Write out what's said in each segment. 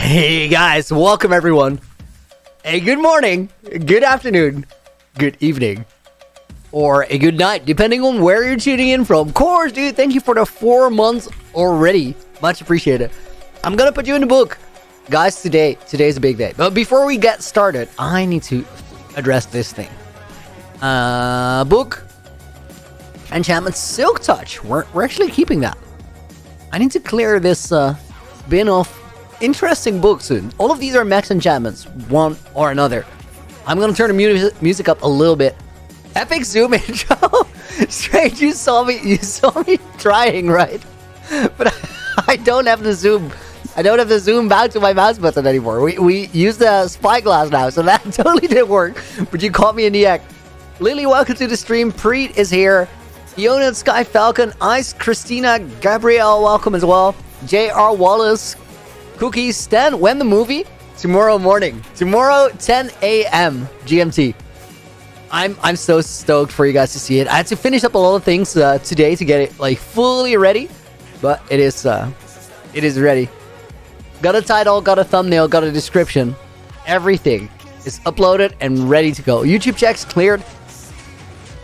Hey guys, welcome everyone. Hey, good morning, good afternoon, good evening, or a good night, depending on where you're tuning in from. Of course, dude, thank you for the 4 months already. Much appreciated. I'm gonna put you in the book. Guys, today's a big day. But before we get started, I need to address this thing. Book. Enchantment Silk Touch. We're actually keeping that. I need to clear this bin of interesting books soon. All of these are max enchantments, one or another. I'm gonna turn the music up a little bit. Epic zoom intro. Strange, you saw me trying, right? But I don't have the zoom. I don't have the zoom back to my mouse button anymore. We use the spyglass now, so that totally didn't work. But you caught me in the act. Lily, welcome to the stream. Preet is here. Iona, Sky Falcon, Ice, Christina, Gabrielle, welcome as well. J.R. Wallace, Cookies, Stan, when the movie? Tomorrow morning. Tomorrow, 10 a.m. GMT. I'm so stoked for you guys to see it. I had to finish up a lot of things today to get it like fully ready, but it is ready. Got a title, got a thumbnail, got a description. Everything is uploaded and ready to go. YouTube checks cleared.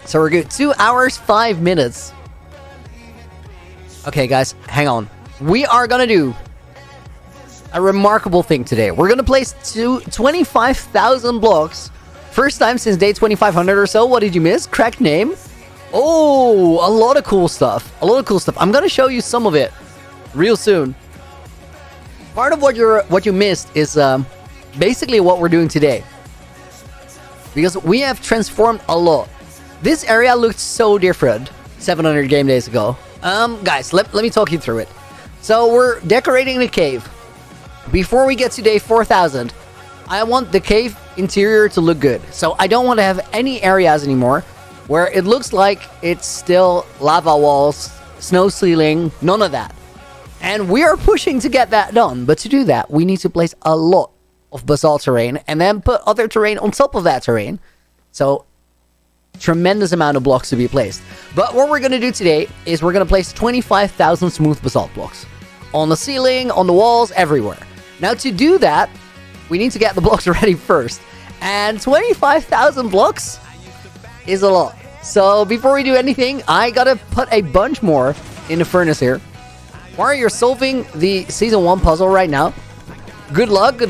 So we're good. 2 hours, 5 minutes. Okay, guys, hang on. We are gonna do a remarkable thing today. We're gonna place 25,000 blocks. First time since day 2500 or so. What did you miss? Cracked name? Oh, a lot of cool stuff. I'm gonna show you some of it real soon. Part of what you missed is basically what we're doing today, because we have transformed a lot. This area looked so different 700 game days ago. Guys, let me talk you through it. So we're decorating the cave. Before we get to day 4000, I want the cave interior to look good. So I don't want to have any areas anymore where it looks like it's still lava walls, snow ceiling, none of that. And we are pushing to get that done. But to do that, we need to place a lot of basalt terrain and then put other terrain on top of that terrain. So tremendous amount of blocks to be placed. But what we're going to do today is we're going to place 25,000 smooth basalt blocks on the ceiling, on the walls, everywhere. Now to do that, we need to get the blocks ready first. And 25,000 blocks is a lot. So before we do anything, I got to put a bunch more in the furnace here. While you're solving the season 1 puzzle right now, good luck.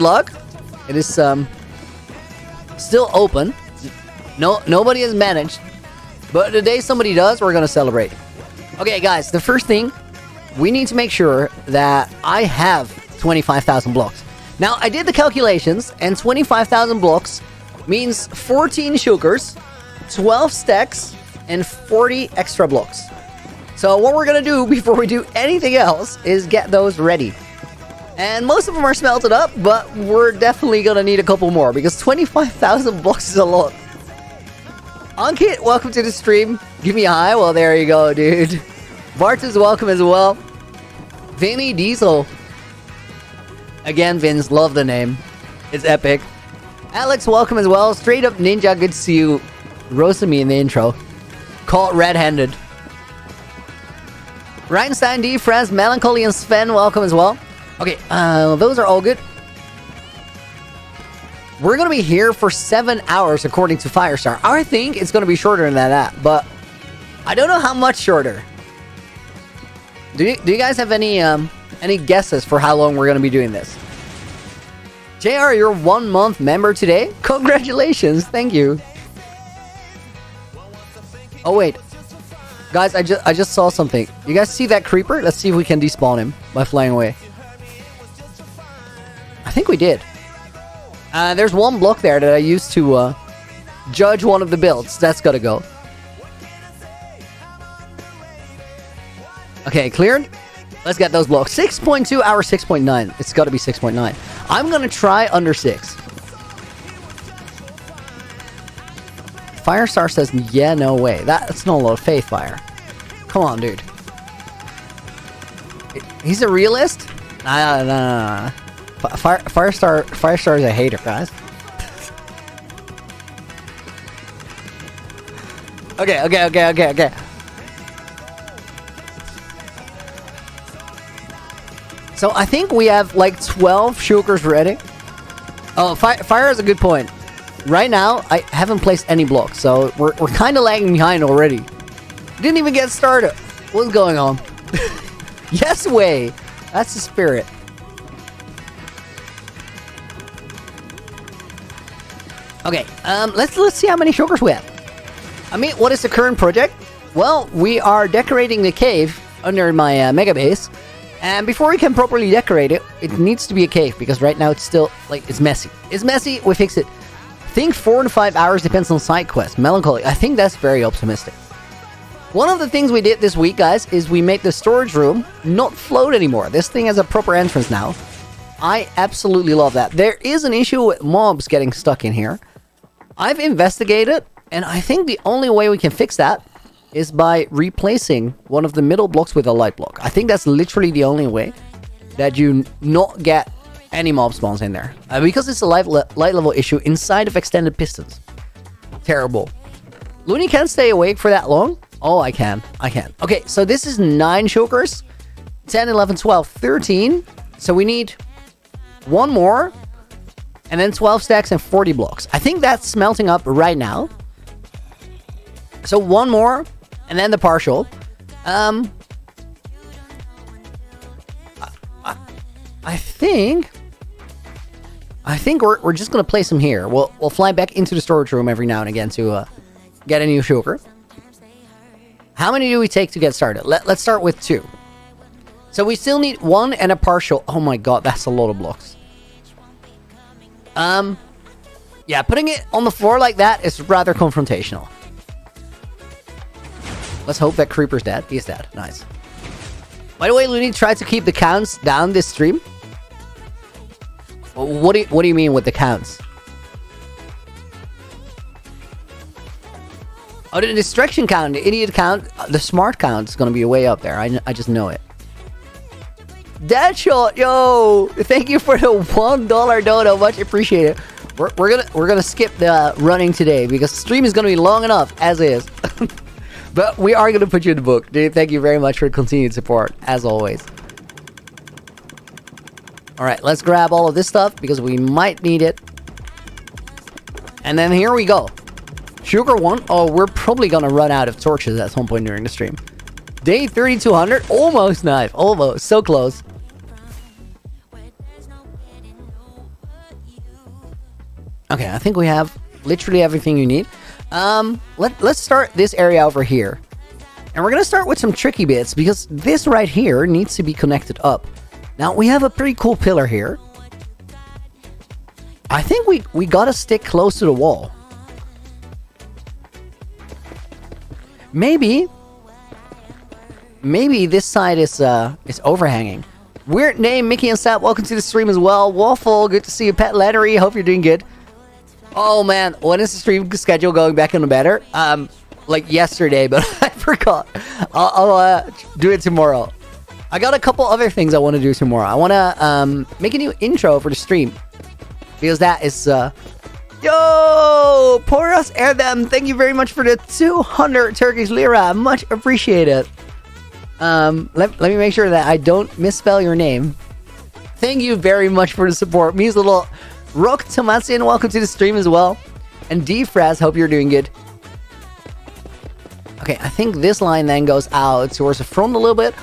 It is still open. Nobody has managed, but the day somebody does, we're gonna celebrate. Okay, guys, the first thing, we need to make sure that I have 25,000 blocks. Now, I did the calculations, and 25,000 blocks means 14 sugars, 12 stacks, and 40 extra blocks. So what we're gonna do before we do anything else is get those ready. And most of them are smelted up, but we're definitely gonna need a couple more, because 25,000 blocks is a lot. Ankit, welcome to the stream. Give me a hi. Well, there you go, dude. Bart is welcome as well. Vinny Diesel. Again, Vince, love the name. It's epic. Alex, welcome as well. Straight up Ninja, good to see you. Roasting me in the intro. Caught red-handed. Reinstein D, Franz, Melancholy, and Sven, welcome as well. Okay, those are all good. We're going to be here for 7 hours, according to Firestar. I think it's going to be shorter than that, but I don't know how much shorter. Do you guys have any guesses for how long we're going to be doing this? JR, you're 1 month member today? Congratulations, thank you. Oh, wait. Guys, I just saw something. You guys see that creeper? Let's see if we can despawn him by flying away. I think we did. There's one block there that I used to judge one of the builds. That's gotta go. Okay, cleared. Let's get those blocks. 6.2 hour 6.9. It's gotta be 6.9. I'm gonna try under 6. Firestar says, yeah, no way. That's not a lot of faith, Fire. Come on, dude. He's a realist? Nah. Firestar is a hater, guys. Okay. So I think we have like 12 shulkers ready. Oh, fire is a good point. Right now, I haven't placed any blocks, so we're kind of lagging behind already. Didn't even get started. What's going on? Yes way. That's the spirit. Okay, let's see how many shulkers we have. I mean, what is the current project? Well, we are decorating the cave under my mega base. And before we can properly decorate it, it needs to be a cave, because right now it's still, like, it's messy. It's messy, we fix it. I think 4 to 5 hours depends on side quest. Melancholy, I think that's very optimistic. One of the things we did this week, guys, is we made the storage room not float anymore. This thing has a proper entrance now. I absolutely love that. There is an issue with mobs getting stuck in here. I've investigated, and I think the only way we can fix that is by replacing one of the middle blocks with a light block. I think that's literally the only way that you not get any mob spawns in there. Because it's a light level issue inside of extended pistons. Terrible. Loony can't stay awake for that long? Oh, I can. I can. Okay, so this is 9 shulkers. 10, 11, 12, 13. So we need one more. And then 12 stacks and 40 blocks. I think that's smelting up right now. So one more. And then the partial. I think we're just gonna place them here. We'll fly back into the storage room every now and again to get a new shulker. How many do we take to get started? Let's start with 2. So we still need 1 and a partial. Oh my god, that's a lot of blocks. Yeah, putting it on the floor like that is rather confrontational. Let's hope that creeper's dead. He's dead. Nice. By the way, Loony tried to keep the counts down this stream. What do you mean with the counts? Oh, the distraction count, the idiot count, the smart count is gonna be way up there. I just know it. Deadshot, yo! Thank you for the $1 dono, much appreciated. We're gonna skip the running today because the stream is gonna be long enough as is. But we are gonna put you in the book, dude. Thank you very much for continued support, as always. All right, let's grab all of this stuff because we might need it. And then here we go. Shulker 1. Oh, we're probably gonna run out of torches at some point during the stream. Day 3200. Almost knife. Almost. So close. Okay, I think we have literally everything you need. Let's start this area over here. And we're gonna start with some tricky bits because this right here needs to be connected up. Now, we have a pretty cool pillar here. I think we gotta stick close to the wall. Maybe this side is overhanging. Weird name, Mickey and Sap. Welcome to the stream as well. Waffle, good to see you. Pet Lettery, hope you're doing good. Oh man, when is the stream schedule going back in the better? Like yesterday, but I forgot. I'll do it tomorrow. I got a couple other things I want to do tomorrow. I want to make a new intro for the stream because that is yo, Poros Erdem, thank you very much for the 200 Turkish lira. Much appreciated. Let me make sure that I don't misspell your name. Thank you very much for the support. Means a little. Rock Tomatsin, welcome to the stream as well. And D-Fraz, hope you're doing good. Okay, I think this line then goes out towards the front a little bit.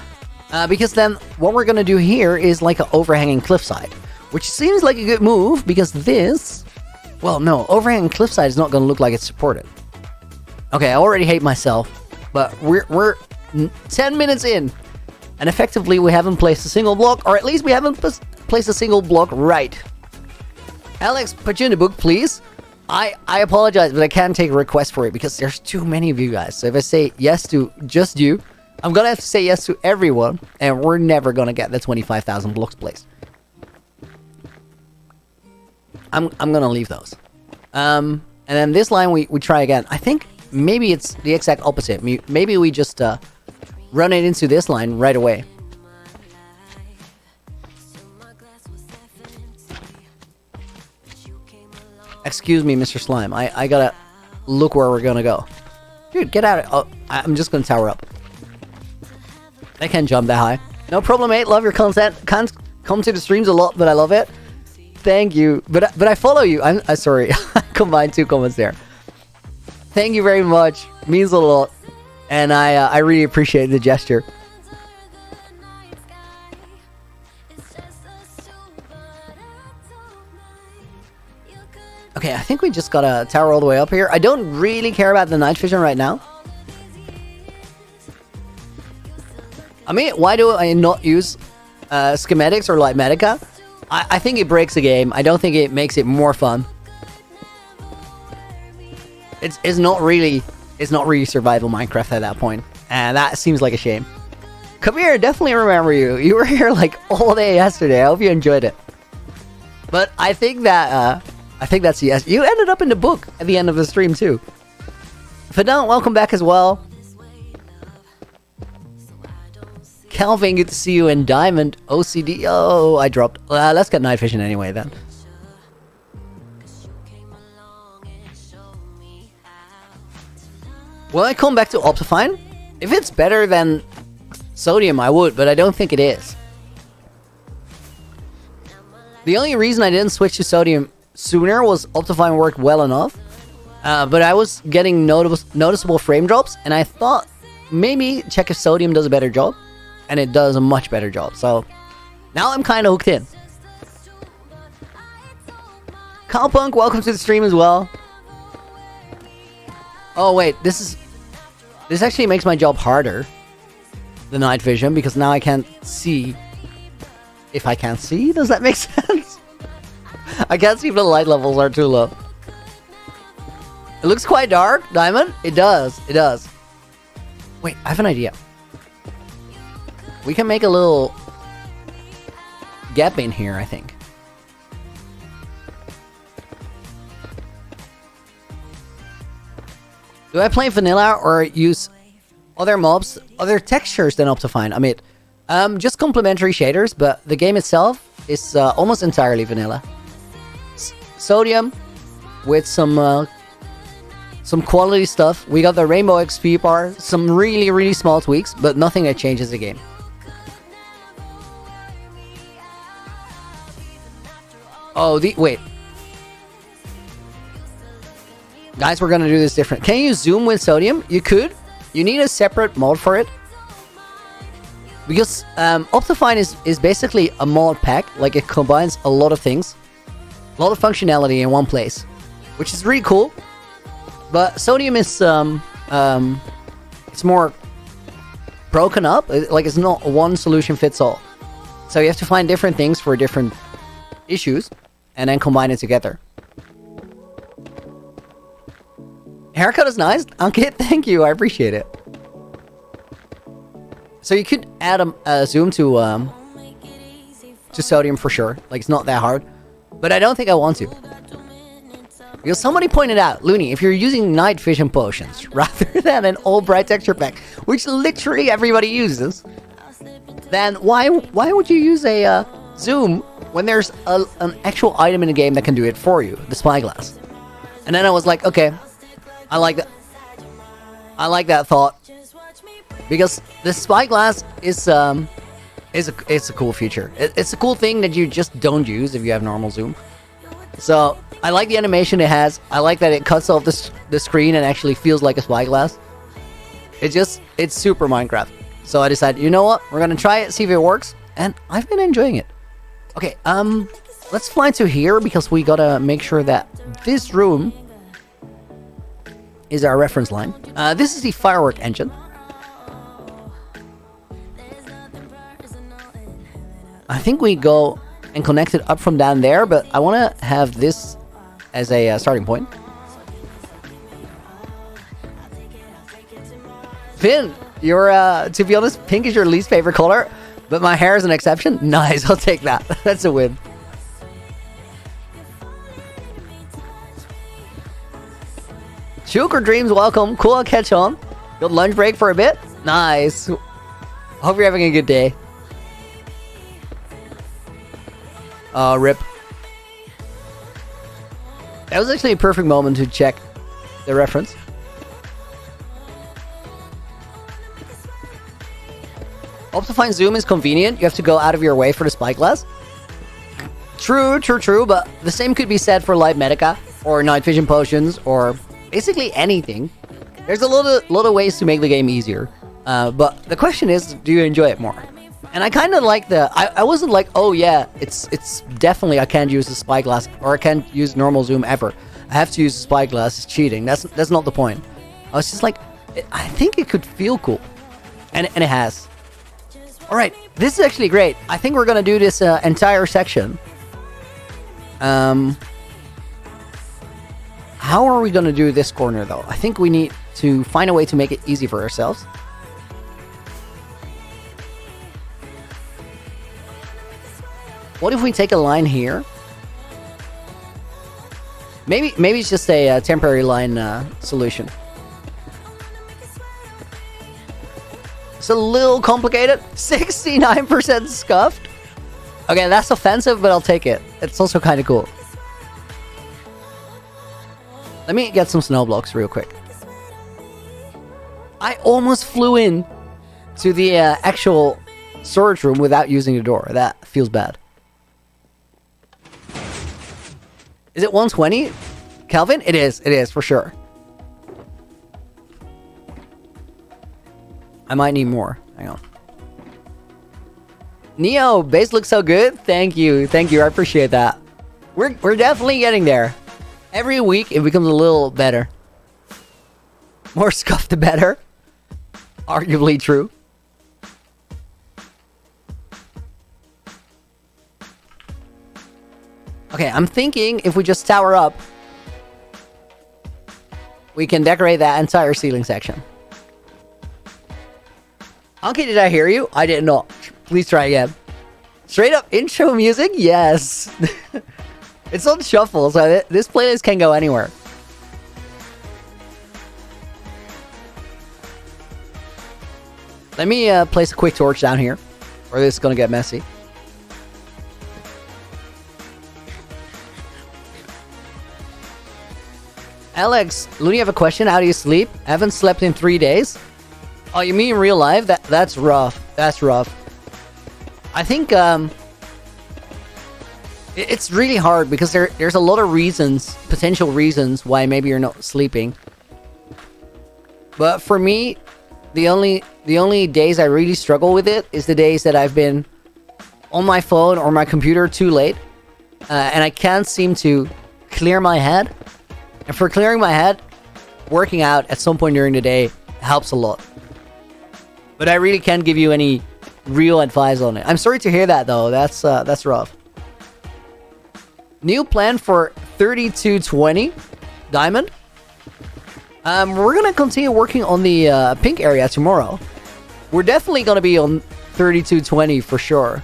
Because then what we're going to do here is like an overhanging cliffside. Which seems like a good move because this... Well, no, overhanging cliffside is not going to look like it's supported. Okay, I already hate myself. But we're 10 minutes in. And effectively we haven't placed a single block. Or at least we haven't placed a single block right. Alex, put you in the book, please. I apologize, but I can't take a request for it because there's too many of you guys. So if I say yes to just you, I'm going to have to say yes to everyone. And we're never going to get the 25,000 blocks placed. I'm going to leave those. And then this line, we try again. I think maybe it's the exact opposite. Maybe we just run it into this line right away. Excuse me, Mr. Slime. I gotta look where we're gonna go. Dude, get out of it. Oh, I'm just gonna tower up. I can't jump that high. No problem, mate. Love your content. come to the streams a lot, but I love it. Thank you. But I follow you. I'm sorry. I combined 2 comments there. Thank you very much. Means a lot. And I really appreciate the gesture. Okay, I think we just got a tower all the way up here. I don't really care about the night vision right now. I mean, why do I not use schematics or light medica? I think it breaks the game. I don't think it makes it more fun. It's not really survival Minecraft at that point, and that seems like a shame. Come here, definitely remember you. You were here like all day yesterday. I hope you enjoyed it. But I think that's yes. You ended up in the book at the end of the stream too. Fidel, welcome back as well. Calvin, good to see you in Diamond. OCD. Oh, I dropped. Let's get night vision anyway then. Will I come back to Optifine? If it's better than Sodium, I would, but I don't think it is. The only reason I didn't switch to Sodium sooner was Optifine worked well enough. But I was getting noticeable frame drops, and I thought maybe check if Sodium does a better job. And it does a much better job. So now I'm kind of hooked in. Cowpunk, welcome to the stream as well. Oh wait, this actually makes my job harder. The night vision, because now I can't see. If I can't see, does that make sense? I can't see if the light levels are too low. It looks quite dark, Diamond. It does. It does. Wait, I have an idea. We can make a little gap in here, I think. Do I play vanilla or use other mobs, other textures than Optifine? I mean, just complementary shaders, but the game itself is almost entirely vanilla. Sodium with some quality stuff. We got the Rainbow XP bar, some really, really small tweaks, but nothing that changes the game. Oh, wait. Guys, we're gonna do this different. Can you zoom with Sodium? You could. You need a separate mod for it. Because Optifine is basically a mod pack. Like, it combines a lot of things. A lot of functionality in one place. Which is really cool. But Sodium is, it's more broken up. Like, it's not one solution fits all. So you have to find different things for different issues. And then combine it together. Haircut is nice. Okay, thank you. I appreciate it. So you could add a zoom to Sodium for sure. Like, it's not that hard. But I don't think I want to. Because somebody pointed out, Loony, if you're using night vision potions rather than an all bright texture pack, which literally everybody uses, then why would you use a zoom when there's an actual item in the game that can do it for you, the spyglass? And then I was like, okay, I like that. I like that thought, because the spyglass is a cool feature. It's a cool thing that you just don't use if you have normal zoom. So I like the animation it has. I like that it cuts off the screen and actually feels like a spyglass. It's super Minecraft. So I decided, you know what? We're gonna try it, see if it works, and I've been enjoying it. Okay, let's fly to here because we gotta make sure that this room is our reference line. This is the firework engine. I think we go and connect it up from down there, but I want to have this as a starting point. Finn, you're, to be honest, pink is your least favorite color, but my hair is an exception. Nice, I'll take that. That's a win. Sugar Dreams, welcome. Cool, I'll catch on. Good lunch break for a bit. Nice. Hope you're having a good day. Rip. That was actually a perfect moment to check the reference. Optifine zoom is convenient. You have to go out of your way for the spyglass. True, but the same could be said for light medica, or night vision potions, or basically anything. There's a lot of ways to make the game easier. But the question is, do you enjoy it more? And I kind of like I wasn't like, oh yeah, it's definitely I can't use the spyglass, or I can't use normal zoom ever. I have to use the spyglass, it's cheating. That's not the point. I was just like, I think it could feel cool. And it has. Alright, this is actually great. I think we're gonna do this entire section. How are we gonna do this corner though? I think we need to find a way to make it easy for ourselves. What if we take a line here? Maybe it's just a temporary line solution. It's a little complicated. 69% scuffed. Okay, that's offensive, but I'll take it. It's also kind of cool. Let me get some snow blocks real quick. I almost flew in to the actual storage room without using the door. That feels bad. Is it 120? Kelvin? It is for sure. I might need more. Hang on. Neo, base looks so good. Thank you. I appreciate that. We're definitely getting there. Every week it becomes a little better. More scuff the better. Arguably true. Okay, I'm thinking if we just tower up, we can decorate that entire ceiling section. Okay, did I hear you? I did not. Please try again. Straight up intro music? Yes. It's on shuffle, so this playlist can go anywhere. Let me place a quick torch down here, or this is gonna get messy. Alex, Loony, I have a question. How do you sleep? I haven't slept in 3 days. Oh, you mean in real life? That's rough. That's rough. I think it's really hard because there's a lot of reasons, potential reasons why maybe you're not sleeping. But for me, the only days I really struggle with it is the days that I've been on my phone or my computer too late, and I can't seem to clear my head. And for clearing my head, working out at some point during the day helps a lot. But I really can't give you any real advice on it. I'm sorry to hear that though. That's rough. New plan for 3220 diamond. We're gonna continue working on the pink area tomorrow. We're definitely gonna be on 3220 for sure.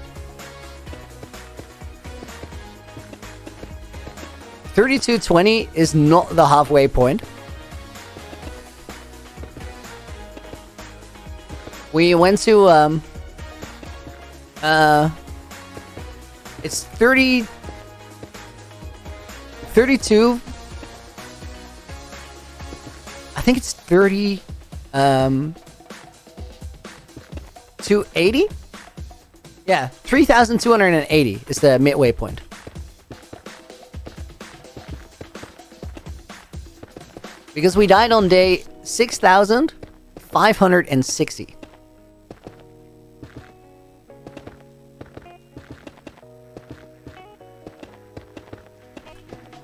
3220 is not the halfway point. We went to it's 32 I think it's 280. Yeah, 3280 is the midway point. Because we died on day 6560.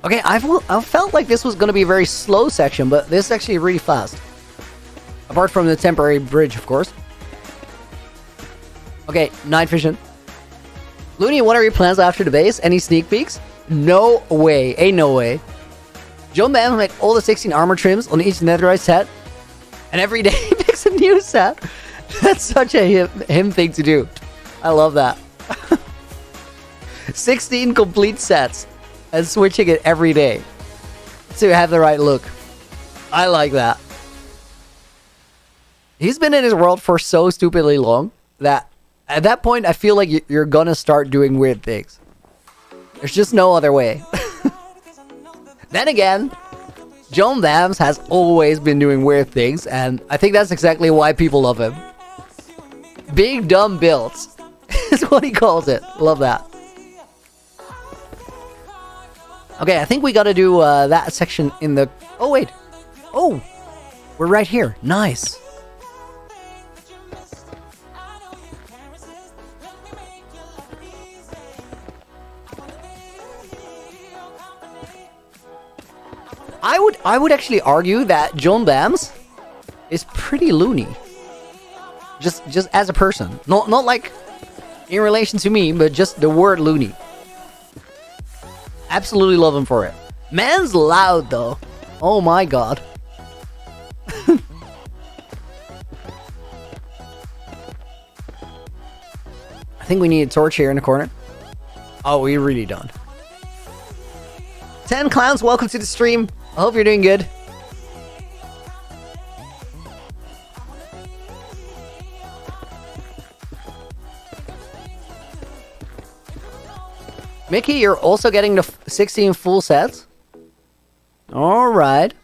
Okay, I felt like this was going to be a very slow section, but this is actually really fast. Apart from the temporary bridge, of course. Okay, night vision. Loony, what are your plans after the base? Any sneak peeks? No way. Ain't no way. Joe Man made all the 16 armor trims on each netherite set. And every day he picks a new set. That's such a him thing to do. I love that. 16 complete sets. And switching it every day to have the right look. I like that. He's been in his world for so stupidly long that at that point I feel like you're gonna start doing weird things. There's just no other way. Then again, John Dams has always been doing weird things, and I think that's exactly why people love him. Big dumb builds is what he calls it. Love that. Okay, I think we gotta do that section in the... Oh, wait. Oh, we're right here. Nice. I would actually argue that John Bams is pretty loony. Just as a person. Not like in relation to me, but just the word loony. Absolutely love him for it. Man's loud though. Oh my god. I think we need a torch here in the corner. Oh, we really don't. 10 clowns, welcome to the stream. I hope you're doing good. Mickey, you're also getting the 16 full sets. Alright.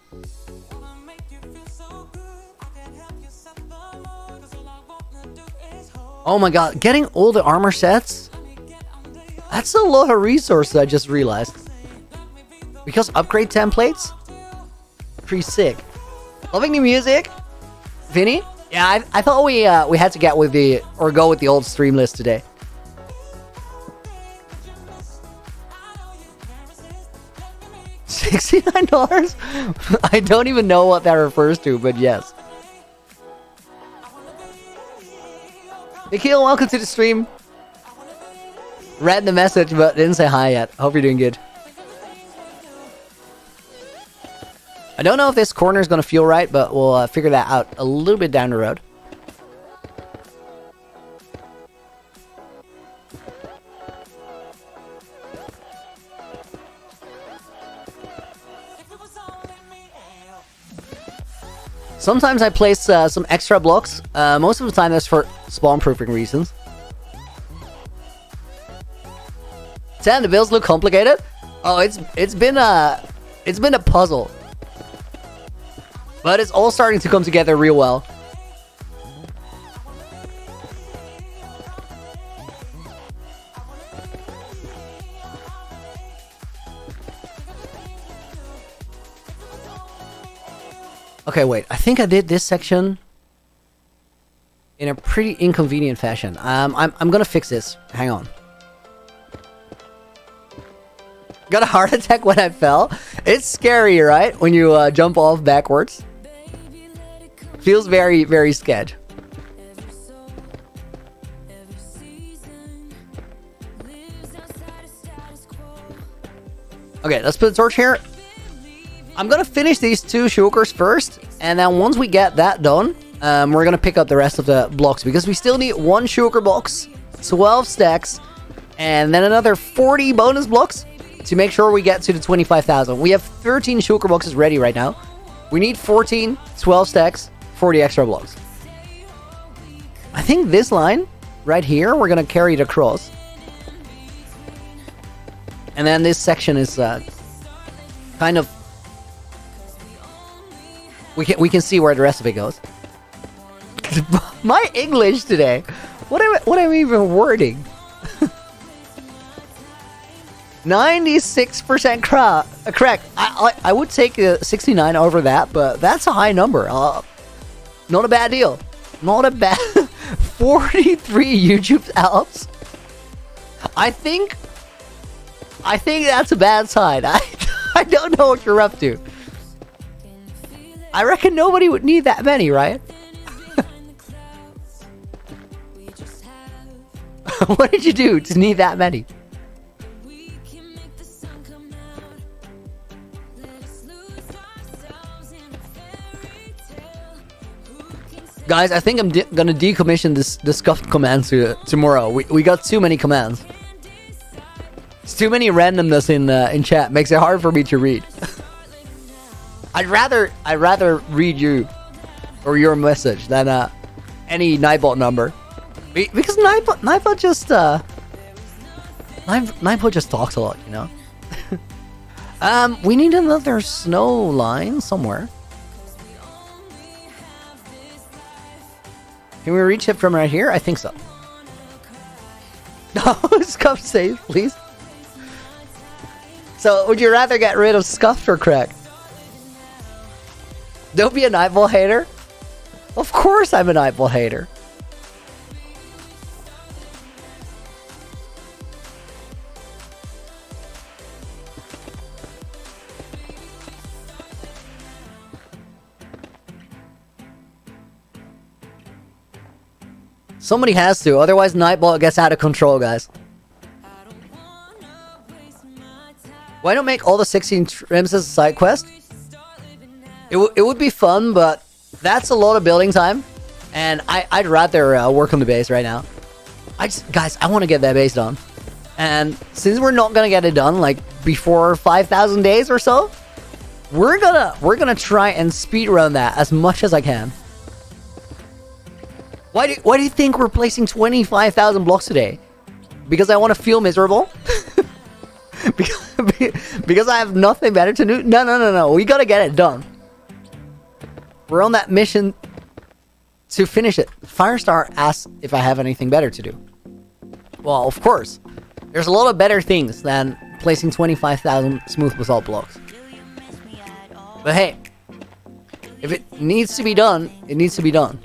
Oh my god, getting all the armor sets? That's a lot of resources, I just realized. Because upgrade templates? Pretty sick. Loving the music? Vinny? Yeah, I thought we had to get with the... or go with the old stream list today. $69? I don't even know what that refers to, but yes. Nikhil, welcome to the stream. Read the message, but didn't say hi yet. Hope you're doing good. I don't know if this corner is going to feel right, but we'll figure that out a little bit down the road. Sometimes I place some extra blocks. Most of the time that's for spawn-proofing reasons. Sam, the builds look complicated. Oh, it's been a puzzle. But it's all starting to come together real well. Okay, wait. I think I did this section in a pretty inconvenient fashion. I'm gonna fix this. Hang on. Got a heart attack when I fell. It's scary, right? When you jump off backwards. Feels very, very sketch. Okay, let's put the torch here. I'm gonna finish these two shulkers first, and then once we get that done, we're gonna pick up the rest of the blocks, because we still need one shulker box, 12 stacks, and then another 40 bonus blocks to make sure we get to the 25,000. We have 13 shulker boxes ready right now. We need 14, 12 stacks, 40 extra blocks. I think this line right here, we're gonna carry it across. And then this section is kind of... We can see where the rest of it goes. My English today. What am I even wording? 96% correct. I would take 69 over that, but that's a high number. Not a bad deal. Not a bad... 43 YouTube albums. I think that's a bad sign. I don't know what you're up to. I reckon nobody would need that many, right? What did you do to need that many? Guys, I think I'm gonna decommission this scuffed commands tomorrow. We got too many commands. It's too many randomness in chat. Makes it hard for me to read. I'd rather read you or your message than any Nightbot number, because Nightbot just Nightbot just talks a lot, you know. We need another snow line somewhere. Can we reach it from right here? I think so. No, scuff safe, please. So, would you rather get rid of scuffed or cracked? Don't be a nightball hater. Of course I'm a nightball hater. Somebody has to, otherwise Nightball gets out of control, guys. Why don't make all the 16 trims as a side quest? It would be fun, but that's a lot of building time. And I'd rather work on the base right now. Guys, I want to get that base done. And since we're not going to get it done, like, before 5,000 days or so, we're gonna try and speedrun that as much as I can. Why do you think we're placing 25,000 blocks today? Because I want to feel miserable? because I have nothing better to do? No. We gotta get it done. We're on that mission to finish it. Firestar asks if I have anything better to do. Well, of course. There's a lot of better things than placing 25,000 smooth basalt blocks. But hey, if it needs to be done, it needs to be done.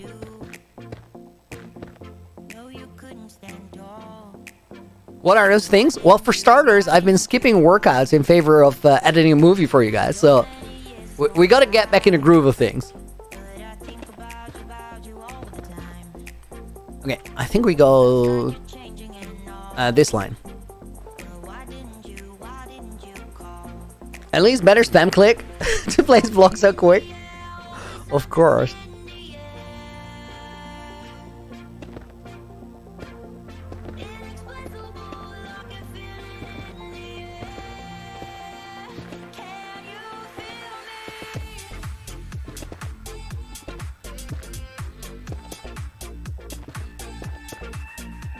What are those things? Well, for starters, I've been skipping workouts in favor of editing a movie for you guys. So, we gotta get back in the groove of things. Okay, I think we go this line. At least better spam click to place blocks so quick. Of course.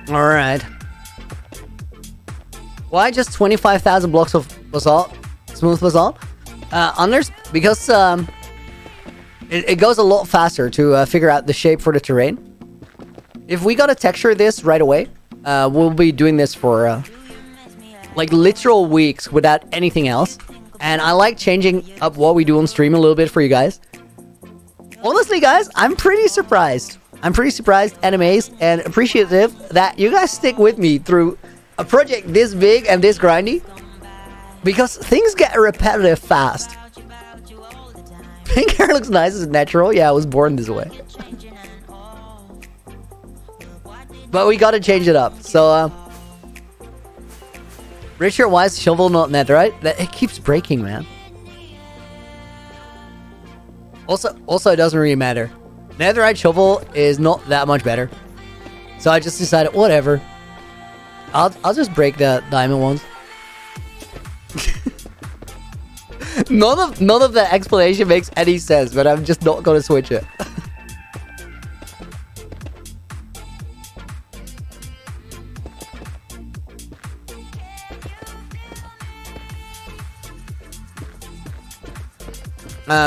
Alright. Why just 25,000 blocks of basalt? Smooth basalt? Because it goes a lot faster to figure out the shape for the terrain. If we gotta texture this right away, we'll be doing this for like literal weeks without anything else. And I like changing up what we do on stream a little bit for you guys. Honestly, guys, I'm pretty surprised. I'm pretty surprised and amazed and appreciative that you guys stick with me through a project this big and this grindy. Because things get repetitive fast. Pink hair looks nice as natural. Yeah, I was born this way. But we gotta change it up. So, Richard, why is shovel not netherite? It keeps breaking, man. Also, it doesn't really matter. Netherite shovel is not that much better. So I just decided, whatever. I'll just break the diamond ones. None of the explanation makes any sense, but I'm just not gonna switch it.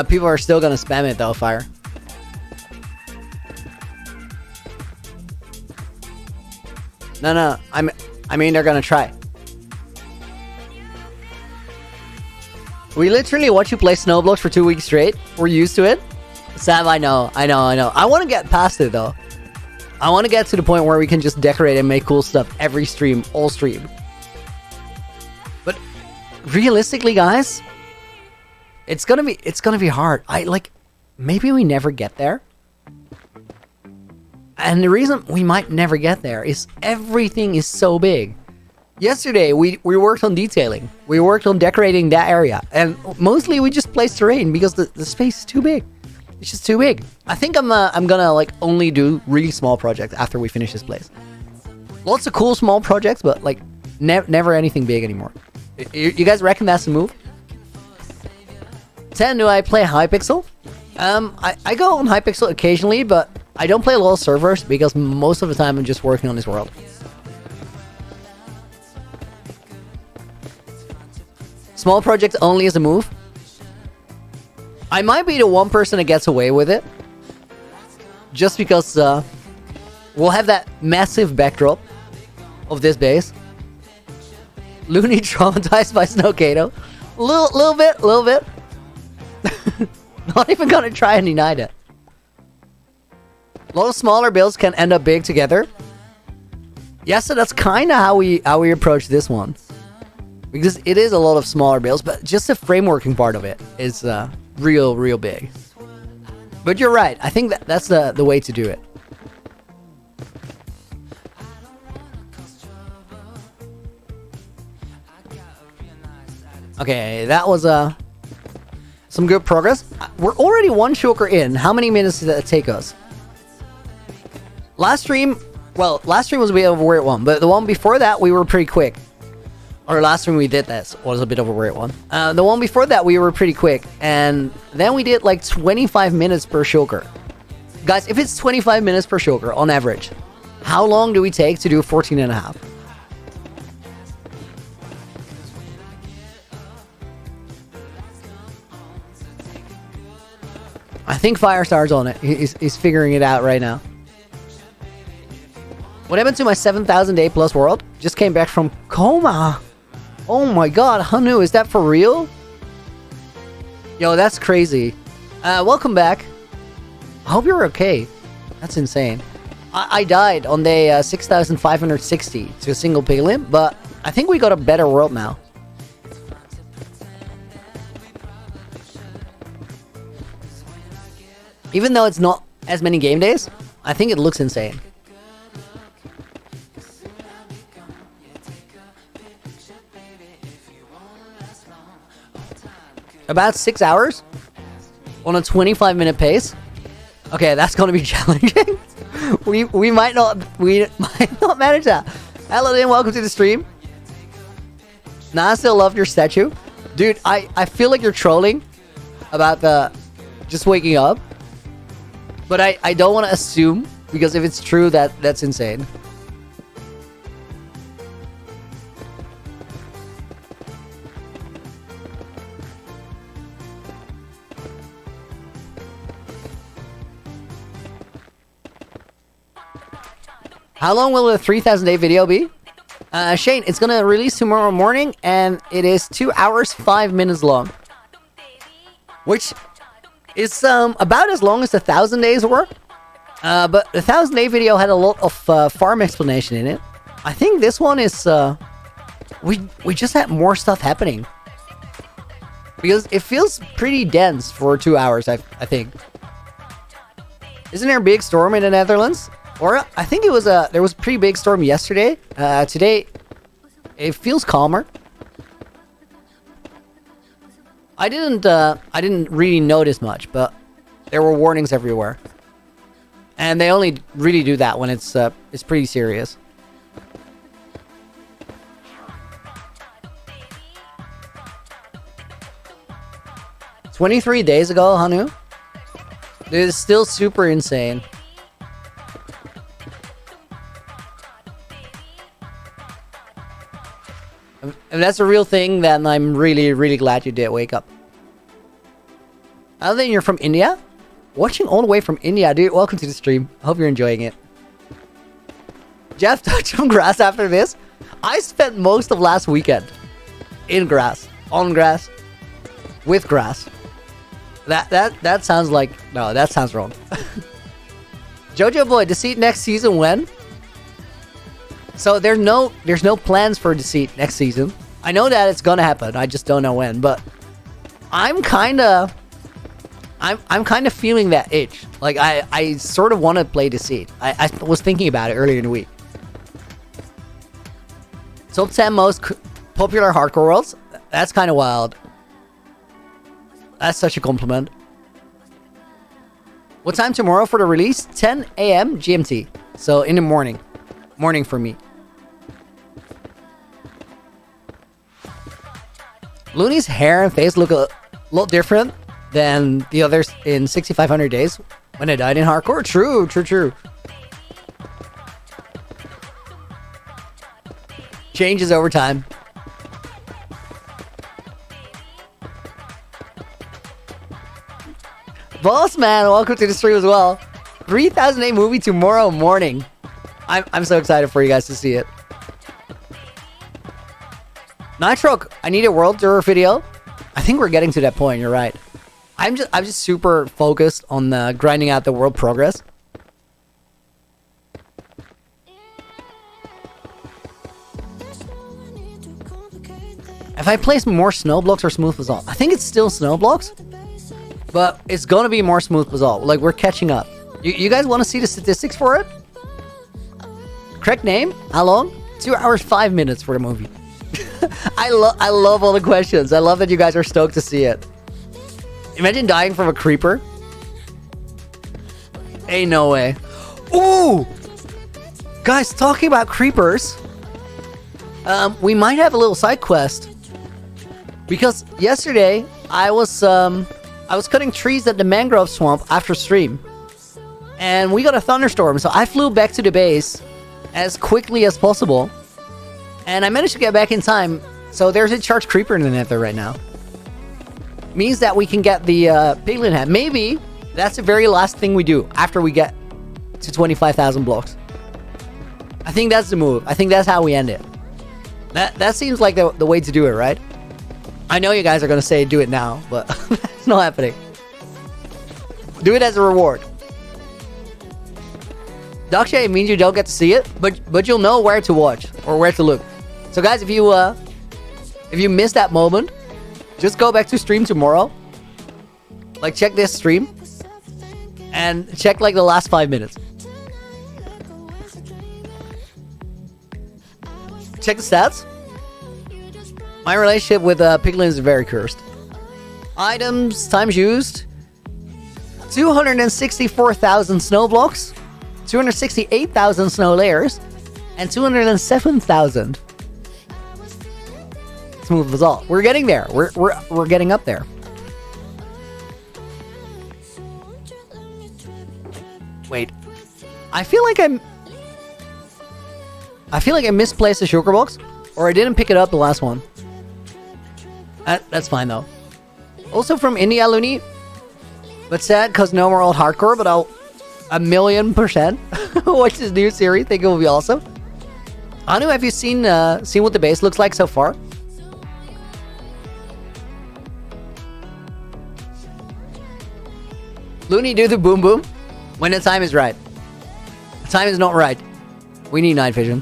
People are still gonna spam it though, Fire. No, I mean they're gonna try. We literally watch you play Snowblocks for 2 weeks straight. We're used to it. Sam, I know. I want to get past it though. I want to get to the point where we can just decorate and make cool stuff every stream, all stream. But realistically, guys, it's gonna be hard. Maybe we never get there. And the reason we might never get there is everything is so big. Yesterday, we worked on detailing. We worked on decorating that area. And mostly we just placed terrain because the space is too big. It's just too big. I think I'm gonna only do really small projects after we finish this place. Lots of cool small projects, but never anything big anymore. You guys reckon that's the move? 10, do I play Hypixel? I go on Hypixel occasionally, but I don't play a lot of servers because most of the time I'm just working on this world. Small projects only is a move. I might be the one person that gets away with it. Just because we'll have that massive backdrop of this base. Loony traumatized by Snowcado. Little bit. Not even gonna try and deny it. A lot of smaller builds can end up big together. Yeah, so that's kind of how we approach this one. Because it is a lot of smaller builds, but just the frameworking part of it is real big. But you're right. I think that's the way to do it. Okay, that was some good progress. We're already one shulker in. How many minutes did that take us? Last stream was a bit over where it won, but the one before that we were pretty quick. Or last stream we did this was a bit over where it won. The one before that we were pretty quick, and then we did like 25 minutes per shulker. Guys, if it's 25 minutes per shulker on average, how long do we take to do 14 and a half? I think Firestar's on it. He's figuring it out right now. What happened to my 7,000 day plus world? Just came back from coma. Oh my god, Hanu, is that for real? Yo, that's crazy. Welcome back. I hope you're okay. That's insane. I died on day 6,560 to a single pig limp, but I think we got a better world now. Even though it's not as many game days, I think it looks insane. About 6 hours on a 25-minute pace. Okay, that's gonna be challenging. we might not manage that. Hello, and welcome to the stream. Nah, I still love your statue, dude. I feel like you're trolling about the just waking up, but I don't want to assume, because if it's true, that's insane. How long will the 3,000 day video be? Shane, it's gonna release tomorrow morning, and it is 2 hours 5 minutes long, which is about as long as the 1,000 days were. But the 1,000 day video had a lot of farm explanation in it. I think this one is we just had more stuff happening, because it feels pretty dense for 2 hours. I think. Isn't there a big storm in the Netherlands? Or I think it was there was a pretty big storm yesterday. Today, it feels calmer. I didn't really notice much, but there were warnings everywhere, and they only really do that when it's pretty serious. 23 days ago, Hanu. Dude, it's still super insane. If that's a real thing, then I'm really glad you did wake up. Other than you're from India? Watching all the way from India, dude. Welcome to the stream. I hope you're enjoying it. Jeff, touch some grass after this. I spent most of last weekend in grass, on grass, with grass. That sounds like... No, that sounds wrong. Jojo Boy, Deceit next season when? So there's no plans for Deceit next season. I know that it's gonna happen. I just don't know when. But I'm kind of feeling that itch. Like I sort of want to play Deceit. I was thinking about it earlier in the week. Top 10 most popular hardcore worlds. That's kind of wild. That's such a compliment. What time tomorrow for the release? 10 a.m. GMT. So in the morning. Morning for me. Looney's hair and face look a lot different than the others in 6,500 days when I died in hardcore. True. Changes over time. Boss man, welcome to the stream as well. 3,000 movie tomorrow morning. I'm so excited for you guys to see it. Nitro, I need a world tour video. I think we're getting to that point. You're right. I'm just super focused on grinding out the world progress. If I place more snow blocks or smooth basalt, I think it's still snow blocks, but it's gonna be more smooth basalt. Like, we're catching up. You guys want to see the statistics for it? Correct name? How long? 2 hours 5 minutes for the movie. I love all the questions. I love that you guys are stoked to see it. Imagine dying from a creeper. Ain't no way. Ooh! Guys, talking about creepers, we might have a little side quest. Because yesterday, I was cutting trees at the mangrove swamp after stream. And we got a thunderstorm, so I flew back to the base as quickly as possible. And I managed to get back in time, so there's a charged creeper in the nether right now. Means that we can get the piglin head. Maybe that's the very last thing we do after we get to 25,000 blocks. I think that's the move. I think that's how we end it. That seems like the way to do it, right? I know you guys are going to say do it now, but it's not happening. Do it as a reward. Dark shade means you don't get to see it, but you'll know where to watch or where to look. So guys, if you miss that moment, just go back to stream tomorrow. Like, check this stream and check like the last 5 minutes. Check the stats. My relationship with piglins is very cursed. Items times used: 264,000 snow blocks, 268,000 snow layers, and 207,000 smooth basalt. We're getting there. We're getting up there. Wait, I feel like I misplaced the sugar box, or I didn't pick it up the last one. That's fine though. Also from India, Loony, but sad because no more old hardcore. But I'll 1,000,000% watch this new series. Think it will be awesome. Anu, have you seen what the base looks like so far? Loony, do the boom boom when the time is right. The time is not right. We need night vision.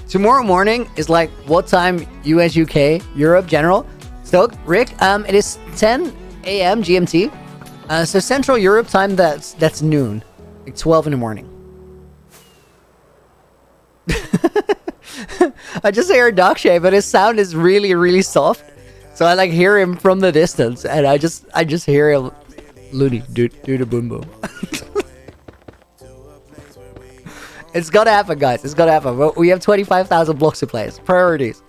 Tomorrow morning is like what time US, UK, Europe, general? Stoke, Rick, it is 10 a.m. GMT. So Central Europe time, that's noon. Like 12 in the morning. I just hear Doc Shay, but his sound is really, really soft. So I like hear him from the distance, and I just hear him. Loony, do the boom boom. It's gotta happen, guys. It's gotta happen. We have 25,000 blocks to place. Priorities.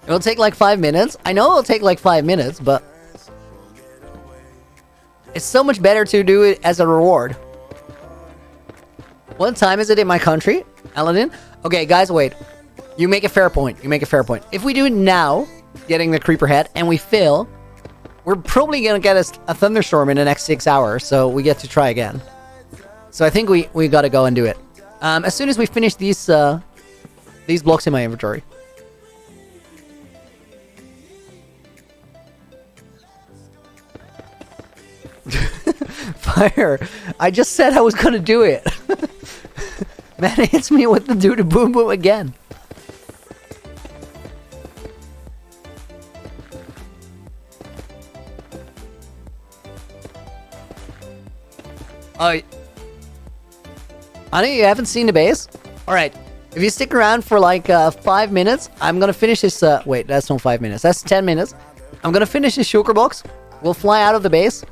It'll take like 5 minutes. I know it'll take like 5 minutes, but it's so much better to do it as a reward. What time is it in my country, Aladdin? Okay, guys, wait. You make a fair point. You make a fair point. If we do it now, getting the creeper head, and we fail, we're probably gonna get a thunderstorm in the next 6 hours, so we get to try again. So I think we gotta go and do it. As soon as we finish these blocks in my inventory. Fire! I just said I was gonna do it. Man hits me with the do boom boom again. Oh, I know you haven't seen the base. All right, if you stick around for like 5 minutes, I'm gonna finish this. Wait, that's not 5 minutes. That's 10 minutes. I'm gonna finish this shulker box. We'll fly out of the base,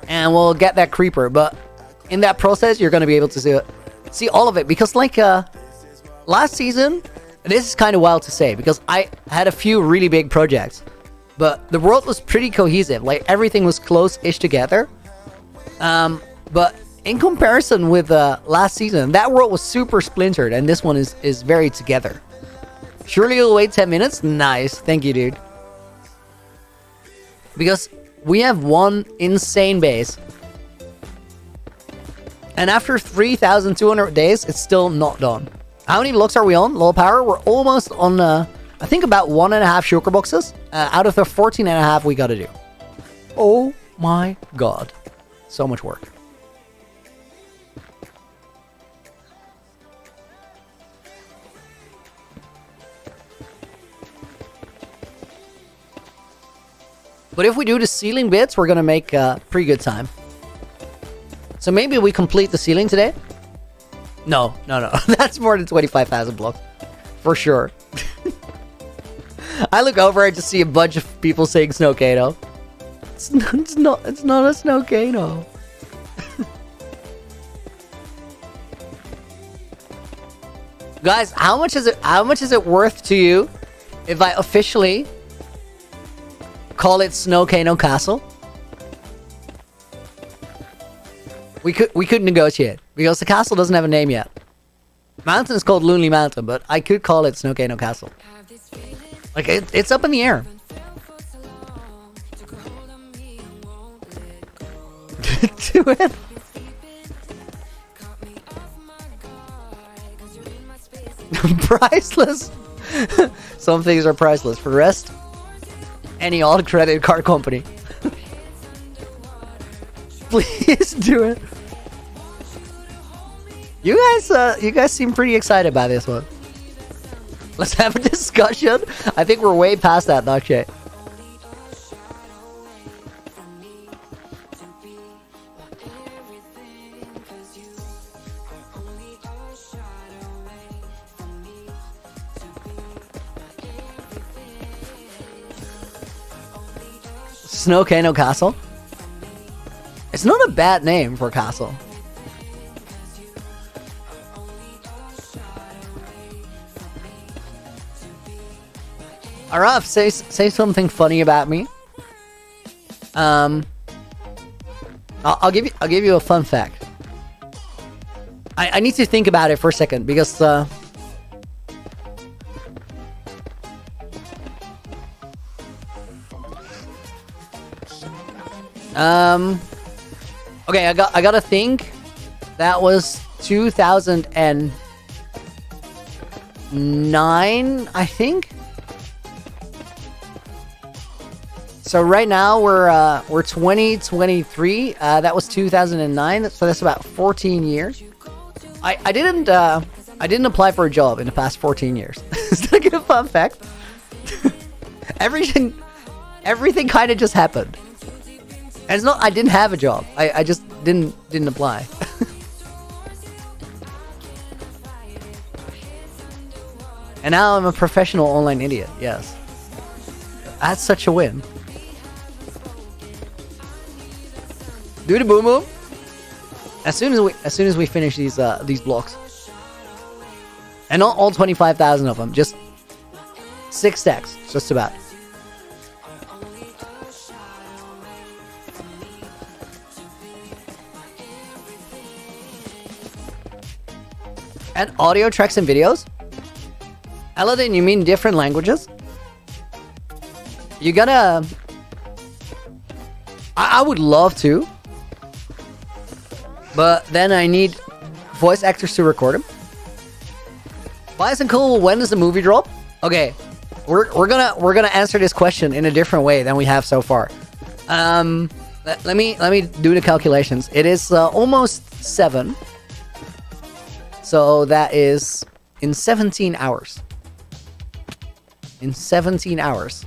and we'll get that creeper. But in that process, you're gonna be able to see all of it, because like last season, this is kind of wild to say because I had a few really big projects, but the world was pretty cohesive. Like everything was close-ish together. But in comparison with last season, that world was super splintered, and this one is very together. Surely you'll wait 10 minutes? Nice. Thank you, dude. Because we have one insane base. And after 3,200 days, it's still not done. How many blocks are we on? Low power? We're almost on, I think about 1.5 shulker boxes out of the 14.5 we gotta do. Oh my god. So much work. But if we do the ceiling bits, we're gonna make pretty good time. So maybe we complete the ceiling today? No. That's more than 25,000 blocks. For sure. I look over and just see a bunch of people saying Snowcano. It's not a Snowcano. Guys, how much is it worth to you if I officially call it Snowcano Castle? We could negotiate because the castle doesn't have a name yet. Mountain is called Lonely Mountain, but I could call it Snowcano Castle. Like it's up in the air. Do it. Priceless. Some things are priceless. For the rest, any odd credit card company. Please do it. You guys seem pretty excited about this one. Let's have a discussion. I think we're way past that, Nakshay. Snowcano Castle. It's not a bad name for a castle. Araf, say something funny about me. I'll give you a fun fact. I need to think about it for a second because okay, I gotta think. That was 2009, I think. So right now we're 2023. That was 2009. So that's about 14 years. I didn't apply for a job in the past 14 years. Is that a good fun fact? everything kind of just happened. And it's not I didn't have a job. I just didn't apply. And now I'm a professional online idiot. Yes. That's such a win. Do the boom boom. As soon as we finish these blocks. And not all 25,000 of them, just 6 stacks, just about. And audio tracks and videos? Aladdin, you mean different languages? You gotta... I would love to. But then I need voice actors to record them. Bias and Cool, when does the movie drop? Okay, we're gonna answer this question in a different way than we have so far. Let me do the calculations. It is almost 7. So that is in 17 hours. In 17 hours,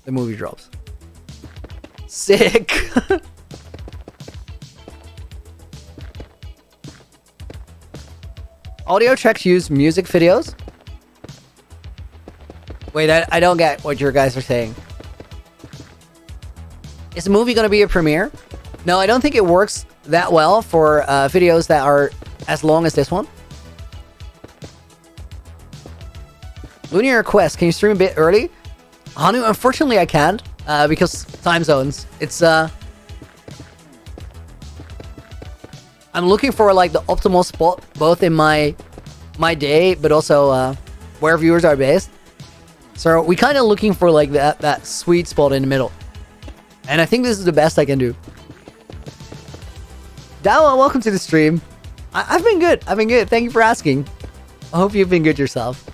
the movie drops. Sick. Audio tracks use music videos. Wait, I don't get what your guys are saying. Is the movie gonna be a premiere? No, I don't think it works that well for videos that are as long as this one. Lunar Quest, can you stream a bit early? Hanu, unfortunately I can't, because time zones. It's, I'm looking for, like, the optimal spot, both in my day, but also, where viewers are based. So, we kind of looking for, like, that sweet spot in the middle. And I think this is the best I can do. Dawa, welcome to the stream. I've been good. I've been good. Thank you for asking. I hope you've been good yourself.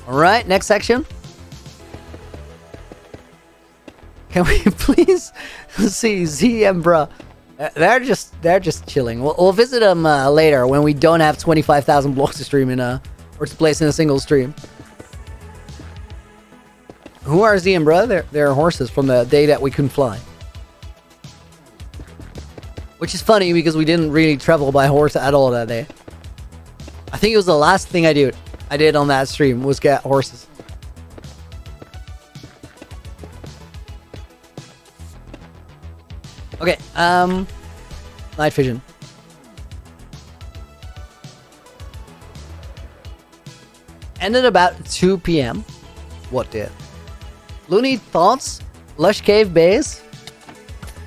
Alright, next section. Can we please see Z and bruh? They're just chilling. We'll visit them later when we don't have 25,000 blocks to stream in or to place in a single stream. Who are Z and bruh? They're horses from the day that we couldn't fly. Which is funny because we didn't really travel by horse at all that day. I think it was the last thing I did on that stream was get horses. Okay, night vision. Ended about 2 p.m. What did? Loony thoughts? Lush Cave Base?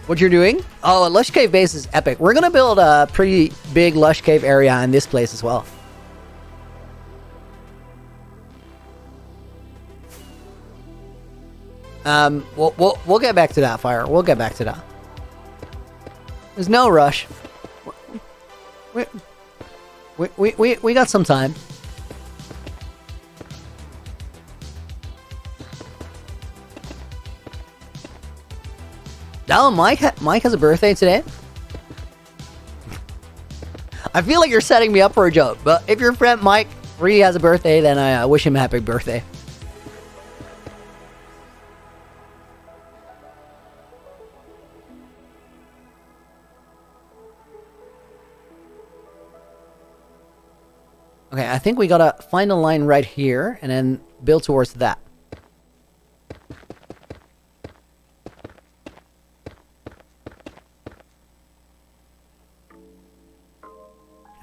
What you're doing? Oh, Lush Cave Base is epic. We're gonna build a pretty big Lush Cave area in this place as well. We'll get back to that, Fire. We'll get back to that. There's no rush. We got some time. Oh, Mike has a birthday today. I feel like you're setting me up for a joke, but if your friend Mike really has a birthday, then I wish him a happy birthday. Okay, I think we gotta find a line right here and then build towards that.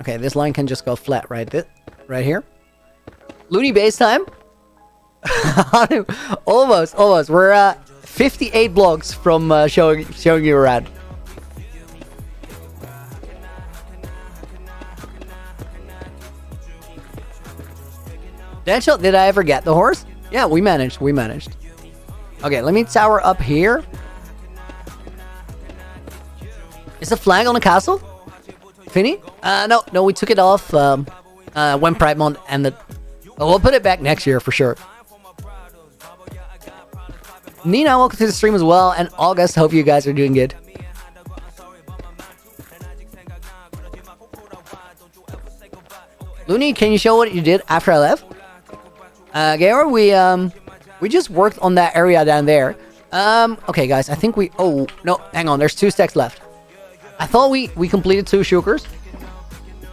Okay, this line can just go flat right here. Loony base time? Almost. We're 58 blocks from showing you around. Deadshot, did I ever get the horse? Yeah, we managed. Okay, let me tower up here. Is the flag on the castle? Finny? No, we took it off when Pride Month ended. Oh, we'll put it back next year for sure. Nina, welcome to the stream as well. And August, hope you guys are doing good. Loony, can you show what you did after I left? Gamer, we just worked on that area down there. Okay, guys, I think we... Oh, no, hang on. There's 2 stacks left. I thought we completed 2 shulkers.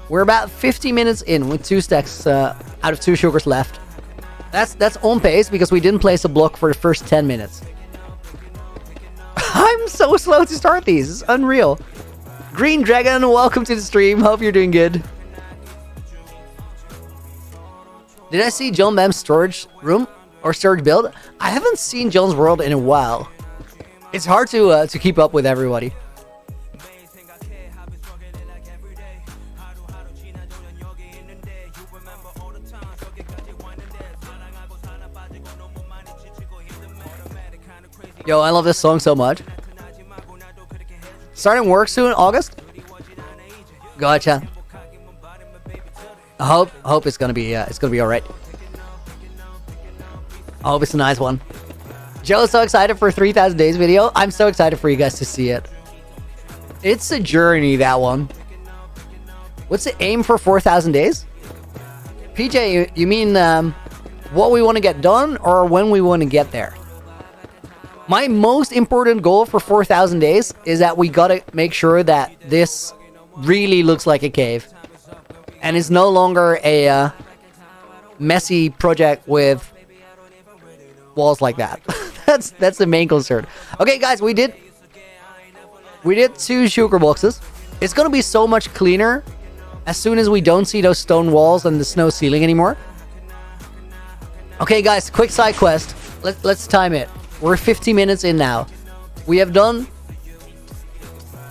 We're about 50 minutes in with 2 stacks out of 2 shulkers left. That's on pace because we didn't place a block for the first 10 minutes. I'm so slow to start these. It's unreal. Green Dragon, welcome to the stream. Hope you're doing good. Did I see John Bam's storage room or storage build? I haven't seen John's world in a while. It's hard to keep up with everybody. Yo, I love this song so much. Starting work soon, August? Gotcha. I hope it's gonna be alright. I hope it's a nice one. Joe's so excited for 3000 days video. I'm so excited for you guys to see it. It's a journey, that one. What's the aim for 4000 days? PJ, you mean what we want to get done or when we want to get there? My most important goal for 4000 days is that we gotta make sure that this really looks like a cave. And it's no longer a messy project with walls like that. that's the main concern. Okay, guys, we did 2 shulker boxes. It's gonna be so much cleaner as soon as we don't see those stone walls and the snow ceiling anymore. Okay, guys, quick side quest. Let's time it. We're 50 minutes in now. We have done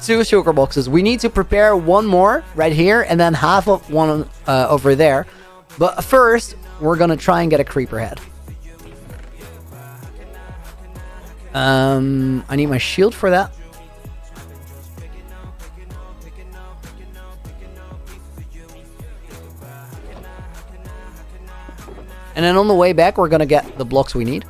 2 shulker boxes. We need to prepare 1 more right here and then half of one over there. But first, we're gonna try and get a creeper head. I need my shield for that. And then on the way back, we're gonna get the blocks we need.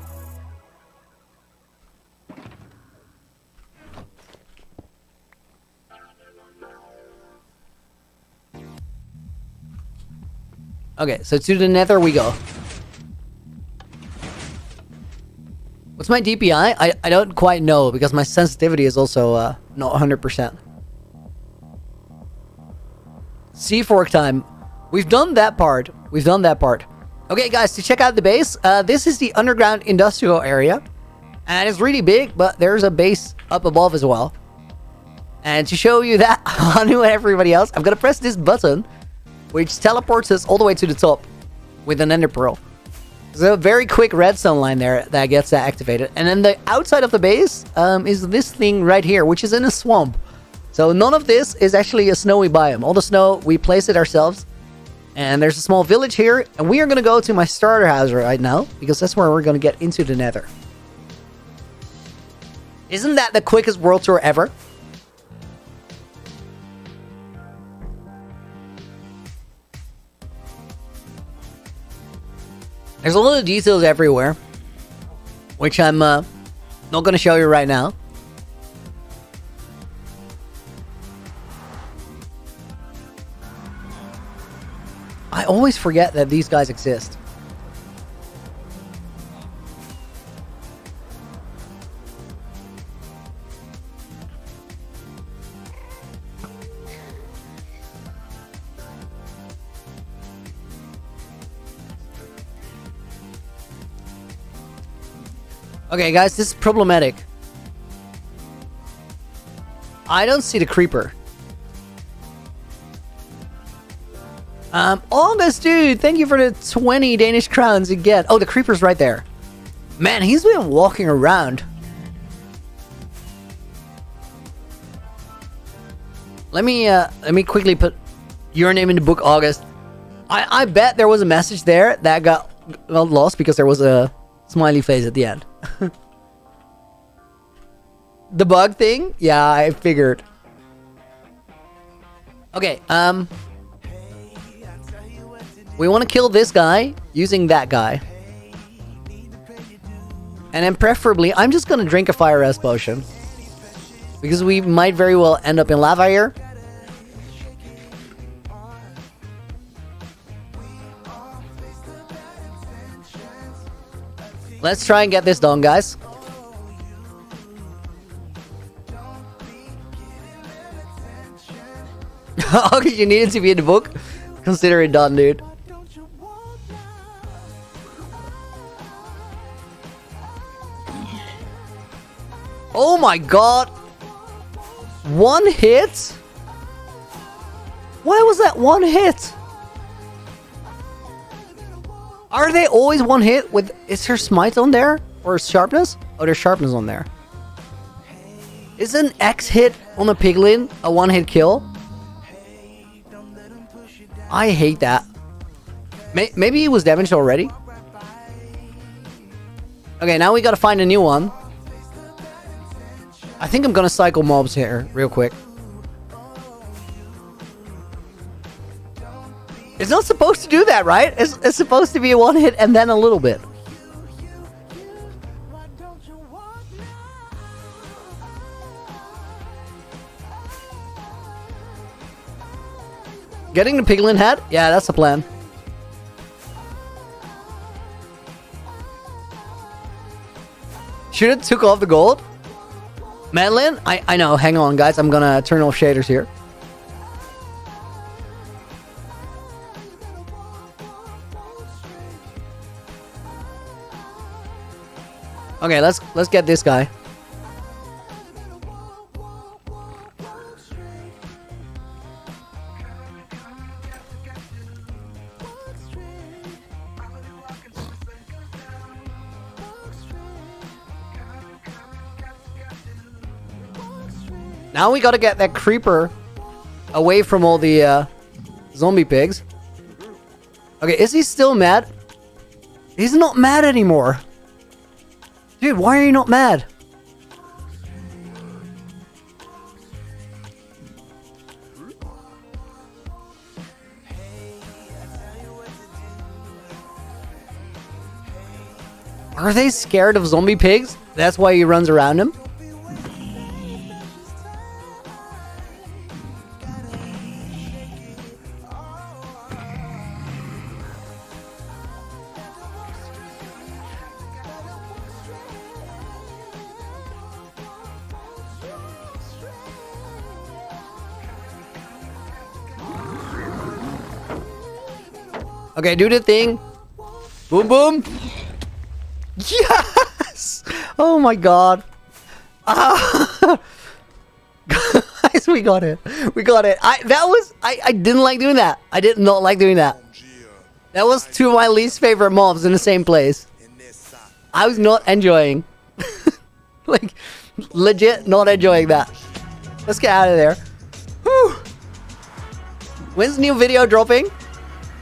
Okay, so to the nether we go. What's my DPI? I don't quite know, because my sensitivity is also not 100%. Sea fork time. We've done that part. We've done that part. Okay, guys, to check out the base, this is the underground industrial area. And it's really big, but there's a base up above as well. And to show you that, Hanu and everybody else, I'm gonna press this button, which teleports us all the way to the top with an ender pearl. There's a very quick redstone line there that gets that activated. And then the outside of the base is this thing right here, which is in a swamp. So none of this is actually a snowy biome. All the snow, we place it ourselves. And there's a small village here. And we are going to go to my starter house right now, because that's where we're going to get into the nether. Isn't that the quickest world tour ever? There's a lot of details everywhere, which I'm not going to show you right now. I always forget that these guys exist. Okay, guys, this is problematic. I don't see the creeper. August, dude, thank you for the 20 Danish crowns again. Oh, the creeper's right there. Man, he's been walking around. Let me quickly put your name in the book, August. I bet there was a message there that got lost because there was a smiley face at the end. The bug thing? Yeah, I figured. Okay, we want to kill this guy using that guy. And then preferably, I'm just going to drink a fire res potion. Because we might very well end up in lava here. Let's try and get this done, guys. Oh, you needed to be in the book? Consider it done, dude. Oh my god! One hit? Why was that one hit? Are they always one hit with... Is there smite on there? Or sharpness? Oh, there's sharpness on there. Is an X hit on a piglin a one hit kill? I hate that. Maybe he was damaged already? Okay, now we gotta find a new one. I think I'm gonna cycle mobs here real quick. It's not supposed to do that, right? It's supposed to be a one hit and then a little bit. Getting the piglin head? Yeah, that's the plan. Should have took off the gold? Madeline? I know. Hang on, guys. I'm gonna turn off shaders here. Okay, let's get this guy. Now we gotta get that creeper away from all the zombie pigs. Okay, is he still mad? He's not mad anymore. Dude, why are you not mad? Are they scared of zombie pigs? That's why he runs around them? Okay, do the thing. Boom, boom. Yes! Oh my god. Ah. Guys, we got it. We got it. I didn't like doing that. I did not like doing that. That was two of my least favorite mobs in the same place. I was not enjoying. Like, legit not enjoying that. Let's get out of there. Whew. When's the new video dropping?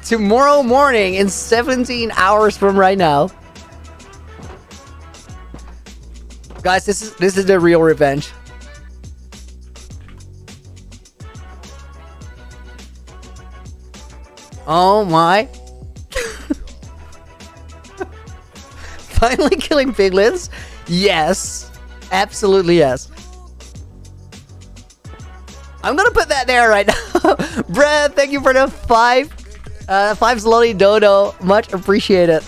Tomorrow morning in 17 hours from right now. Guys, this is the real revenge. Oh my. Finally killing piglins? Yes. Absolutely yes. I'm gonna put that there right now. Brad, thank you for the 5 slotty dodo. Much appreciated.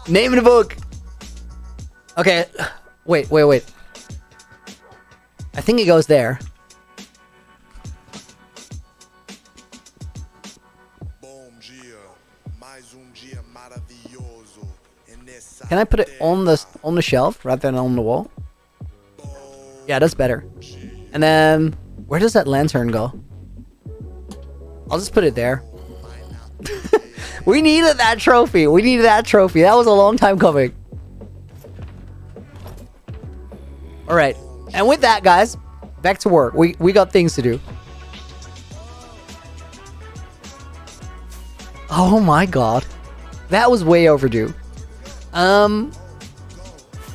Name in the book. Okay. Wait. I think it goes there. Can I put it on the shelf rather than on the wall? Yeah, that's better. And then where does that lantern go? I'll just put it there. We needed that trophy. We needed that trophy. That was a long time coming. All right. And with that, guys, back to work. We got things to do. Oh my god. That was way overdue. I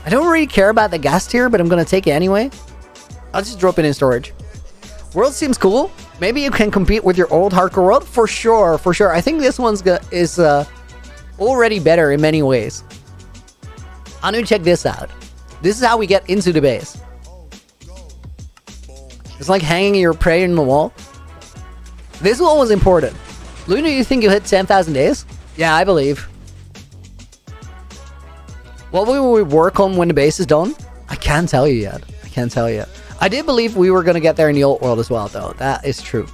don't really care about the gas tier, but I'm gonna take it anyway. I'll just drop it in storage. World seems cool. Maybe you can compete with your old hardcore world? For sure, for sure. I think this one's is already better in many ways. I'm gonna check this out. This is how we get into the base. It's like hanging your prey in the wall. This one was important. Luna, you think you hit 10,000 days? Yeah, I believe. What will we work on when the base is done? I can't tell you yet. I can't tell you yet. I did believe we were going to get there in the old world as well, though. That is true.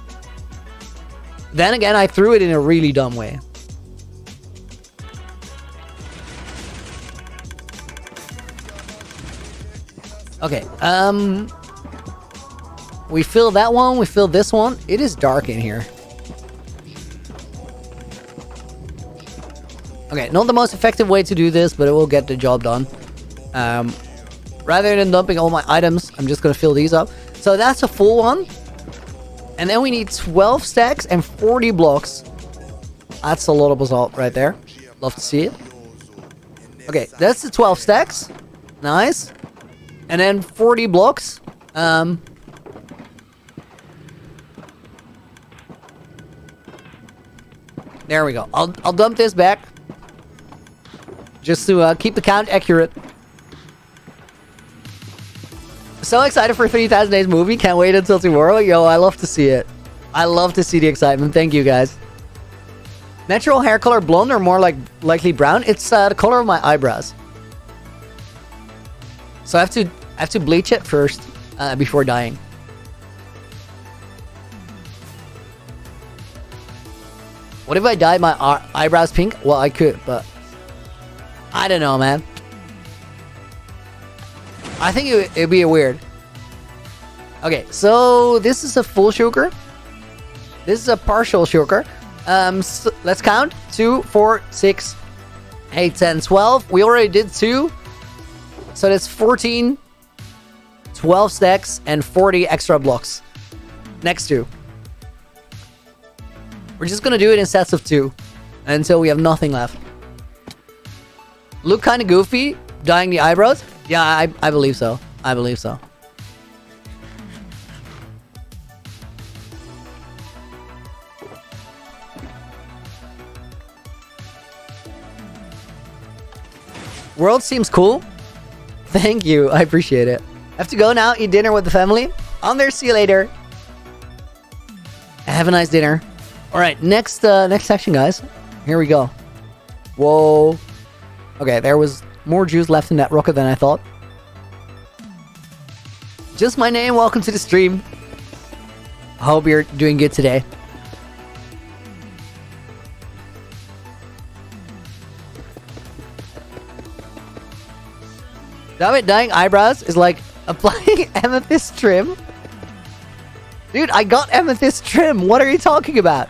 Then again, I threw it in a really dumb way. Okay, we fill that one, we fill this one. It is dark in here. Okay, not the most effective way to do this, but it will get the job done. Rather than dumping all my items, I'm just gonna fill these up. So that's a full one. And then we need 12 stacks and 40 blocks. That's a lot of basalt right there. Love to see it. Okay, that's the 12 stacks. Nice. And then 40 blocks. There we go. I'll dump this back. Just to keep the count accurate. So excited for 3000 Days movie. Can't wait until tomorrow. Yo, I love to see it. I love to see the excitement. Thank you, guys. Natural hair color blonde or more likely brown? It's the color of my eyebrows. So I have to bleach it first before dyeing. What if I dyed my eyebrows pink? Well, I could, but I don't know, man. I think it'd be weird. Okay, so this is a full shulker. This is a partial shulker. So let's count. 2, 4, 6, 8, 10, 12. We already did 2. So that's 14, 12 stacks, and 40 extra blocks. Next 2. We're just gonna do it in sets of 2 until we have nothing left. Look kind of goofy, dyeing the eyebrows. Yeah, I believe so. I believe so. World seems cool. Thank you. I appreciate it. Have to go now. Eat dinner with the family. On there. See you later. Have a nice dinner. All right. Next section, guys. Here we go. Whoa. Okay. There was more juice left in that rocket than I thought. Just my name. Welcome to the stream. I hope you're doing good today. Damn it, dyeing eyebrows is like applying amethyst trim. Dude, I got amethyst trim. What are you talking about?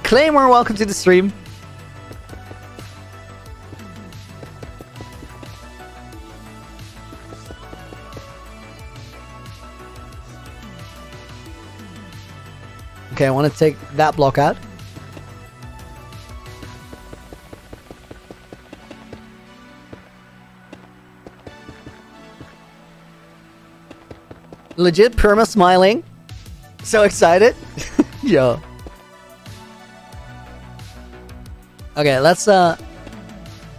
Claymore, welcome to the stream. Okay, I want to take that block out. Legit perma smiling. So excited. Yo. Okay, let's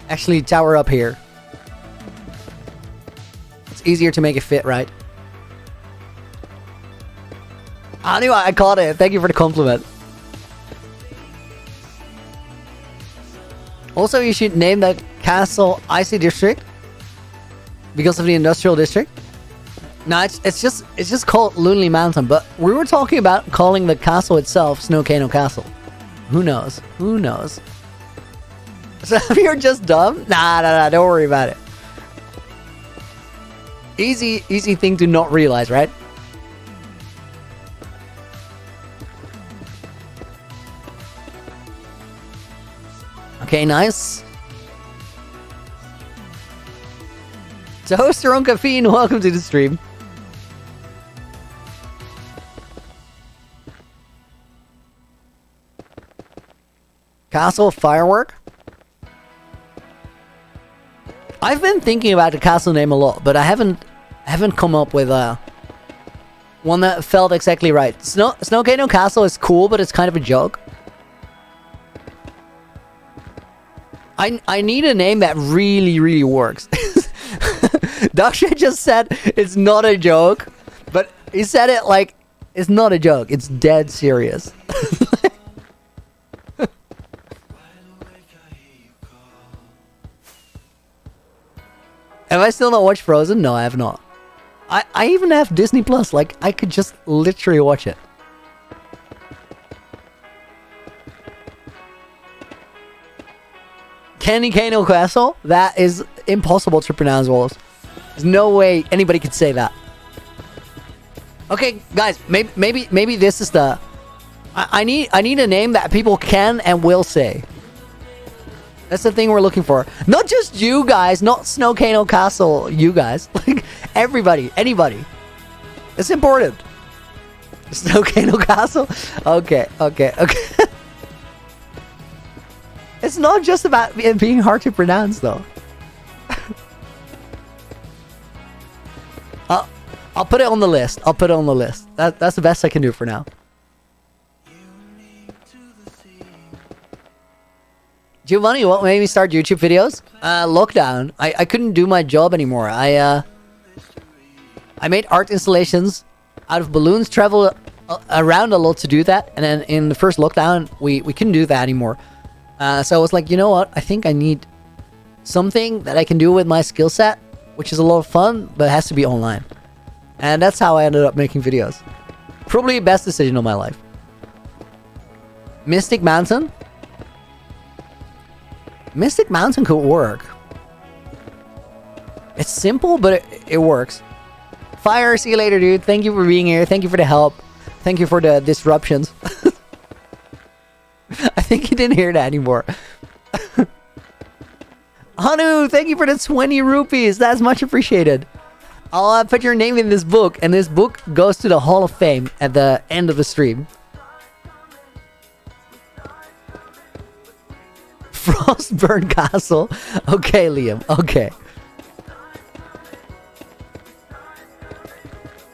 actually tower up here. It's easier to make it fit, right? I knew I caught it. Thank you for the compliment. Also, you should name the castle Icy District because of the industrial district. No, it's just called Lonely Mountain, but we were talking about calling the castle itself Snowcano Castle. Who knows? Who knows? So if you're just dumb, nah, don't worry about it. Easy thing to not realize, right? Okay, nice. Toaster on Caffeine, welcome to the stream. Castle firework? I've been thinking about the castle name a lot, but I haven't come up with one that felt exactly right. Snowcano Castle is cool, but it's kind of a joke. I need a name that really works. Daksha just said it's not a joke, but he said it like it's not a joke. It's dead serious. Have I still not watched Frozen? No, I have not. I even have Disney Plus. Like, I could just literally watch it. Candy Kano Castle? That is impossible to pronounce, Wolves. There's no way anybody could say that. Okay, guys, maybe this is the... I need a name that people can and will say. That's the thing we're looking for. Not just you guys, not Snowcano Castle, you guys. Like, everybody, anybody. It's important. Snowcano Castle? Okay. It's not just about it being hard to pronounce, though. I'll put it on the list. That's the best I can do for now. Giovanni, what made me start YouTube videos? Lockdown. I couldn't do my job anymore. I made art installations out of balloons, travel around a lot to do that, and then in the first lockdown, we couldn't do that anymore. So I was like, you know what? I think I need something that I can do with my skill set, which is a lot of fun, but it has to be online. And that's how I ended up making videos. Probably the best decision of my life. Mystic Mountain? Mystic Mountain could work. It's simple, but it works. Fire, see you later, dude. Thank you for being here. Thank you for the help. Thank you for the disruptions. I think you didn't hear that anymore. Hanu, thank you for the 20 rupees. That's much appreciated. I'll put your name in this book, and this book goes to the Hall of Fame at the end of the stream. Frostburn Castle. Okay, Liam. Okay.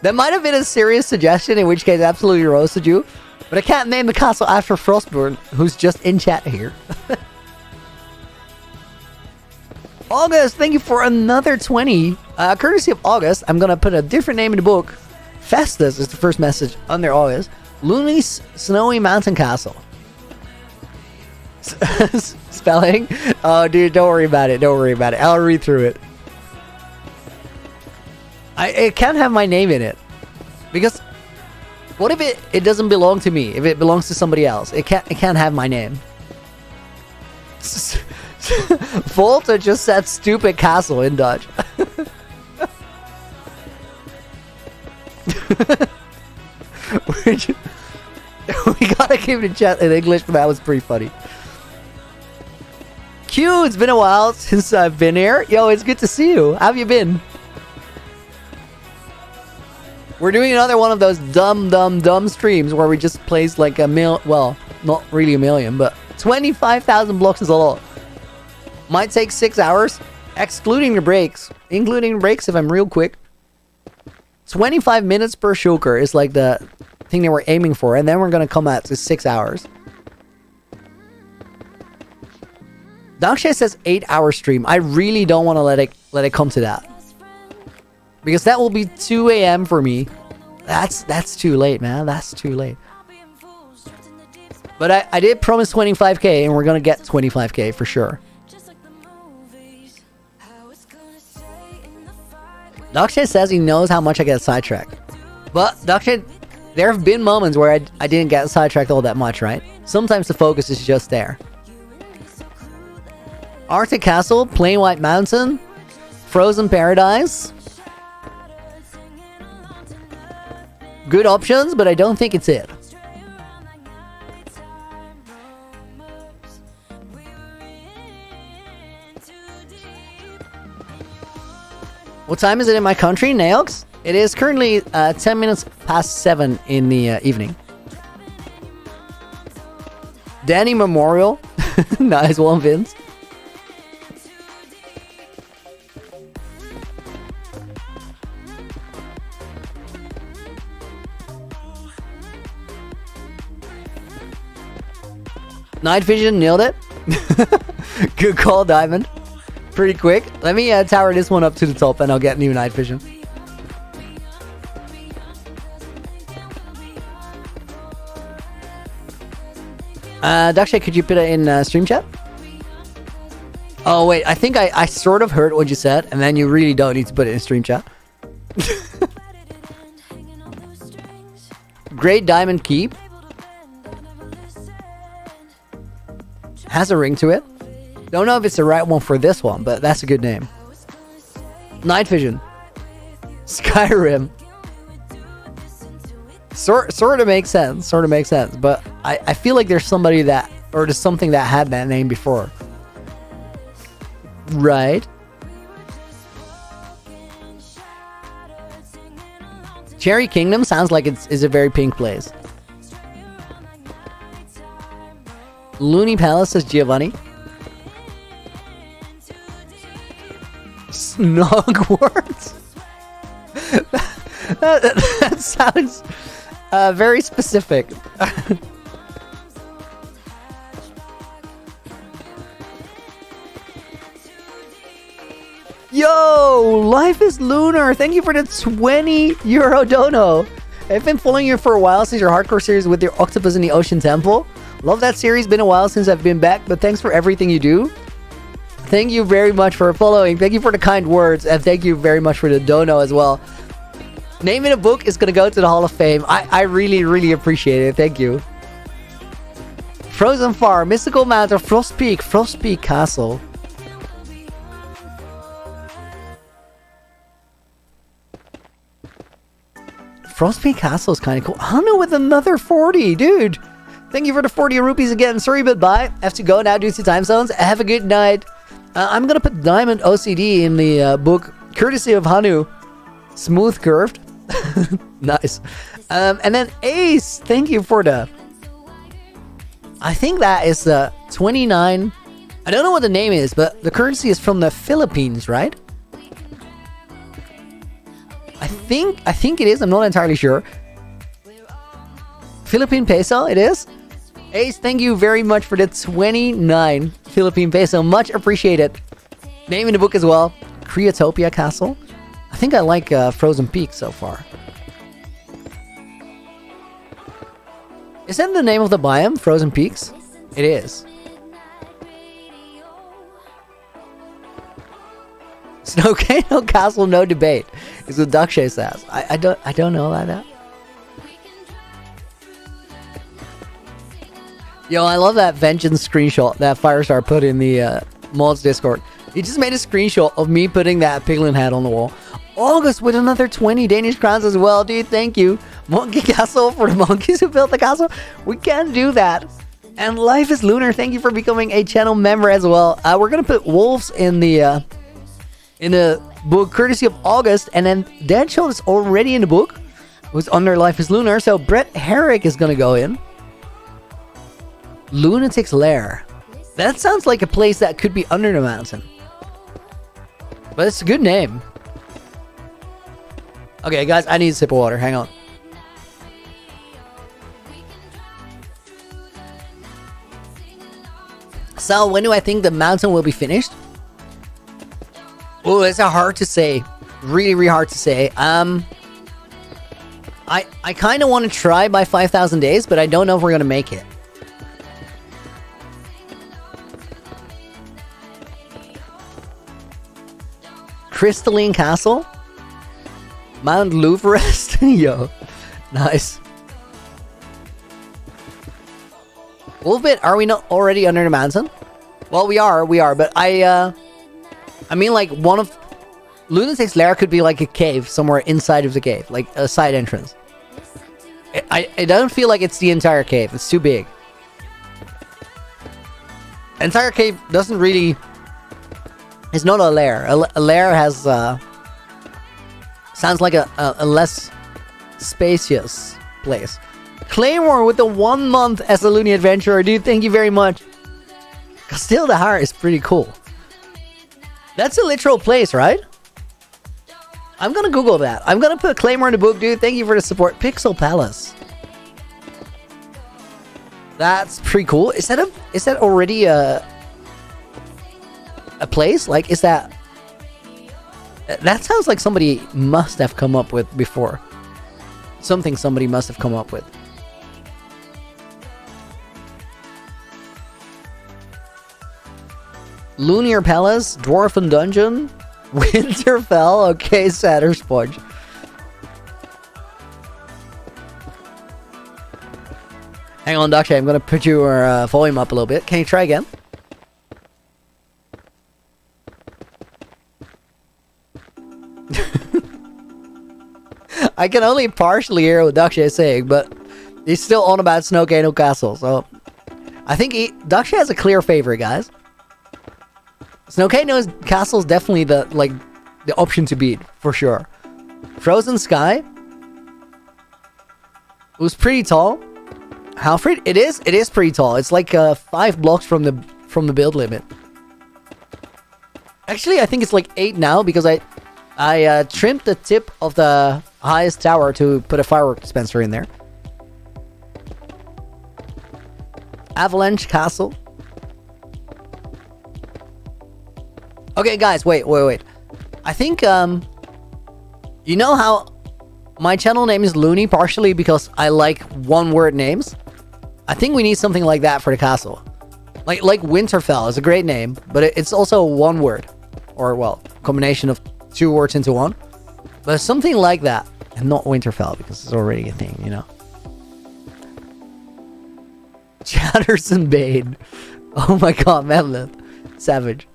That might have been a serious suggestion, in which case I absolutely roasted you. But I can't name the castle after Frostburn, who's just in chat here. August, thank you for another 20. Courtesy of August, I'm gonna put a different name in the book. Festus is the first message under August. Loony's Snowy Mountain Castle. Spelling? Oh, dude, don't worry about it. Don't worry about it. I'll read through it. It can't have my name in it. Because what if it doesn't belong to me? If it belongs to somebody else, it can't have my name. Volta just said stupid castle in Dutch. We gotta keep it in chat in English, but that was pretty funny. Q, it's been a while since I've been here. Yo, it's good to see you. How have you been? We're doing another one of those dumb streams where we just place like well, not really a million, but 25,000 blocks is a lot. Might take 6 hours, excluding the breaks. Including breaks if I'm real quick. 25 minutes per shulker is like the thing that we're aiming for, and then we're gonna come at to 6 hours. Dangshay says 8-hour stream. I really don't want to let it come to that, because that will be 2 a.m. for me. That's too late, man. That's too late. But I did promise 25k, and we're gonna get 25k for sure. Dakshay says he knows how much I get sidetracked. But Dakshay, there have been moments where I didn't get sidetracked all that much, right? Sometimes the focus is just there. Arctic Castle, Plain White Mountain, Frozen Paradise. Good options, but I don't think it's it. What time is it in my country, Neox? It is currently 10 minutes past 7 in the evening. Danny Memorial. Nice one, Vince. Night Vision, nailed it. Good call, Diamond. Pretty quick. Let me tower this one up to the top and I'll get new night vision. Dakshay, could you put it in stream chat? Oh wait, I think I sort of heard what you said, and then you really don't need to put it in stream chat. Great Diamond Keep. Has a ring to it. Don't know if it's the right one for this one, but that's a good name. Night Vision. Skyrim. Sort of makes sense. Sort of makes sense. But I feel like there's somebody that, or there's something that had that name before. Right. Cherry Kingdom sounds like it's a very pink place. Loony Palace, says Giovanni. Snogwarts? that sounds very specific. Yo, Life is Lunar. Thank you for the 20 euro dono. I've been following you for a while since your hardcore series with your Octopus in the Ocean Temple. Love that series. Been a while since I've been back, but thanks for everything you do. Thank you very much for following. Thank you for the kind words, and thank you very much for the dono as well. Name in a book is going to go to the Hall of Fame. I really, really appreciate it. Thank you. Frozen Farm, Mystical Mountain, Frost Peak Castle. Frost Peak Castle is kind of cool. Hanu with another 40, dude. Thank you for the 40 rupees again. Sorry, but bye. I have to go now due to time zones. Have a good night. I'm going to put Diamond OCD in the book, courtesy of Hanu. Smooth curved. Nice. And then Ace, thank you for the... I think that is the 29... I don't know what the name is, but the currency is from the Philippines, right? I think it is. I'm not entirely sure. Philippine peso, it is. Ace, thank you very much for the 29 Philippine peso. Much appreciated. Name in the book as well. Creatopia Castle. I think I like Frozen Peak so far. Is that the name of the biome? Frozen Peaks? It is. Snowcano Castle, no debate. Is what Duckshay says. I don't know about that. Yo, I love that Vengeance screenshot that Firestar put in the mods Discord. He just made a screenshot of me putting that piglin hat on the wall. August with another 20 Danish crowns as well, dude. Thank you. Monkey Castle for the monkeys who built the castle. We can't do that. And Life is Lunar, thank you for becoming a channel member as well. We're gonna put wolves in the book courtesy of August, and then Deadshot is already in the book. Who's under Life is Lunar, so Brett Herrick is gonna go in. Lunatic's Lair. That sounds like a place that could be under the mountain. But it's a good name. Okay, guys, I need a sip of water. Hang on. So, when do I think the mountain will be finished? Oh, it's hard to say. Really, really hard to say. I kind of want to try by 5,000 days, but I don't know if we're going to make it. Crystalline Castle? Mount Louvre-est? Yo, nice. Wolfbit, are we not already under the mountain? Well, we are, but I mean, like, one of Lunatic's Lair could be like a cave somewhere inside of the cave, like a side entrance. I don't feel like it's the entire cave. It's too big. Entire cave doesn't really... It's not a lair. A lair has... sounds like a less spacious place. Claymore with the 1 month as a Looney Adventurer. Dude, thank you very much. Castillo de Har is pretty cool. That's a literal place, right? I'm gonna Google that. I'm gonna put Claymore in the book, dude. Thank you for the support. Pixel Palace. That's pretty cool. Is that already a place? Like, is that... That sounds like somebody must have come up with before. Something somebody must have come up with. Lunar Palace, Dwarfen Dungeon, Winterfell. Okay, Satyr Sponge. Hang on, Dakshay. I'm gonna put your volume up a little bit. Can you try again? I can only partially hear what Dakshay is saying, but he's still on about Snowcano Castle, so I think Dakshay has a clear favorite, guys. Snowcano's Castle is definitely the option to beat, for sure. Frozen Sky. It was pretty tall. Halfred, it is pretty tall. It's like 5 blocks from the build limit. Actually, I think it's like 8 now because I trimmed the tip of the highest tower to put a firework dispenser in there. Avalanche Castle. Okay, guys, wait. I think, you know how my channel name is Looney partially because I like one-word names? I think we need something like that for the castle. Like Winterfell is a great name, but it's also one word. Or, well, combination of 2 words into one. But something like that. And not Winterfell, because it's already a thing, you know? Chatterson Bane. Oh my god, Madeline. Savage.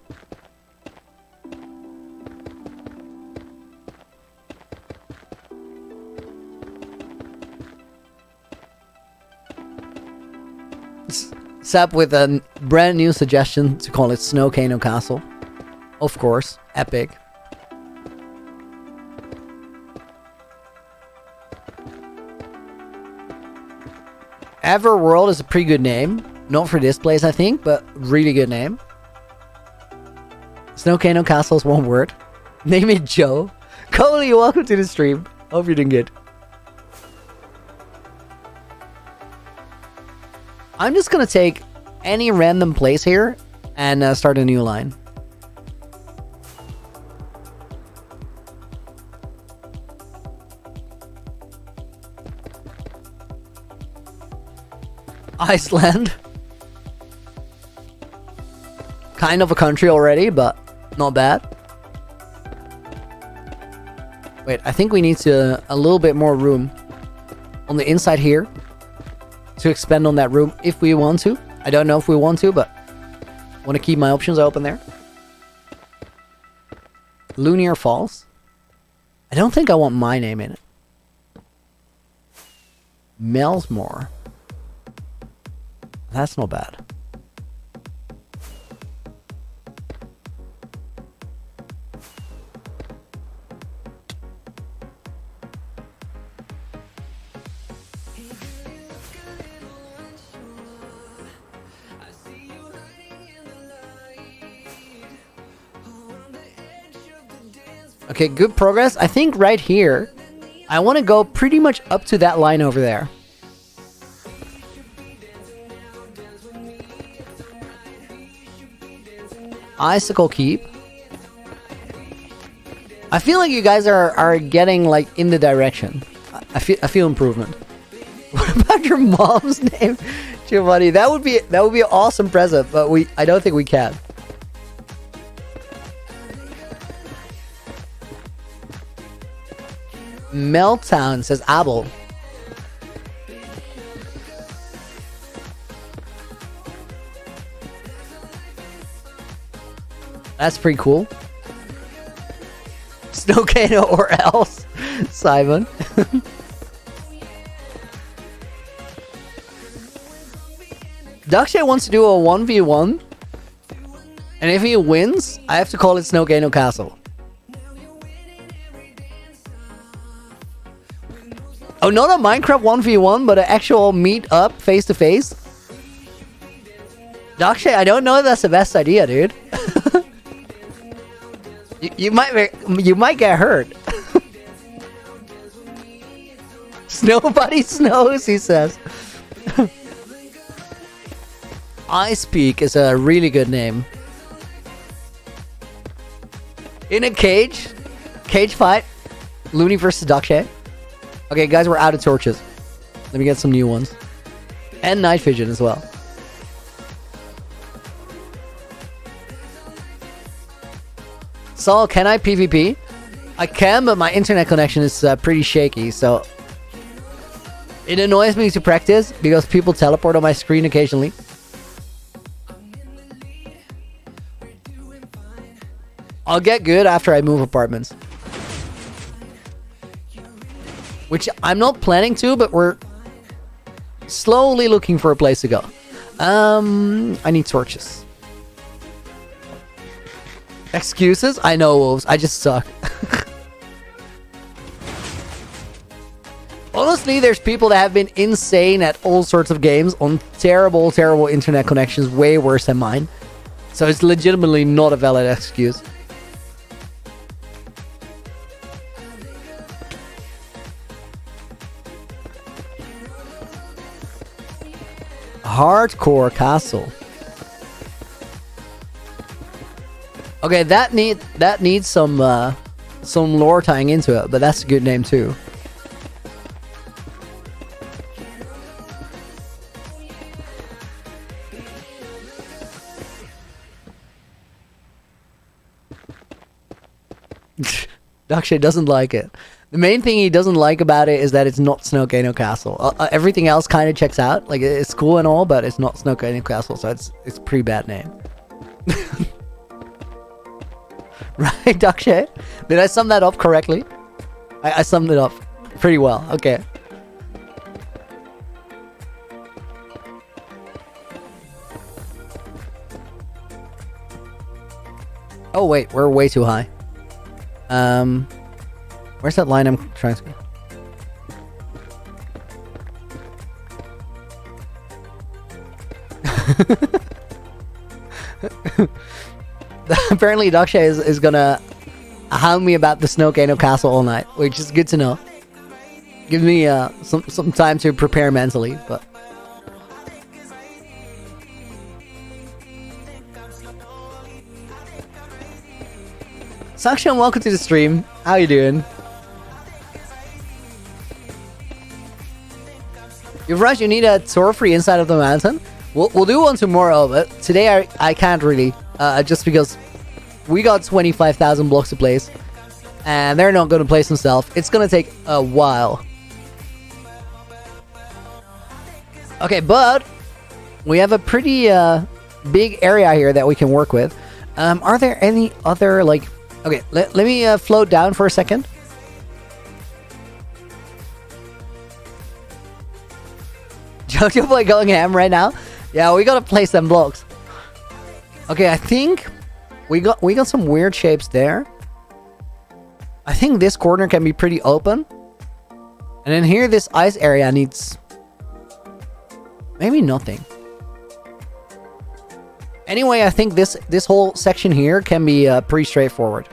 Sap with a brand new suggestion to call it Snowcano Castle. Of course, epic. Everworld is a pretty good name. Not for this place, I think, but really good name. Snowcano Castle is one word. Name it Joe. Coley, welcome to the stream. Hope you're doing good. I'm just gonna take any random place here and start a new line. Iceland. Kind of a country already, but not bad. Wait, I think we need a little bit more room on the inside here to expand on that room if we want to. I don't know if we want to, but I want to keep my options open there. Loonier Falls. I don't think I want my name in it. Melsmore. That's not bad. Okay, good progress. I think right here, I want to go pretty much up to that line over there. Icicle Keep. I feel like you guys are getting like in the direction. I feel improvement. What about your mom's name, Giovanni? That would be an awesome present, but I don't think we can. Meltdown says Abel. That's pretty cool. Snowcano or else, Simon. Dakshay wants to do a 1v1. And if he wins, I have to call it Snowcano Castle. Oh, not a Minecraft 1v1, but an actual meet up face to face. Dakshay, I don't know if that's the best idea, dude. You might get hurt. Nobody snows, he says. Ice Peak is a really good name. In a cage fight, Looney versus Dakshay. Okay, guys, we're out of torches. Let me get some new ones. And night vision as well. Saul, can I PvP? I can, but my internet connection is pretty shaky, so... It annoys me to practice, because people teleport on my screen occasionally. I'll get good after I move apartments. Which I'm not planning to, but we're slowly looking for a place to go. I need torches. Excuses? I know, wolves. I just suck. Honestly, there's people that have been insane at all sorts of games on terrible, terrible internet connections, way worse than mine. So it's legitimately not a valid excuse. Harcore Castle. Okay, that needs some lore tying into it, but that's a good name too. Dakshay doesn't like it. The main thing he doesn't like about it is that it's not Snowcano Castle. Everything else kind of checks out. Like, it's cool and all, but it's not Snowcano Castle, so it's a pretty bad name. Right, Dakshay? Did I sum that up correctly? I summed it up pretty well. Okay. Oh, wait. We're way too high. Where's that line I'm trying to... Apparently Dakshay is gonna hound me about the Snowcano Castle all night, which is good to know. Give me some time to prepare mentally, but... Sakshan, welcome to the stream. How you doing? You've rushed, you need a tour for the inside of the mountain? We'll do one tomorrow, but today I can't really. Just because we got 25,000 blocks to place. And they're not going to place themselves. It's going to take a while. Okay, but we have a pretty big area here that we can work with. Are there any other, like... Okay, let me float down for a second. Jojo Boy going ham right now? Yeah, we gotta place them blocks. Okay, I think we got some weird shapes there. I think this corner can be pretty open. And then here, this ice area needs... maybe nothing. Anyway, I think this whole section here can be pretty straightforward.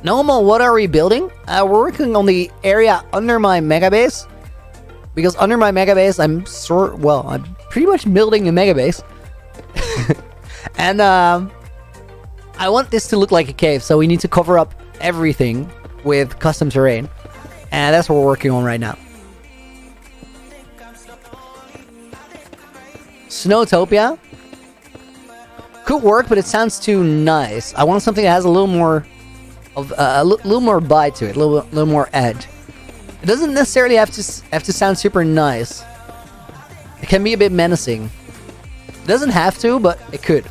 Nomo, what are we building? We're working on the area under my mega base. Because under my mega base, I'm pretty much building a mega base. And I want this to look like a cave, so we need to cover up everything with custom terrain. And that's what we're working on right now. Snowtopia could work, but it sounds too nice. I want something that has a little more of a little more bite to it, a little more edge. It doesn't necessarily have to sound super nice. It can be a bit menacing. It doesn't have to, but it could.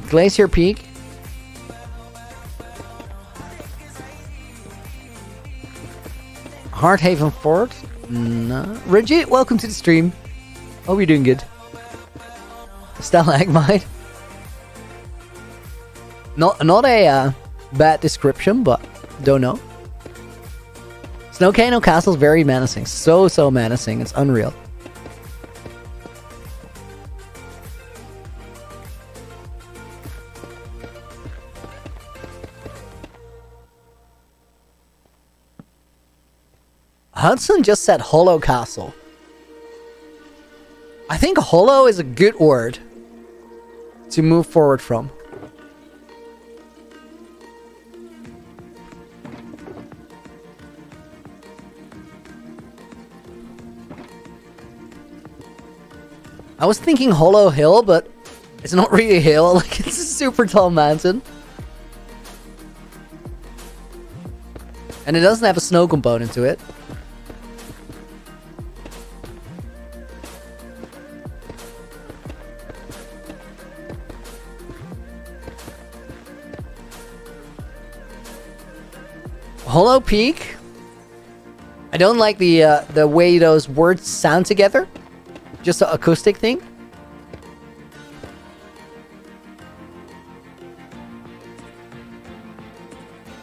Glacier Peak. Hearthaven Fort. No. Reggie, welcome to the stream. Hope you're doing good. Stalagmite. Not a bad description, but don't know. Snowcano Castle's very menacing. So menacing. It's unreal. Hudson just said Hollow Castle. I think hollow is a good word to move forward from. I was thinking Hollow Hill, but it's not really a hill. Like, it's a super tall mountain. And it doesn't have a snow component to it. Hollow Peak. I don't like the way those words sound together. Just an acoustic thing.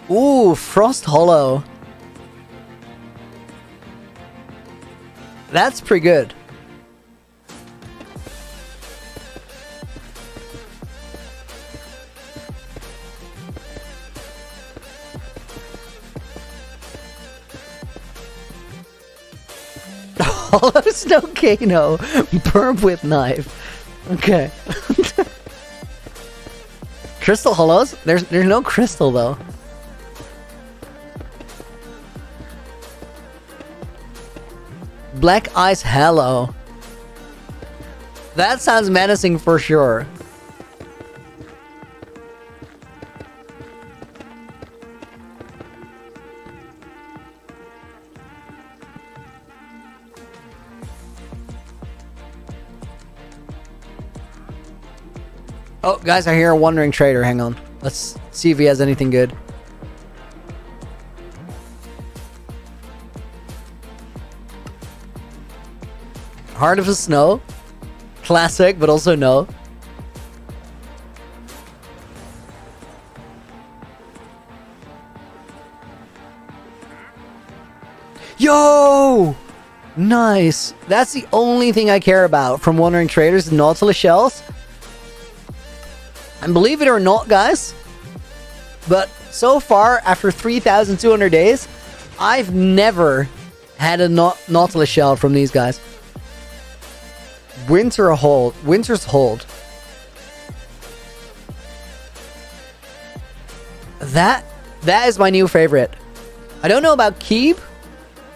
Ooh, Frost Hollow. That's pretty good. Hollow Snowcano. Burn with knife. Okay. Crystal Hollows? There's no crystal though. Black Ice Hallow. That sounds menacing for sure. Oh, guys, I hear a wandering trader. Hang on. Let's see if he has anything good. Heart of the Snow. Classic, but also no. Yo! Nice. That's the only thing I care about from Wandering Traders, the Nautilus shells. And believe it or not, guys, but so far, after 3,200 days, I've never had a Nautilus shell from these guys. Winter's Hold. That is my new favorite. I don't know about Keep,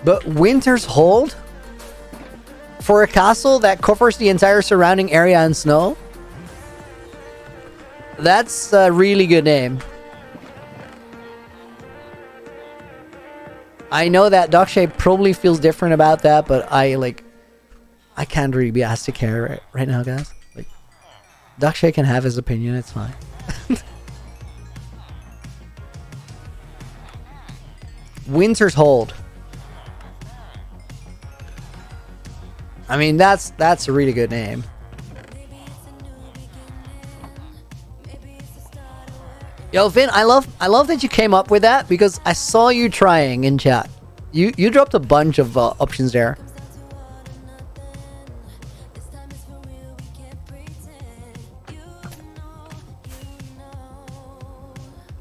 but Winter's Hold for a castle that covers the entire surrounding area in snow. That's a really good name. I know that Dockshay probably feels different about that, but I can't really be asked to care right now, guys. Like, Dockshay can have his opinion, it's fine. Winter's Hold. I mean, that's a really good name. Yo, Finn, I love that you came up with that because I saw you trying in chat. You dropped a bunch of options there.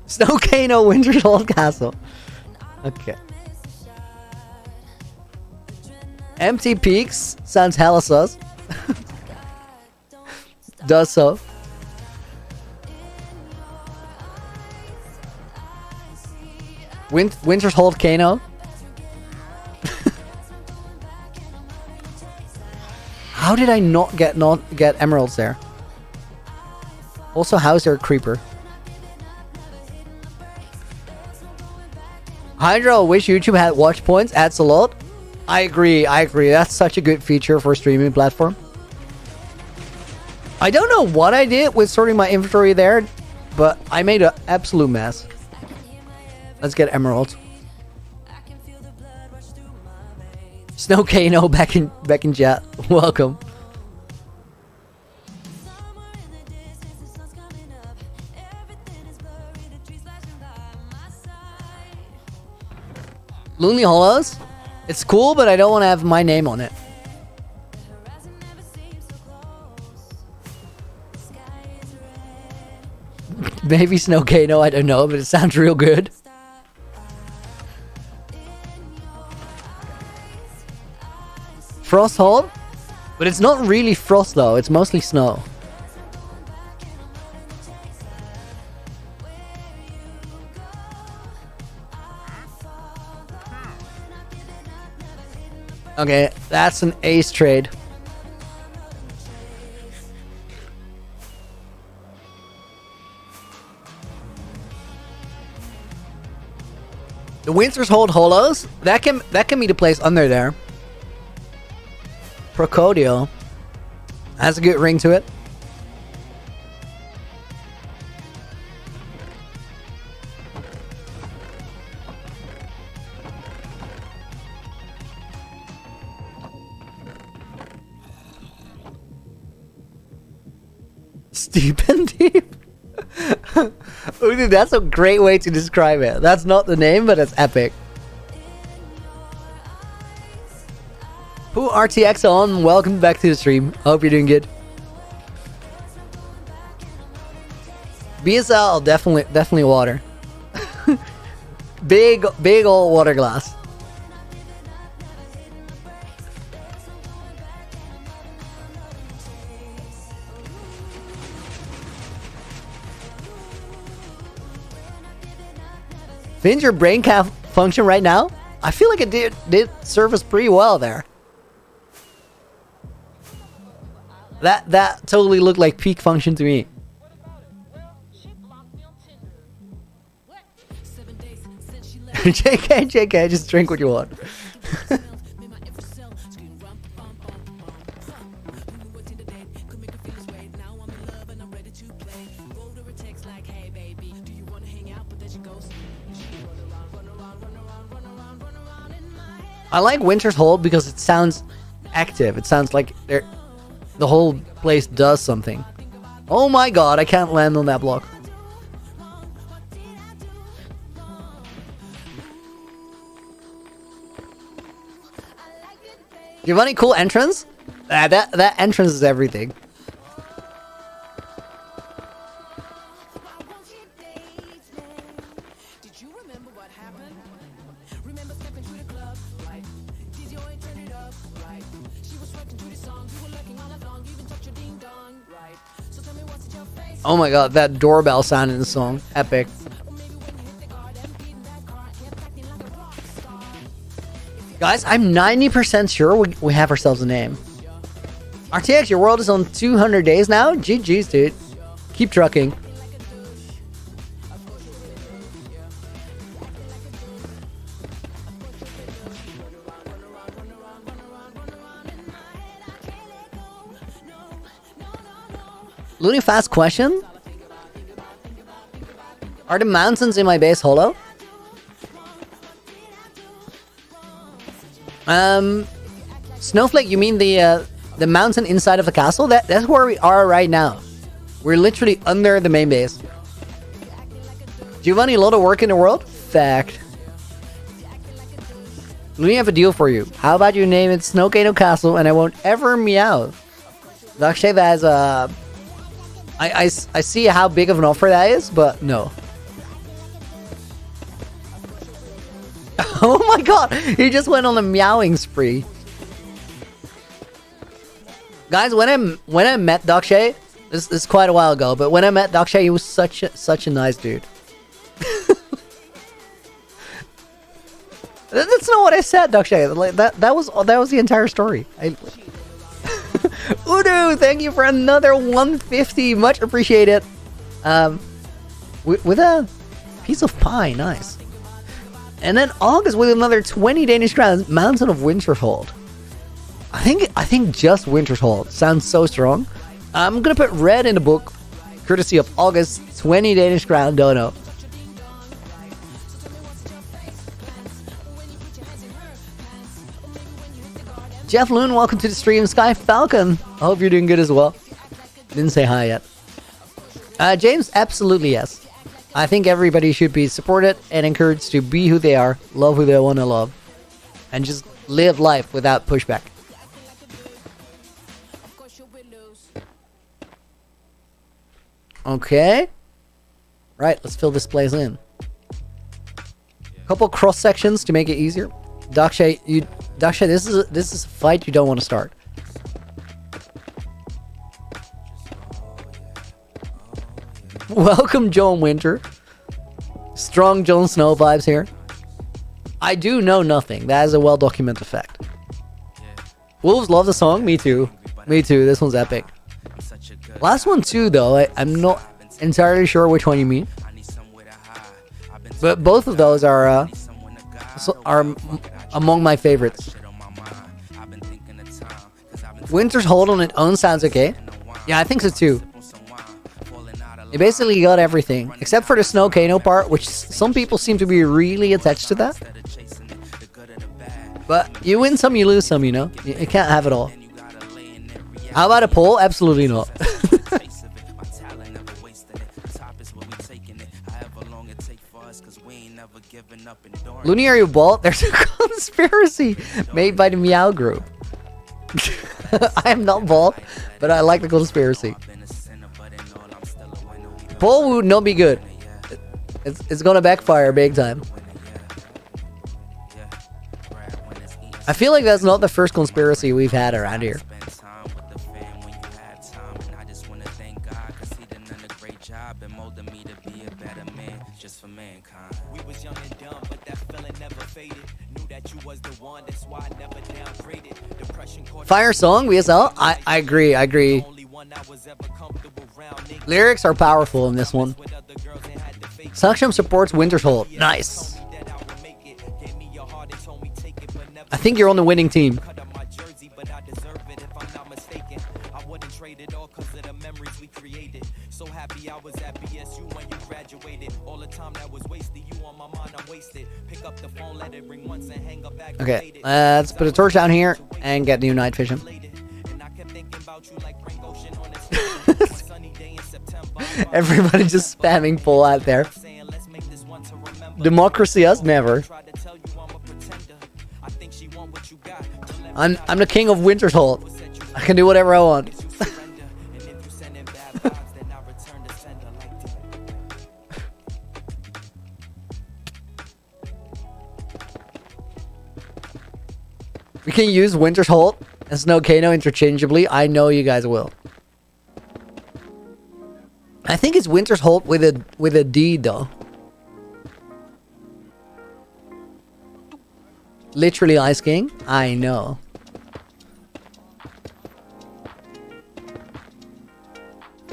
Snowcano Winter's Hold Castle. Okay. Empty Peaks sounds hella sus. Does so. Winter's Hold Kano. How did I not get emeralds there? Also, how's there a creeper? Hydra, wish YouTube had watch points. Adds a lot. I agree. That's such a good feature for a streaming platform. I don't know what I did with sorting my inventory there, but I made an absolute mess. Let's get emeralds. Snowcano back in chat. Welcome. Lonely Hollows? It's cool, but I don't want to have my name on it. Maybe Snowcano, I don't know, but it sounds real good. Frost Hold? But it's not really frost though, it's mostly snow. Okay, that's an ace trade. The Winter's Hold Hollows, that can be the place under there. Procodio has a good ring to it. Steep and deep. Oh, dude, that's a great way to describe it. That's not the name, but it's epic. Who RTX on? Welcome back to the stream. Hope you're doing good. BSL, definitely water. big old water glass. Fin's your brain can't function right now? I feel like it did serve us pretty well there. That totally looked like peak function to me. JK, just drink what you want. I like Winter's Hold because it sounds active. It sounds like the whole place does something. Oh my god, I can't land on that block. Giovanni, cool entrance? That entrance is everything. Oh my god, that doorbell sound in the song. Epic. Guys, I'm 90% sure we have ourselves a name. RTX, your world is on 200 days now? GG's, dude. Keep trucking. Loony fast question. Are the mountains in my base hollow? Snowflake, you mean the mountain inside of the castle? That's where we are right now. We're literally under the main base. Giovanni, a lot of work in the world? Fact. Loony, have a deal for you. How about you name it Snowcano Castle and I won't ever meow? Daksheva has a... I see how big of an offer that is, but no. Oh my god, he just went on a meowing spree. Guys, when I met Dakshay, this is quite a while ago, but when I met Dakshay, he was such a nice dude. That's not what I said, Dakshay. Like that was the entire story. Udo, thank you for another 150. Much appreciated. With a piece of pie, nice. And then August with another 20 Danish crowns. Mountain of Winterhold. I think just Winterhold sounds so strong. I'm gonna put red in the book, courtesy of August. 20 Danish crown dono. Jeff Loon, welcome to the stream. Sky Falcon, I hope you're doing good as well. Didn't say hi yet. James, absolutely yes. I think everybody should be supported and encouraged to be who they are, love who they want to love, and just live life without pushback. Okay. Right, let's fill this place in. Couple cross sections to make it easier. Dakshay, this is a fight you don't want to start. Welcome, Joan Winter. Strong Jon Snow vibes here. I do know nothing. That is a well-documented fact. Wolves love the song. Me too. Me too. This one's epic. Last one too, though. I'm not entirely sure which one you mean. But both of those are among my favorites. Winter's Hold on its own sounds okay. Yeah, I think so too. It basically got everything, except for the Snow Kano part, which some people seem to be really attached to that. But you win some, you lose some, you know? You can't have it all. How about a poll? Absolutely not. Loony, are you bald? There's a conspiracy made by the Meow Group. I am not bald, but I like the conspiracy. Poll would not be good. It's gonna backfire big time. I feel like that's not the first conspiracy we've had around here. Fire song, VSL? I agree. Lyrics are powerful in this one. Saksham supports Winter's Hold. Nice. I think you're on the winning team. Okay, let's put a torch down here and get new night vision. Everybody just spamming full out there. Democracy us never. I'm the king of Winter's Hold. I can do whatever I want. We can use Winter's Hold and Snow Kano interchangeably. I know you guys will. I think it's Winter's Hold with a D though. Literally Ice King? I know.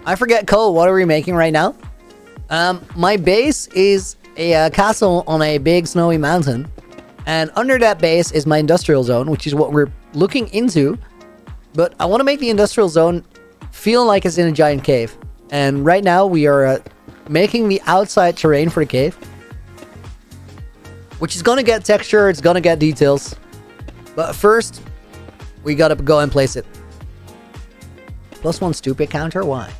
I forget, Cole, what are we making right now? My base is a castle on a big snowy mountain. And under that base is my industrial zone, which is what we're looking into. But I want to make the industrial zone feel like it's in a giant cave. And right now we are making the outside terrain for the cave. Which is going to get texture, it's going to get details. But first, we got to go and place it. +1 stupid counter? Why?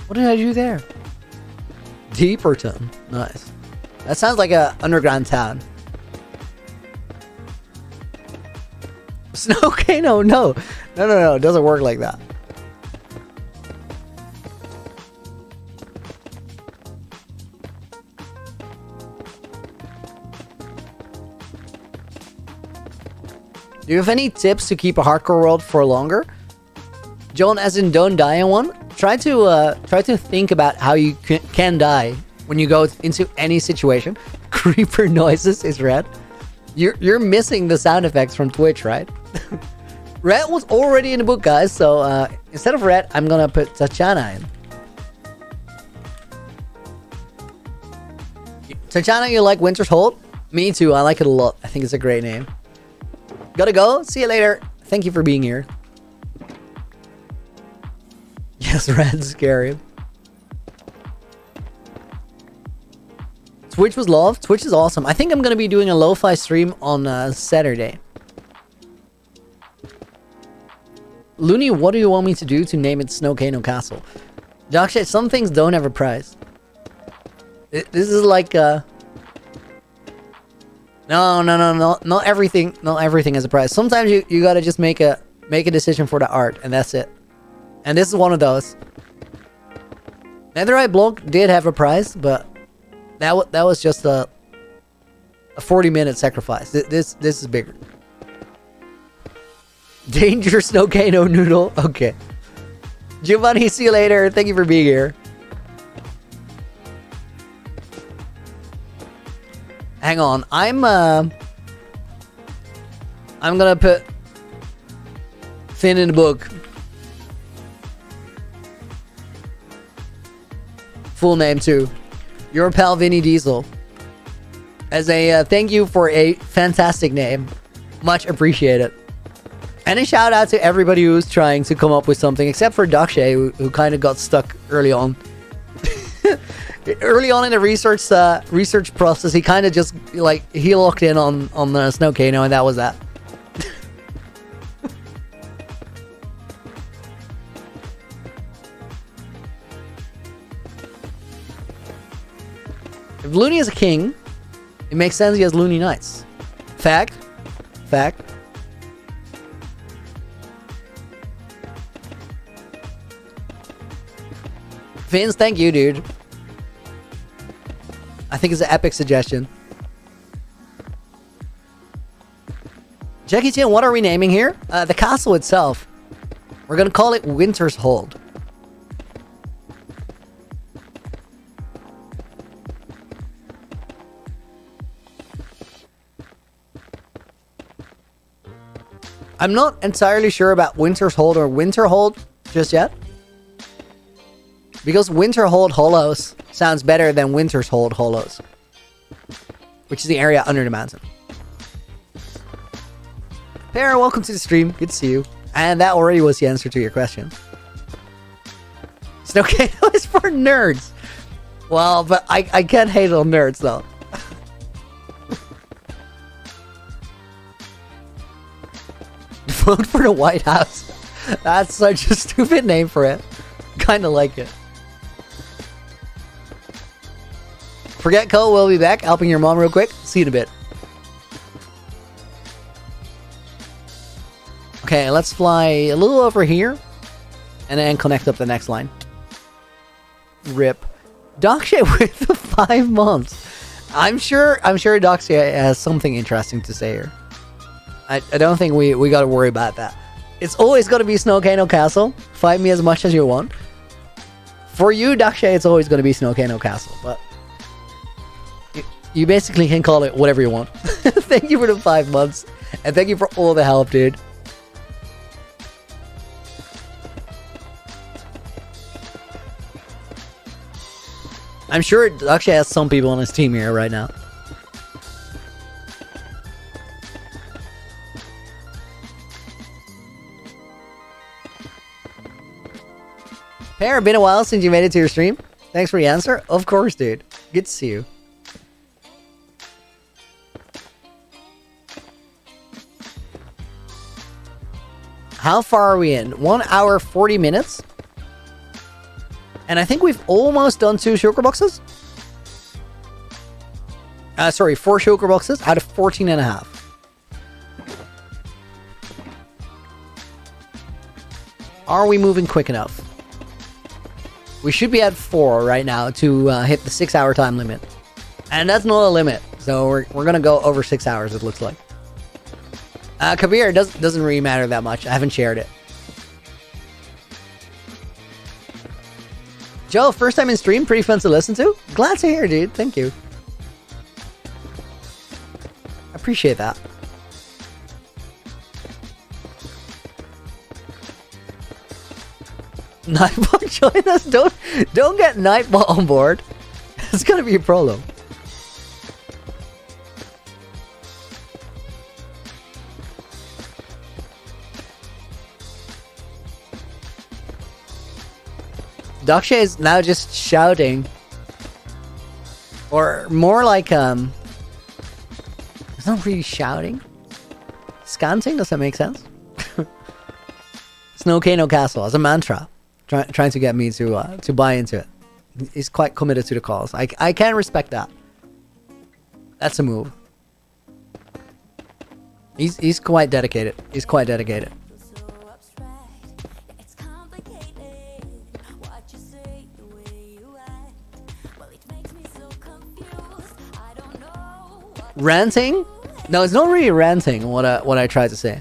What did I do there? Deeperton. Nice. That sounds like a underground town. Snowcano, no. No. It doesn't work like that. Do you have any tips to keep a hardcore world for longer? John, as in don't die in one. Try to think about how you can die when you go into any situation. Creeper noises is red. You're missing the sound effects from Twitch, right? Red was already in the book, guys. So instead of red, I'm gonna put Tachana in. Tachana, you like Winter's Hold? Me too. I like it a lot. I think it's a great name. Gotta go. See you later. Thank you for being here. Yes, red's scary. Twitch was love. Twitch is awesome. I think I'm gonna be doing a lo-fi stream on Saturday. Loony, what do you want me to do to name it Snowcano Castle? Jokshay, some things don't have a price. This is like No, not everything. Not everything has a price. Sometimes you gotta just make a decision for the art, and that's it. And this is one of those. Netherite block did have a price, but that was just a 40-minute sacrifice. This is bigger. Danger Snowcano noodle. Okay. Giovanni, see you later. Thank you for being here. Hang on. I'm gonna put Finn in the book. Full name too. Your pal Vinny Diesel. As a thank you for a fantastic name. Much appreciated. And a shout out to everybody who's trying to come up with something, except for Dakshay, who kind of got stuck early on. Early on in the research process, he kind of just he locked in on the Snowcano, and that was that. If Loony is a king, it makes sense he has Loony Knights. Fact. Vince, thank you, dude. I think it's an epic suggestion. Jackie Chan, what are we naming here? The castle itself. We're gonna call it Winter's Hold. I'm not entirely sure about Winter's Hold or Winter Hold just yet. Because Winter Hold Hollows sounds better than Winter's Hold Hollows. Which is the area under the mountain. Pear, welcome to the stream. Good to see you. And that already was the answer to your question. Snowcano is for nerds. Well, but I can't hate on nerds though. Vote for the White House. That's such a stupid name for it. Kinda like it. Forget Cole, we'll be back. Helping your mom real quick. See you in a bit. Okay, let's fly a little over here. And then connect up the next line. Rip. Dakshay with the 5 months. I'm sure Dakshay has something interesting to say here. I don't think we gotta worry about that. It's always gonna be Snowcano Castle. Fight me as much as you want. For you, Dakshay, it's always gonna be Snowcano Castle, but you basically can call it whatever you want. Thank you for the 5 months, and thank you for all the help, dude. I'm sure Dakshay has some people on his team here right now. Pear, been a while since you made it to your stream. Thanks for the answer. Of course, dude. Good to see you. How far are we in? 1 hour, 40 minutes? And I think we've almost done 2 shulker boxes. Sorry, 4 shulker boxes out of 14 and a half. Are we moving quick enough? We should be at 4 right now to hit the 6-hour time limit. And that's not a limit. So we're going to go over 6 hours, it looks like. Kabir, doesn't really matter that much. I haven't shared it. Joe, first time in stream, pretty fun to listen to. Glad to hear, dude. Thank you. Appreciate that. Nightbot join us. Don't get Nightbot on board. It's gonna be a problem. Dakshay is now just shouting. Or more like, it's not really shouting. Scanting, does that make sense? Snowcano Castle as a mantra. Trying to get me to buy into it. He's quite committed to the cause. I can respect that. That's a move. He's quite dedicated. He's quite dedicated. Ranting? No, it's not really ranting. What I tried to say.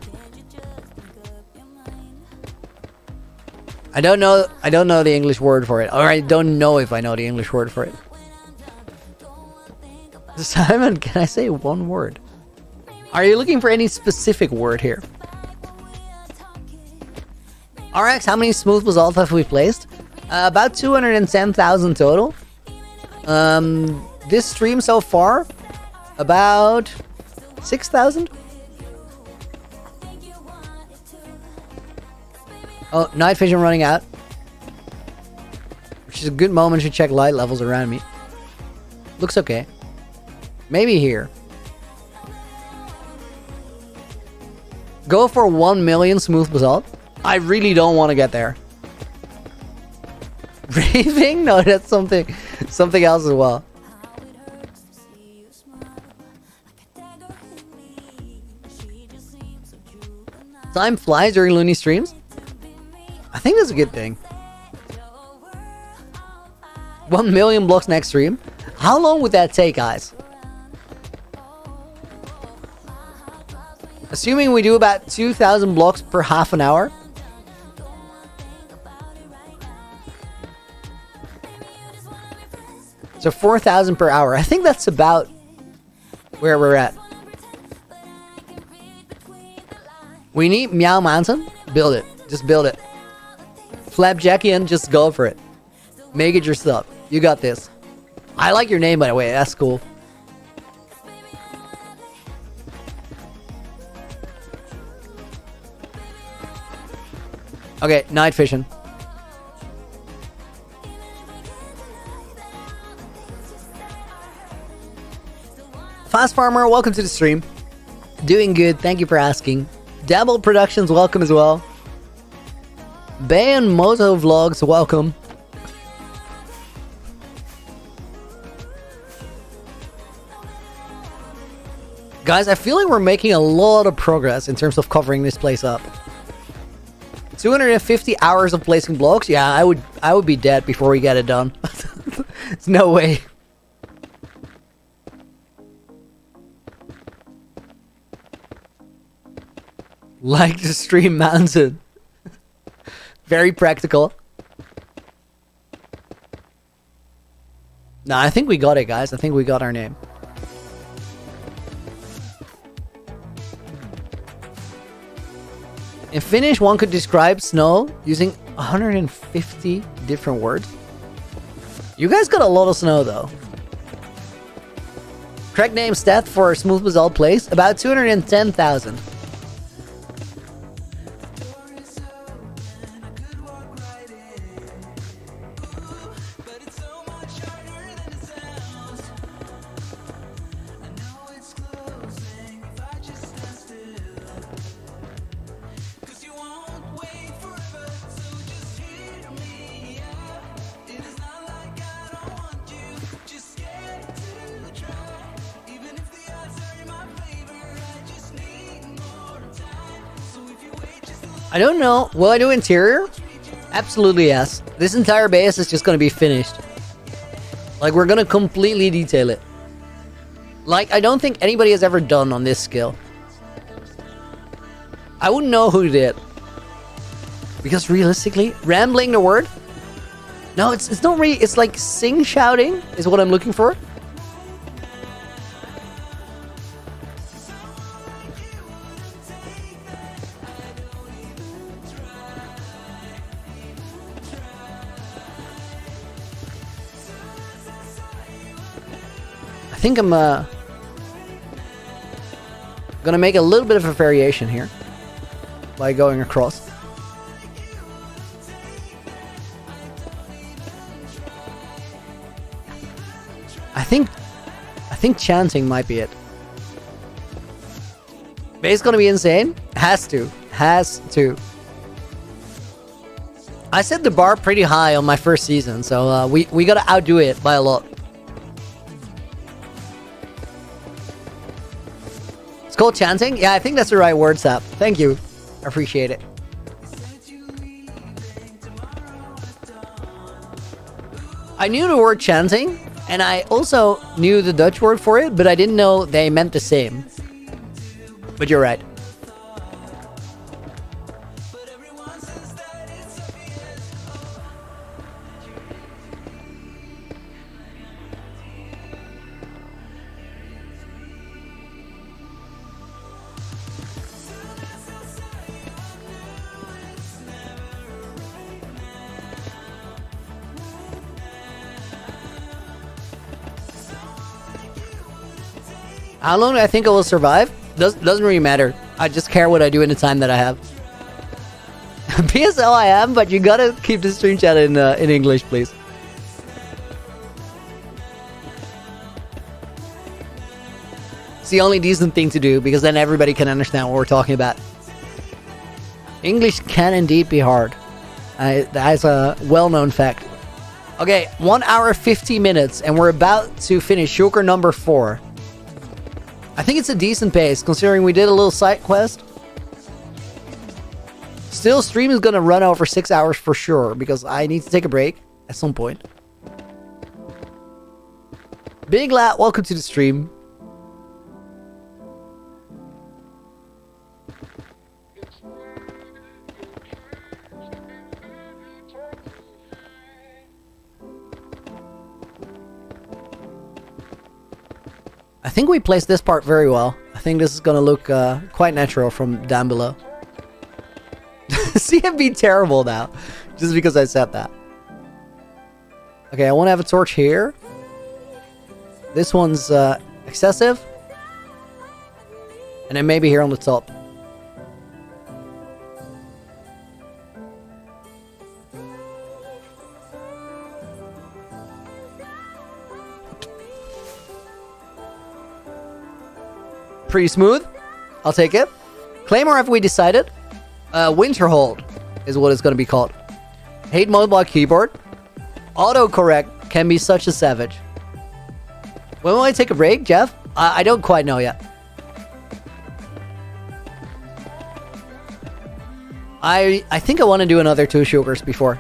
I don't know the English word for it. Or I don't know if I know the English word for it. Simon, can I say one word? Are you looking for any specific word here? RX, how many smooth basalts have we placed? About 210,000 total. This stream so far, about 6,000. Oh, night vision running out. Which is a good moment to check light levels around me. Looks okay. Maybe here. Go for 1 million smooth basalt. I really don't want to get there. Raving? No, that's something else as well. Time flies during Looney streams. I think that's a good thing. 1 million blocks next stream. How long would that take, guys? Assuming we do about 2,000 blocks per half an hour. So 4,000 per hour. I think that's about where we're at. We need Meow Mountain. Build it. Just build it. Flapjackian, just go for it. Make it yourself. You got this. I like your name, by the way. That's cool. Okay, night vision. Fast Farmer, welcome to the stream. Doing good, thank you for asking. Dabble Productions, welcome as well. Bayan Moto Vlogs, welcome. Guys, I feel like we're making a lot of progress in terms of covering this place up. 250 hours of placing blocks? Yeah, I would be dead before we get it done. There's no way. Like the stream mountain. Very practical. Nah, I think we got it, guys. I think we got our name. In Finnish, one could describe snow using 150 different words. You guys got a lot of snow, though. Correct name stat for Smooth Basalt Place, about 210,000. I don't know. Will I do interior? Absolutely yes. This entire base is just going to be finished. Like, we're going to completely detail it. Like, I don't think anybody has ever done on this skill. I wouldn't know who did. Because realistically, rambling the word? No, it's not really... It's like sing-shouting is what I'm looking for. I think I'm gonna make a little bit of a variation here by going across. I think chanting might be it. Base gonna be insane? Has to. I set the bar pretty high on my first season, so we gotta outdo it by a lot. It's called chanting? Yeah, I think that's the right word, Sap. Thank you. I appreciate it. I knew the word chanting, and I also knew the Dutch word for it, but I didn't know they meant the same. But you're right. How long do I think I will survive? Doesn't really matter. I just care what I do in the time that I have. PSL I am, but you gotta keep the stream chat in English, please. It's the only decent thing to do, because then everybody can understand what we're talking about. English can indeed be hard. That's a well-known fact. Okay, 1 hour 50 minutes, and we're about to finish shulker number 4. I think it's a decent pace, considering we did a little side quest. Still, stream is gonna run over 6 hours for sure, because I need to take a break at some point. Big Lat, welcome to the stream. I think we placed this part very well. I think this is gonna look quite natural from down below. See it be terrible now, just because I said that. Okay, I want to have a torch here. This one's excessive. And then maybe here on the top. Pretty smooth. I'll take it. Claymore, have we decided? Winterhold is what it's going to be called. Hate mobile keyboard. Autocorrect can be such a savage. When will I take a break, Jeff? I don't quite know yet. I think I want to do another 2 sugars before.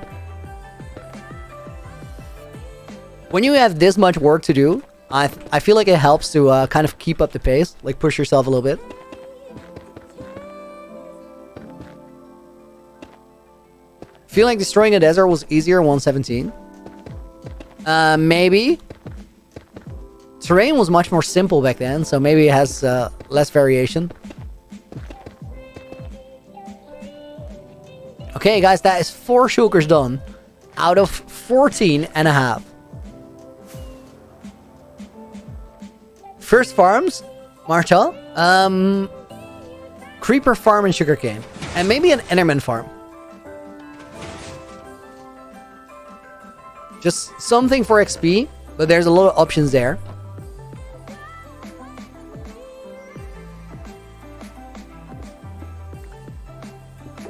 When you have this much work to do, I feel like it helps to kind of keep up the pace, like push yourself a little bit. Feel like destroying a desert was easier 117. Maybe. Terrain was much more simple back then, so maybe it has less variation. Okay, guys, that is 4 shulkers done out of 14 and a half. First farms, Marshall. Creeper farm and sugarcane. And maybe an Enderman farm. Just something for XP, but there's a lot of options there.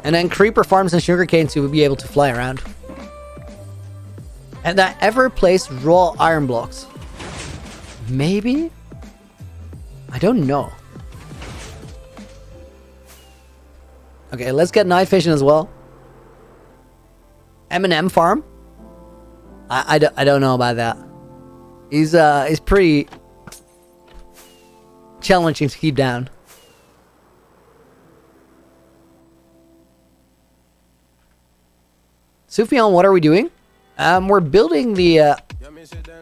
And then creeper farms and sugarcane to be able to fly around. And I ever placed raw iron blocks? Maybe? I don't know. Okay, let's get night vision as well. M&M farm? I don't know about that. He's pretty challenging to keep down. Sufyan, what are we doing? We're building the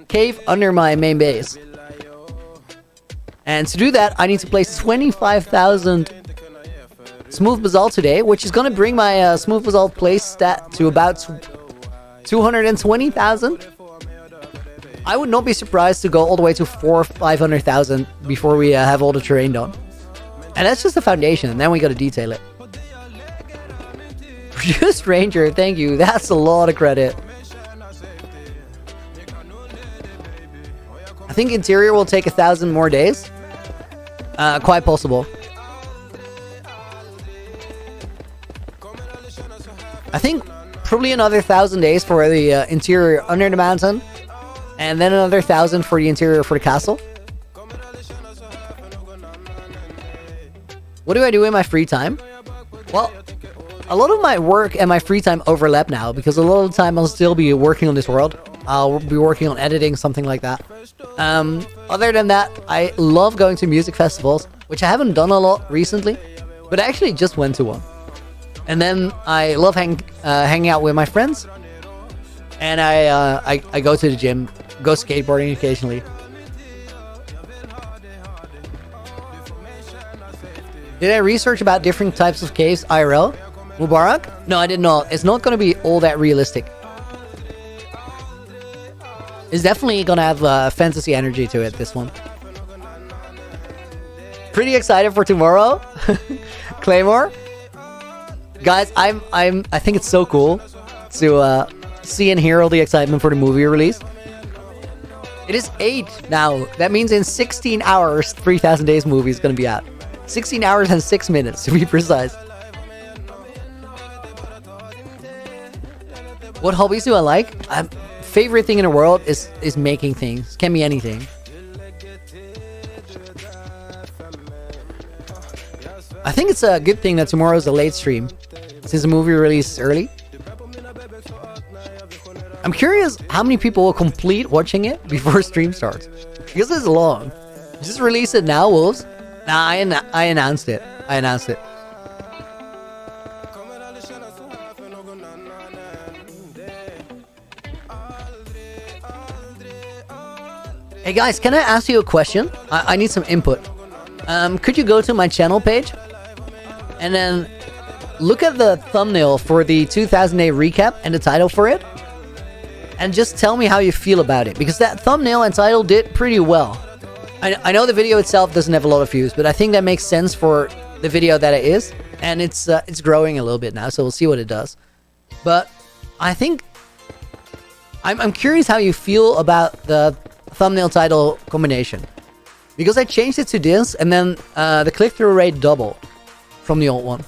cave under my main base. And to do that, I need to place 25,000 smooth basalt today, which is going to bring my smooth basalt place stat to about 220,000. I would not be surprised to go all the way to 400,000 or 500,000 before we have all the terrain done. And that's just the foundation, and then we got to detail it. Produce Ranger, thank you. That's a lot of credit. I think interior will take 1,000 more days. Quite possible. I think probably another 1,000 days for the interior under the mountain. And then another 1,000 for the interior for the castle. What do I do in my free time? Well, a lot of my work and my free time overlap now, because a lot of the time I'll still be working on this world. I'll be working on editing, something like that. Other than that, I love going to music festivals, which I haven't done a lot recently, but I actually just went to one. And then I love hanging out with my friends, and I go to the gym, go skateboarding occasionally. Did I research about different types of caves IRL? Mubarak? No, I did not. It's not going to be all that realistic. It's definitely going to have fantasy energy to it, this one. Pretty excited for tomorrow. Claymore? Guys, I think it's so cool to see and hear all the excitement for the movie release. It is 8 now. That means in 16 hours, 3000 Days movie is going to be out. 16 hours and 6 minutes, to be precise. What hobbies do I like? Favorite thing in the world is making things. Can be anything. I think it's a good thing that tomorrow is a late stream, since the movie releases early. I'm curious how many people will complete watching it before stream starts, because it's long. Just release it now, Wolves. Nah, I announced it. I announced it. Hey guys, can I ask you a question? I need some input. Could you go to my channel page and then look at the thumbnail for the 2000 Day recap and the title for it, and just tell me how you feel about it, because that thumbnail and title did pretty well. I know the video itself doesn't have a lot of views, but I think that makes sense for the video that it is, and it's growing a little bit now, so we'll see what it does. But I think I'm curious how you feel about the thumbnail title combination, because I changed it to this, and then the click-through rate doubled from the old one.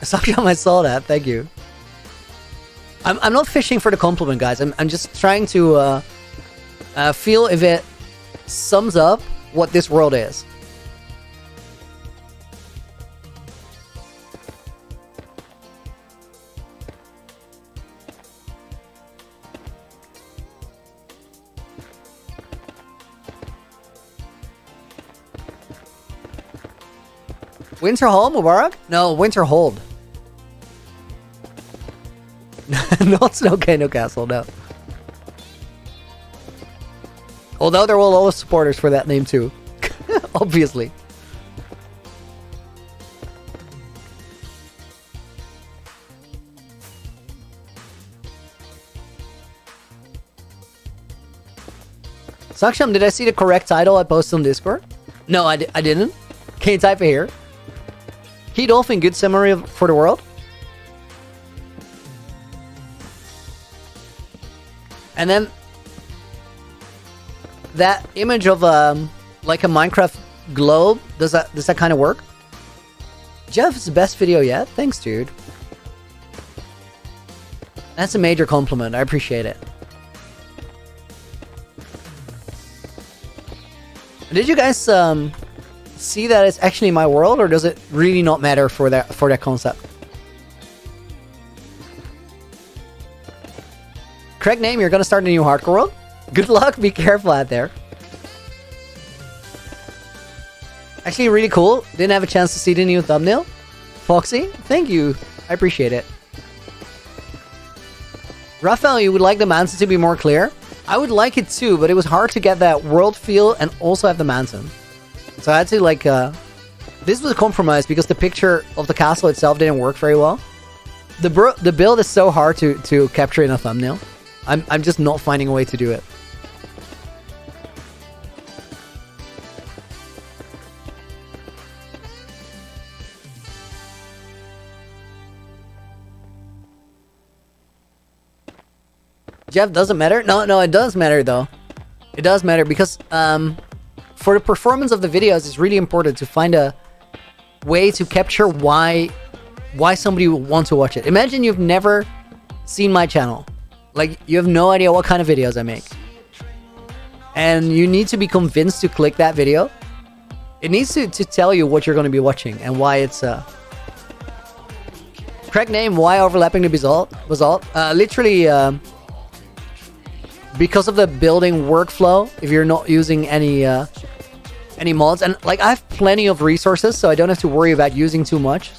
Somehow I saw that. Thank you. I'm not fishing for the compliment, guys. I'm just trying to feel if it sums up what this world is. Winter Hall, Mubarak? No, Winter Hold. Not Snowcano Castle, no. Although there will always supporters for that name too. Obviously. Saksham, did I see the correct title I posted on Discord? No, I didn't. Can you type it here? Key Dolphin, good summary for the world. And then that image of like a Minecraft globe, does that kind of work? Jeff, it's the best video yet. Thanks, dude. That's a major compliment. I appreciate it. Did you guys see that it's actually my world, or does it really not matter for that concept? Correct name, you're gonna start a new hardcore world? Good luck, be careful out there. Actually really cool. Didn't have a chance to see the new thumbnail. Foxy, thank you. I appreciate it. Raphael, you would like the mountain to be more clear? I would like it too, but it was hard to get that world feel and also have the mountain. So I had to like, this was a compromise because the picture of the castle itself didn't work very well. The build is so hard to capture in a thumbnail. I'm just not finding a way to do it. Jeff, doesn't matter? No, it does matter though. It does matter because for the performance of the videos, it's really important to find a way to capture why somebody would want to watch it. Imagine you've never seen my channel. Like, you have no idea what kind of videos I make. And you need to be convinced to click that video. It needs to tell you what you're going to be watching and why it's... Correct name, why overlapping the basalt? Literally... because of the building workflow, if you're not using any mods, and like I have plenty of resources, so I don't have to worry about using too much.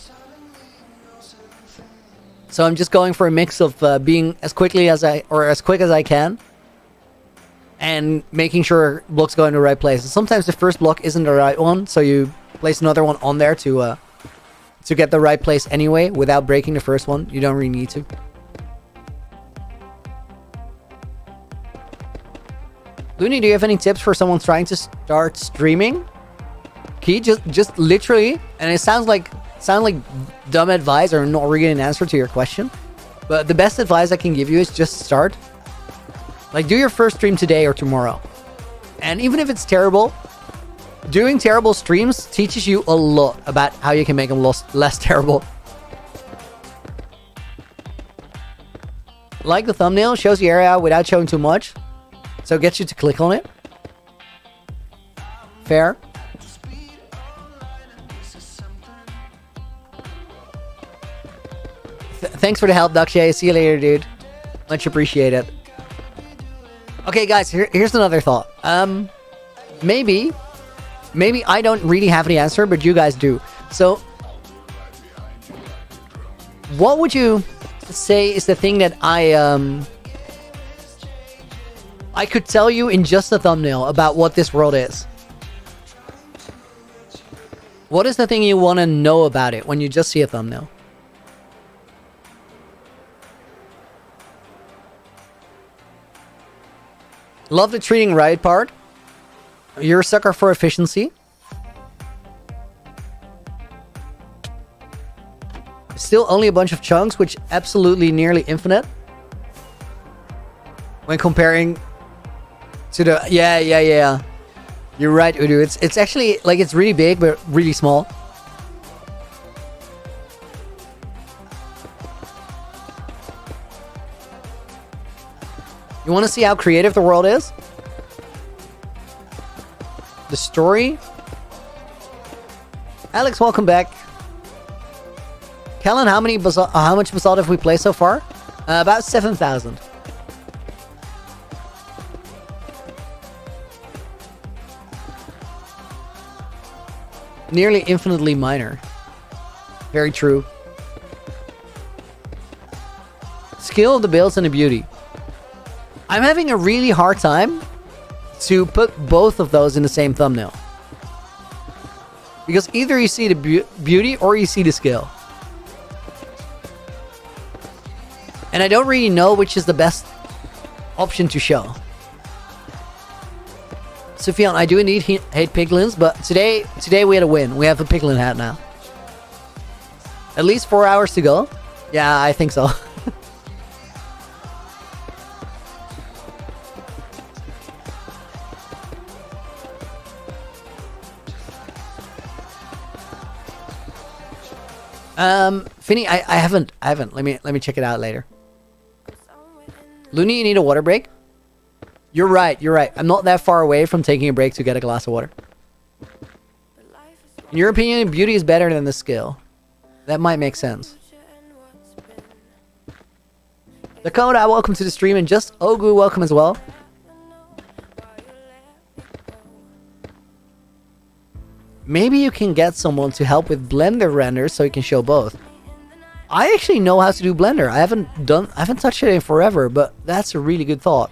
So I'm just going for a mix of being as quick as I can, and making sure blocks go in the right place. And sometimes the first block isn't the right one, so you place another one on there to get the right place anyway, without breaking the first one. You don't really need to. Loony, do you have any tips for someone trying to start streaming? Key, just literally, and it sounds like dumb advice or not really an answer to your question, but the best advice I can give you is just start. Like, do your first stream today or tomorrow. And even if it's terrible, doing terrible streams teaches you a lot about how you can make them less terrible. Like the thumbnail, shows the area without showing too much. So it gets you to click on it. Fair. Thanks for the help, Dakshay. See you later, dude. Much appreciated. Okay, guys, here's another thought. Maybe I don't really have the answer, but you guys do. So, what would you say is the thing that I could tell you in just a thumbnail about what this world is? What is the thing you want to know about it when you just see a thumbnail? Love the treating right part. You're a sucker for efficiency. Still only a bunch of chunks, which absolutely nearly infinite. When comparing to the... Yeah. You're right, Udu. It's actually, like, it's really big, but really small. You want to see how creative the world is? The story? Alex, welcome back. Kellen, how much basalt have we played so far? About 7,000. Nearly infinitely minor. Very true. Skill, the builds, and the beauty. I'm having a really hard time to put both of those in the same thumbnail. Because either you see the beauty or you see the skill. And I don't really know which is the best option to show. Sufjan, I do indeed hate piglins, but today we had a win. We have a piglin hat now. At least 4 hours to go. Yeah, I think so. Finny, I haven't. Let me check it out later. Loony, you need a water break? You're right. I'm not that far away from taking a break to get a glass of water. In your opinion, beauty is better than the skill. That might make sense. Dakota, welcome to the stream, and just Ogu, welcome as well. Maybe you can get someone to help with Blender renders so you can show both. I actually know how to do Blender. I haven't touched it in forever, but that's a really good thought.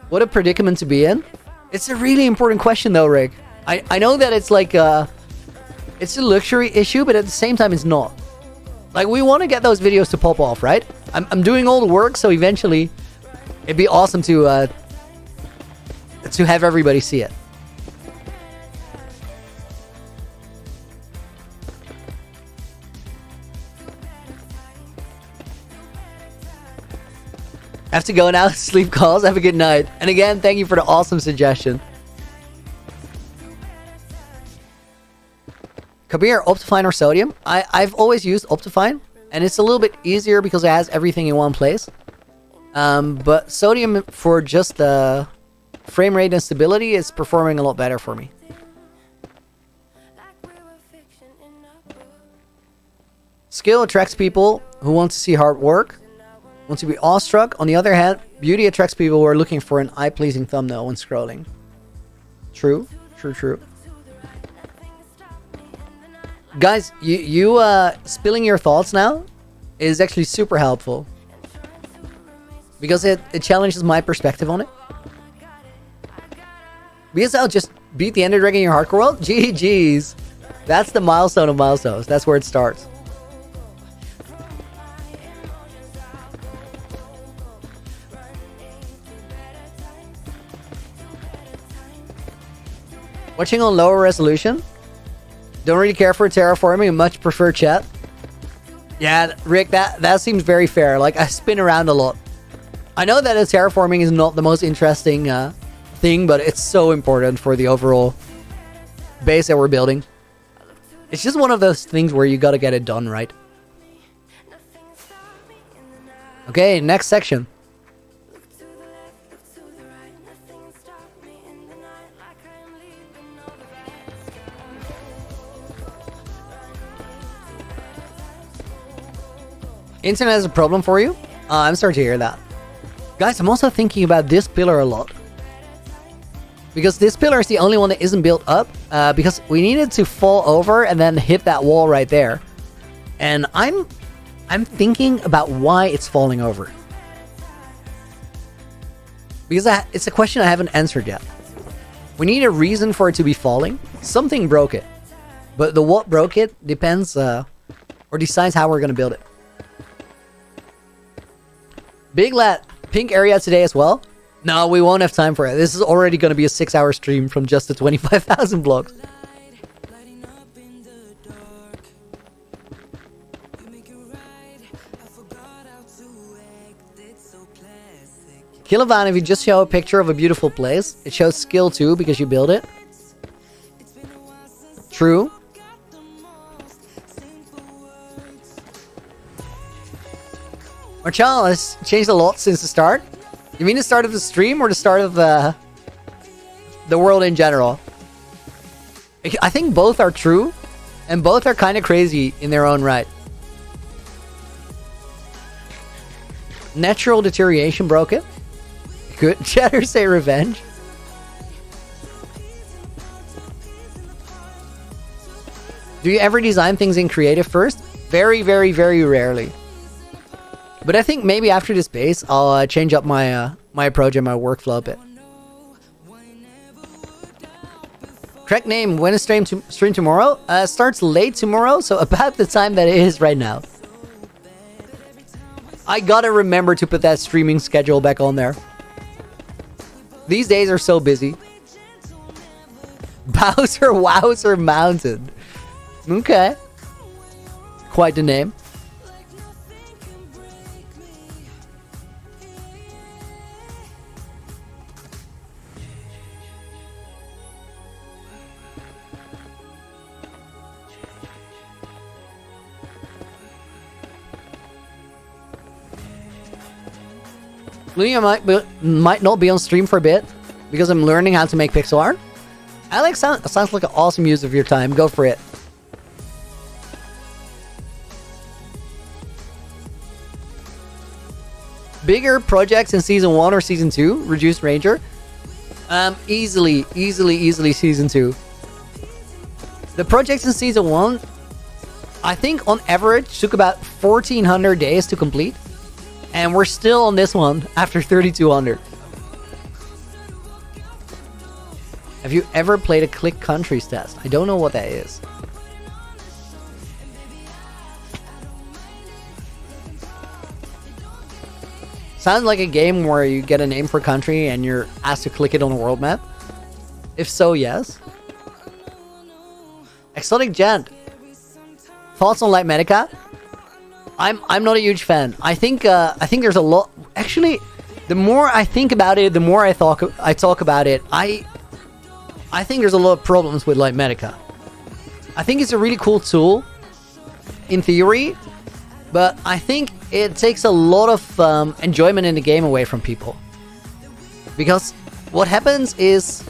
What a predicament to be in. It's a really important question though, Rick. I know that it's like it's a luxury issue, but at the same time it's not. Like, we want to get those videos to pop off, right? I'm doing all the work, so eventually it'd be awesome to have everybody see it. I have to go now. Sleep calls. Have a good night. And again, thank you for the awesome suggestion. Kabir, Optifine or Sodium? I've always used Optifine, and it's a little bit easier because it has everything in one place. But Sodium, for just the frame rate and stability, is performing a lot better for me. Skill attracts people who want to see hard work, want to be awestruck. On the other hand, beauty attracts people who are looking for an eye-pleasing thumbnail when scrolling. True. Guys, you spilling your thoughts now is actually super helpful. Because it challenges my perspective on it. Because I'll just beat the Ender Dragon in your hardcore world? GG's. That's the milestone of milestones. That's where it starts. Watching on lower resolution? Don't really care for terraforming, much prefer chat. Yeah, Rick, that seems very fair. Like, I spin around a lot. I know that terraforming is not the most interesting thing, but it's so important for the overall base that we're building. It's just one of those things where you gotta get it done right. Okay, next section. Internet is a problem for you? I'm sorry to hear that. Guys, I'm also thinking about this pillar a lot. Because this pillar is the only one that isn't built up. Because we needed to fall over and then hit that wall right there. And I'm thinking about why it's falling over. Because it's a question I haven't answered yet. We need a reason for it to be falling. Something broke it. But the what broke it depends or decides how we're going to build it. Big Lat, pink area today as well? No, we won't have time for it. This is already going to be a 6-hour stream from just the 25,000 blocks. Kilovan, if you just show a picture of a beautiful place, it shows skill too because you build it. True. Marchal has changed a lot since the start. You mean the start of the stream or the start of the world in general? I think both are true, and both are kind of crazy in their own right. Natural deterioration broke it. Good. Chatter say revenge. Do you ever design things in creative first? Very, very, very rarely. But I think maybe after this base, I'll change up my my approach and my workflow a bit. Correct name, when is stream tomorrow? Starts late tomorrow, so about the time that it is right now. I gotta remember to put that streaming schedule back on there. These days are so busy. Wowzer Mountain. Okay. Quite the name. Loony might not be on stream for a bit because I'm learning how to make pixel art. Alex, sounds like an awesome use of your time. Go for it. Bigger projects in season 1 or season 2? Reduced Ranger? Easily season 2. The projects in season 1, I think on average took about 1,400 days to complete. And we're still on this one after 3,200. Have you ever played a Click Countries test? I don't know what that is. Sounds like a game where you get a name for a country and you're asked to click it on a world map. If so, yes. Exotic Gent. Thoughts on Light Medica? I'm not a huge fan. I think there's a lot. Actually, the more I think about it, the more I talk about it. I think there's a lot of problems with Light Medica. I think it's a really cool tool in theory, but I think it takes a lot of enjoyment in the game away from people. Because what happens is,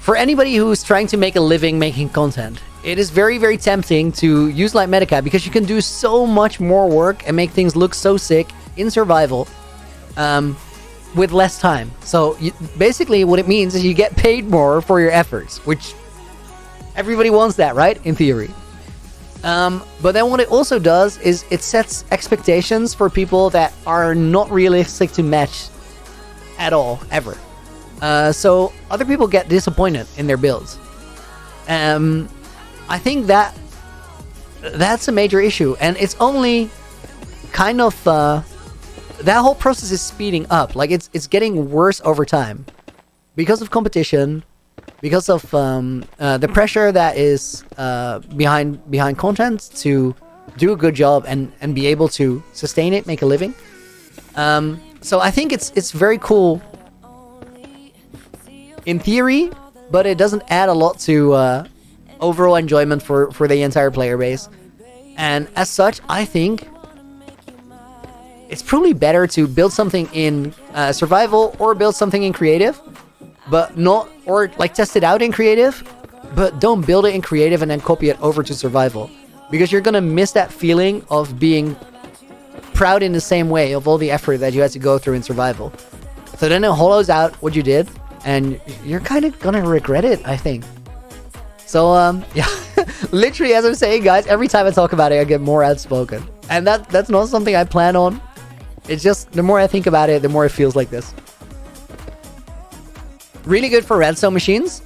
for anybody who's trying to make a living making content, it is very, very tempting to use Light Medica because you can do so much more work and make things look so sick in survival with less time. So basically what it means is you get paid more for your efforts, which everybody wants that, right? In theory. But then what it also does is it sets expectations for people that are not realistic to match at all, ever. So other people get disappointed in their builds. I think that's a major issue, and it's only kind of that whole process is speeding up. Like it's getting worse over time because of competition, because of the pressure that is behind content to do a good job and be able to sustain it, make a living. So I think it's very cool in theory, but it doesn't add a lot to overall enjoyment for the entire player base. And as such, I think it's probably better to build something in survival or build something in creative, but not, or like test it out in creative, but don't build it in creative and then copy it over to survival, because you're gonna miss that feeling of being proud in the same way of all the effort that you had to go through in survival. So then it hollows out what you did, and you're kind of gonna regret it, I think. So yeah, literally as I'm saying, guys, every time I talk about it, I get more outspoken, and that's not something I plan on. It's just the more I think about it, the more it feels like this. Really good for redstone machines.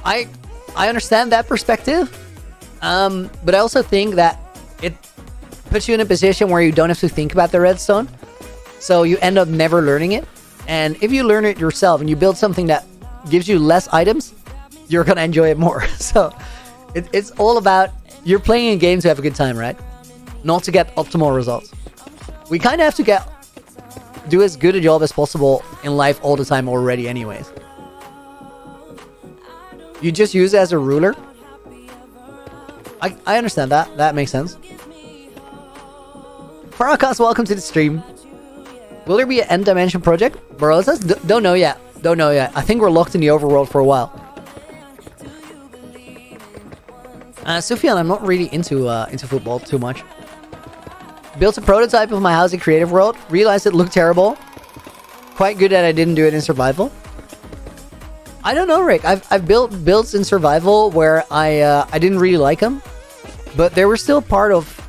I understand that perspective, but I also think that it puts you in a position where you don't have to think about the redstone, so you end up never learning it. And if you learn it yourself and you build something that gives you less items, you're gonna enjoy it more. So it's all about, you're playing a game to have a good time, right? Not to get optimal results. We kind of have to do as good a job as possible in life all the time already anyways. You just use it as a ruler. I understand that. That makes sense. Farakas, welcome to the stream. Will there be an end dimension project? Bro, it says don't know yet. Don't know yet. I think we're locked in the overworld for a while. Sufyan, I'm not really into football too much. Built a prototype of my house in Creative World. Realized it looked terrible. Quite good that I didn't do it in survival. I don't know, Rick. I've built builds in survival where I didn't really like them, but they were still part of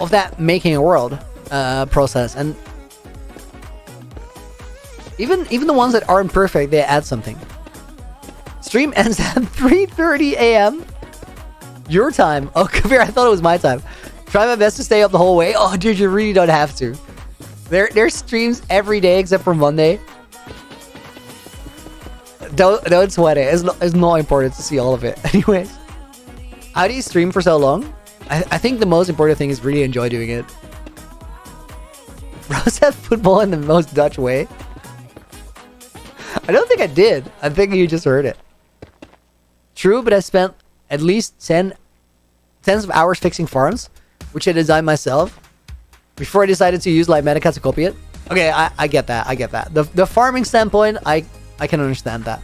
that making a world process, and even the ones that aren't perfect, they add something. Stream ends at 3:30 a.m. Your time. Oh, Kabir, I thought it was my time. Try my best to stay up the whole way. Oh, dude, you really don't have to. There's streams every day except for Monday. Don't sweat it. It's not important to see all of it. Anyways, how do you stream for so long? I think the most important thing is really enjoy doing it. Bro said football in the most Dutch way. I don't think I did. I think you just heard it. True, but I spent at least tens of hours fixing farms, which I designed myself, before I decided to use Light Medica to copy it. Okay, I get that. I get that. The farming standpoint, I can understand that.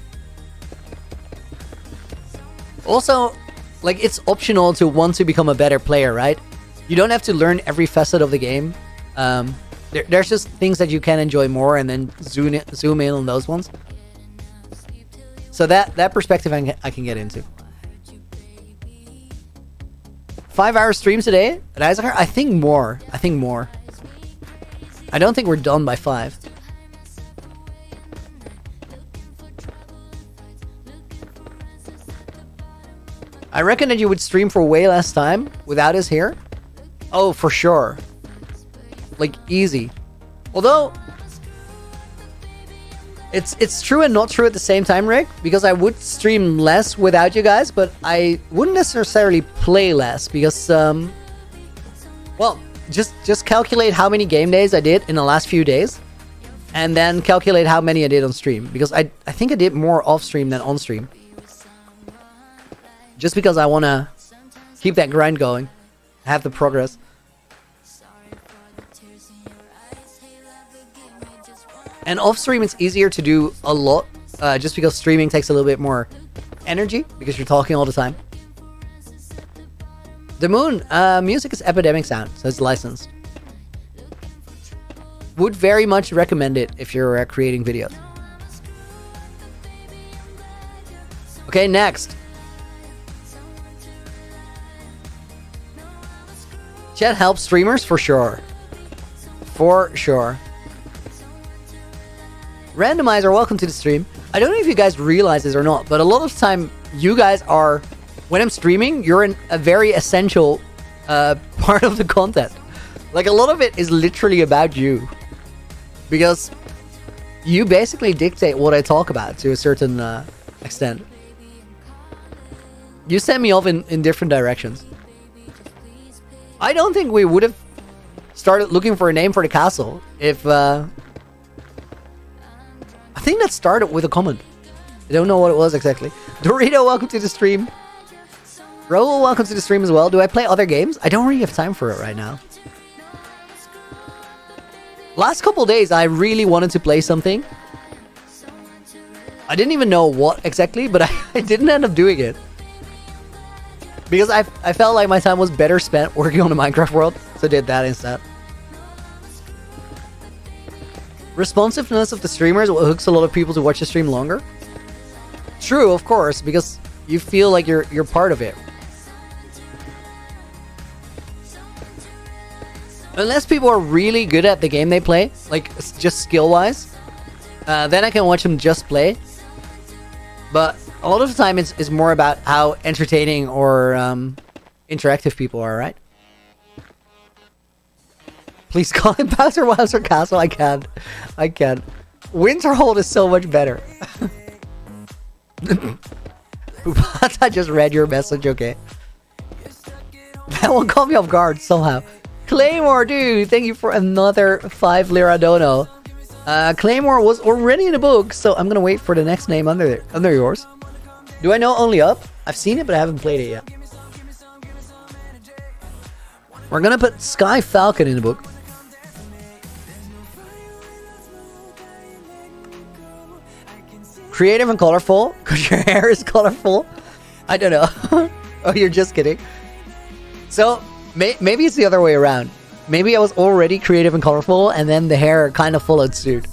Also, like, it's optional to want to become a better player, right? You don't have to learn every facet of the game. There's just things that you can enjoy more, and then zoom in on those ones. So that perspective I can get into. 5-hour streams today at Isaac. I think more. I don't think we're done by 5. I reckon that you would stream for way less time without us here. Oh, for sure. Like, easy. Although, it's true and not true at the same time, Rick, because I would stream less without you guys, but I wouldn't necessarily play less because, well, just calculate how many game days I did in the last few days, and then calculate how many I did on stream, because I think I did more off stream than on stream. Just because I want to keep that grind going, have the progress. And off stream, it's easier to do a lot, just because streaming takes a little bit more energy, because you're talking all the time. The Moon, music is Epidemic Sound, so it's licensed. Would very much recommend it if you're creating videos. Okay, next. Chat helps streamers for sure. For sure. Randomizer, welcome to the stream. I don't know if you guys realize this or not, but a lot of time you guys are, when I'm streaming, you're in a very essential part of the content. Like, a lot of it is literally about you. Because you basically dictate what I talk about to a certain extent. You send me off in different directions. I don't think we would have started looking for a name for the castle if... I think that started with a comment. I don't know what it was exactly. Dorito, welcome to the stream. Raul, welcome to the stream as well. Do I play other games? I don't really have time for it right now. Last couple days, I really wanted to play something. I didn't even know what exactly, but I didn't end up doing it. Because I felt like my time was better spent working on the Minecraft world, so I did that instead. Responsiveness of the streamers will hooks a lot of people to watch the stream longer. True, of course, because you feel like you're part of it. Unless people are really good at the game they play, like just skill-wise, then I can watch them just play. But a lot of the time it's more about how entertaining or interactive people are, right? Please call it Bowser Wowzer Castle. I can't. Winterhold is so much better. I just read your message, okay. That one caught me off guard somehow. Claymore, dude, thank you for another 5 lira dono. Claymore was already in the book, so I'm gonna wait for the next name under yours. Do I know Only Up? I've seen it, but I haven't played it yet. We're gonna put Sky Falcon in the book. Creative and colorful, because your hair is colorful. I don't know. Oh, you're just kidding. So, maybe it's the other way around. Maybe I was already creative and colorful, and then the hair kind of followed suit.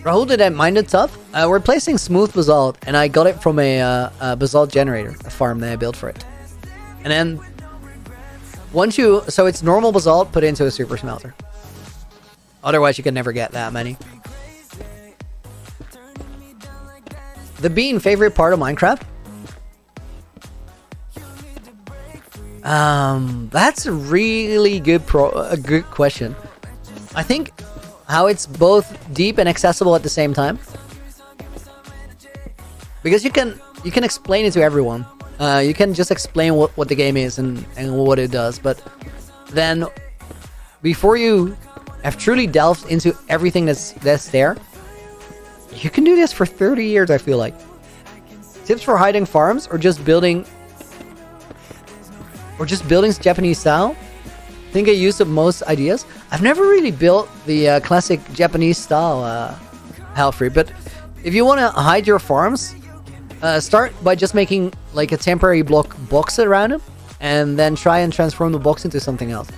Rahul didn't mind it tough. We're placing smooth basalt, and I got it from a basalt generator, a farm that I built for it. And then so it's normal basalt put into a super smelter. Otherwise, you can never get that many. The bean, favorite part of Minecraft? That's a really good question. I think how it's both deep and accessible at the same time. Because you can explain it to everyone. You can just explain what the game is and what it does. But then, before you have truly delved into everything that's there, you can do this for 30 years, I feel like. Tips for hiding farms or just building Japanese style? I think I used up most ideas. I've never really built the classic Japanese style Hellfree, but if you want to hide your farms, start by just making like a temporary block box around them, and then try and transform the box into something else.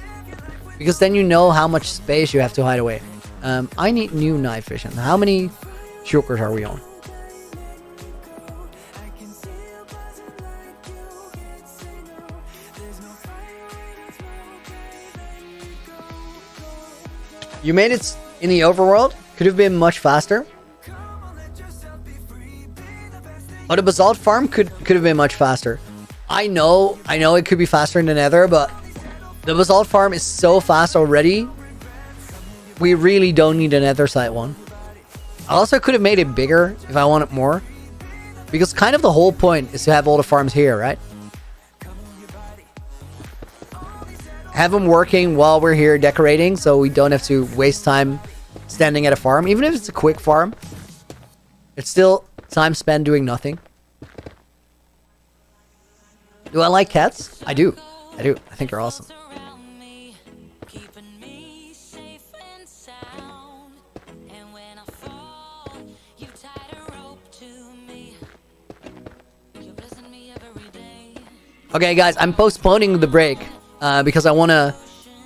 Because then you know how much space you have to hide away. I need new knife vision. How many shulkers are we on? You made it in the overworld. Could have been much faster. Oh, the basalt farm could have been much faster. I know it could be faster in the nether, but the basalt farm is so fast already. We really don't need a nether site one. I also could have made it bigger if I wanted more. Because kind of the whole point is to have all the farms here, right? Have them working while we're here decorating, so we don't have to waste time standing at a farm. Even if it's a quick farm, it's still time spent doing nothing. Do I like cats? I do. I think they're awesome. Okay, guys, I'm postponing the break. Because I want to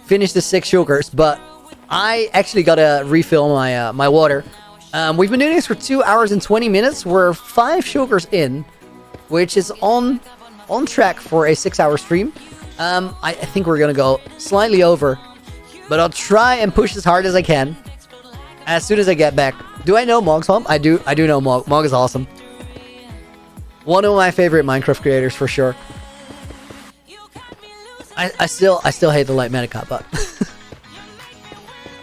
finish the 6 shulkers, but I actually gotta refill my my water. We've been doing this for 2 hours and 20 minutes. We're 5 shulkers in, which is on track for a 6-hour stream. I think we're gonna go slightly over, but I'll try and push as hard as I can as soon as I get back. Do I know Mog's home? I do know Mog. Mog is awesome. One of my favorite Minecraft creators for sure. I still hate the light medica, but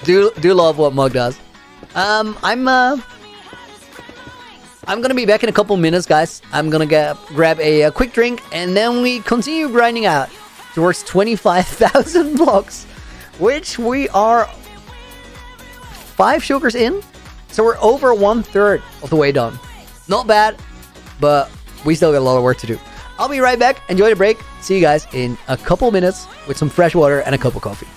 do love what Mug does. I'm gonna be back in a couple minutes, guys. I'm gonna grab a quick drink, and then we continue grinding out towards 25,000 blocks, which we are 5 shulkers in, so we're over 1/3 of the way done. Not bad, but we still got a lot of work to do. I'll be right back. Enjoy the break. See you guys in a couple minutes with some fresh water and a cup of coffee.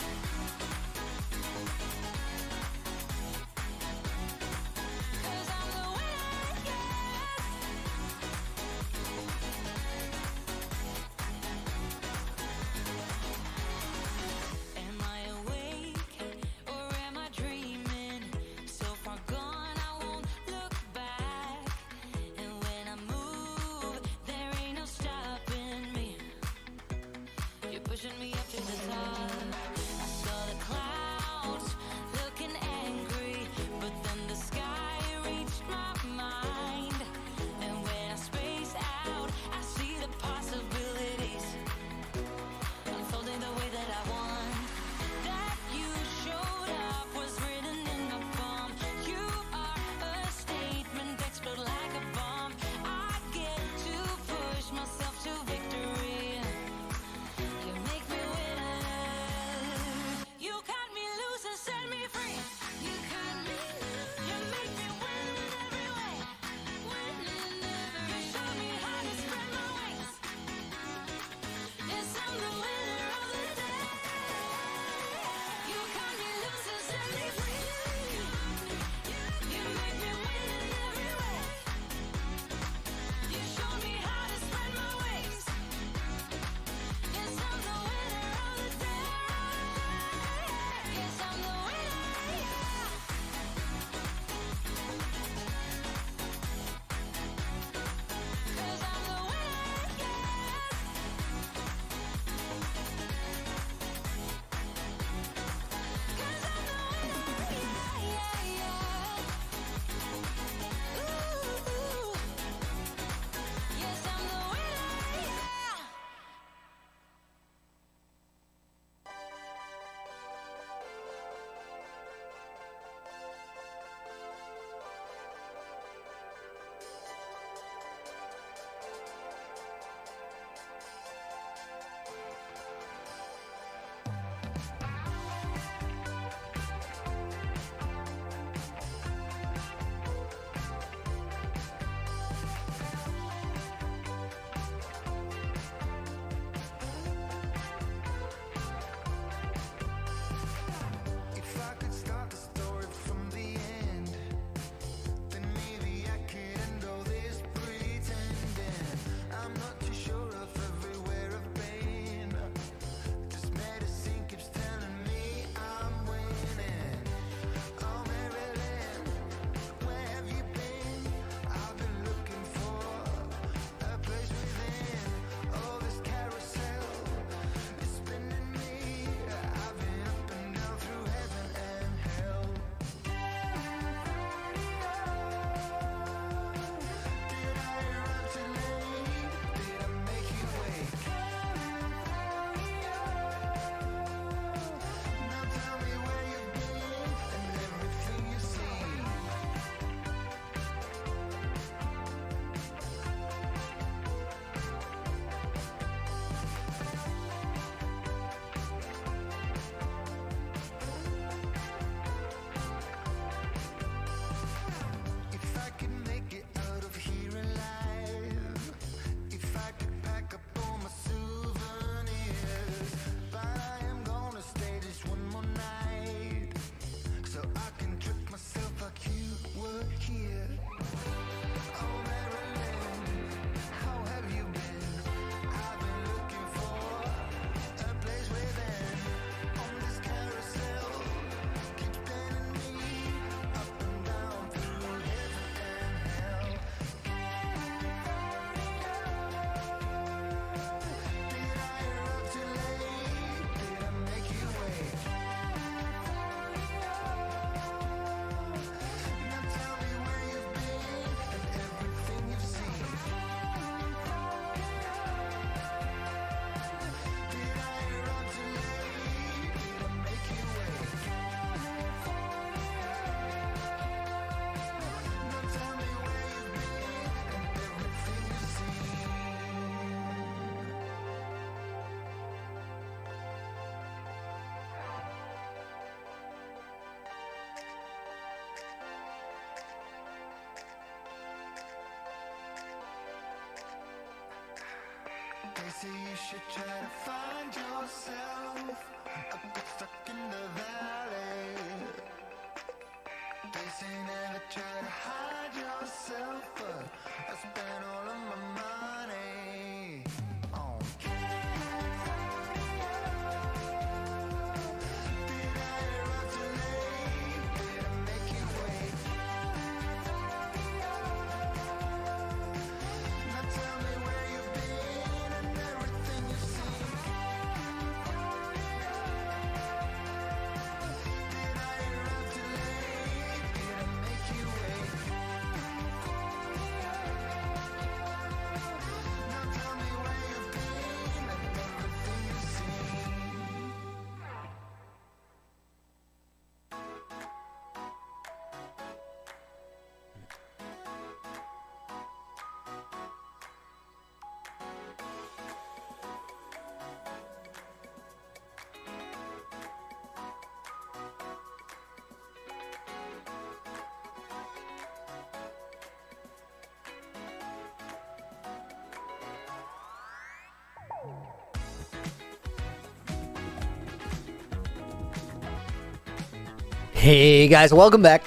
Hey guys, welcome back.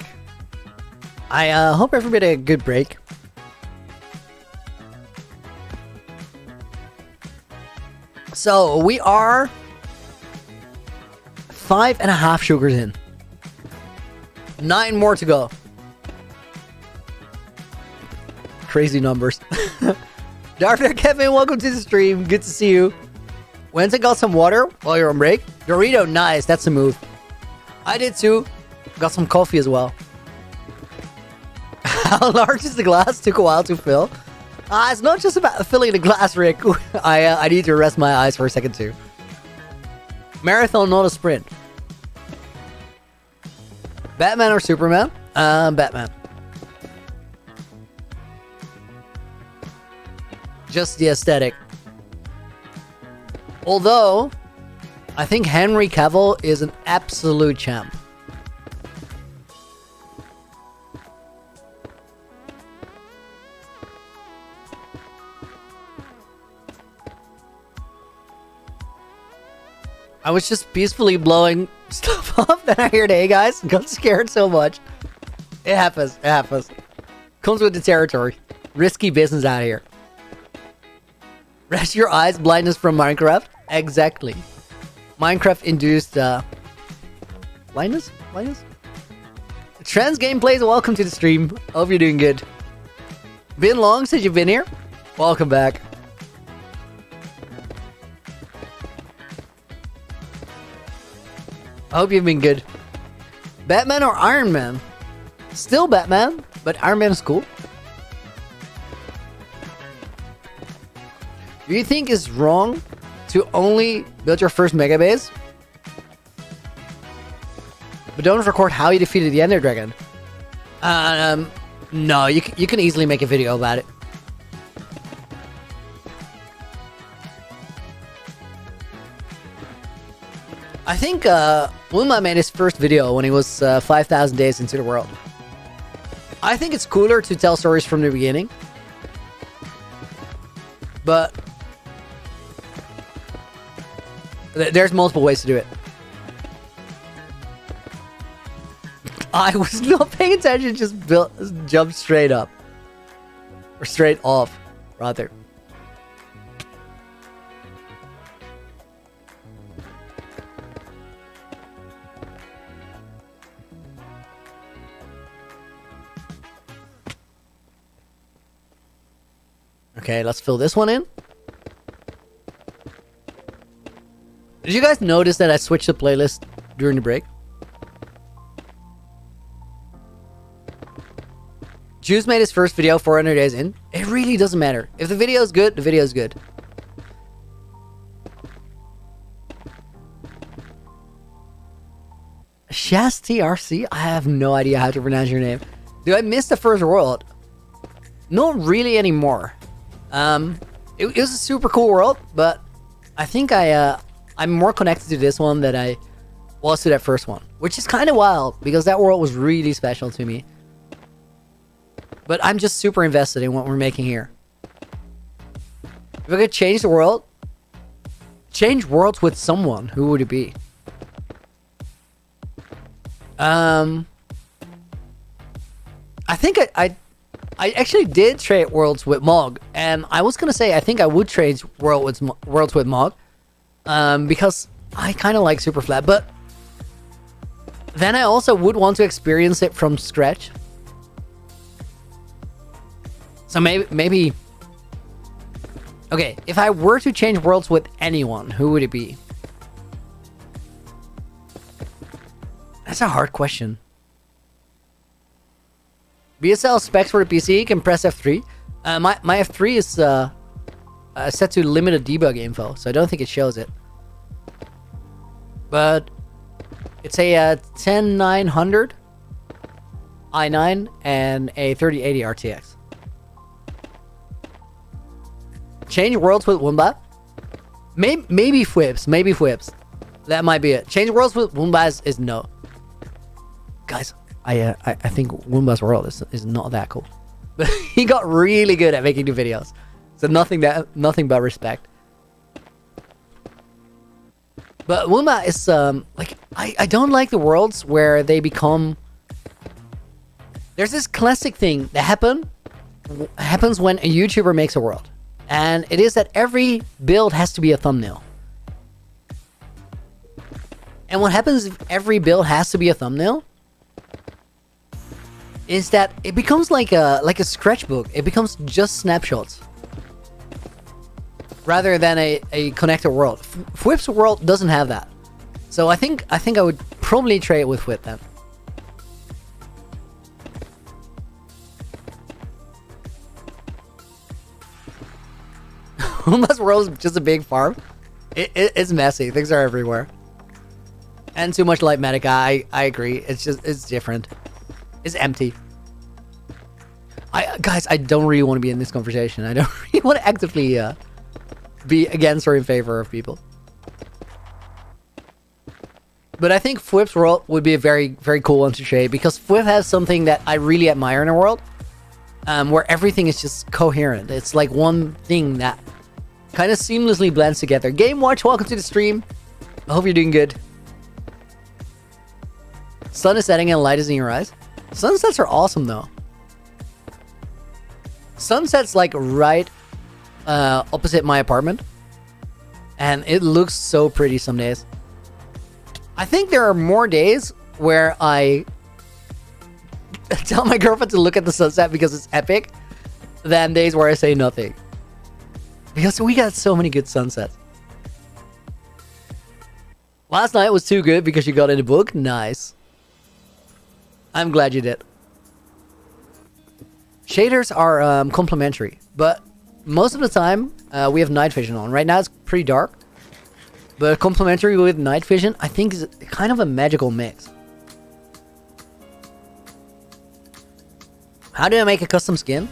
I hope everybody had a good break. So we are 5.5 sugars in. 9 more to go. Crazy numbers. Dr. Kevin, welcome to the stream. Good to see you. Went and got some water while you're on break. Dorito, nice. That's a move. I did too. Got some coffee as well. How large is the glass? Took a while to fill. It's not just about filling the glass, Rick. I need to rest my eyes for a second too. Marathon, not a sprint. Batman or Superman? Batman. Just the aesthetic. Although, I think Henry Cavill is an absolute champ. I was just peacefully blowing stuff up, then I heard, hey guys, got scared so much. It happens, it happens. Comes with the territory. Risky business out here. Rest your eyes, blindness from Minecraft? Exactly. Minecraft induced, blindness? Blindness? Trans Gameplays, welcome to the stream. Hope you're doing good. Been long since you've been here? Welcome back. I hope you've been good. Batman or Iron Man? Still Batman, but Iron Man is cool. Do you think it's wrong to only build your first mega base, but don't record how you defeated the Ender Dragon? No, you can easily make a video about it. I think Luma made his first video when he was 5,000 days into the world. I think it's cooler to tell stories from the beginning. But there's multiple ways to do it. I was not paying attention, just jumped straight up. Or straight off, rather. Okay, let's fill this one in. Did you guys notice that I switched the playlist during the break? Juice made his first video 400 days in. It really doesn't matter. If the video is good, the video is good. Shaz TRC? I have no idea how to pronounce your name. Do I miss the first world? Not really anymore. It was a super cool world, but I think I'm more connected to this one than I was to that first one, which is kind of wild because that world was really special to me. But I'm just super invested in what we're making here. If I could change the world, Change worlds with someone. Who would it be? I think I actually did trade worlds with Mog, and I was gonna say I think I would trade worlds with Mog, because I kind of like Super Flat, but then I also would want to experience it from scratch. So maybe. Okay, if I were to change worlds with anyone, who would it be? That's a hard question. BSL specs for the PC, can press F3. My F3 is set to limited debug info, so I don't think it shows it. But it's a 10900 i9 and a 3080 RTX. Change worlds with Wumba? Maybe Fwips. Maybe Fwips. That might be it. Change worlds with Wumba is no. Guys, I think Wumba's world is not that cool. But he got really good at making the videos. So nothing but respect. But Wumba is like I don't like the worlds where they become. There's this classic thing that happens when a YouTuber makes a world. And it is that every build has to be a thumbnail. And what happens if every build has to be a thumbnail is that it becomes like a sketchbook. It becomes just snapshots rather than a connected world. Fwip's world doesn't have that. So I think I would probably trade with Fwip then. Wumba's world is just a big farm. It's messy. Things are everywhere. And too much like Medica. I agree. It's different. It's empty. Guys, I don't really want to be in this conversation. I don't really want to actively be against or in favor of people. But I think Fwip's world would be a very, very cool one to trade, because Fwip has something that I really admire in a world, where everything is just coherent. It's like one thing that kind of seamlessly blends together. Game Watch, welcome to the stream. I hope you're doing good. Sun is setting and light is in your eyes. Sunsets are awesome though. Sunset's like right opposite my apartment, and it looks so pretty some days. I think there are more days where I tell my girlfriend to look at the sunset because it's epic than days where I say nothing. Because we got so many good sunsets. Last night was too good because you got in the book. Nice. I'm glad you did. Shaders are complementary, but most of the time we have night vision on. Right now it's pretty dark, but complementary with night vision I think is kind of a magical mix. How did I make a custom skin?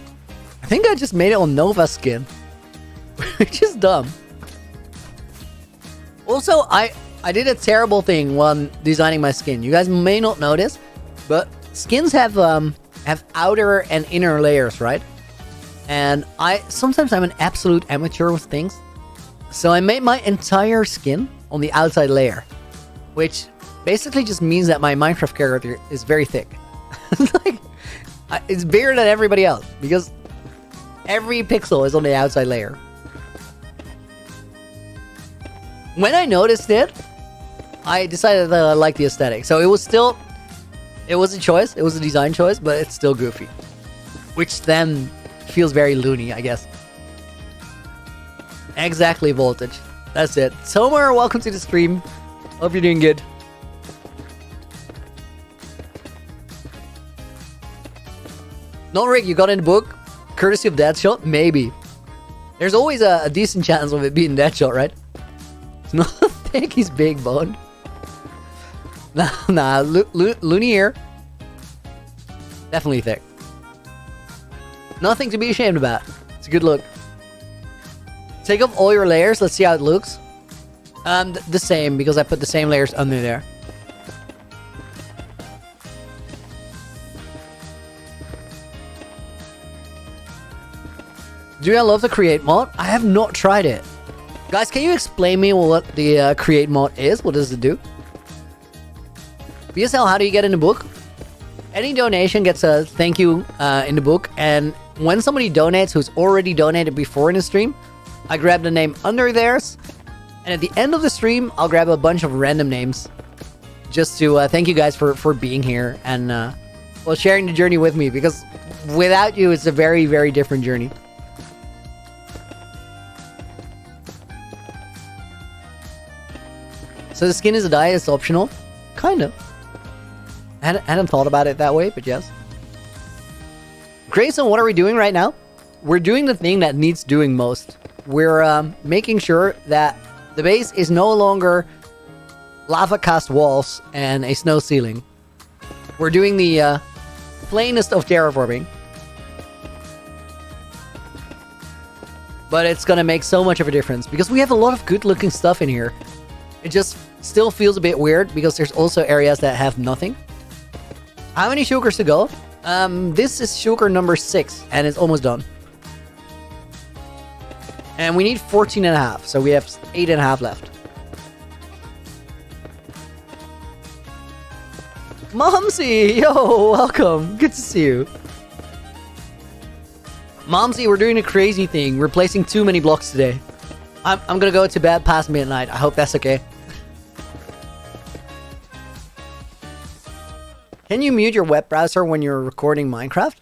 I think I just made it on Nova's skin. Which is dumb. Also, I did a terrible thing when designing my skin. You guys may not notice, but skins have outer and inner layers, right? And sometimes I'm an absolute amateur with things. So I made my entire skin on the outside layer, which basically just means that my Minecraft character is very thick. It's bigger than everybody else because every pixel is on the outside layer. When I noticed it, I decided that I liked the aesthetic. So it was a choice. It was a design choice, but it's still goofy. Which then feels very loony, I guess. Exactly, Voltage. That's it. Tomer, welcome to the stream. Hope you're doing good. No, Rick, you got in the book? Courtesy of Deadshot? Maybe. There's always a decent chance of it being Deadshot, right? It's not thick, he's big boned. Nah, Loony here. Definitely thick. Nothing to be ashamed about. It's a good look. Take off all your layers, let's see how it looks. The same, because I put the same layers under there. Do I love to create mod? I have not tried it. Guys, can you explain me what the create mod is? What does it do? BSL, how do you get in the book? Any donation gets a thank you in the book, and when somebody donates who's already donated before in the stream, I grab the name under theirs, and at the end of the stream, I'll grab a bunch of random names just to thank you guys for being here and well, sharing the journey with me, because without you, it's a very, very different journey. So the skin is a dye, it's optional. Kind of. I hadn't thought about it that way, but yes. Grayson, what are we doing right now? We're doing the thing that needs doing most. We're making sure that the base is no longer lava cast walls and a snow ceiling. We're doing the plainest of terraforming. But it's gonna make so much of a difference because we have a lot of good looking stuff in here. It just still feels a bit weird because there's also areas that have nothing. How many shulkers to go? This is shulker number 6 and it's almost done. And we need 14.5, so we have 8.5 left. Momsy! Yo, welcome! Good to see you. Momsy, we're doing a crazy thing. We're placing too many blocks today. I'm gonna go to bed past midnight. I hope that's okay. Can you mute your web browser when you're recording Minecraft?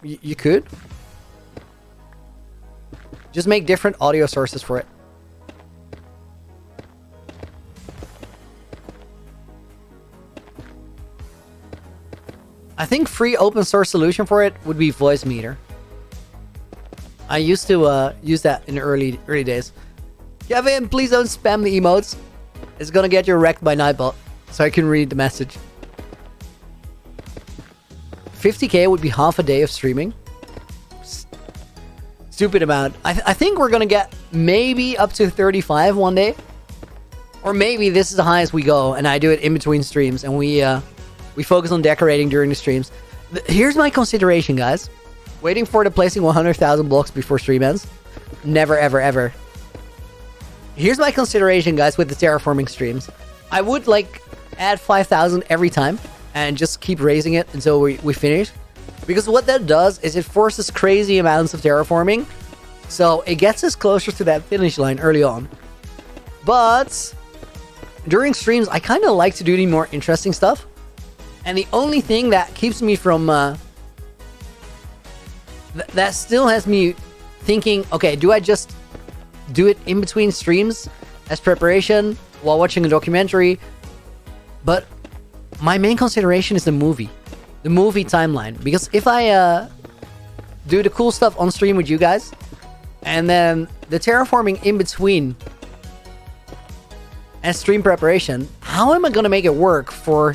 You could. Just make different audio sources for it. I think free open source solution for it would be Voice Meter. I used to use that in the early days. Kevin, please don't spam the emotes. It's gonna get you wrecked by Nightbot, so I can read the message. 50k would be half a day of streaming. Stupid amount. I think we're gonna get maybe up to 35 one day. Or maybe this is the highest we go and I do it in between streams and we focus on decorating during the streams. Here's my consideration, guys. Waiting for the placing 100,000 blocks before stream ends. Never, ever, ever. Here's my consideration, guys, with the terraforming streams. I would, like, add 5,000 every time and just keep raising it until we finish. Because what that does is it forces crazy amounts of terraforming. So it gets us closer to that finish line early on. But during streams, I kind of like to do the more interesting stuff. And the only thing that keeps me from... that still has me thinking, okay, do I just do it in between streams as preparation while watching a documentary? But my main consideration is the movie timeline. Because if I do the cool stuff on stream with you guys, and then the terraforming in between as stream preparation, how am I going to make it work for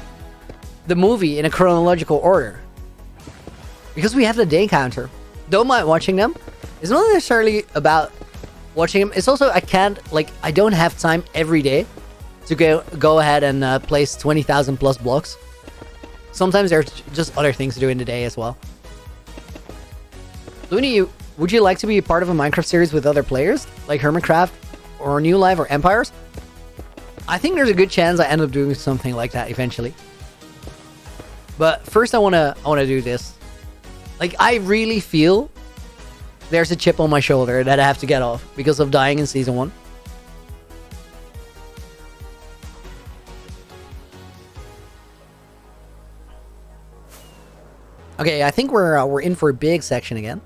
the movie in a chronological order? Because we have the day counter. Don't mind watching them. It's not necessarily about watching them. It's also I don't have time every day to go ahead and place 20,000 plus blocks. Sometimes there's just other things to do in the day as well. Loony, would you like to be a part of a Minecraft series with other players like Hermitcraft or New Life or Empires? I think there's a good chance I end up doing something like that eventually. But first I wanna do this. Like, I really feel there's a chip on my shoulder that I have to get off because of dying in Season 1. Okay, I think we're in for a big section again.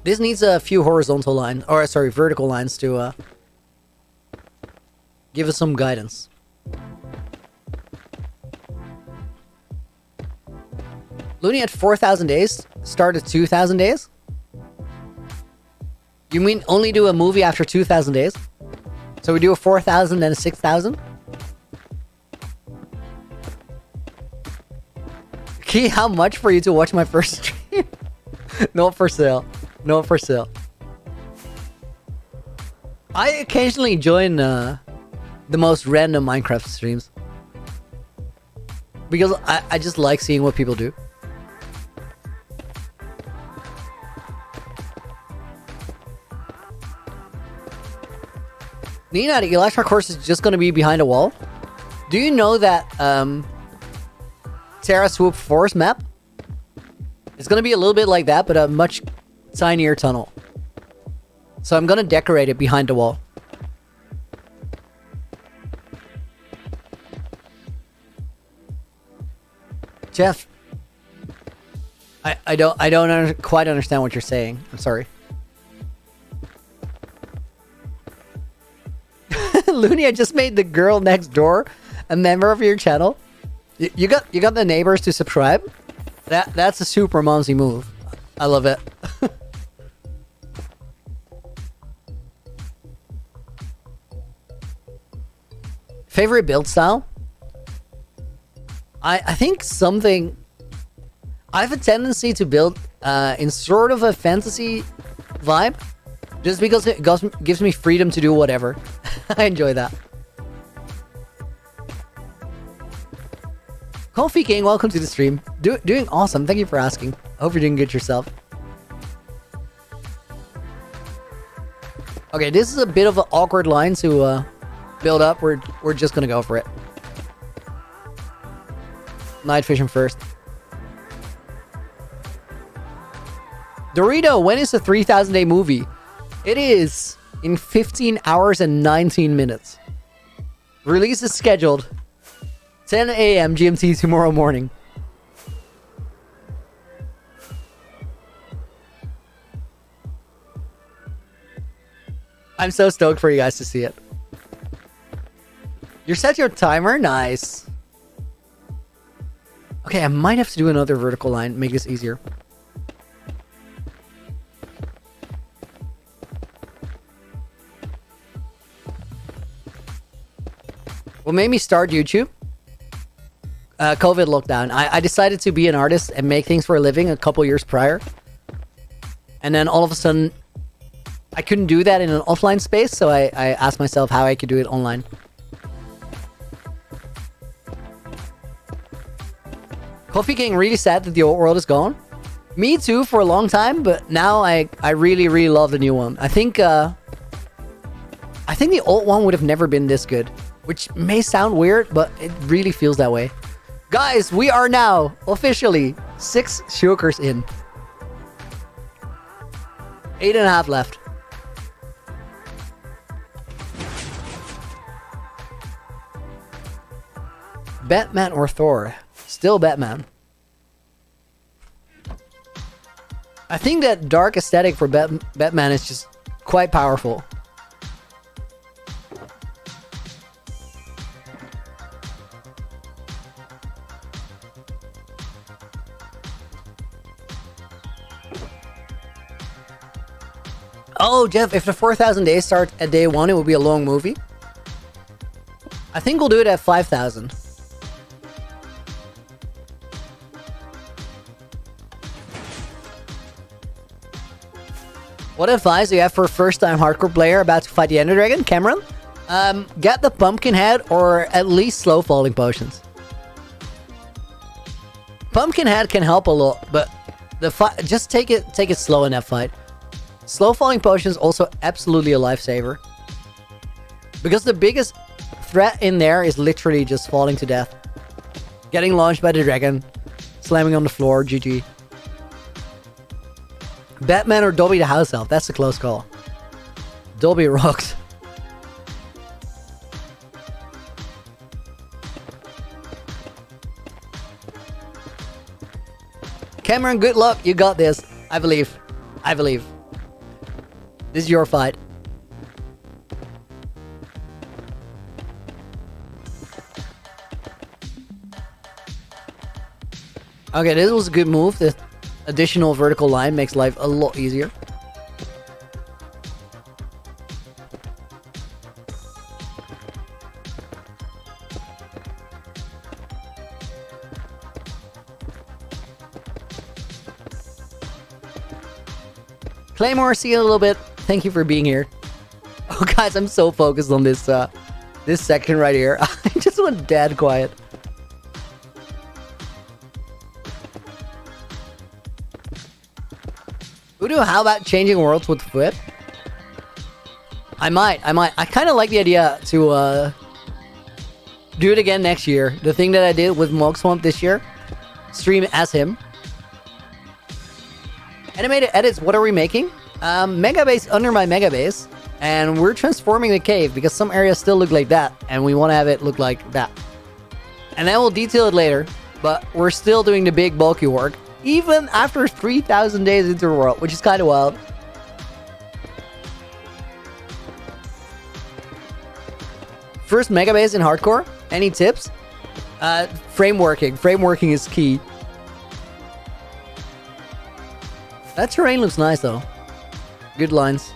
This needs a few horizontal lines, or sorry, vertical lines to give us some guidance. Looney at 4,000 days, start at 2,000 days? You mean only do a movie after 2,000 days? So we do a 4,000 and a 6,000? Key, how much for you to watch my first stream? Not for sale. Not for sale. I occasionally join the most random Minecraft streams. Because I just like seeing what people do. Nina, the electric course is just gonna be behind a wall. Do you know that Terra Swoop Forest map? It's gonna be a little bit like that, but a much tinier tunnel. So I'm gonna decorate it behind the wall. Jeff, I don't quite understand what you're saying. I'm sorry. Looney, I just made the girl next door a member of your channel. You got the neighbors to subscribe. That's a super momsy move. I love it. Favorite build style? I think something... I have a tendency to build in sort of a fantasy vibe. Just because it gives me freedom to do whatever. I enjoy that. Coffee King, welcome to the stream. Doing awesome. Thank you for asking. I hope you're doing good yourself. Okay, this is a bit of an awkward line to build up. We're just gonna go for it. Night fishing first. Dorito, when is the 3000 day movie? It is in 15 hours and 19 minutes. Release is scheduled 10 a.m. GMT tomorrow morning. I'm so stoked for you guys to see it. You set your timer? Nice. Okay, I might have to do another vertical line, make this easier. What made me start YouTube? COVID lockdown. I decided to be an artist and make things for a living a couple years prior. And then all of a sudden, I couldn't do that in an offline space, so I asked myself how I could do it online. Coffee King, really sad that the old world is gone. Me too for a long time, but now I really, really love the new one. I think the old one would have never been this good. Which may sound weird, but it really feels that way. Guys, we are now officially 6 shulkers in. 8.5 left. Batman or Thor? Still Batman. I think that dark aesthetic for Batman is just quite powerful. Oh, Jeff, if the 4,000 days start at day 1, it will be a long movie. I think we'll do it at 5,000. What advice do you have for a first-time hardcore player about to fight the Ender Dragon, Cameron? Get the pumpkin head or at least slow falling potions. Pumpkin head can help a lot, but the just take it slow in that fight. Slow falling potion is also absolutely a lifesaver. Because the biggest threat in there is literally just falling to death. Getting launched by the dragon. Slamming on the floor, GG. Batman or Dobby the house elf, that's a close call. Dobby rocks. Cameron, good luck, you got this. I believe. This is your fight. Okay, this was a good move. The additional vertical line makes life a lot easier. Claymore, see you in a little bit. Thank you for being here. Oh, guys, I'm so focused on this this section right here. I just went dead quiet. Udo, how about changing worlds with foot? I might. I kind of like the idea to do it again next year. The thing that I did with Mog Swamp this year, stream as him. Animated edits, what are we making? Mega base under my mega base, and we're transforming the cave because some areas still look like that, and we want to have it look like that. And then we'll detail it later, but we're still doing the big bulky work, even after 3,000 days into the world, which is kind of wild. First mega base in hardcore. Any tips? Frameworking. Frameworking is key. That terrain looks nice though. Good lines.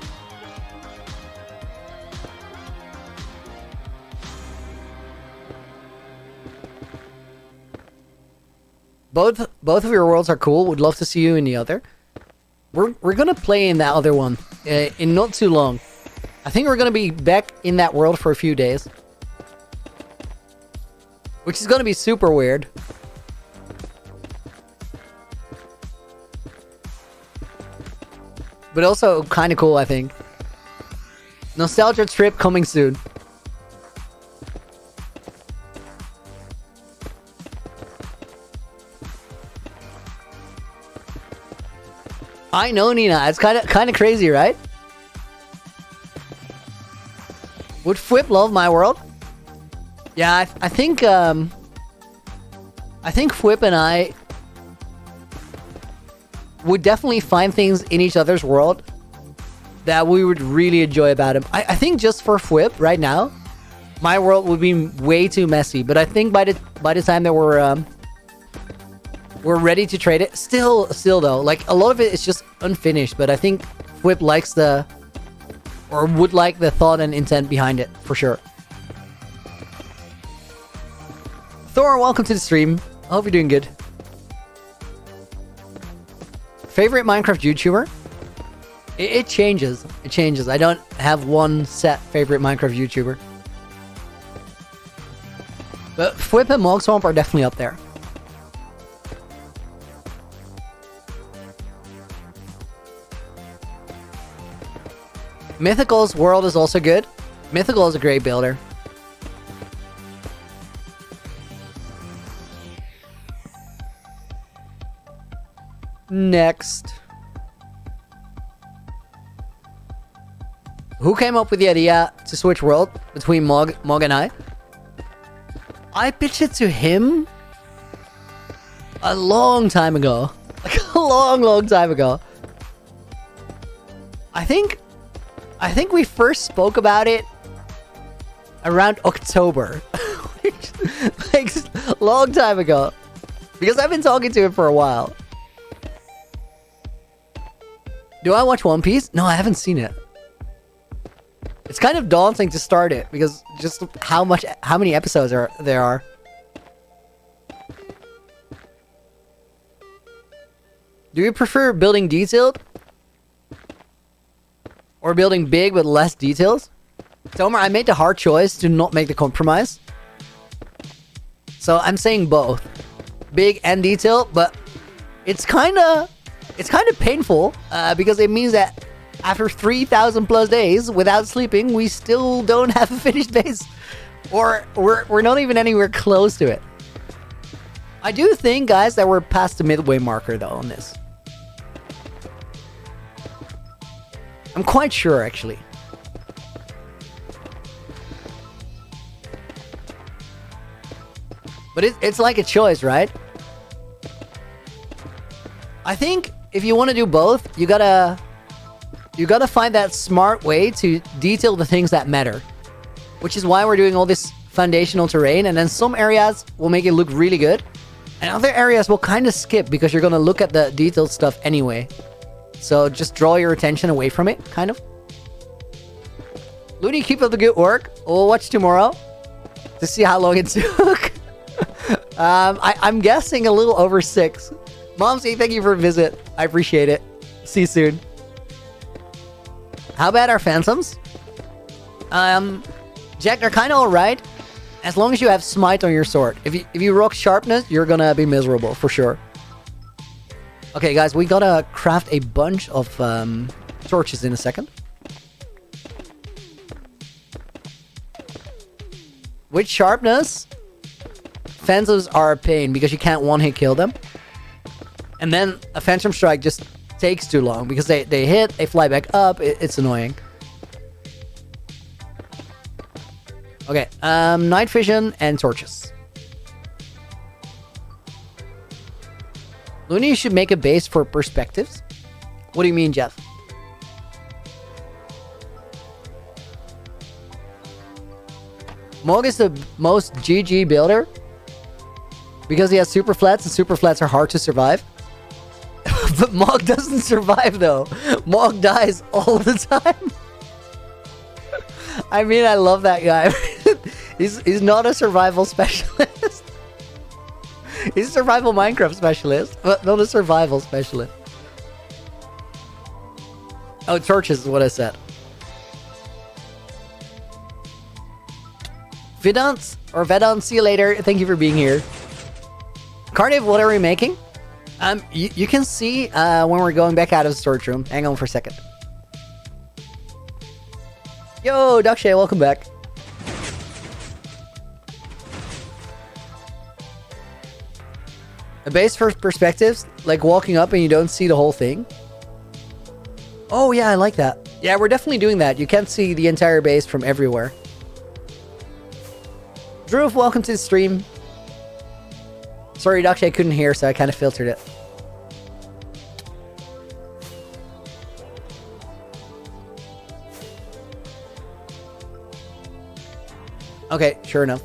Both of your worlds are cool. Would love to see you in the other. We're gonna play in that other one in not too long. I think we're gonna be back in that world for a few days, which is gonna be super weird. But also kind of cool, I think. Nostalgia trip coming soon. I know, Nina. It's kind of crazy, right? Would Fwip love my world? Yeah, I think Fwip and I would definitely find things in each other's world that we would really enjoy about him. I think just for Fwip right now, my world would be way too messy. But I think by the time that we're ready to trade it, still though, like a lot of it is just unfinished. But I think Fwip likes would like the thought and intent behind it for sure. Thor, welcome to the stream. I hope you're doing good. Favorite Minecraft YouTuber? It changes. It changes. I don't have one set favorite Minecraft YouTuber. But Fwip and Mog Swamp are definitely up there. Mythical's world is also good. Mythical is a great builder. Next. Who came up with the idea to switch world between Mog and I? I pitched it to him a long time ago. Like a long time ago. I think we first spoke about it around October. Like a long time ago. Because I've been talking to him for a while. Do I watch One Piece? No, I haven't seen it. It's kind of daunting to start it because just how many episodes there are. Do you prefer building detailed? Or building big with less details? Tomer, I made the hard choice to not make the compromise. So I'm saying both. Big and detailed, but it's kind of painful because it means that after 3,000 plus days without sleeping, we still don't have a finished base. Or we're not even anywhere close to it. I do think, guys, that we're past the midway marker, though, on this. I'm quite sure, actually. But it's like a choice, right? I think if you want to do both, you gotta find that smart way to detail the things that matter. Which is why we're doing all this foundational terrain, and then some areas will make it look really good, and other areas will kind of skip because you're gonna look at the detailed stuff anyway. So just draw your attention away from it, kind of. Looney, keep up the good work. We'll watch tomorrow to see how long it took. I'm guessing a little over 6. Momsy, thank you for a visit. I appreciate it. See you soon. How bad are phantoms? Jack, they're kind of alright. As long as you have smite on your sword. If you rock sharpness, you're gonna be miserable, for sure. Okay, guys, we gotta craft a bunch of torches in a second. With sharpness, Phantoms are a pain because you can't one-hit kill them. And then a Phantom Strike just takes too long because they hit, they fly back up. It's annoying. Okay, night vision and torches. Looney should make a base for perspectives. What do you mean, Jeff? Mog is the most GG builder because he has super flats, and super flats are hard to survive. But Mog doesn't survive though. Mog dies all the time. I mean, I love that guy. He's not a survival specialist. He's a survival Minecraft specialist, but not a survival specialist. Oh, torches is what I said. Vedant, see you later. Thank you for being here. Cardiff, what are we making? You can see when we're going back out of the storage room. Hang on for a second. Yo, Duckshay, welcome back. A base for perspectives, like walking up and you don't see the whole thing. Oh yeah, I like that. Yeah, we're definitely doing that. You can't see the entire base from everywhere. Drew, welcome to the stream. Sorry, Duckshay, I couldn't hear, so I kind of filtered it. Okay, sure enough.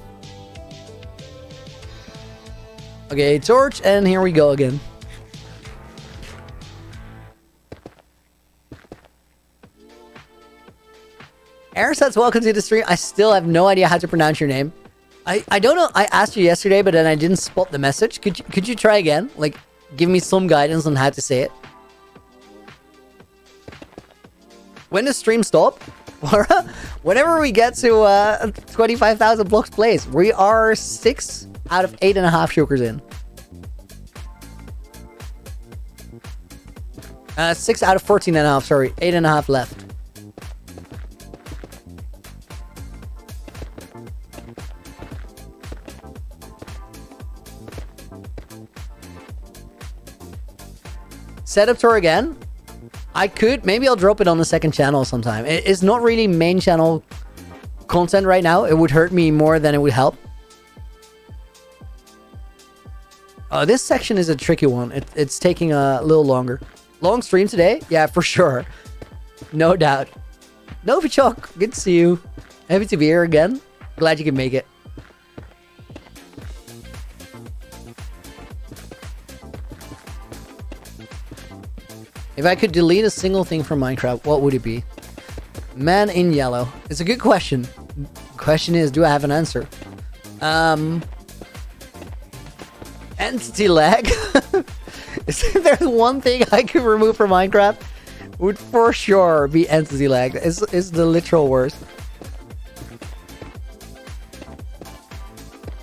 Okay, torch, and here we go again. Airset's welcome to the stream. I still have no idea how to pronounce your name. I don't know. I asked you yesterday, but then I didn't spot the message. Could you try again? Like, give me some guidance on how to say it. When does stream stop? Whenever we get to 25,000 blocks placed. We are 6 out of 8.5 shulkers in. 6 out of 14.5, sorry. 8.5 left. Setup tour again. I could. Maybe I'll drop it on the second channel sometime. It's not really main channel content right now. It would hurt me more than it would help. This section is a tricky one. It's taking a little longer. Long stream today? Yeah, for sure. No doubt. Novichok, good to see you. Happy to be here again. Glad you can make it. If I could delete a single thing from Minecraft, what would it be? Man in yellow. It's a good question. Question is, do I have an answer? Entity lag. If there's one thing I could remove from Minecraft, would for sure be entity lag. It's the literal worst.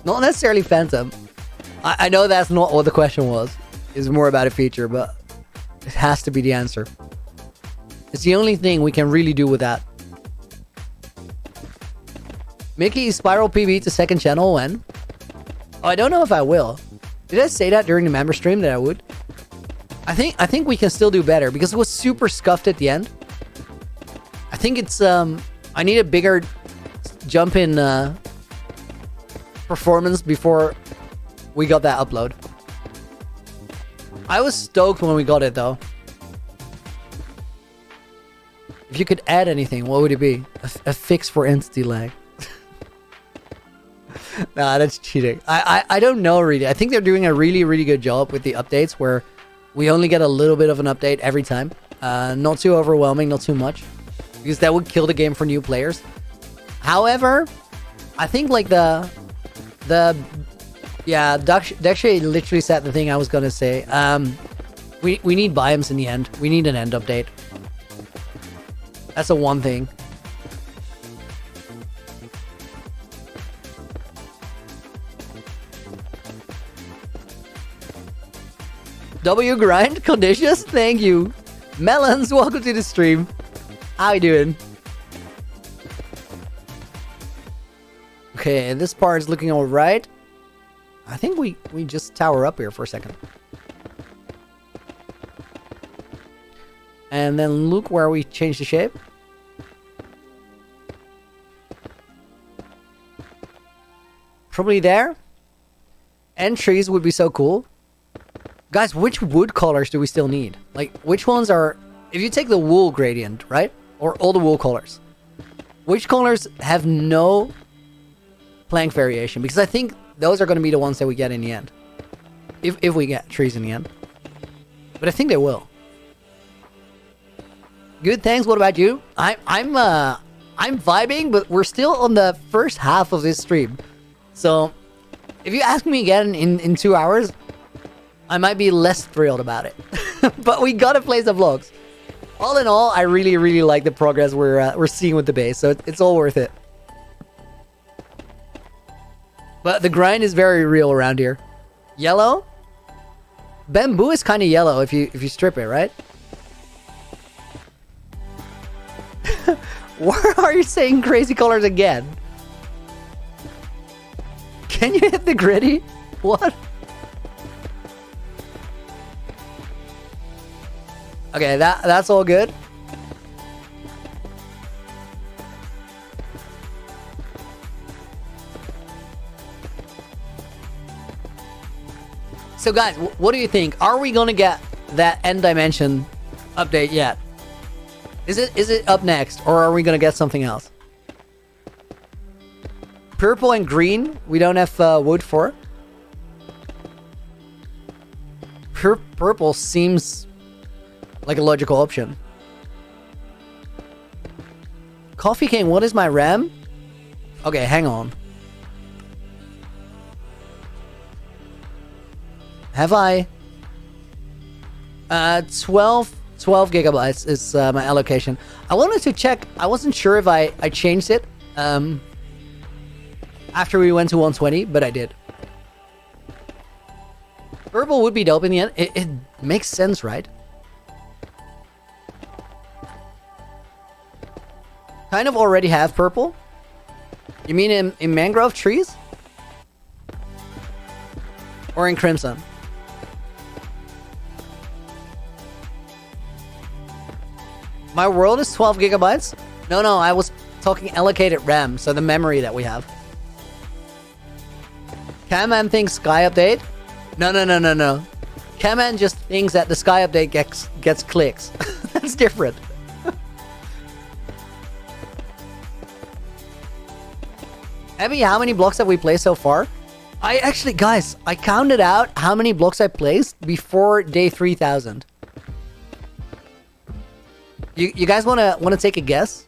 Not necessarily Phantom. I know that's not what the question was. It's more about a feature, but it has to be the answer. It's the only thing we can really do with that. Mickey, Spiral PB to second channel when? Oh, I don't know if I will. Did I say that during the member stream that I would? I think we can still do better because it was super scuffed at the end. I think it's I need a bigger jump in performance before we got that upload. I was stoked when we got it though. If you could add anything, what would it be? A fix for entity lag. Nah, that's cheating. I don't know really. I think they're doing a really good job with the updates where we only get a little bit of an update every time. Not too overwhelming, not too much. Because that would kill the game for new players. However, I think like yeah, Dakshay literally said the thing I was gonna say. We need biomes in the end. We need an end update. That's the one thing. W grind conditions, thank you. Melons, welcome to the stream. How you doing? Okay, this part is looking all right. I think we just tower up here for a second. And then look where we change the shape. Probably there. And trees would be so cool. Guys, which wood colors do we still need? Like, which ones are... If you take the wool gradient, right? Or all the wool colors. Which colors have no plank variation? Because I think those are going to be the ones that we get in the end. If we get trees in the end. But I think they will. Good, thanks. What about you? I'm vibing, but we're still on the first half of this stream. So, if you ask me again in 2 hours, I might be less thrilled about it. But we gotta play some vlogs. All in all, I really, really like the progress we're seeing with the base, so it's all worth it. But the grind is very real around here. Yellow? Bamboo is kind of yellow if you strip it, right? Why are you saying crazy colors again? Can you hit the gritty? What? Okay, that's all good. So guys, what do you think? Are we gonna get that end dimension update yet? Is it up next, or are we gonna get something else? Purple and green, we don't have wood for. Purple seems like a logical option. Coffee King, what is my RAM? Okay, hang on. Have I? 12 gigabytes is my allocation. I wanted to check. I wasn't sure if I changed it after we went to 120, but I did. Purple would be dope in the end. It makes sense, right? Kind of already have purple. You mean in mangrove trees? Or in crimson? My world is 12 gigabytes? No, I was talking allocated RAM, so the memory that we have. Camman thinks Sky Update? No. Camman just thinks that the Sky Update gets clicks. That's different. Abby, how many blocks have we placed so far? I actually, guys, I counted out how many blocks I placed before day 3000. You guys wanna take a guess?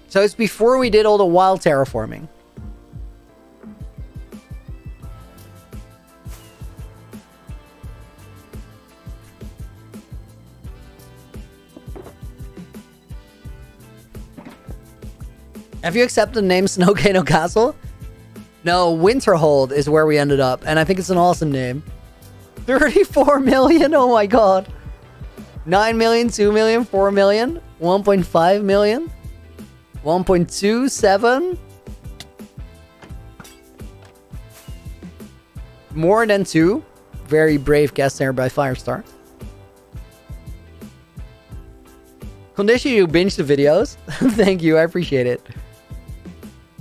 So it's before we did all the wild terraforming. Have you accepted the name Snowcano Castle? No, Winterhold is where we ended up, and I think it's an awesome name. 34 million, oh my god. 9 million, 2 million, 4 million, 1.5 million, 1.27. More than 2. Very brave guess there by Firestar. Condition you binge the videos. Thank you, I appreciate it.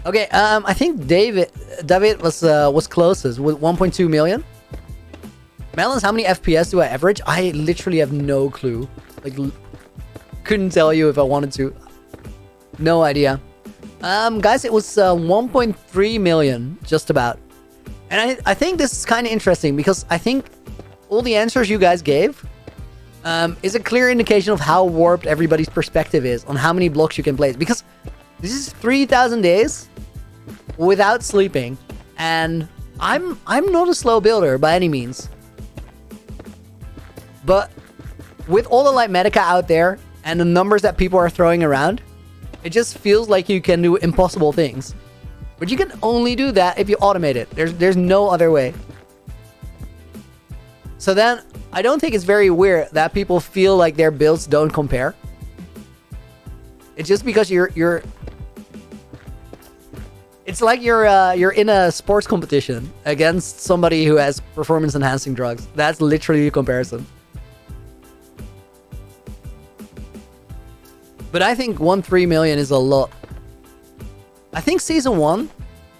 Okay, I think David was closest with 1.2 million. Melons, how many FPS do I average? I literally have no clue. Like, couldn't tell you if I wanted to. No idea. Guys, it was 1.3 million, just about. And I think this is kind of interesting because I think all the answers you guys gave is a clear indication of how warped everybody's perspective is on how many blocks you can place. Because this is 3,000 days without sleeping, and I'm not a slow builder by any means. But with all the light medica out there and the numbers that people are throwing around, it just feels like you can do impossible things. But you can only do that if you automate it. There's no other way. So then, I don't think it's very weird that people feel like their builds don't compare. It's just because you're It's like you're in a sports competition against somebody who has performance enhancing drugs. That's literally the comparison. But I think 1.3 million is a lot. I think season 1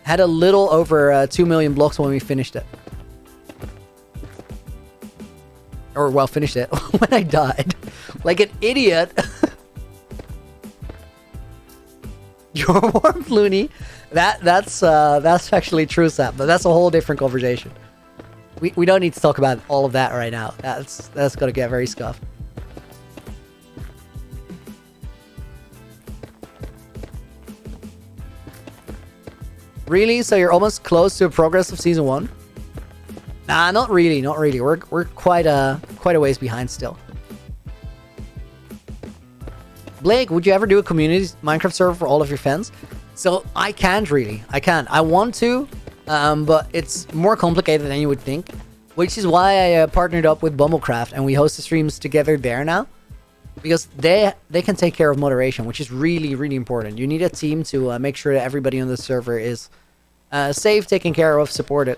had a little over 2 million blocks when we finished it. Or, well, finished it when I died. Like an idiot. Your warmth, Loony. That's actually true, Sam. But that's a whole different conversation. We don't need to talk about all of that right now. That's gonna get very scuffed. Really? So you're almost close to progress of season 1? Nah, not really, not really. We're quite a ways behind still. Blake, would you ever do a community Minecraft server for all of your fans? So I can't really. I can't. I want to, but it's more complicated than you would think. Which is why I partnered up with Bumblecraft and we host the streams together there now. Because they can take care of moderation, which is really, really important. You need a team to make sure that everybody on the server is safe, taken care of, supported.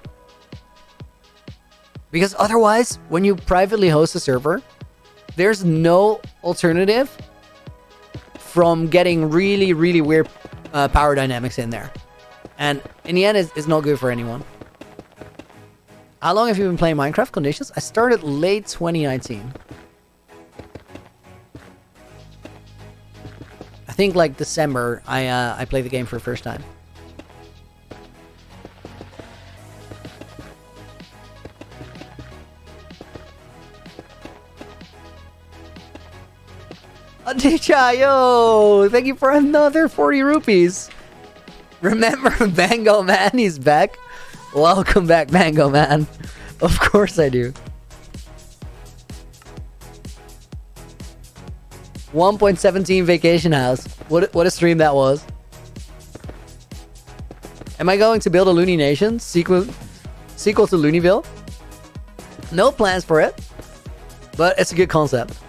Because otherwise, when you privately host a server, there's no alternative from getting really, really weird power dynamics in there. And in the end, it's not good for anyone. How long have you been playing Minecraft Conditions? I started late 2019. I think like December, I played the game for the first time. Adicha, yo! Thank you for another 40 rupees. Remember Bango Man? He's back. Welcome back, Bango Man. Of course I do. 1.17 Vacation House. What a stream that was. Am I going to build a Looney Nation sequel to Loonyville? No plans for it, but it's a good concept.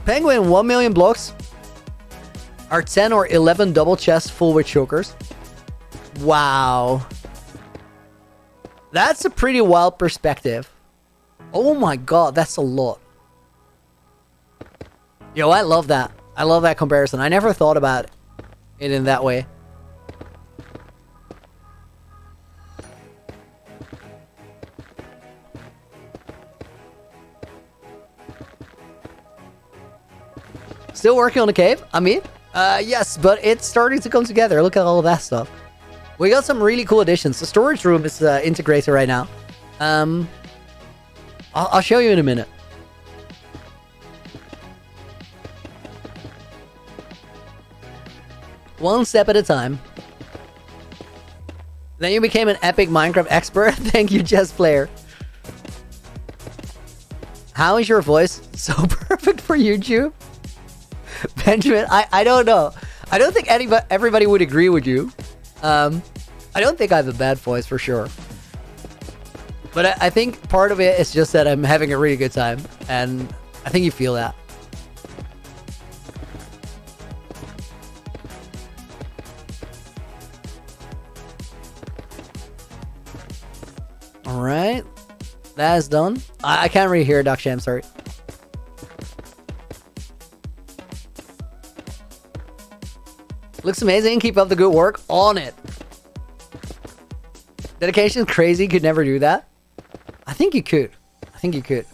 Penguin, 1 million blocks are 10 or 11 double chests full with chokers. Wow. That's a pretty wild perspective. Oh my god, that's a lot. Yo, I love that. I love that comparison. I never thought about it in that way. Still working on the cave? I mean, yes, but it's starting to come together. Look at all of that stuff. We got some really cool additions. The storage room is integrated right now. I'll show you in a minute. One step at a time. Then you became an epic Minecraft expert. Thank you, Jess Player. How is your voice so perfect for YouTube? Benjamin, I don't know. I don't think everybody would agree with you. I don't think I have a bad voice for sure. But I think part of it is just that I'm having a really good time. And I think you feel that. Alright. That is done. I can't really hear Dakshay, I'm sorry. Looks amazing. Keep up the good work. On it. Dedication crazy. Could never do that. I think you could. I think you could.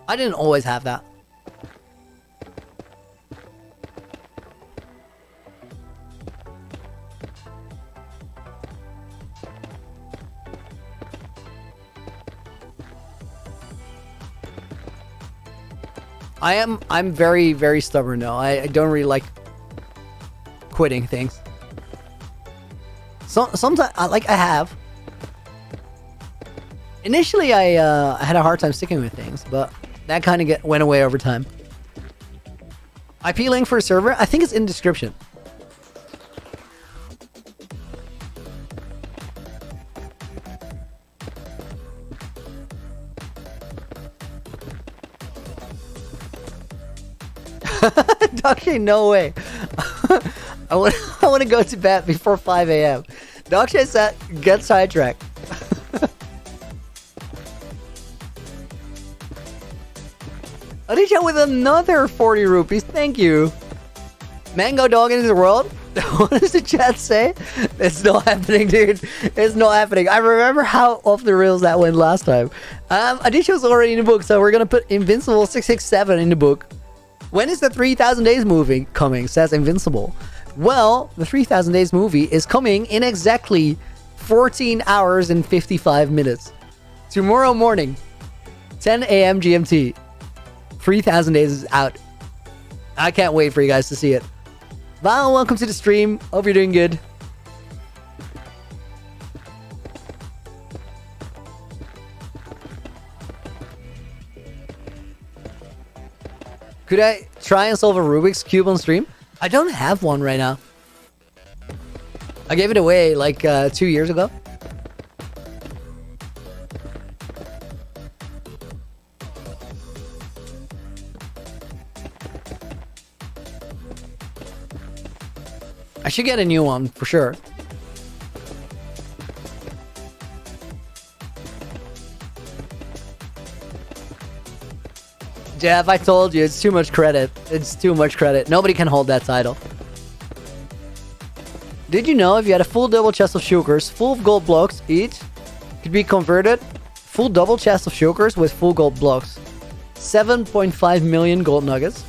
I didn't always have that. I'm very, very stubborn though. I don't really like quitting things. Sometimes, I have. Initially, I had a hard time sticking with things, but that kind of went away over time. IP link for a server? I think it's in the description. Okay, no way. I want I want to go to bed before 5 a.m. Dogshay said, get sidetracked. Alicia with another 40 rupees. Thank you. Mango dog in his world? What does the chat say? It's not happening, dude. It's not happening. I remember how off the rails that went last time. Adisha's already in the book, so we're gonna put Invincible 667 in the book. When is the 3000 Days movie coming? Says Invincible. Well, the 3000 Days movie is coming in exactly 14 hours and 55 minutes. Tomorrow morning, 10 a.m. GMT. 3000 Days is out. I can't wait for you guys to see it. Val, welcome to the stream. Hope you're doing good. Could I try and solve a Rubik's Cube on stream? I don't have one right now. I gave it away like 2 years ago. I should get a new one for sure. Jeff, I told you, it's too much credit. It's too much credit. Nobody can hold that title. Did you know if you had a full double chest of shulkers, full of gold blocks each, could be converted? Full double chest of shulkers with full gold blocks. 7.5 million gold nuggets.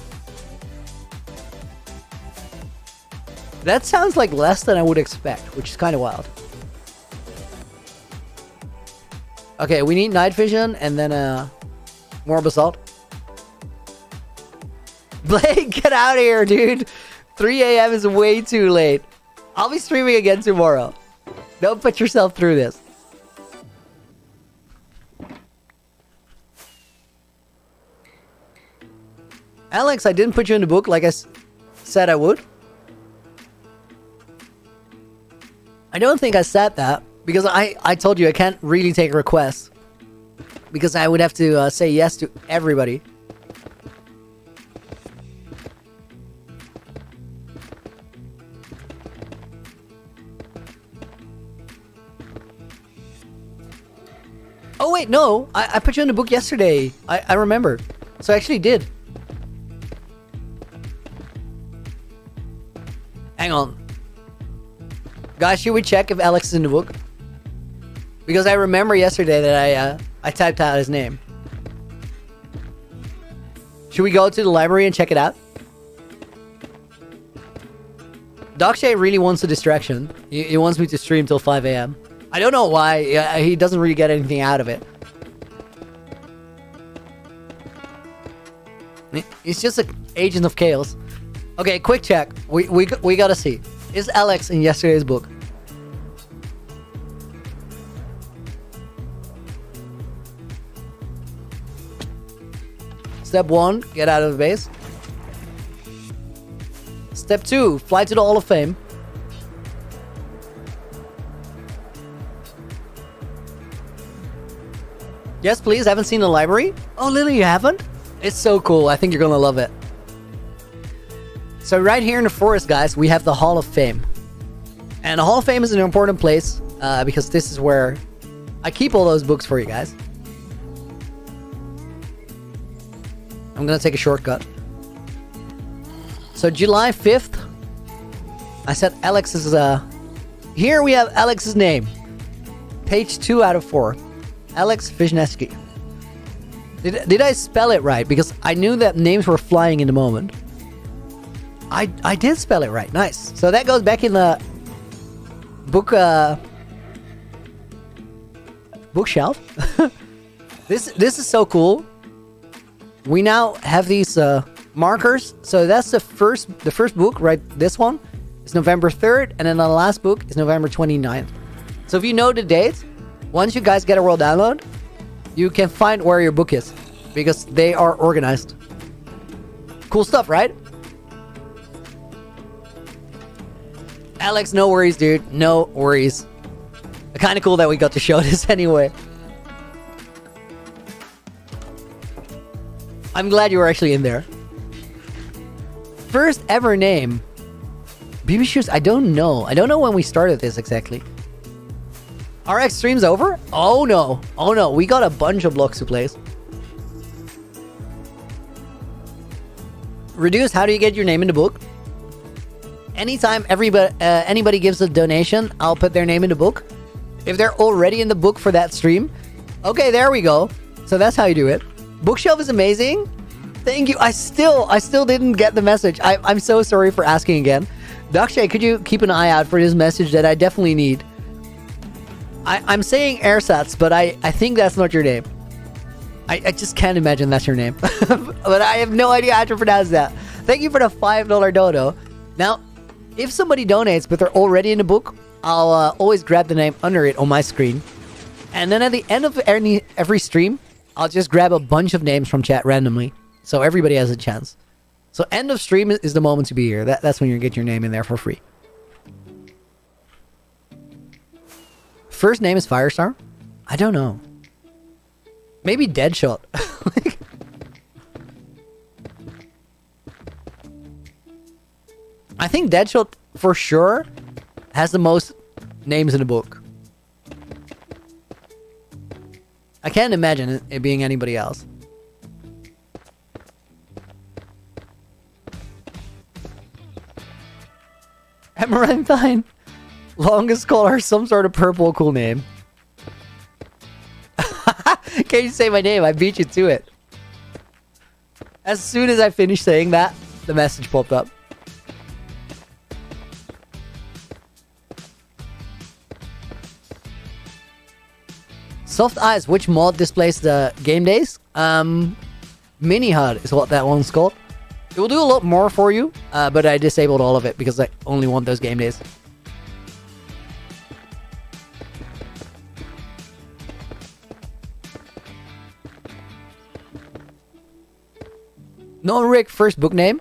That sounds like less than I would expect, which is kind of wild. Okay, we need night vision and then more basalt. Blake, get out of here, dude. 3 a.m. is way too late. I'll be streaming again tomorrow. Don't put yourself through this. Alex, I didn't put you in the book like I said I would. I don't think I said that because I told you I can't really take requests because I would have to say yes to everybody. Oh wait, no, I put you in the book yesterday. I remember. So I actually did. Hang on. Guys, should we check if Alex is in the book? Because I remember yesterday that I typed out his name. Should we go to the library and check it out? Dogshay really wants a distraction. He wants me to stream till 5 a.m. I don't know why. He doesn't really get anything out of it. He's just an agent of chaos. Okay, quick check. We gotta see. Is Alex in yesterday's book? Step 1, get out of the base. Step 2, fly to the Hall of Fame. Yes, please. Haven't seen the library? Oh, Lily, you haven't? It's so cool. I think you're gonna love it. So right here in the forest, guys, we have the Hall of Fame. And the Hall of Fame is an important place because this is where I keep all those books for you guys. I'm gonna take a shortcut. So July 5th, I said Alex's, here we have Alex's name. Page 2 out of 4. Alex Wisniewski. Did I spell it right? Because I knew that names were flying in the moment. I did spell it right. Nice. So that goes back in the book bookshelf. This is so cool. We now have these markers. So that's the first book, right? This one is November 3rd, and then the last book is November 29th. So if you know the date, once you guys get a world download, you can find where your book is because they are organized. Cool stuff, right? Alex, no worries, dude. No worries. Kind of cool that we got to show this anyway. I'm glad you were actually in there. First ever name. BB Shoes, I don't know. I don't know when we started this exactly. RX stream's over? Oh no. Oh no. We got a bunch of blocks to place. Reduce, how do you get your name in the book? Anytime anybody gives a donation, I'll put their name in the book. If they're already in the book for that stream. Okay, there we go. So that's how you do it. Bookshelf is amazing. Thank you. I still didn't get the message. I'm so sorry for asking again. Dakshay, could you keep an eye out for this message that I definitely need? I'm saying Airsats, but I think that's not your name. I just can't imagine that's your name. But I have no idea how to pronounce that. Thank you for the $5 dono. Now, if somebody donates, but they're already in the book, I'll always grab the name under it on my screen. And then at the end of every stream, I'll just grab a bunch of names from chat randomly. So everybody has a chance. So end of stream is the moment to be here. That's when you get your name in there for free. First name is Firestar? I don't know. Maybe Deadshot. I think Deadshot for sure has the most names in the book. I can't imagine it being anybody else. Amaranthine. Longest caller, some sort of purple cool name. Can you say my name? I beat you to it. As soon as I finished saying that, the message popped up. Soft Eyes, which mod displays the game days? Mini HUD is what that one's called. It will do a lot more for you, but I disabled all of it because I only want those game days. No, Rick, first book name?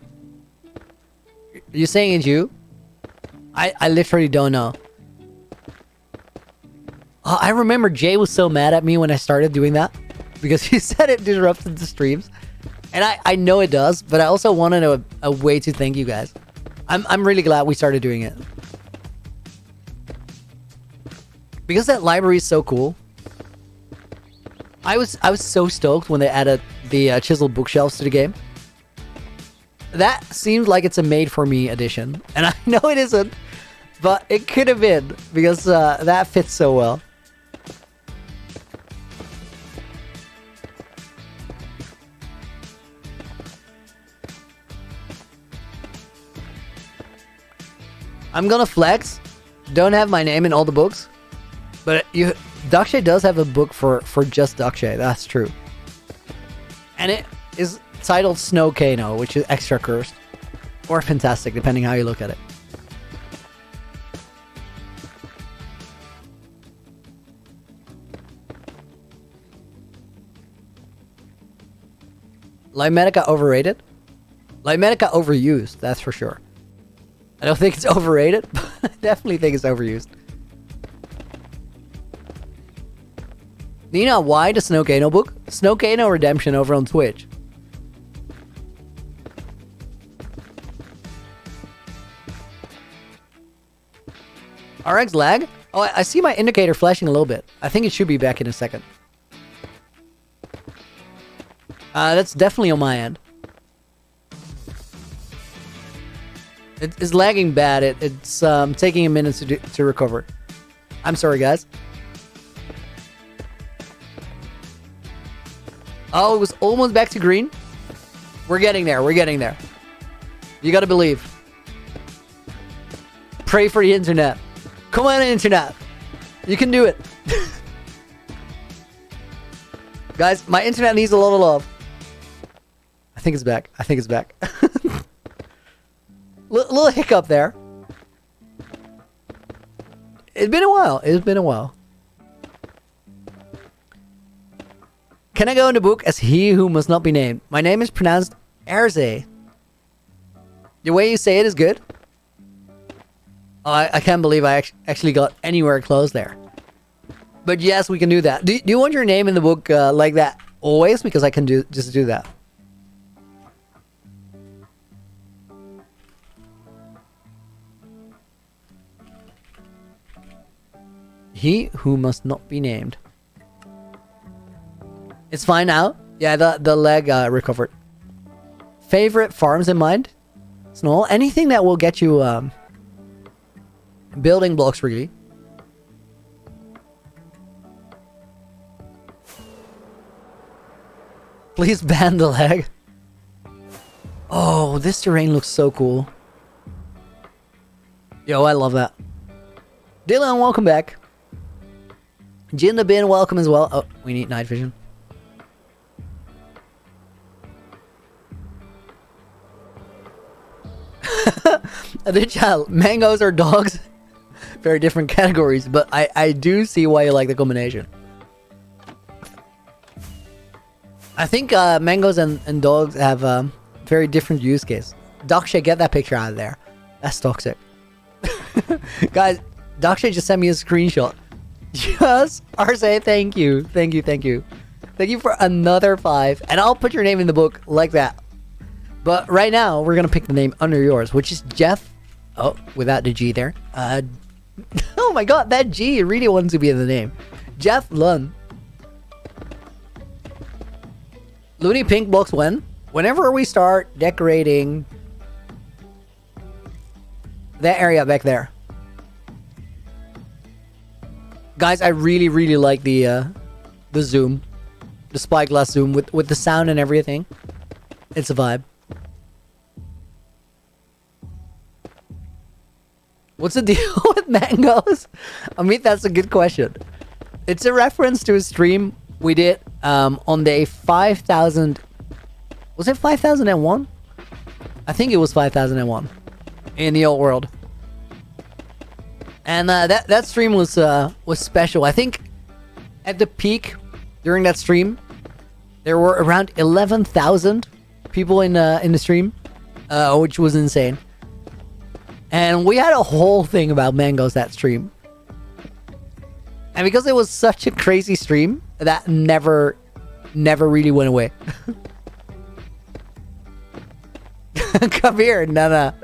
You're saying it's you? I literally don't know. Oh, I remember Jay was so mad at me when I started doing that. Because he said it disrupted the streams. And I know it does, but I also wanted a way to thank you guys. I'm really glad we started doing it. Because that library is so cool. I was so stoked when they added the chiseled bookshelves to the game. That seemed like it's a made-for-me edition. And I know it isn't, but it could have been, because that fits so well. I'm gonna flex. Don't have my name in all the books. But Dakshay does have a book for just Dakshay, that's true. And it is titled Snow Kano, which is extra cursed. Or fantastic, depending how you look at it. Live Medica overrated? Live Medica overused, that's for sure. I don't think it's overrated, but I definitely think it's overused. Nina, why the Snow Kano book? Snow Kano Redemption over on Twitch. RX lag? Oh, I see my indicator flashing a little bit. I think it should be back in a second. That's definitely on my end. It's lagging bad. It's taking a minute to recover. I'm sorry, guys. Oh, it was almost back to green. We're getting there. We're getting there. You gotta believe. Pray for the internet. Come on, internet. You can do it. Guys, my internet needs a lot of love. I think it's back. I think it's back. Little hiccup there. It's been a while. It's been a while. Can I go in the book as he who must not be named? My name is pronounced Erze. The way you say it is good. Oh, I can't believe I actually got anywhere close there. But yes, we can do that. Do you want your name in the book like that always? Because I can just do that. He who must not be named. It's fine now. Yeah, the leg recovered. Favorite farms in mind? Snow. Anything that will get you building blocks, really. Please ban the leg. Oh, this terrain looks so cool. Yo, I love that. Dylan, welcome back. Jin the Bin, welcome as well. Oh, we need night vision. The child, mangoes or dogs? Very different categories, but I do see why you like the combination. I think mangoes and dogs have very different use case. Dakshay, get that picture out of there. That's toxic. Guys, Dakshay just sent me a screenshot. Yes, Arce, thank you. Thank you, thank you. Thank you for another 5. And I'll put your name in the book like that. But right now, we're going to pick the name under yours, which is Jeff. Oh, without the G there. Oh my god, that G really wants to be in the name. Jeff Lund. Loony Pink blocks when? Whenever we start decorating that area back there. Guys, I really, really like the zoom. The spyglass zoom with the sound and everything. It's a vibe. What's the deal with mangoes? I mean, that's a good question. It's a reference to a stream we did on day 5000. Was it 5001? I think it was 5001 in the old world. And that stream was special. I think at the peak during that stream, there were around 11,000 people in the stream, which was insane. And we had a whole thing about mangoes that stream. And because it was such a crazy stream, that never really went away. Come here, Nana.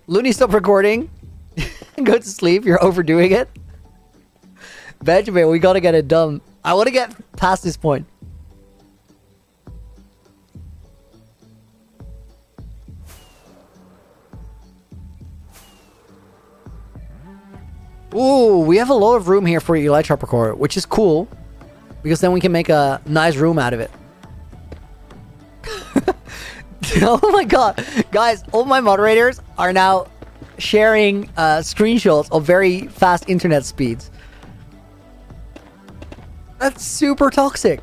Looney, stop recording. Go to sleep, you're overdoing it. Benjamin, we gotta get it done. I want to get past this point. Ooh, we have a lot of room here for Elytra parkour, which is cool. Because then we can make a nice room out of it. Oh my god. Guys, all my moderators are now sharing screenshots of very fast internet speeds. That's super toxic.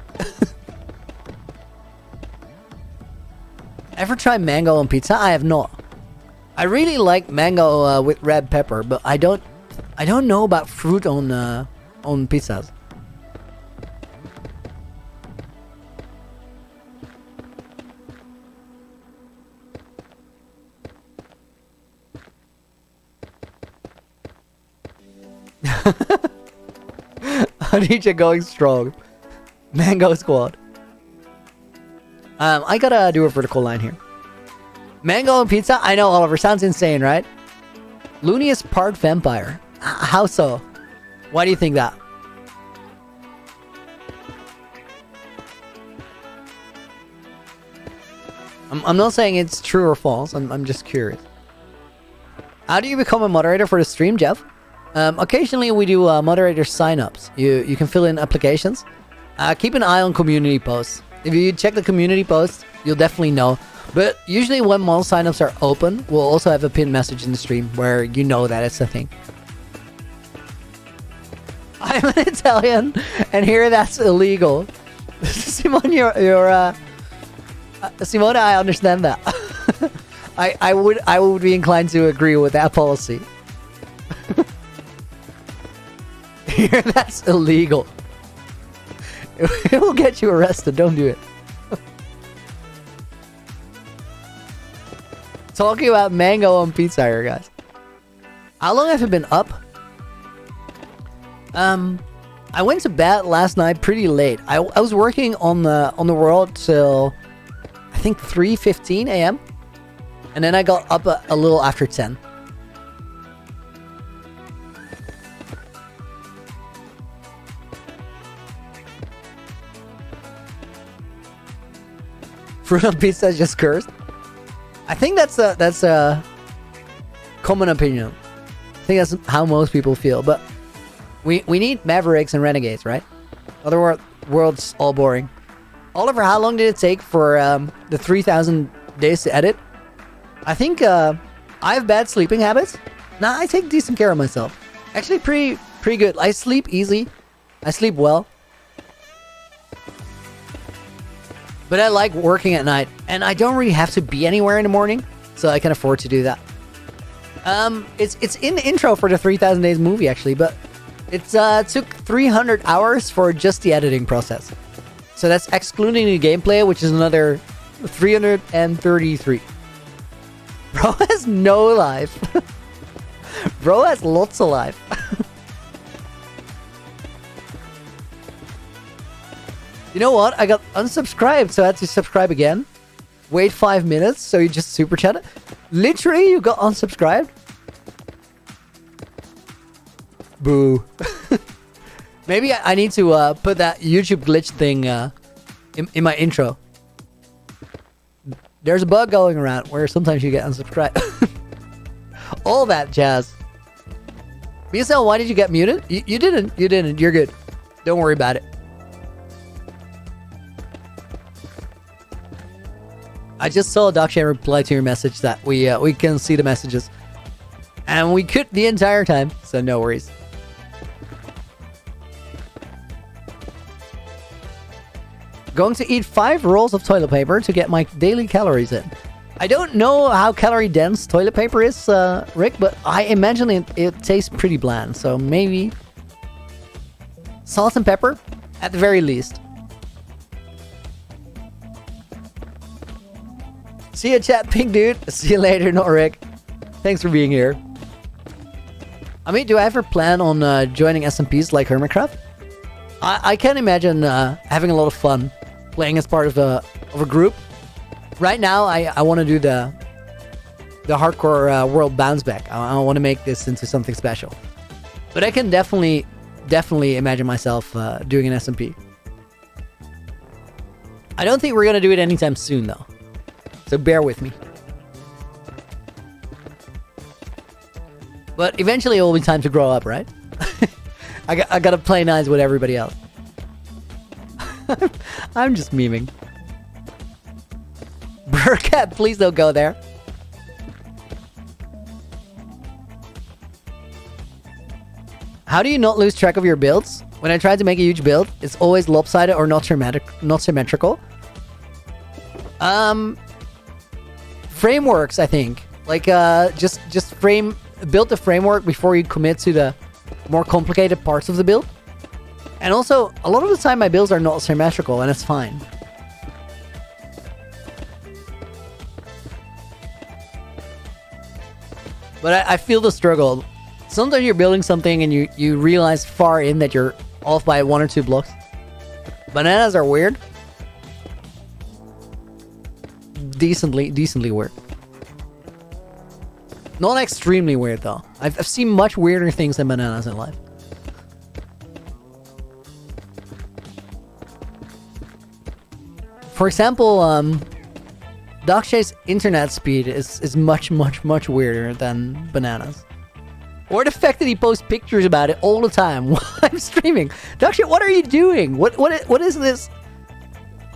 Ever tried mango on pizza? I have not. I really like mango with red pepper, but I don't know about fruit on pizzas. Anija going strong. Mango squad. I gotta do a vertical line here. Mango and pizza? I know, Oliver. Sounds insane, right? Looney is part vampire. How so? Why do you think that? I'm not saying it's true or false. I'm just curious. How do you become a moderator for the stream, Jeff? Occasionally we do moderator sign-ups. You can fill in applications. Keep an eye on community posts. If you check the community posts, you'll definitely know. But usually when most sign-ups are open, we'll also have a pinned message in the stream where you know that it's a thing. I'm an Italian, and here that's illegal. Simone, Simone, I understand that. I would be inclined to agree with that policy. Here that's illegal. It will get you arrested. Don't do it. Talking about mango on pizza here, guys. How long have you been up? I went to bed last night pretty late. I was working on the world till I think 3:15 a.m. And then I got up a little after 10. Fruit on pizza is just cursed. I think that's a common opinion. I think that's how most people feel. But we need Mavericks and Renegades, right? Other world's all boring. Oliver, how long did it take for the 3,000 days to edit? I think I have bad sleeping habits. Nah, I take decent care of myself. Actually, pretty good. I sleep easy. I sleep well. But I like working at night, and I don't really have to be anywhere in the morning, so I can afford to do that. It's in the intro for the 3,000 Days movie, actually, but it took 300 hours for just the editing process. So that's excluding the gameplay, which is another 333. Bro has no life. Bro has lots of life. You know what? I got unsubscribed, so I had to subscribe again. Wait 5 minutes, so you just super chat it. Literally, you got unsubscribed? Boo. Maybe I need to put that YouTube glitch thing in my intro. There's a bug going around where sometimes you get unsubscribed. All that jazz. BSL, why did you get muted? You didn't. You didn't. You're good. Don't worry about it. I just saw Dakshay reply to your message that we can see the messages. And we could the entire time, so no worries. Going to eat 5 rolls of toilet paper to get my daily calories in. I don't know how calorie dense toilet paper is, Rick, but I imagine it tastes pretty bland, so maybe salt and pepper at the very least. See ya, chat, pink dude. See you later, not Rick. Thanks for being here. I mean, do I ever plan on joining SMPs like Hermitcraft? I can imagine having a lot of fun playing as part of a group. Right now, I want to do the hardcore world bounce back. I want to make this into something special. But I can definitely imagine myself doing an SMP. I don't think we're going to do it anytime soon, though. So bear with me. But eventually it will be time to grow up, right? I gotta play nice with everybody else. I'm just memeing. Burkat, please don't go there. How do you not lose track of your builds? When I try to make a huge build, it's always lopsided or not symmetrical. Frameworks, I think. Like, just build the framework before you commit to the more complicated parts of the build. And also, a lot of the time my builds are not symmetrical, and it's fine. But I feel the struggle. Sometimes you're building something and you realize far in that you're off by 1 or 2 blocks. Bananas are weird. Decently weird. Not extremely weird though. I've seen much weirder things than bananas in life. For example, Dakshay's internet speed is much weirder than bananas. Or the fact that he posts pictures about it all the time while I'm streaming. Dakshay, what are you doing? What is this?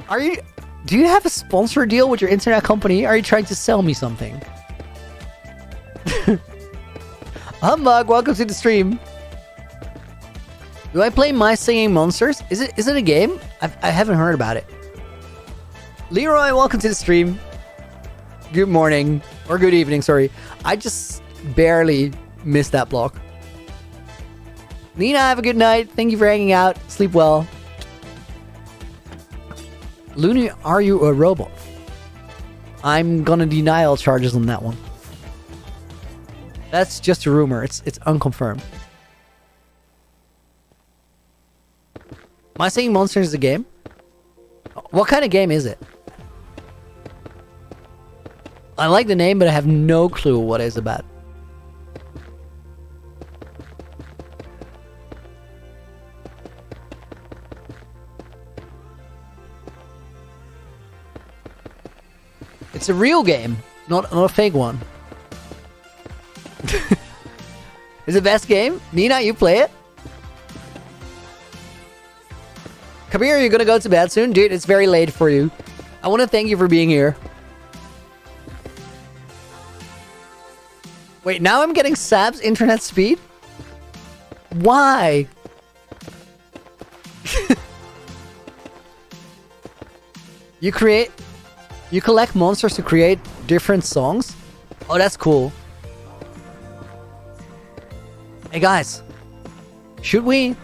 Do you have a sponsor deal with your internet company? Are you trying to sell me something? Humbug, welcome to the stream. Do I play My Singing Monsters? Is it a game? I haven't heard about it. Leroy, welcome to the stream. Good morning. Or good evening, sorry. I just barely missed that block. Nina, have a good night. Thank you for hanging out. Sleep well. Loony, are you a robot? I'm gonna deny all charges on that one. That's just a rumor. It's unconfirmed. Am I saying Monsters is a game? What kind of game is it? I like the name, but I have no clue what it's about. It's a real game, not a fake one. It's the best game. Nina, you play it? Come here, you're gonna go to bed soon? Dude, it's very late for you. I want to thank you for being here. Wait, now I'm getting Sab's internet speed? Why? You collect monsters to create different songs? Oh, that's cool. Hey guys, should we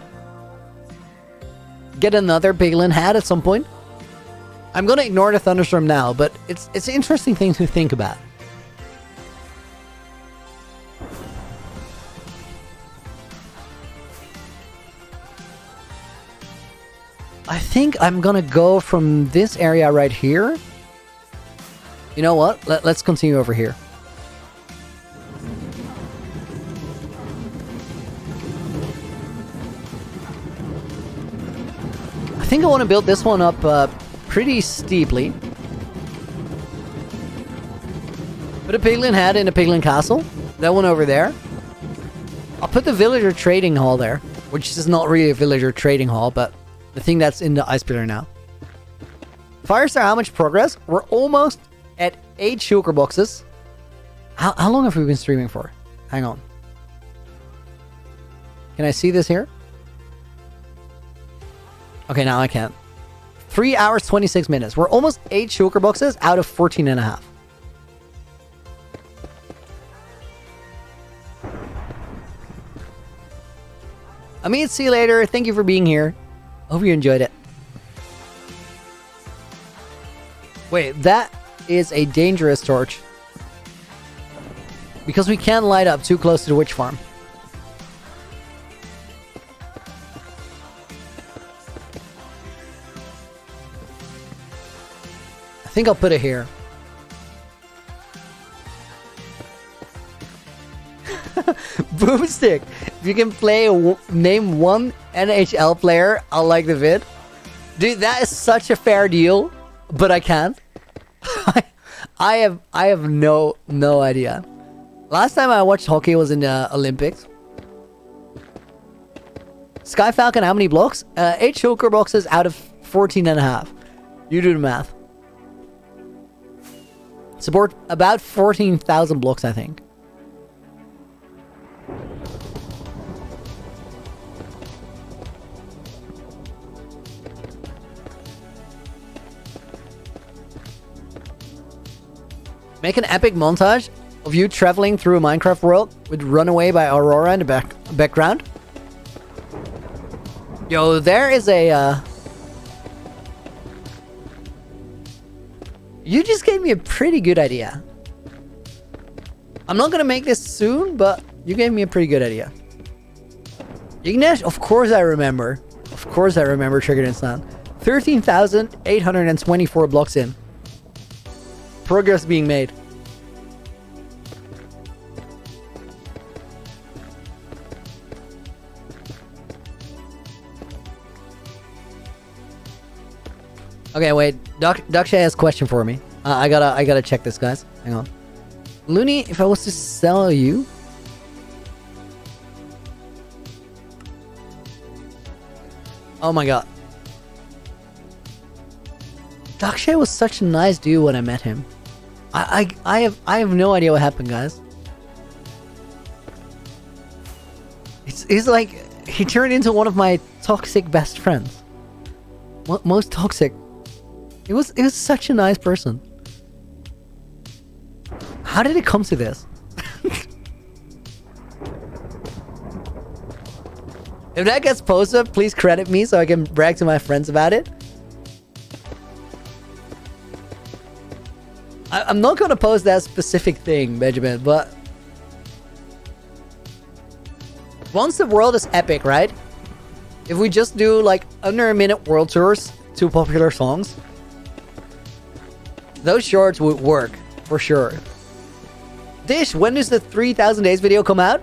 get another piglin hat at some point? I'm gonna ignore the thunderstorm now, but it's an interesting thing to think about. I think I'm gonna go from this area right here. You know what? Let's continue over here. I think I want to build this one up pretty steeply. Put a piglin hat in a piglin castle. That one over there. I'll put the villager trading hall there, which is not really a villager trading hall, but the thing that's in the ice pillar now. Firestar, how much progress? We're almost at 8 shulker boxes. How long have we been streaming for? Hang on. Can I see this here? Okay, now I can't. 3 hours, 26 minutes. We're almost 8 shulker boxes out of 14 and a half. Amit, see you later. Thank you for being here. Hope you enjoyed it. Wait, that is a dangerous torch. Because we can't light up too close to the witch farm. I think I'll put it here. Boomstick! If you can name one NHL player, I'll like the vid. Dude, that is such a fair deal, but I can't. I have no idea. Last time I watched hockey was in the Olympics. Sky Falcon, how many blocks? 8 shulker boxes out of 14 and a half. You do the math. Support about 14,000 blocks, I think. Make an epic montage of you traveling through a Minecraft world with Runaway by Aurora in the background. Yo, there is a... You just gave me a pretty good idea. I'm not gonna make this soon, but you gave me a pretty good idea. Ignesh, of course I remember. Of course I remember Triggered Instant. 13,824 blocks in. Progress being made. Okay, wait. Dakshay has a question for me. I gotta check this, guys. Hang on. Loony, if I was to sell you... Oh my god. Dakshay was such a nice dude when I met him. I have no idea what happened, guys. He's like... He turned into one of my toxic best friends. Most toxic. It was such a nice person. How did it come to this? If that gets posted, please credit me so I can brag to my friends about it. I'm not gonna post that specific thing, Benjamin, but... Once the world is epic, right? If we just do like under a minute world tours to popular songs, those shorts would work. For sure. Dish, when does the 3000 days video come out?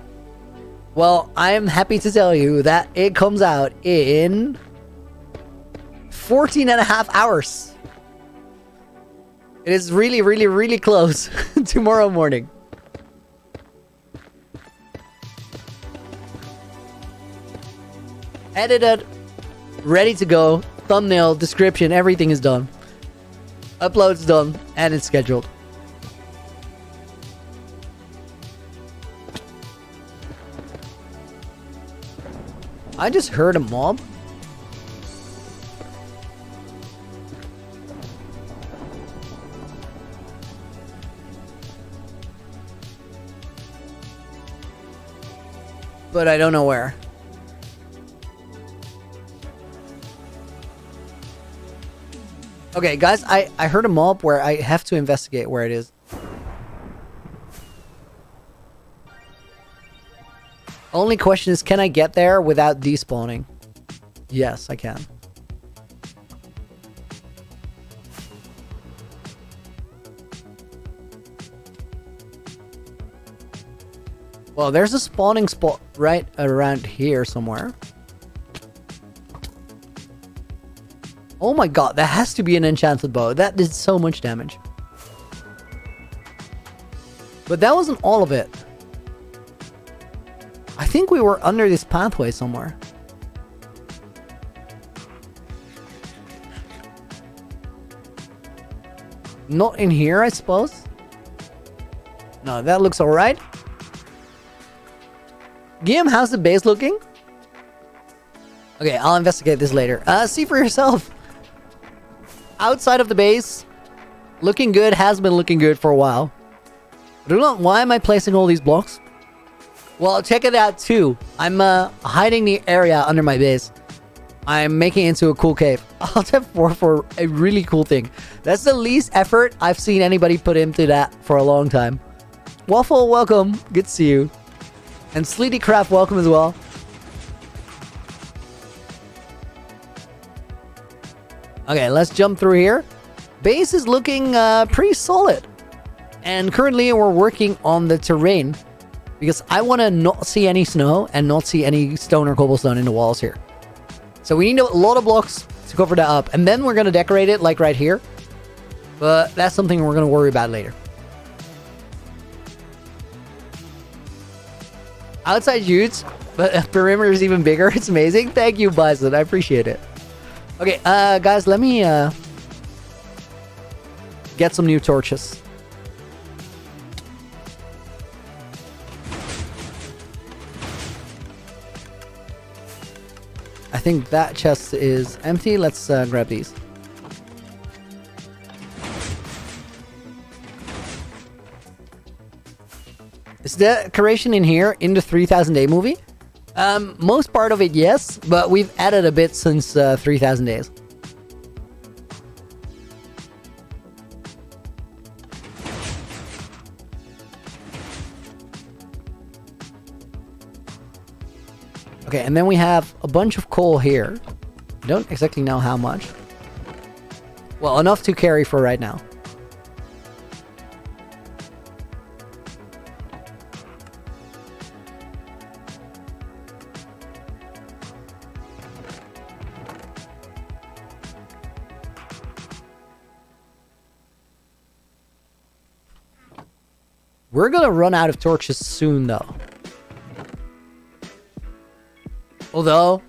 Well, I am happy to tell you that it comes out in 14 and a half hours. It is really, really, really close. Tomorrow morning. Edited, ready to go, thumbnail, description, everything is done. Upload's done, and it's scheduled. I just heard a mob. But I don't know where. Okay, guys, I heard a mob where I have to investigate where it is. Only question is, can I get there without despawning? Yes, I can. Well, there's a spawning spot right around here somewhere. Oh my god, that has to be an enchanted bow. That did so much damage. But that wasn't all of it. I think we were under this pathway somewhere. Not in here, I suppose. No, that looks alright. Guillaume, how's the base looking? Okay, I'll investigate this later. See for yourself. Outside of the base, looking good, has been looking good for a while. Why am I placing all these blocks? Well, check it out too. I'm hiding the area under my base. I'm making it into a cool cave. I'll have 4 for a really cool thing. That's the least effort I've seen anybody put into that for a long time. Waffle, welcome. Good to see you. And Sleety Craft, welcome as well. Okay, let's jump through here. Base is looking pretty solid. And currently we're working on the terrain because I want to not see any snow and not see any stone or cobblestone in the walls here. So we need a lot of blocks to cover that up. And then we're going to decorate it like right here. But that's something we're going to worry about later. Outside huge, but perimeter is even bigger. It's amazing. Thank you, Bison. I appreciate it. Okay, guys, let me get some new torches. I think that chest is empty. Let's grab these. Is the decoration in here in the 3000 day movie? Most part of it, yes, but we've added a bit since 3000 days. Okay, and then we have a bunch of coal here. I don't exactly know how much. Well, enough to carry for right now. We're gonna run out of torches soon, though. Although,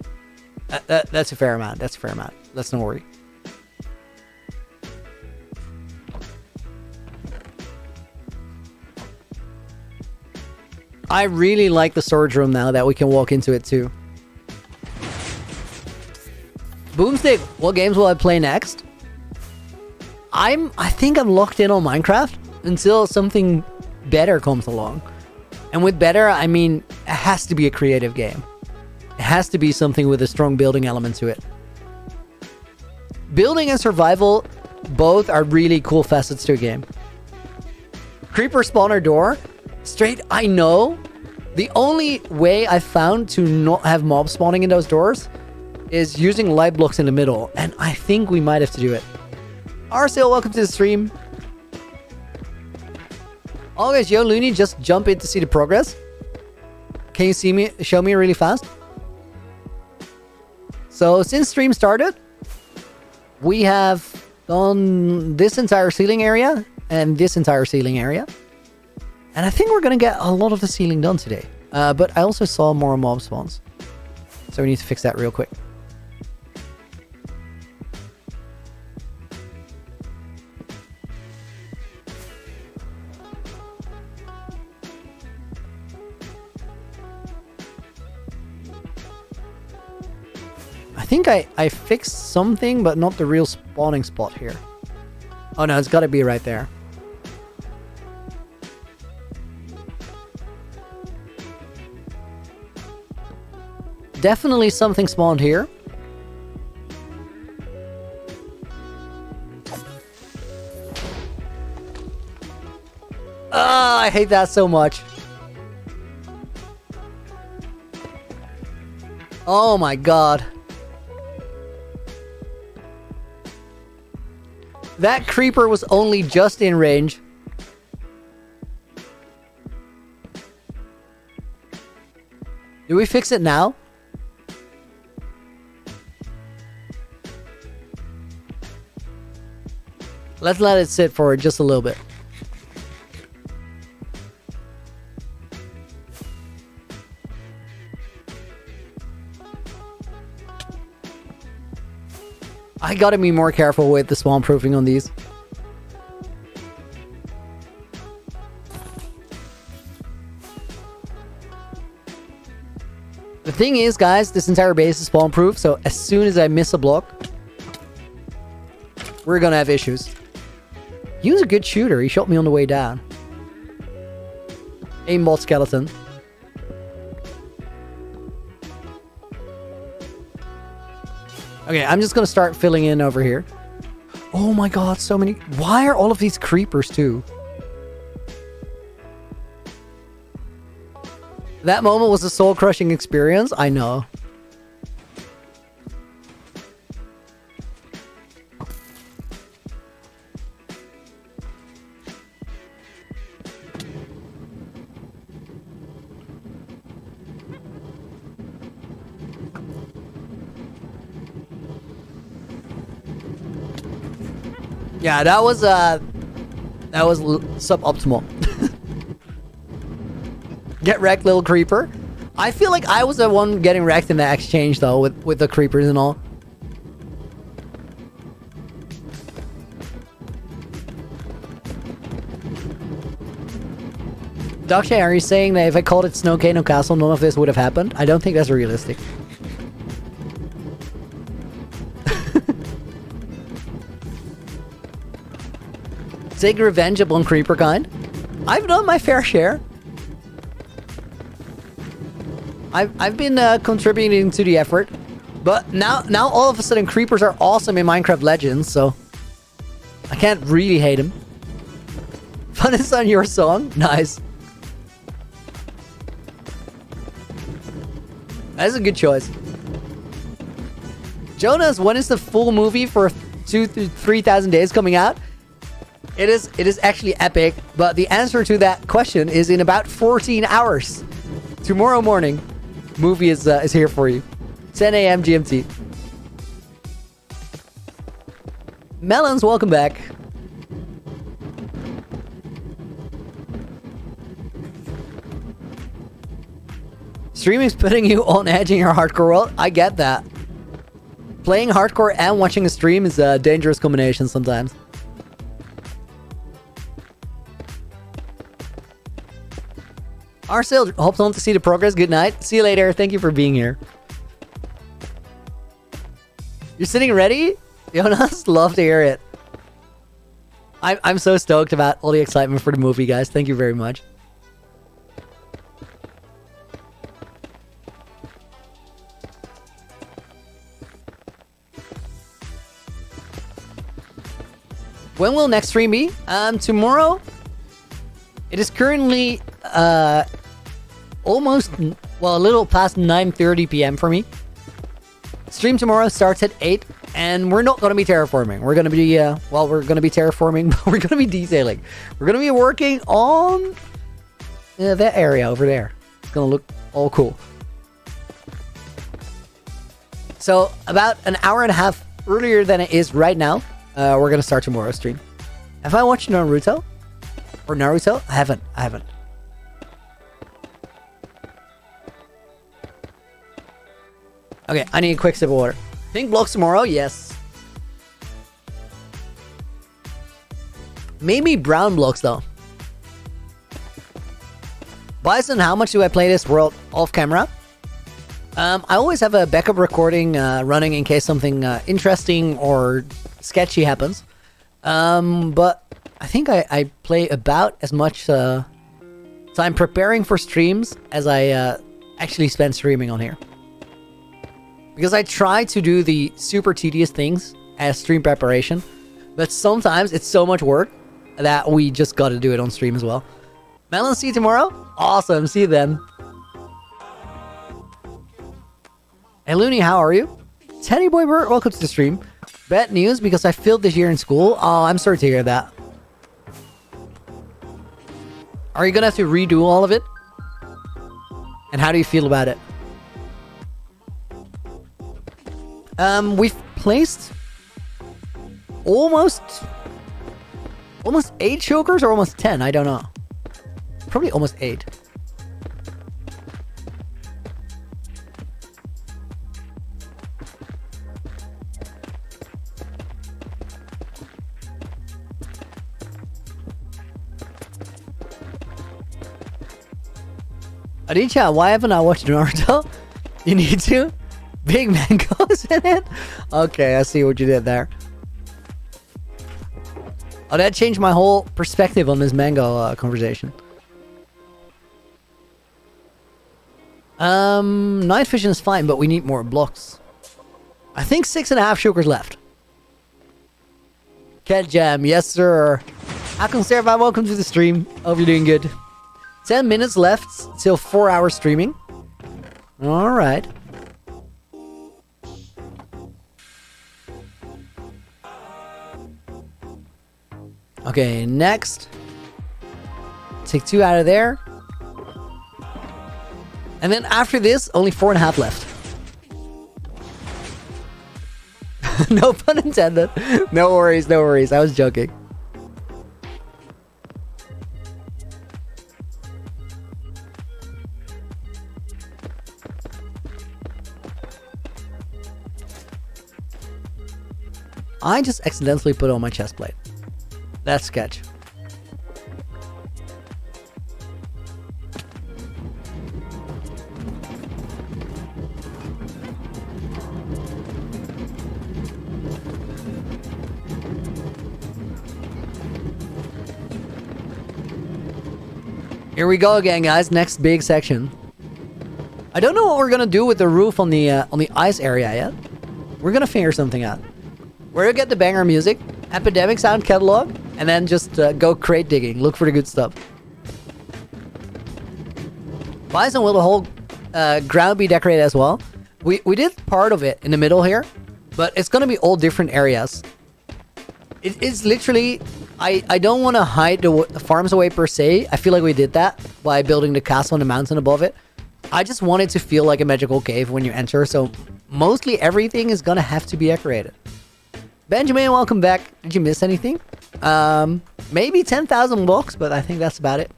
that's a fair amount. That's a fair amount. Let's not worry. I really like the storage room now that we can walk into it too. Boomstick, what games will I play next? I think I'm locked in on Minecraft until something better comes along. And with better, I mean, it has to be a creative game. It has to be something with a strong building element to it. Building and survival, both are really cool facets to a game. Creeper spawner door, straight, I know. The only way I found to not have mobs spawning in those doors is using light blocks in the middle. And I think we might have to do it. Arcel, welcome to the stream. Always, yo, Looney, just jump in to see the progress. Can you see me? Show me really fast. So, since stream started, we have done this entire ceiling area and this entire ceiling area. And I think we're gonna get a lot of the ceiling done today. But I also saw more mob spawns. So we need to fix that real quick. I think I fixed something, but not the real spawning spot here. Oh no, it's gotta be right there. Definitely something spawned here. Ah, I hate that so much. Oh my god. That creeper was only just in range. Do we fix it now? Let's let it sit for just a little bit. I gotta be more careful with the spawn proofing on these. The thing is, guys, this entire base is spawn proof, so as soon as I miss a block, we're gonna have issues. He was a good shooter. He shot me on the way down. Aimbot skeleton. Okay, I'm just gonna start filling in over here. Oh my god, so many. Why are all of these creepers too? That moment was a soul-crushing experience. I know. Yeah, that was suboptimal. Get wrecked, little creeper. I feel like I was the one getting wrecked in that exchange, though, with the creepers and all. Dakshay, are you saying that if I called it Snowcano Castle, none of this would have happened? I don't think that's realistic. Take revenge upon creeper kind. I've done my fair share. I've been contributing to the effort, but now all of a sudden creepers are awesome in Minecraft Legends, so I can't really hate them. Fun is on your song, nice. That's a good choice. Jonas, when is the full movie for 2,000 to 3,000 days coming out? It is actually epic, but the answer to that question is in about 14 hours. Tomorrow morning, movie is here for you. 10 a.m. GMT. Melons, welcome back. Streaming's putting you on edge in your hardcore world. I get that. Playing hardcore and watching a stream is a dangerous combination sometimes. Arcel hops on to see the progress. Good night. See you later. Thank you for being here. You're sitting ready? Jonas, love to hear it. I'm so stoked about all the excitement for the movie, guys. Thank you very much. When will next stream be? Tomorrow. It is currently almost, well, a little past 9:30 p.m. for me. Stream tomorrow starts at 8. And we're not going to be terraforming. We're going to be, well, we're going to be terraforming, but we're going to be detailing. We're going to be working on that area over there. It's going to look all cool. So about an hour and a half earlier than it is right now, we're going to start tomorrow's stream. Have I watched Naruto? Or Naruto? I haven't. Okay, I need a quick sip of water. Pink blocks tomorrow? Yes. Maybe brown blocks though. Bison, how much do I play this world off camera? I always have a backup recording running in case something interesting or sketchy happens. But I think I play about as much time preparing for streams as I actually spend streaming on here. Because I try to do the super tedious things as stream preparation, but sometimes it's so much work that we just gotta do it on stream as well. Melon, see you tomorrow? Awesome, see you then. Hey Loony, how are you? Teddy Boy Bird, welcome to the stream. Bad news because I failed this year in school. Oh, I'm sorry to hear that. Are you gonna have to redo all of it? And how do you feel about it? We've placed almost 8 chokers or almost 10, I don't know. Probably almost 8. Aditya, why haven't I watched Naruto? You need to? Big mangoes in it? Okay, I see what you did there. Oh, that changed my whole perspective on this mango conversation. Night vision is fine, but we need more blocks. I think 6.5 chokers left. Cat Jam, yes sir. Akon Serva, welcome to the stream. Hope you're doing good. 10 minutes left till 4 hours streaming. Alright. Okay, next. Take 2 out of there. And then after this, only 4.5 left. No pun intended. No worries, no worries. I was joking. I just accidentally put on my chest plate. That's sketch. Here we go again, guys. Next big section. I don't know what we're gonna do with the roof on the ice area yet. We're gonna figure something out. We're gonna get the banger music, Epidemic sound catalog, and then just go crate digging. Look for the good stuff. Bison, will the whole ground be decorated as well? We did part of it in the middle here, but it's gonna be all different areas. It's literally, I don't want to hide the farms away per se. I feel like we did that by building the castle and the mountain above it. I just want it to feel like a magical cave when you enter, so mostly everything is gonna have to be decorated. Benjamin, welcome back. Did you miss anything? Maybe 10,000 blocks, but I think that's about it.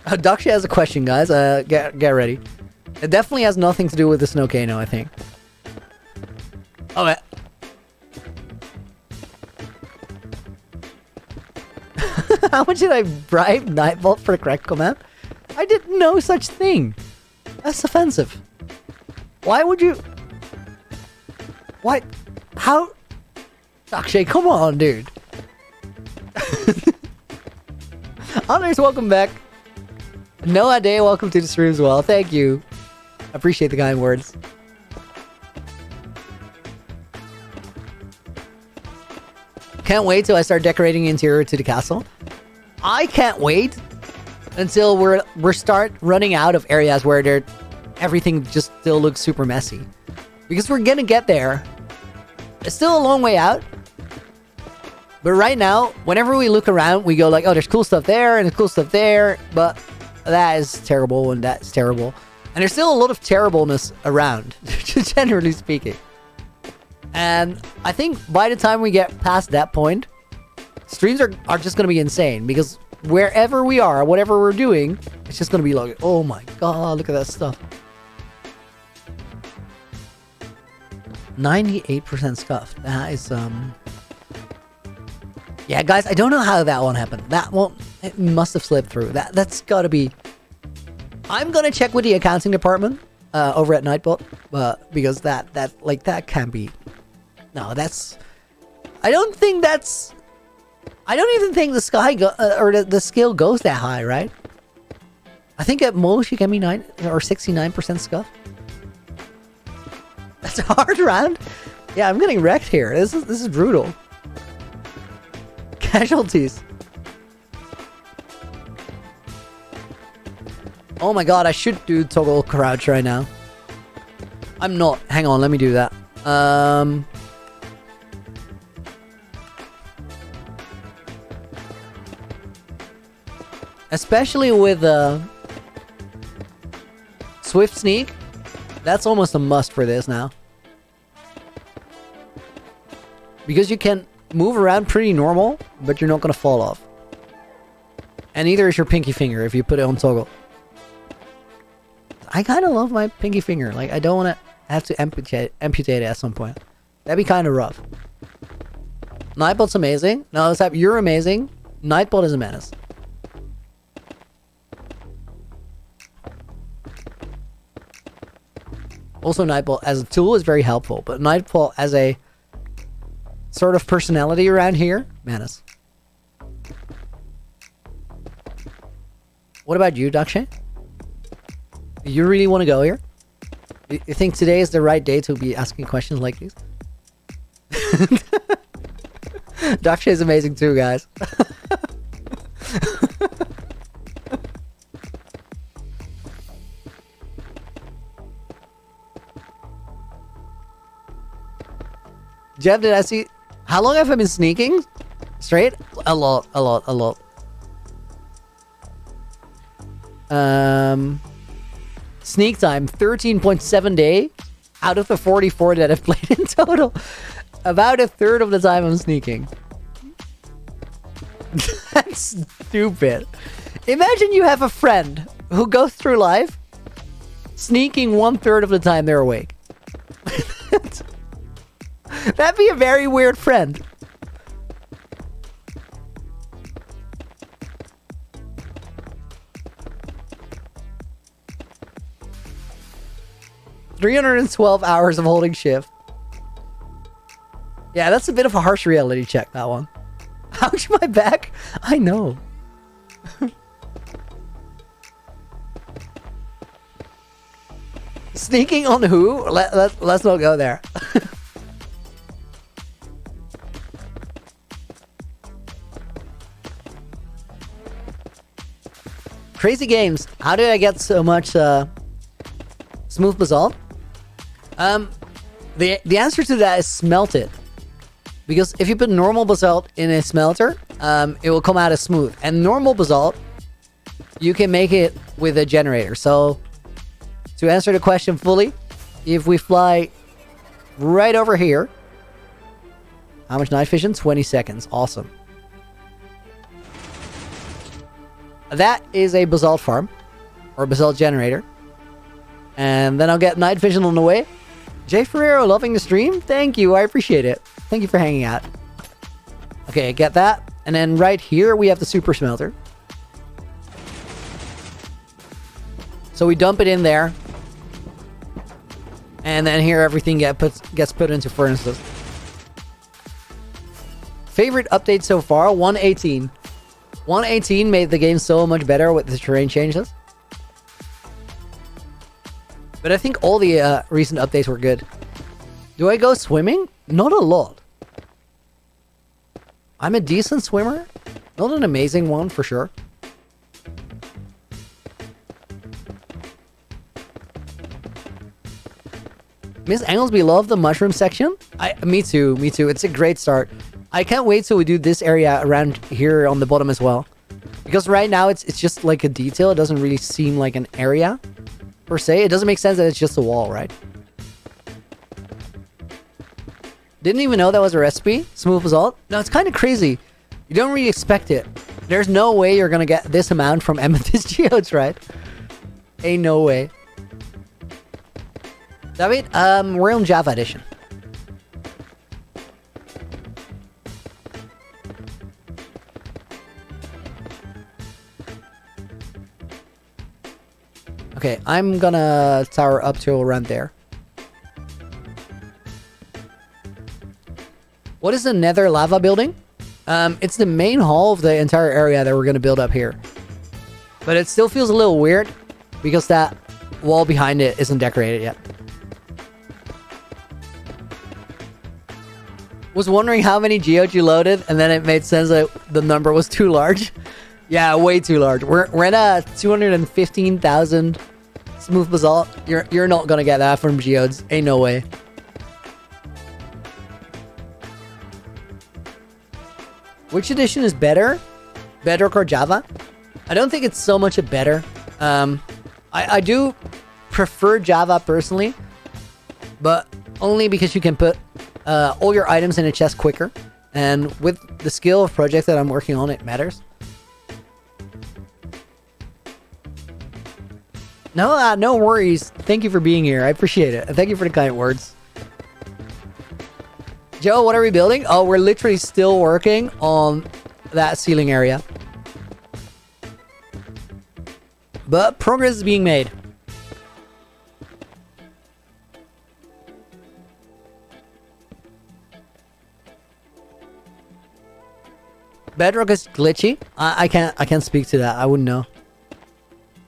Daksha has a question, guys. Get ready. It definitely has nothing to do with the Snowcano, I think. Okay. How much did I bribe Nightbolt for the correct command? I did no such thing. That's offensive. Why would you... Why? How? Akshay, come on, dude. Honors, welcome back. Noah Day, welcome to the stream as well. Thank you. Appreciate the kind words. Can't wait till I start decorating the interior to the castle. I can't wait until we're start running out of areas where there everything just still looks super messy. Because we're gonna get there. It's still a long way out. But right now, whenever we look around, we go like, oh, there's cool stuff there and there's cool stuff there, but that is terrible and that's terrible. And there's still a lot of terribleness around, generally speaking. And I think by the time we get past that point, streams are just going to be insane. Because wherever we are, whatever we're doing, it's just going to be like, oh my god, look at that stuff. 98% scuffed. That is, yeah, guys, I don't know how that one happened. That one, it must have slipped through. That's got to be... I'm going to check with the accounting department over at Nightbot, because that can't be... No, that's... I don't think that's... I don't even think the sky or the skill goes that high, right? I think at most you can be 9 or 69% scuff. That's a hard round. Yeah, I'm getting wrecked here. This is brutal. Casualties. Oh my god, I should do toggle crouch right now. I'm not. Hang on, let me do that. Especially with Swift Sneak. That's almost a must for this now. Because you can move around pretty normal, but you're not going to fall off. And neither is your pinky finger if you put it on toggle. I kind of love my pinky finger. Like, I don't want to have to amputate it at some point. That'd be kind of rough. Nightbot's amazing. No, it's you're amazing. Nightbot is a menace. Also, Nightbot as a tool is very helpful, but Nightbot as a sort of personality around here, menace. What about you, Dakshay? You really want to go here? You think today is the right day to be asking questions like these? Dakshay is amazing too, guys. Jeff, did I see... How long have I been sneaking? Straight? A lot. Sneak time, 13.7 day out of the 44 that I've played in total. About a third of the time I'm sneaking. That's stupid. Imagine you have a friend who goes through life sneaking 1/3 of the time they're awake. That'd be a very weird friend. $312 hours of holding shift. Yeah, that's a bit of a harsh reality check, that one. Ouch, my back. I know. Sneaking on who? Let's not go there. Crazy games. How did I get so much smooth basalt? The answer to that is smelt it. Because if you put normal basalt in a smelter, it will come out as smooth. And normal basalt, you can make it with a generator. So, to answer the question fully, if we fly right over here, how much night vision? 20 seconds. Awesome. That is a basalt farm, or basalt generator. And then I'll get night vision on the way. Jay Ferrero, loving the stream? Thank you, I appreciate it. Thank you for hanging out. Okay, get that. And then right here, we have the super smelter. So we dump it in there. And then here, everything gets put into furnaces. Favorite update so far? 118. 118 made the game so much better with the terrain changes. But I think all the recent updates were good. Do I go swimming? Not a lot. I'm a decent swimmer. Not an amazing one, for sure. Miss Anglesby love the mushroom section. Me too. It's a great start. I can't wait till we do this area around here on the bottom as well. Because right now it's just like a detail. It doesn't really seem like an area per se. It doesn't make sense that it's just a wall, right? Didn't even know that was a recipe. Smooth basalt. No, it's kind of crazy. You don't really expect it. There's no way you're gonna get this amount from amethyst geodes, right? Ain't no way. David, we're on Java edition. Okay, I'm gonna tower up to around there. What is the nether lava building? It's the main hall of the entire area that we're gonna build up here. But it still feels a little weird because that wall behind it isn't decorated yet. Was wondering how many geodes you loaded, and then it made sense that the number was too large. Yeah, way too large. We're at 215,000 smooth basalt. You're not gonna get that from geodes. Ain't no way. Which edition is better? Bedrock or Java? I don't think it's so much a better. I do prefer Java personally, but only because you can put all your items in a chest quicker. And with the skill of project that I'm working on, it matters. No, no worries. Thank you for being here. I appreciate it. Thank you for the kind words. Joe, what are we building? Oh, we're literally still working on that ceiling area. But progress is being made. Bedrock is glitchy. I can't speak to that. I wouldn't know.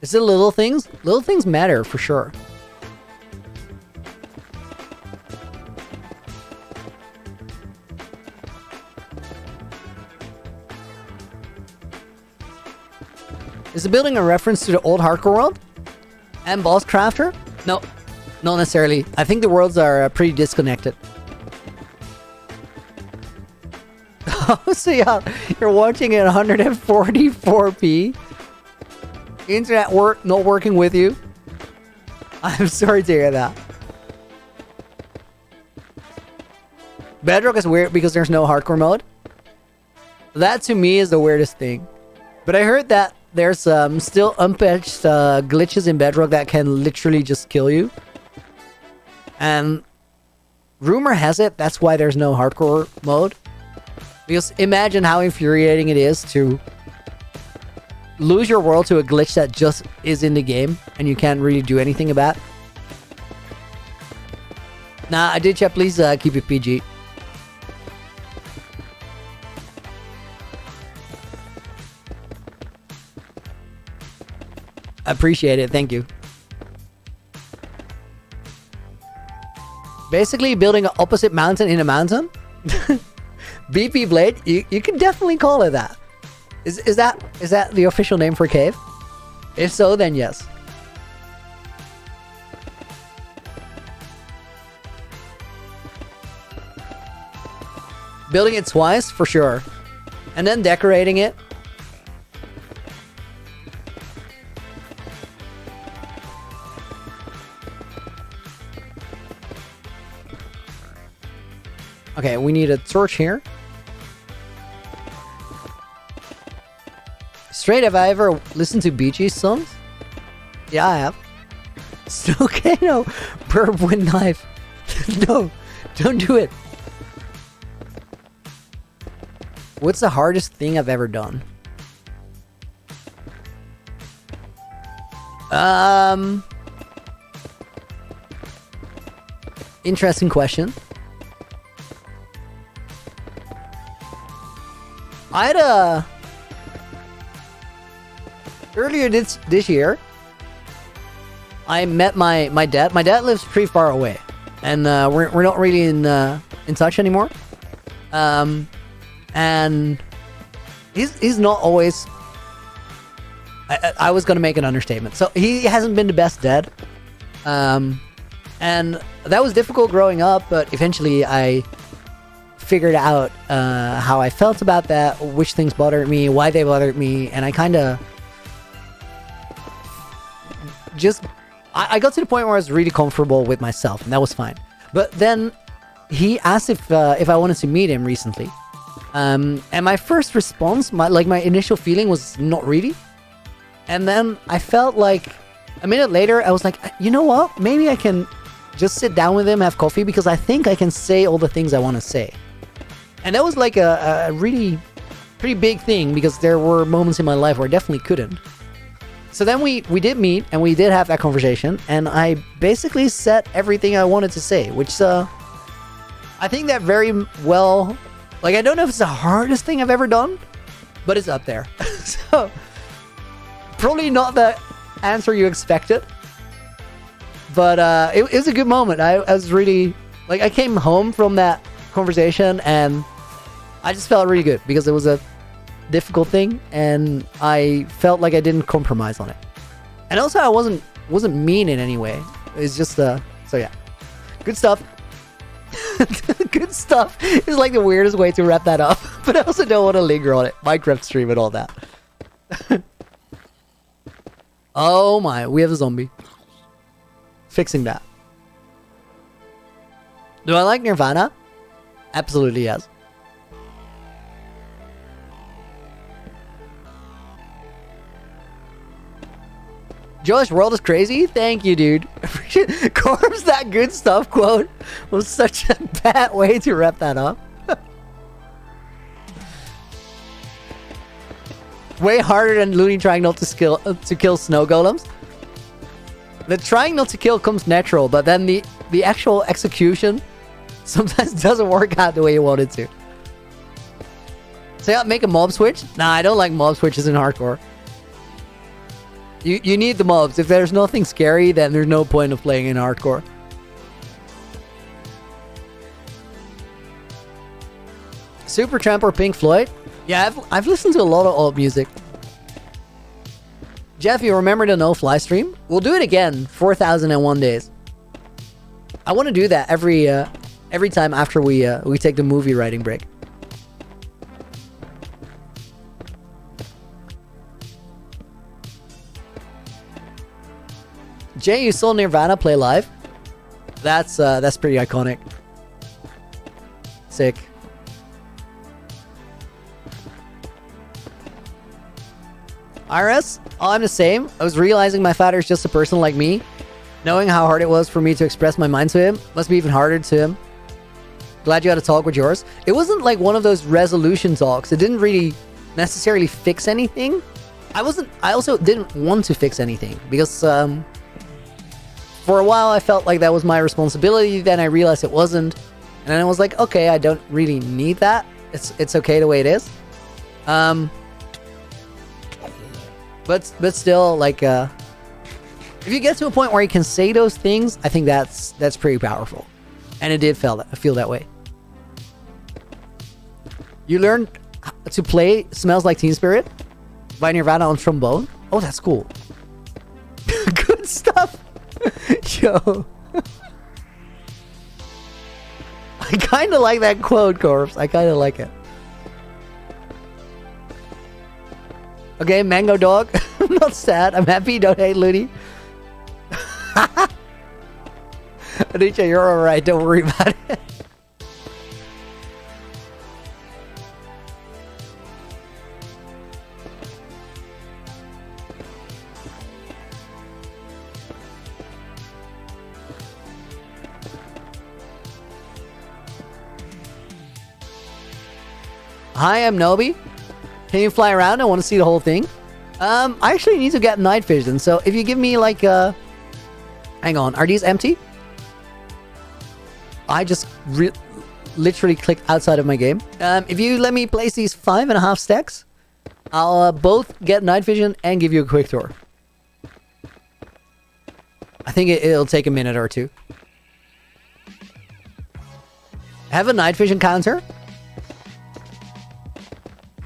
Is it little things? Little things matter for sure. Is the building a reference to the old Harcore world? And Boss Crafter? No, not necessarily. I think the worlds are pretty disconnected. So yeah, you're watching at 144p. Internet not working with you. I'm sorry to hear that. Bedrock is weird because there's no hardcore mode. That to me is the weirdest thing. But I heard that there's still unpatched glitches in Bedrock that can literally just kill you. And rumor has it that's why there's no hardcore mode. Because imagine how infuriating it is to lose your world to a glitch that just is in the game and you can't really do anything about. Nah, I did chat. Please keep it PG. Appreciate it. Thank you. Basically building an opposite mountain in a mountain. BP Blade, you can definitely call it that. Is that the official name for cave? If so, then yes. Building it twice for sure, and then decorating it. Okay, we need a torch here. Straight, have I ever listened to Bee Gees songs? Yeah, I have. Snowcano, burp with knife. No, don't do it. What's the hardest thing I've ever done? Interesting question. I had a... Earlier this year, I met my dad. My dad lives pretty far away, and we're not really in touch anymore. And he's not always. I was gonna make an understatement. So he hasn't been the best dad. And that was difficult growing up, but eventually I figured out how I felt about that, which things bothered me, why they bothered me, and I kind of just I got to the point where I was really comfortable with myself, and that was fine. But then he asked if I wanted to meet him recently, and my first response, my initial feeling was not really, and then I felt like a minute later I was like, you know what? Maybe I can just sit down with him, have coffee, because I think I can say all the things I want to say. And that was like a really pretty big thing, because there were moments in my life where I definitely couldn't. So then we did meet, and we did have that conversation, and I basically said everything I wanted to say, which I think that very well, like, I don't know if it's the hardest thing I've ever done, but it's up there. So probably not the answer you expected, but it was a good moment. I was really, like, I came home from that conversation and I just felt really good, because it was a difficult thing and I felt like I didn't compromise on it, and also I wasn't mean in any way. It's just so yeah, good stuff. Good stuff is like the weirdest way to wrap that up, but I also don't want to linger on it. Minecraft stream and all that. Oh my, we have a zombie. Fixing that. Do I like Nirvana? Absolutely yes. Josh, world is crazy? Thank you, dude. Corb's that good stuff quote was such a bad way to wrap that up. Way harder than Looney trying not to kill snow golems. The trying not to kill comes natural, but then the actual execution sometimes doesn't work out the way you want it to. So yeah, make a mob switch? Nah, I don't like mob switches in hardcore. You need the mobs. If there's nothing scary, then there's no point of playing in hardcore. Supertramp or Pink Floyd? Yeah, I've listened to a lot of old music. Jeff, you remember the No Fly stream? We'll do it again. 4001 days. I want to do that every time after we take the movie writing break. Jay, you saw Nirvana play live? That's pretty iconic. Sick. Iris? Oh, I'm the same. I was realizing my father's just a person like me. Knowing how hard it was for me to express my mind to him must be even harder to him. Glad you had a talk with yours. It wasn't like one of those resolution talks. It didn't really necessarily fix anything. I also didn't want to fix anything, because for a while I felt like that was my responsibility. Then I realized it wasn't, and then I was like, okay, I don't really need that. It's okay the way it is. But still, like, if you get to a point where you can say those things, I think that's pretty powerful, and it did feel that way. You learned to play "Smells Like Teen Spirit" by Nirvana on trombone. Oh, that's cool. Good stuff. Yo. I kind of like that quote, Corpse. I kind of like it. Okay, Mango Dog. I'm not sad. I'm happy. Don't hate Looney. Anisha, you're alright. Don't worry about it. Hi, I'm Nobi. Can you fly around? I want to see the whole thing. I actually need to get night vision. So if you give me like hang on, are these empty? I just literally clicked outside of my game. If you let me place these 5.5 stacks, I'll both get night vision and give you a quick tour. I think it'll take a minute or two. Have a night vision counter.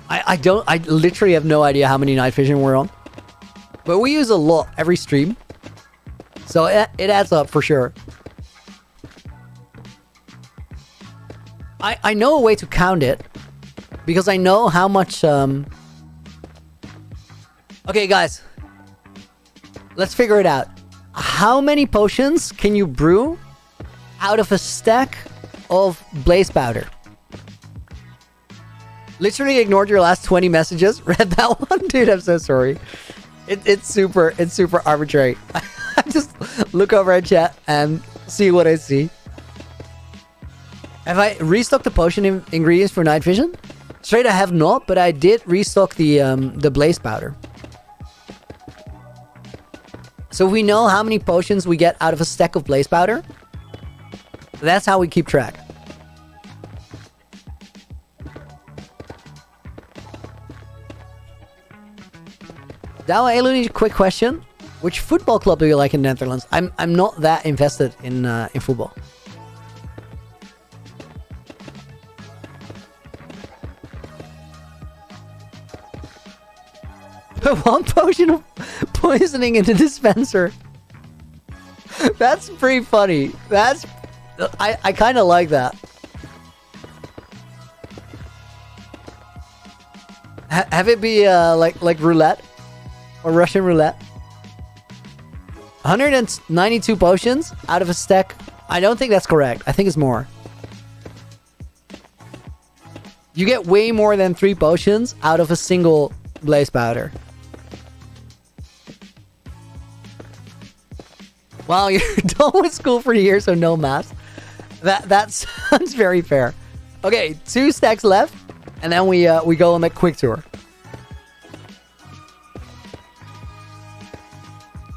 I literally have no idea how many night vision we're on, but we use a lot every stream, so it adds up for sure. I know a way to count it. Because I know how much... Okay, guys. Let's figure it out. How many potions can you brew out of a stack of blaze powder? Literally ignored your last 20 messages. Read that one? Dude, I'm so sorry. It's super arbitrary. I just look over at chat and see what I see. Have I restocked the potion ingredients for night vision? Straight, I have not, but I did restock the blaze powder. So we know how many potions we get out of a stack of blaze powder. That's how we keep track. Now, Eluni, quick question. Which football club do you like in the Netherlands? I'm not that invested in football. One potion of poisoning in the dispenser. That's pretty funny. I kind of like that. Have it be like roulette or Russian roulette. 192 potions out of a stack. I don't think that's correct. I think it's more. You get way more than 3 potions out of a single blaze powder. Wow, you're done with school for the year, so no math. That sounds very fair. Okay, 2 stacks left, and then we go on a quick tour.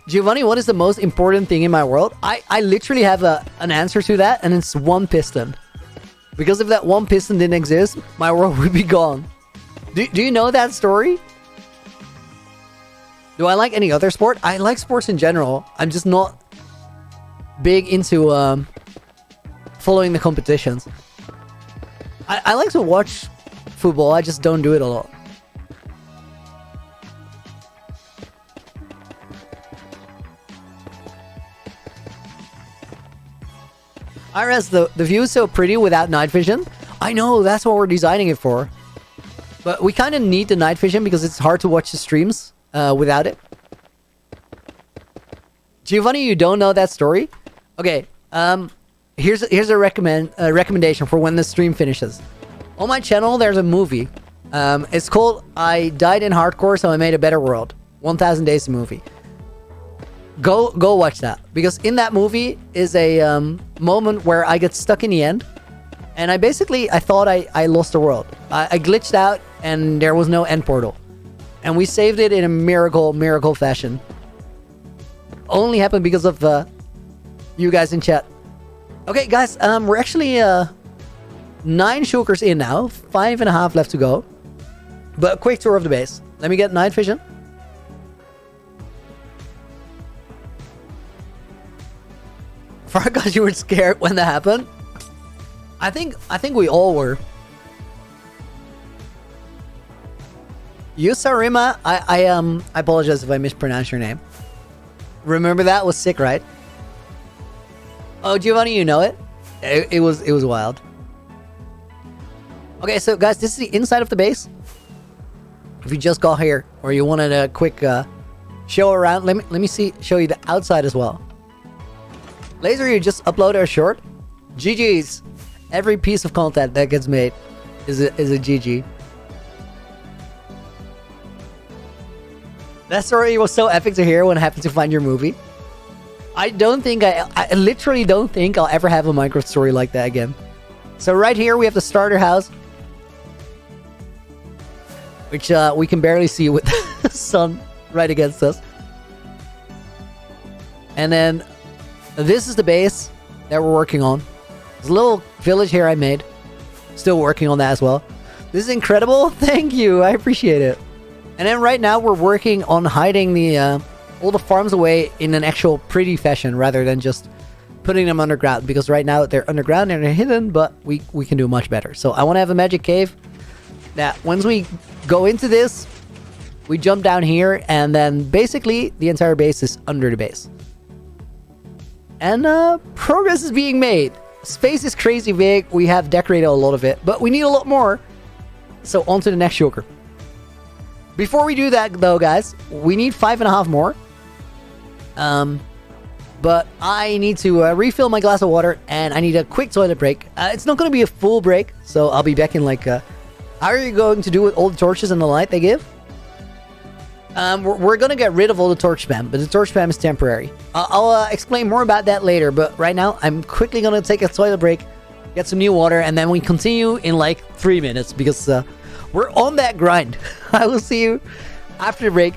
Giovanni, what is the most important thing in my world? I literally have an answer to that, and it's one piston. Because if that one piston didn't exist, my world would be gone. Do you know that story? Do I like any other sport? I like sports in general. I'm just not big into following the competitions. I like to watch football. I just don't do it a lot. IRS, the view is so pretty without night vision. I know, that's what we're designing it for. But we kind of need the night vision because it's hard to watch the streams without it. Giovanni, you don't know that story? Okay, here's a recommendation for when the stream finishes. On my channel, there's a movie. It's called I Died in Harcore, So I Made a Better World. 1000 Days movie. Go watch that. Because in that movie is a moment where I get stuck in the end. And I thought I lost the world. I glitched out and there was no end portal. And we saved it in a miracle fashion. Only happened because of you guys in chat. Okay, guys, we're actually 9 shulkers in now. 5.5 left to go. But a quick tour of the base. Let me get night vision. Farkas, you were scared when that happened. I think we all were. Yusarima, I apologize if I mispronounced your name. Remember that was sick, right? Oh, Giovanni, you know it? It was wild. Okay, so guys, this is the inside of the base. If you just got here or you wanted a quick show around, let me show you the outside as well. Laser, you just uploaded a short. GG's. Every piece of content that gets made is a GG. That story was so epic to hear when it happened to find your movie. I literally don't think I'll ever have a Minecraft story like that again. So right here we have the starter house, which we can barely see with the sun right against us. And then this is the base that we're working on. There's a little village here I made. Still working on that as well. This is incredible. Thank you. I appreciate it. And then right now we're working on hiding the all the farms away in an actual pretty fashion rather than just putting them underground. Because right now they're underground and they're hidden, but we can do much better. So I want to have a magic cave that once we go into this, we jump down here and then basically the entire base is under the base. And progress is being made. space is crazy big. We have decorated a lot of it, but we need a lot more. So on to the next shulker. Before we do that, though, guys, we need 5.5 more. But I need to refill my glass of water, and I need a quick toilet break. It's not going to be a full break, so I'll be back in like... how are you going to do with all the torches and the light they give? We're going to get rid of all the torch spam, but the torch spam is temporary. I'll explain more about that later, but right now, I'm quickly going to take a toilet break, get some new water, and then we continue in like 3 minutes, because we're on that grind. I will see you after the break.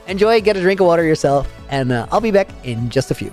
Enjoy, get a drink of water yourself, and I'll be back in just a few.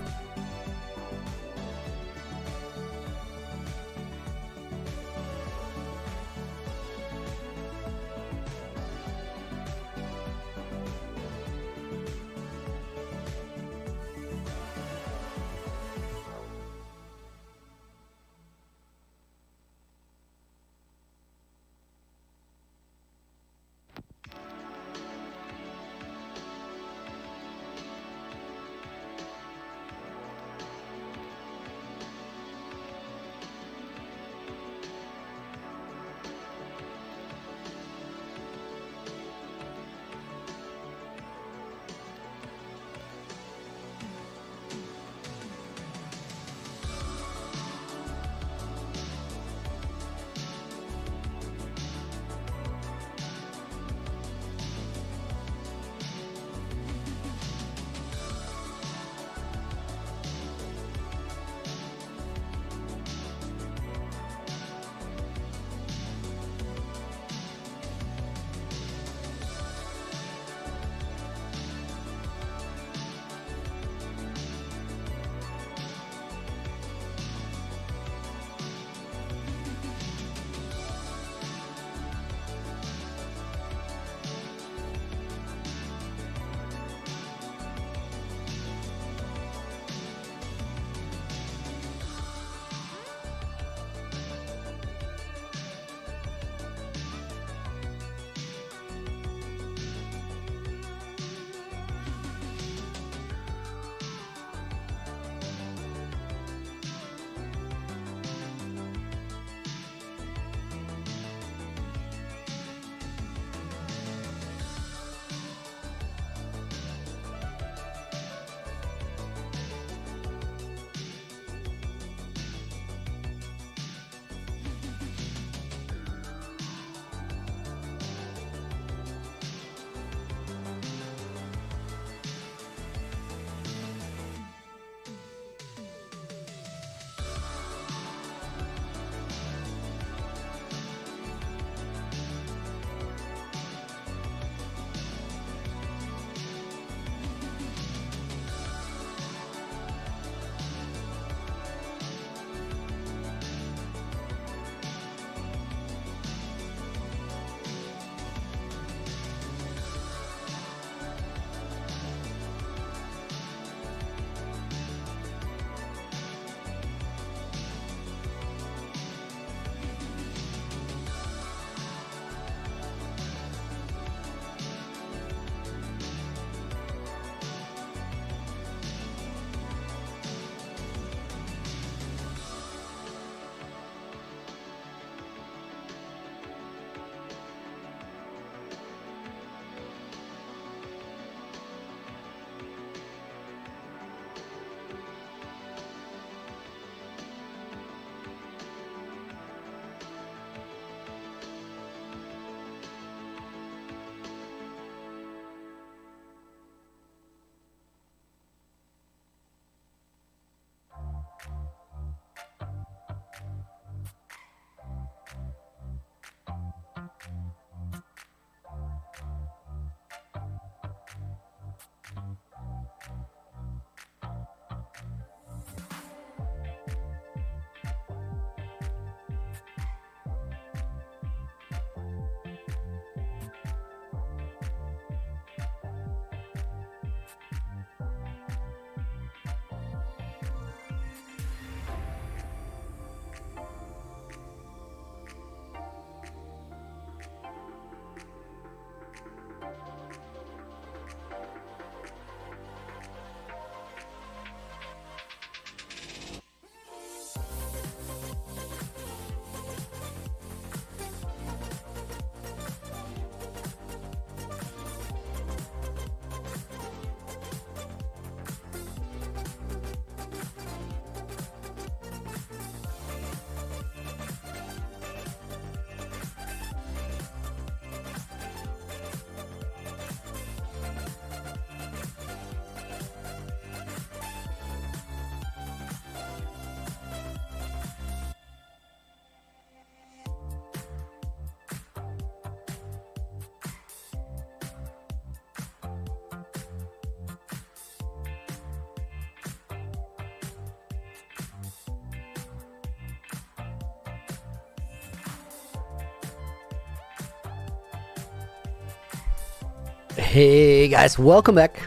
Hey guys, welcome back.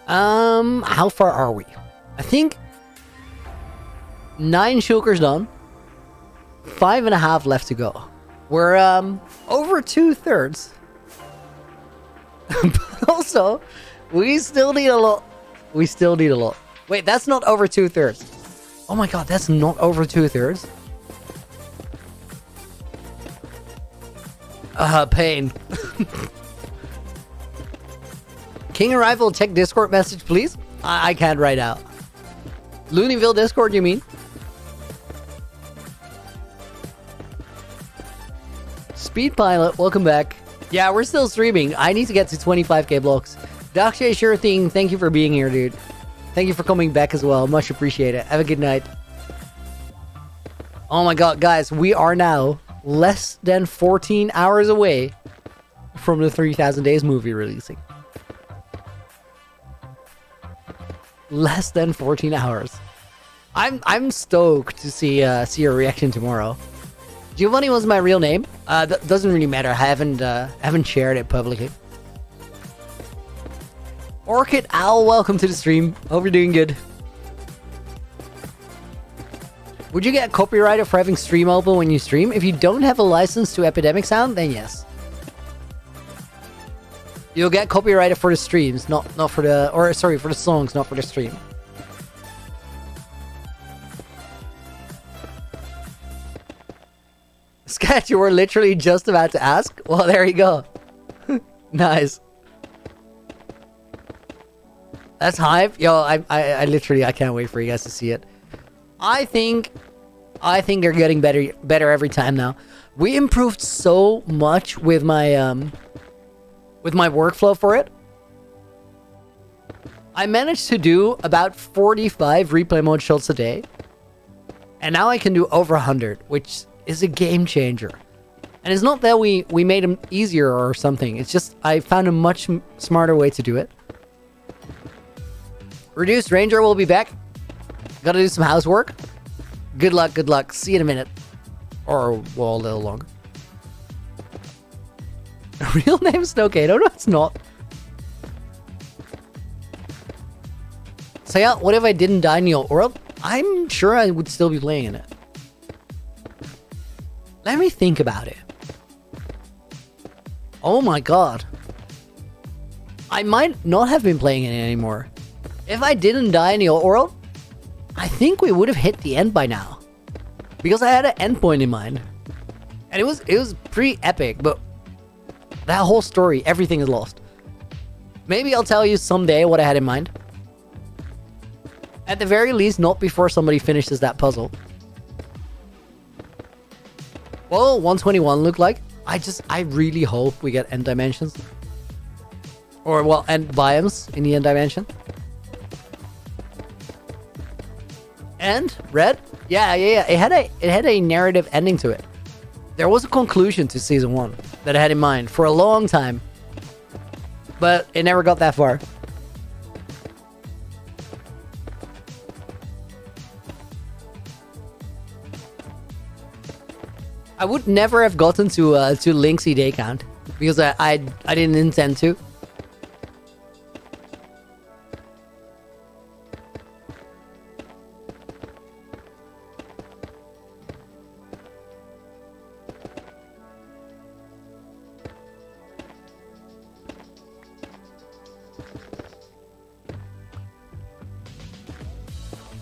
How far are we? I think 9 shulkers done. 5.5 left to go. We're over 2/3. But also, we still need a lot. Wait, that's not over 2/3. Oh my god, that's not over 2/3. Pain. King Arrival, check Discord message, please. I can't right out. Loonyville Discord, you mean? Speed Pilot, welcome back. Yeah, we're still streaming. I need to get to 25k blocks. Dakshay, sure thing. Thank you for being here, dude. Thank you for coming back as well. Much appreciated. Have a good night. Oh my god, guys, we are now less than 14 hours away from the 3000 Days movie releasing. Less than 14 hours. I'm stoked to see your reaction tomorrow. Giovanni was my real name. That doesn't really matter. I haven't shared it publicly. Orchid Owl, welcome to the stream. Hope you're doing good. Would you get copyrighted for having stream open when you stream? If you don't have a license to Epidemic Sound, then yes. You'll get copyrighted for the streams, not for the, or sorry, for the songs, not for the stream. Scat, you were literally just about to ask? Well, there you go. Nice. That's hype. Yo, I literally, I can't wait for you guys to see it. I think they're getting better every time now. We improved so much with my workflow for it. I managed to do about 45 replay mode shots a day. And now I can do over 100, which is a game changer. And it's not that we made them easier or something. It's just I found a much smarter way to do it. Reduced Ranger will be back. Gotta do some housework. Good luck, good luck. See you in a minute. Or, well, a little longer. Real name Snowcado? No, it's not. So yeah, what if I didn't die in the old world? I'm sure I would still be playing in it. Let me think about it. Oh my god. I might not have been playing in it anymore. If I didn't die in the old world, I think we would have hit the end by now. Because I had an endpoint in mind. And it was pretty epic, but that whole story, everything is lost. Maybe I'll tell you someday what I had in mind. At the very least, not before somebody finishes that puzzle. Well, 121 look like. I really hope we get end dimensions. Or, well, end biomes in the end dimension. And red? Yeah. It had a narrative ending to it. There was a conclusion to season 1 that I had in mind for a long time. But it never got that far. I would never have gotten to Linksy day count because I didn't intend to.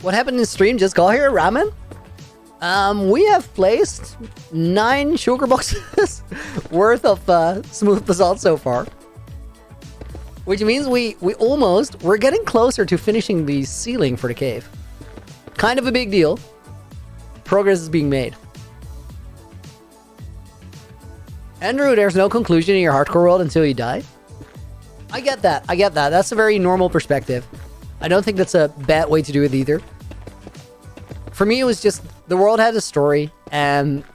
What happened in stream? Just got here, ramen? We have placed 9 sugar boxes worth of smooth basalt so far. Which means we're getting closer to finishing the ceiling for the cave. Kind of a big deal. Progress is being made. Andrew, there's no conclusion in your hardcore world until you die. I get that. That's a very normal perspective. I don't think that's a bad way to do it either. For me, it was just the world had a story, and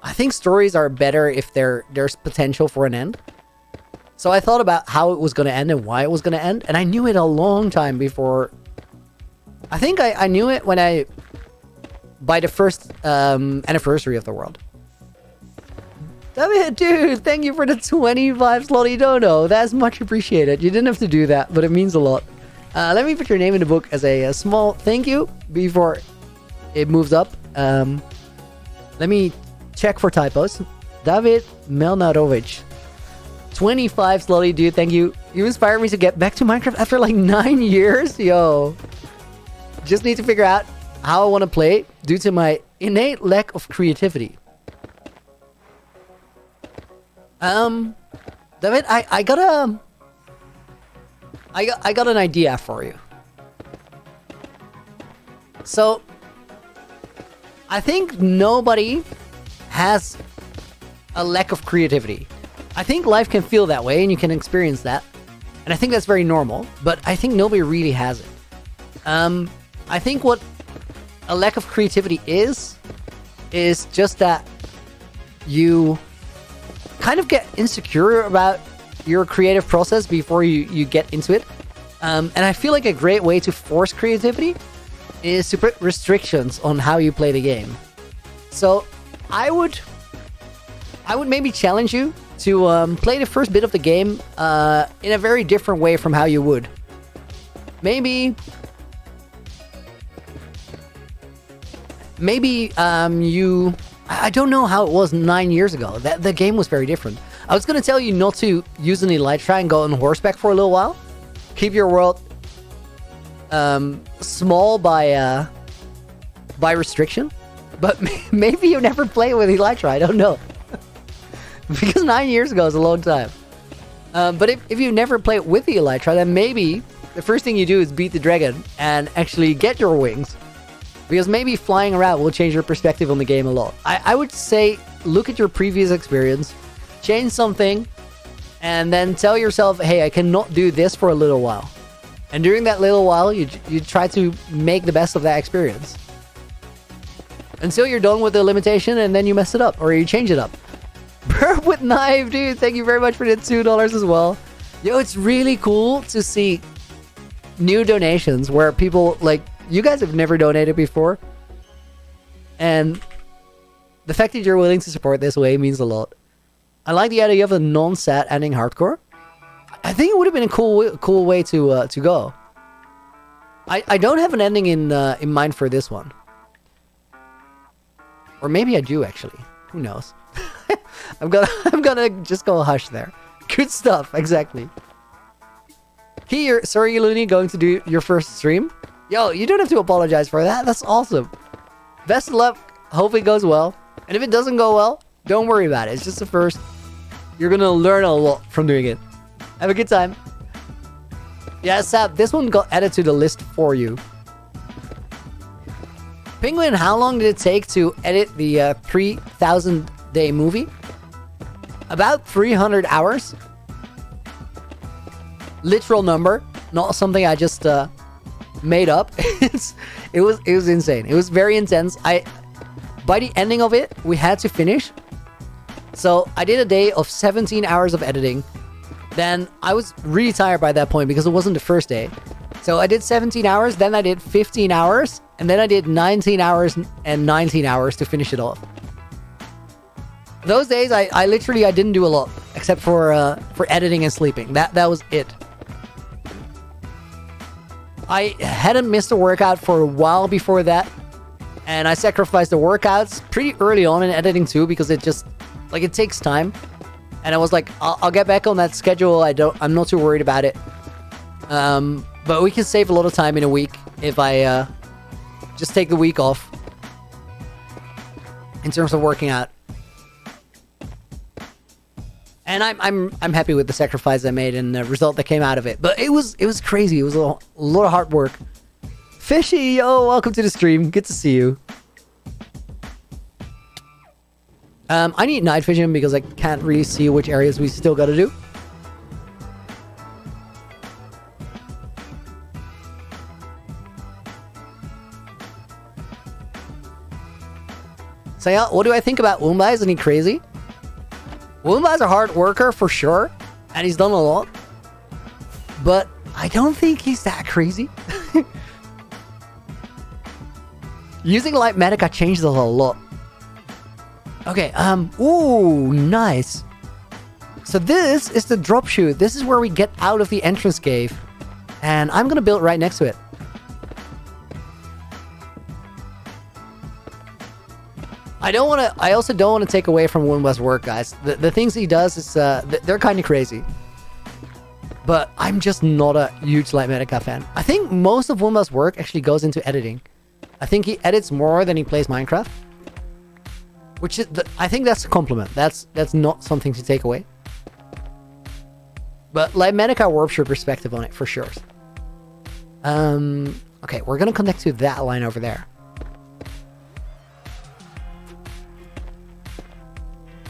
I think stories are better if there's potential for an end. So I thought about how it was going to end and why it was going to end, and I knew it a long time before. I think I knew it by the first anniversary of the world. David, dude, thank you for the 25 slotty dono. That's much appreciated. You didn't have to do that, but it means a lot. Let me put your name in the book as a small thank you before it moves up. Let me check for typos. David Melnarovic. 25 slotty, dude, thank you. You inspired me to get back to Minecraft after like 9 years. Yo. Just need to figure out how I want to play due to my innate lack of creativity. David, I got an idea for you. So, I think nobody has a lack of creativity. I think life can feel that way and you can experience that. And I think that's very normal, but I think nobody really has it. I think what a lack of creativity is just that you kind of get insecure about your creative process before you get into it. And I feel like a great way to force creativity is to put restrictions on how you play the game. So I would maybe challenge you to play the first bit of the game in a very different way from how you would. Maybe you... I don't know how it was 9 years ago. The game was very different. I was going to tell you not to use an elytra and go on horseback for a little while. Keep your world small by restriction. But maybe you never play with elytra. I don't know. Because 9 years ago is a long time. But if you never play with the elytra, then maybe the first thing you do is beat the dragon and actually get your wings. Because maybe flying around will change your perspective on the game a lot. I would say look at your previous experience, change something, and then tell yourself, hey, I cannot do this for a little while. And during that little while, you try to make the best of that experience. Until you're done with the limitation, and then you mess it up, or you change it up. Burp with knife, dude, thank you very much for the $2 as well. Yo, it's really cool to see new donations where people, like, you guys have never donated before. And the fact that you're willing to support this way means a lot. I like the idea of a non-sad ending hardcore. I think it would have been a cool way to go. I don't have an ending in mind for this one. Or maybe I do, actually. Who knows? I'm gonna just go hush there. Good stuff, exactly. Here, sorry, Loony, going to do your first stream. Yo, you don't have to apologize for that. That's awesome. Best of luck. Hope it goes well. And if it doesn't go well, don't worry about it. It's just the first. You're gonna learn a lot from doing it. Have a good time. Yeah, Sab, this one got added to the list for you. Penguin, how long did it take to edit the 3,000 day movie? About 300 hours. Literal number, not something I just made up. it was insane. It was very intense. By the ending of it, we had to finish. So I did a day of 17 hours of editing. Then I was really tired by that point because it wasn't the first day. So I did 17 hours, then I did 15 hours, and then I did 19 hours and 19 hours to finish it off. Those days, I literally didn't do a lot except for editing and sleeping. That was it. I hadn't missed a workout for a while before that, and I sacrificed the workouts pretty early on in editing too because it just it takes time. And I was like, I'll get back on that schedule. I'm not too worried about it. But we can save a lot of time in a week if I just take the week off in terms of working out. And I'm happy with the sacrifice I made and the result that came out of it. But it was crazy. It was a lot of hard work. Fishy, yo, welcome to the stream. Good to see you. I need night vision because I can't really see which areas we still gotta do. So yeah, what do I think about Woomba? Isn't he crazy? Woomba's a hard worker for sure, and he's done a lot. But I don't think he's that crazy. Using Light Medica changes a lot. Okay, ooh, nice. So this is the drop chute. This is where we get out of the entrance cave. And I'm gonna build right next to it. I also don't want to take away from Winba's work, guys. The things he does is, they're kind of crazy. But I'm just not a huge Lightmatica fan. I think most of Winba's work actually goes into editing. I think he edits more than he plays Minecraft. Which is, I think that's a compliment. That's not something to take away. But Lightmatica warps your perspective on it, for sure. Okay, we're gonna connect to that line over there.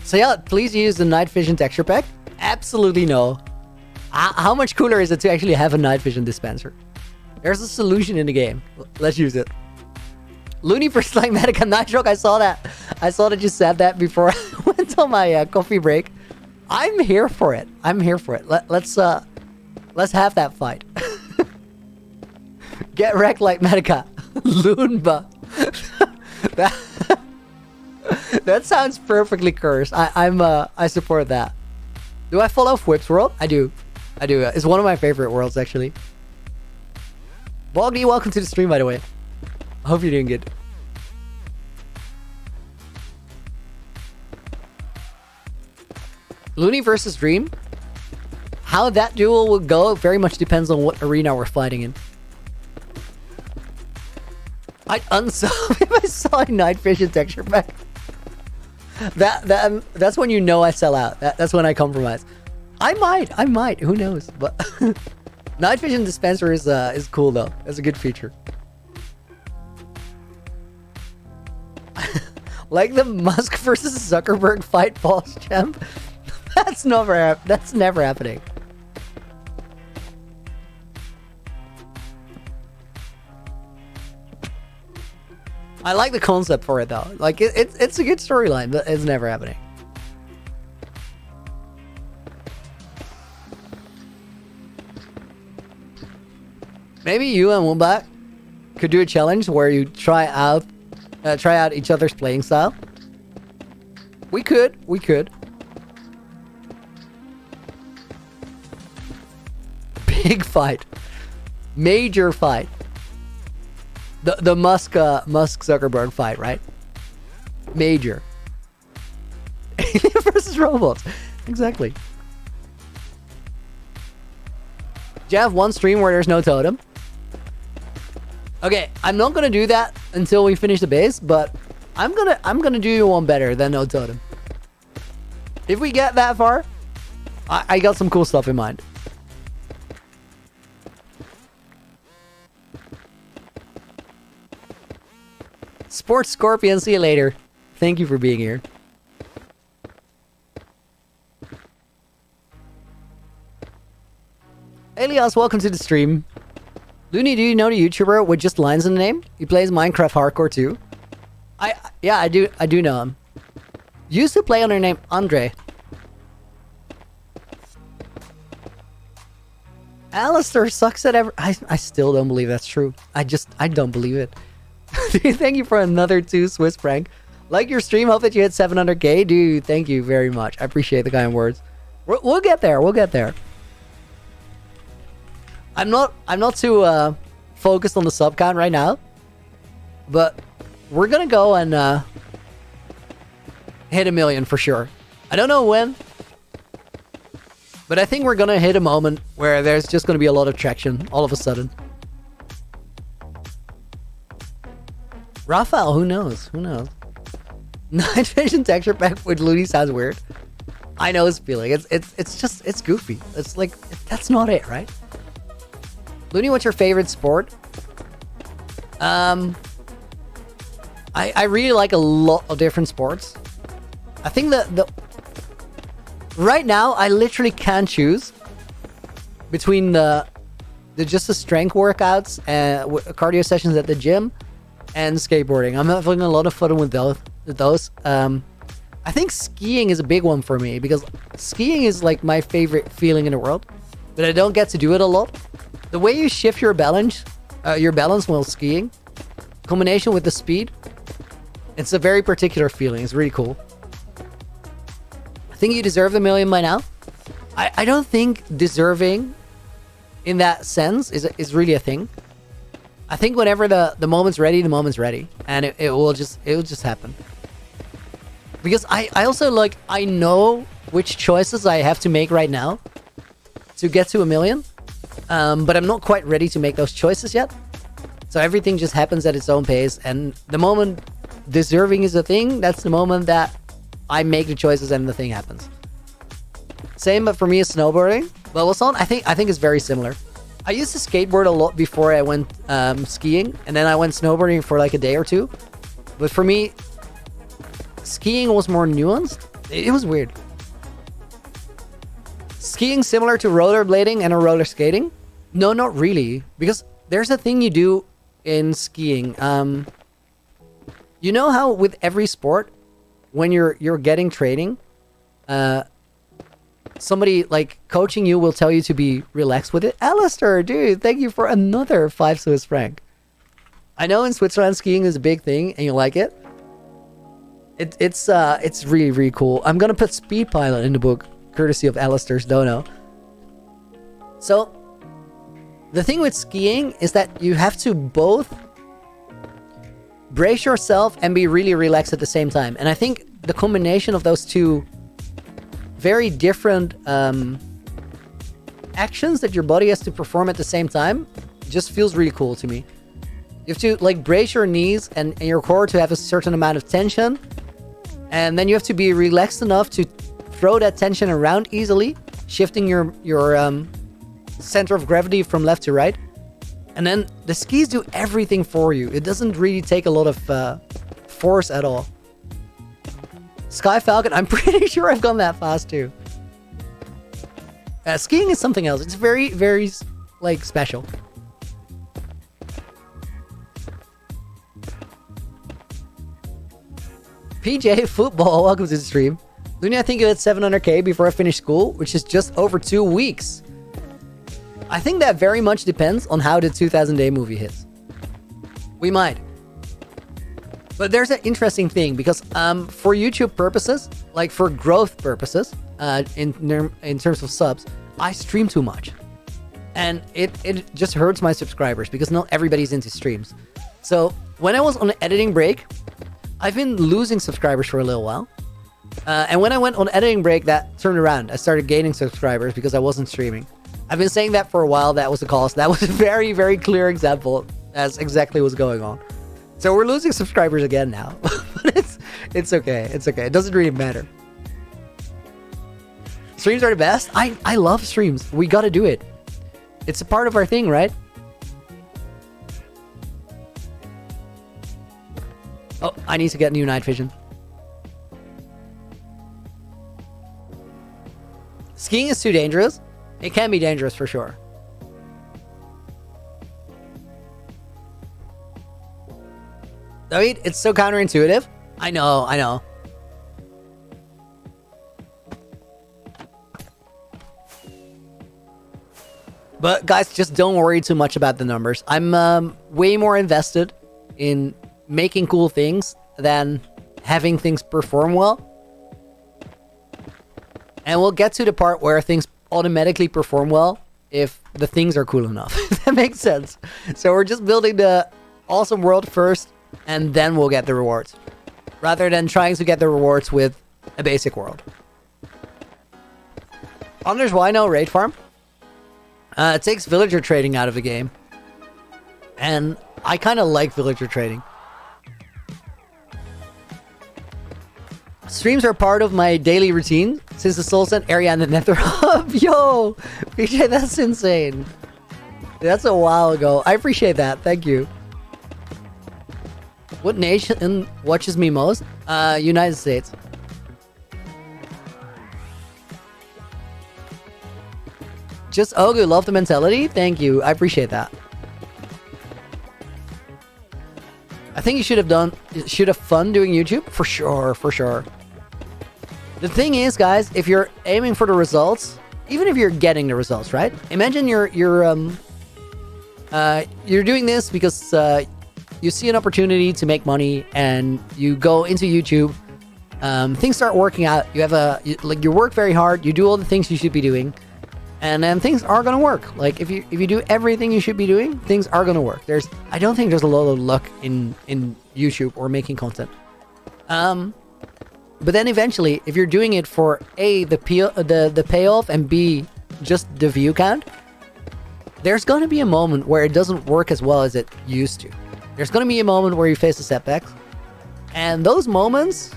So yeah, please use the night vision texture pack. Absolutely no. How much cooler is it to actually have a night vision dispenser? There's a solution in the game. Let's use it. Loony versus Lightmatica Nightrock. I saw that. I saw that you said that before I went on my coffee break. I'm here for it. I'm here for it. Let's have that fight. Get wrecked, Lightmatica. Loonba. That sounds perfectly cursed. I support that. Do I follow Whip's world? I do. It's one of my favorite worlds, actually. Boggy, welcome to the stream, by the way. I hope you're doing good. Loony versus Dream. How that duel will go very much depends on what arena we're fighting in. I'd unsub if I saw a night vision texture pack. That's when you know I sell out. That's when I compromise. I might. Who knows? But night vision dispenser is cool though. It's a good feature. Like the Musk versus Zuckerberg fight, boss champ. That's never happening. I like the concept for it though. Like it's a good storyline, but it's never happening. Maybe you and Wombat could do a challenge where you try out each other's playing style. We could. Big fight. Major fight. The Musk Zuckerberg fight, right? Major. Alien versus robots. Exactly. Do you have one stream where there's no totem? Okay, I'm not gonna do that until we finish the base, but I'm gonna do you one better than no totem. If we get that far, I got some cool stuff in mind. Sports Scorpion, see you later. Thank you for being here. Elias, welcome to the stream. Loony, do you know the YouTuber with just lines in the name? He plays Minecraft Harcore too. Yeah, I do know him. Used to play under the name Andre. Alistair sucks at every... I still don't believe that's true. I don't believe it. Thank you for another 2 Swiss franc. Like your stream, hope that you hit 700k. Dude, thank you very much. I appreciate the kind words. We'll get there. We'll get there. I'm not too focused on the sub count right now, but we're gonna go and hit 1 million for sure. I don't know when, but I think we're gonna hit a moment where there's just gonna be a lot of traction all of a sudden. Raphael, who knows? Night vision texture pack with Looney sounds weird. I know his feeling. It's goofy. It's like, that's not it, right? Looney, what's your favorite sport? I really like a lot of different sports. I think the right now I literally can't choose between the strength workouts and cardio sessions at the gym and skateboarding. I'm having a lot of fun with those. I think skiing is a big one for me because skiing is like my favorite feeling in the world, but I don't get to do it a lot. The way you shift your balance while skiing, combination with the speed, it's a very particular feeling. It's really cool. Think you deserve the million by now? I don't think deserving in that sense is really a thing. I think whenever the moment's ready, the moment's ready. And it will just happen. Because I also, like, I know which choices I have to make right now to get to a million. But I'm not quite ready to make those choices yet. So everything just happens at its own pace. And the moment deserving is a thing, that's the moment that I make the choices and the thing happens. Same, but for me, is snowboarding. But what's on? I think it's very similar. I used to skateboard a lot before I went skiing, and then I went snowboarding for like a day or two. But for me, skiing was more nuanced. It was weird. Skiing similar to rollerblading and roller skating? No, not really, because there's a thing you do in skiing. You know how with every sport, when you're getting training, somebody like coaching you will tell you to be relaxed with it. Alistair, dude, thank you for another 5 Swiss franc. I know in Switzerland skiing is a big thing and you like it. It's really, really cool. I'm gonna put Speed Pilot in the book, courtesy of Alistair's dono. So the thing with skiing is that you have to both brace yourself and be really relaxed at the same time. And I think the combination of those two very different actions that your body has to perform at the same time just feels really cool to me. You have to like brace your knees and your core to have a certain amount of tension, and then you have to be relaxed enough to throw that tension around easily, shifting your center of gravity from left to right. And then the skis do everything for you. It doesn't really take a lot of force at all. Sky Falcon, I'm pretty sure I've gone that fast too. Skiing is something else. It's very, very, like, special. PJ Football, welcome to the stream. Loony, I think you had 700k before I finished school, which is just over 2 weeks. I think that very much depends on how the 2000 day movie hits. We might. But there's an interesting thing, because for YouTube purposes, like for growth purposes, in terms of subs, I stream too much. And it just hurts my subscribers, because not everybody's into streams. So when I was on an editing break, I've been losing subscribers for a little while. And when I went on editing break, that turned around. I started gaining subscribers because I wasn't streaming. I've been saying that for a while. That was the cause. That was a very, very clear example. That's exactly what's going on. So we're losing subscribers again now. But it's okay. It's okay. It doesn't really matter. Streams are the best. I love streams. We gotta do it. It's a part of our thing, right? Oh, I need to get new night vision. Skiing is too dangerous. It can be dangerous for sure. David, it's so counterintuitive. I know. But guys, just don't worry too much about the numbers. I'm way more invested in making cool things than having things perform well. And we'll get to the part where things automatically perform well if the things are cool enough. If that makes sense. So we're just building the awesome world first, and then we'll get the rewards, rather than trying to get the rewards with a basic world. Anders, why no raid farm? It takes villager trading out of the game, and I kind of like villager trading. Streams are part of my daily routine since the Soul Sand area and the Nether Hub. Yo, PJ, that's insane. That's a while ago. I appreciate that. Thank you. What nation watches me most? United States. Just Ogu, love the mentality. Thank you. I appreciate that. I think you should have fun doing YouTube for sure, for sure. The thing is, guys, if you're aiming for the results, even if you're getting the results, right? Imagine you're doing this because you see an opportunity to make money, and you go into YouTube things start working out. You have you work very hard. You do all the things you should be doing, and then things are gonna work. Like if you do everything you should be doing, things are gonna work. I don't think there's a lot of luck in YouTube or making content. But then eventually, if you're doing it for A, the payoff, and B, just the view count, there's gonna be a moment where it doesn't work as well as it used to. There's gonna be a moment where you face a setback. And those moments,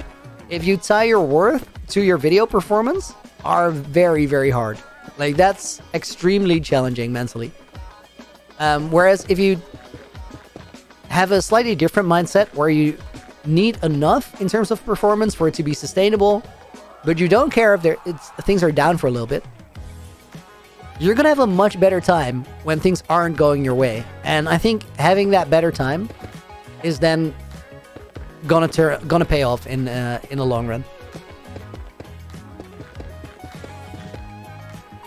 if you tie your worth to your video performance, are very, very hard. Like, that's extremely challenging mentally. Whereas if you have a slightly different mindset where you need enough in terms of performance for it to be sustainable, but you don't care if things are down for a little bit, you're gonna have a much better time when things aren't going your way. And I think having that better time is then gonna pay off in the long run.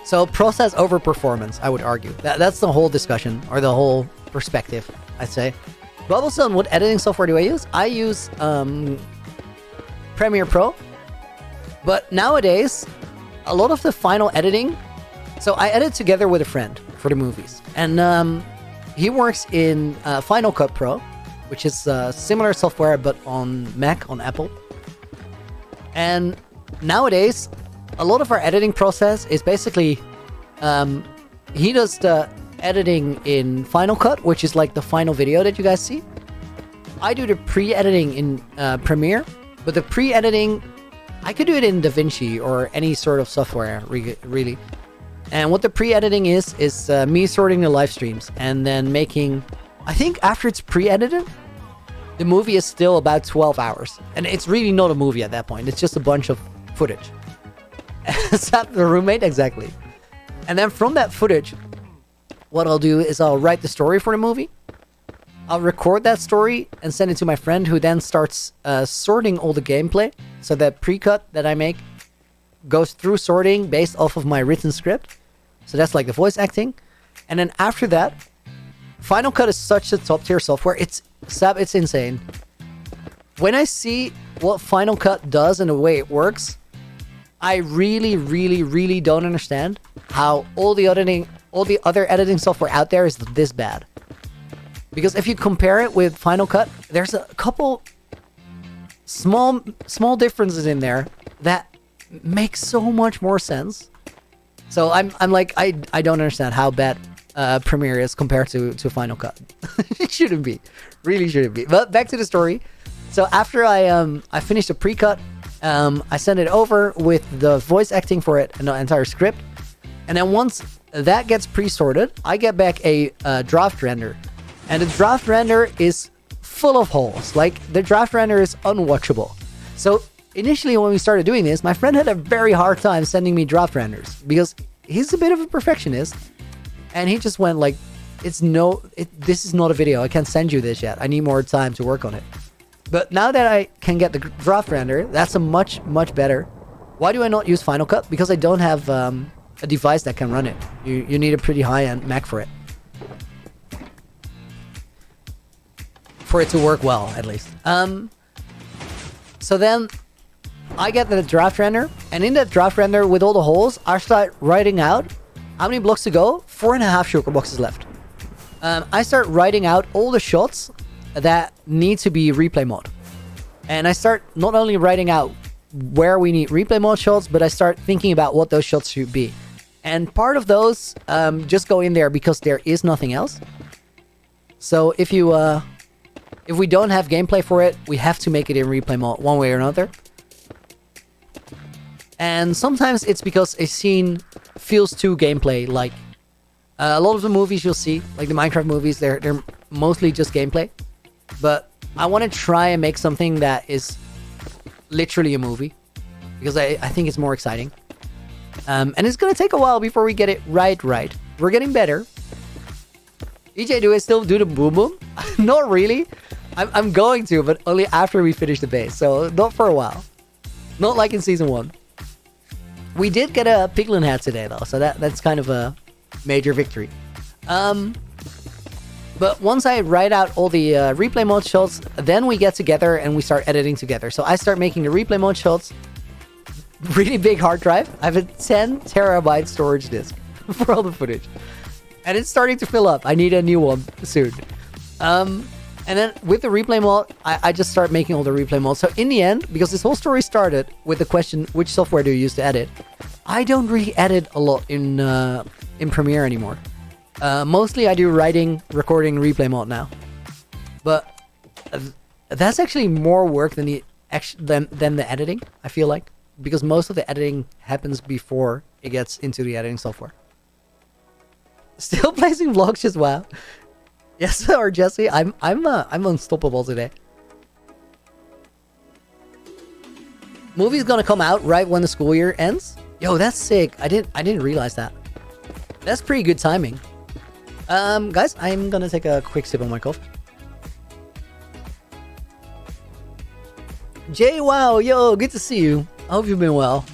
So process over performance, I would argue. That's the whole discussion, or the whole perspective, I'd say. Bubblestone, what editing software do I use? I use Premiere Pro. But nowadays, a lot of the final editing... So I edit together with a friend for the movies. And he works in Final Cut Pro, which is similar software but on Mac, on Apple. And nowadays, a lot of our editing process is basically... he does the editing in Final Cut, which is like the final video that you guys see. I do the pre-editing in Premiere, but the pre-editing, I could do it in DaVinci or any sort of software, really. And what the pre-editing is me sorting the live streams and then making... I think after it's pre-edited, the movie is still about 12 hours. And it's really not a movie at that point. It's just a bunch of footage. Is that the roommate? Exactly. And then from that footage, what I'll do is I'll write the story for the movie. I'll record that story and send it to my friend, who then starts sorting all the gameplay. So that pre-cut that I make goes through sorting based off of my written script. So that's like the voice acting. And then after that, Final Cut is such a top tier software. It's insane. When I see what Final Cut does and the way it works, I really, really, really don't understand how all the other editing software out there is this bad. Because if you compare it with Final Cut, there's a couple small differences in there that make so much more sense. So I'm like, I don't understand how bad Premiere is compared to Final Cut. It shouldn't be. Really shouldn't be. But back to the story. So after I finished the pre-cut, I send it over with the voice acting for it and the entire script. And then once that gets pre-sorted, I get back a draft render. And the draft render is full of holes. Like, the draft render is unwatchable. So initially when we started doing this, my friend had a very hard time sending me draft renders because he's a bit of a perfectionist. And he just went like, this is not a video. I can't send you this yet. I need more time to work on it. But now that I can get the draft render, that's a much, much better. Why do I not use Final Cut? Because I don't have a device that can run it. You need a pretty high-end Mac for it. For it to work well, at least. So then I get the draft render, and in that draft render with all the holes, I start writing out how many blocks to go. 4.5 sugar boxes left. I start writing out all the shots that need to be replay mode. And I start not only writing out where we need replay mode shots, but I start thinking about what those shots should be. And part of those just go in there because there is nothing else. So if we don't have gameplay for it, we have to make it in replay mode one way or another. And sometimes it's because a scene feels too gameplay-like. A lot of the movies you'll see, like the Minecraft movies, they're mostly just gameplay. But I want to try and make something that is literally a movie, because I think it's more exciting. And it's going to take a while before we get it right. We're getting better. EJ, do I still do the boom boom? Not really. I'm going to, but only after we finish the base. So not for a while. Not like in season 1. We did get a piglin hat today though, so that's kind of a major victory. But once I write out all the replay mode shots, then we get together and we start editing together. So I start making the replay mode shots. Really big hard drive. I have a 10 terabyte storage disk for all the footage. And it's starting to fill up. I need a new one soon. And then with the replay mode, I just start making all the replay modes. So in the end, because this whole story started with the question, which software do you use to edit? I don't really edit a lot in Premiere anymore. Mostly I do writing, recording, replay mode now. But that's actually more work than the editing, I feel like. Because most of the editing happens before it gets into the editing software. Still placing vlogs, just wow. Yes, or Jesse, I'm unstoppable today. Movie's gonna come out right when the school year ends. Yo, that's sick. I didn't realize that. That's pretty good timing. Guys, I'm gonna take a quick sip on my coffee. Jay, wow, yo, good to see you. I hope you've been well.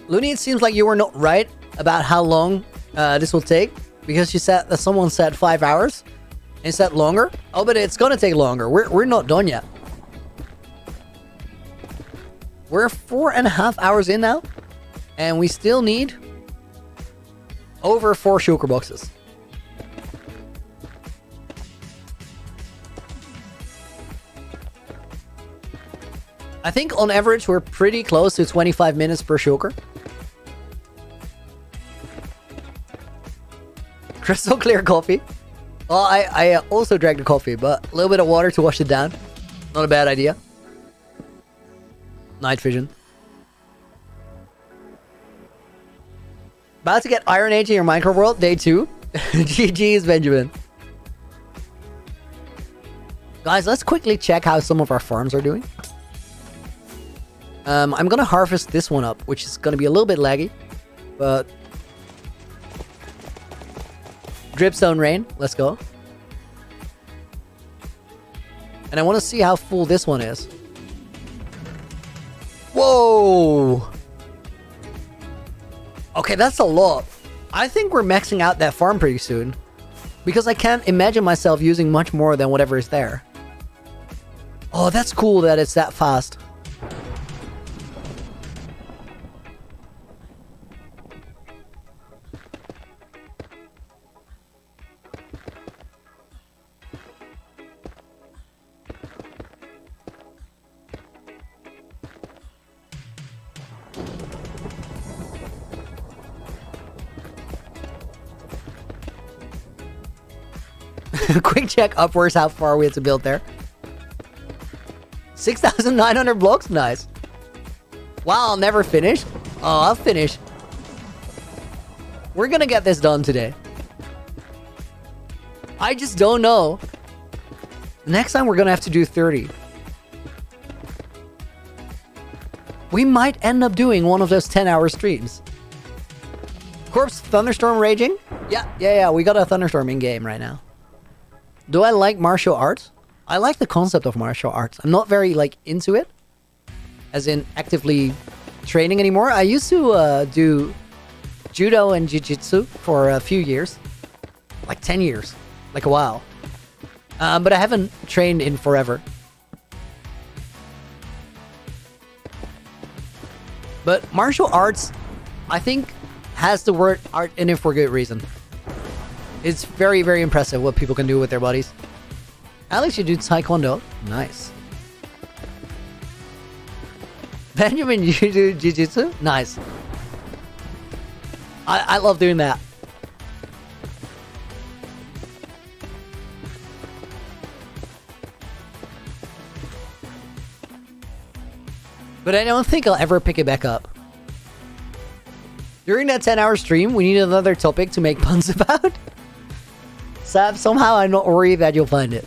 Looney, it seems like you were not right about how long this will take, because you said that someone said 5 hours and you said longer. Oh, but it's gonna take longer. We're not done yet. We're 4.5 hours in now, and we still need over 4 shulker boxes. I think on average we're pretty close to 25 minutes per shulker. Crystal clear coffee. Well, I also drank the coffee, but a little bit of water to wash it down. Not a bad idea. Night vision. About to get Iron Age in your Minecraft world, day 2. GG's, Benjamin. Guys, let's quickly check how some of our farms are doing. I'm gonna harvest this one up, which is gonna be a little bit laggy, but dripstone rain, let's go. And I want to see how full this one is. Whoa! Okay, that's a lot. I think we're maxing out that farm pretty soon, because I can't imagine myself using much more than whatever is there. Oh, that's cool that it's that fast. Quick check upwards how far we have to build there. 6,900 blocks? Nice. Wow, I'll never finish. Oh, I'll finish. We're gonna get this done today. I just don't know. Next time we're gonna have to do 30. We might end up doing one of those 10-hour streams. Corpse, thunderstorm raging? Yeah, we got a thunderstorm in game right now. Do I like martial arts? I like the concept of martial arts. I'm not very, into it. As in, actively training anymore. I used to do judo and jiu-jitsu for a few years. 10 years. A while. But I haven't trained in forever. But martial arts, I think, has the word art in it for good reason. It's very, very impressive what people can do with their bodies. Alex, you do taekwondo. Nice. Benjamin, you do jiu-jitsu? Nice. I love doing that. But I don't think I'll ever pick it back up. During that 10-hour stream, we need another topic to make puns about. Sab, somehow I'm not worried that you'll find it.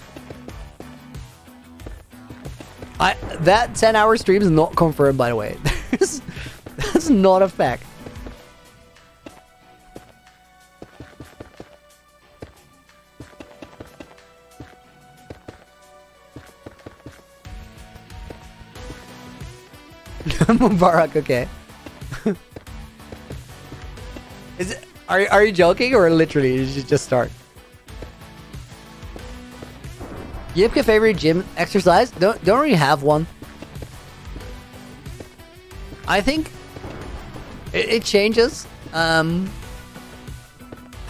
That 10-hour stream is not confirmed, by the way. That's not a fact. Mubarak, okay. Is it, are you joking or literally did you just start? Yipka favorite gym exercise? Don't really have one. I think it changes. I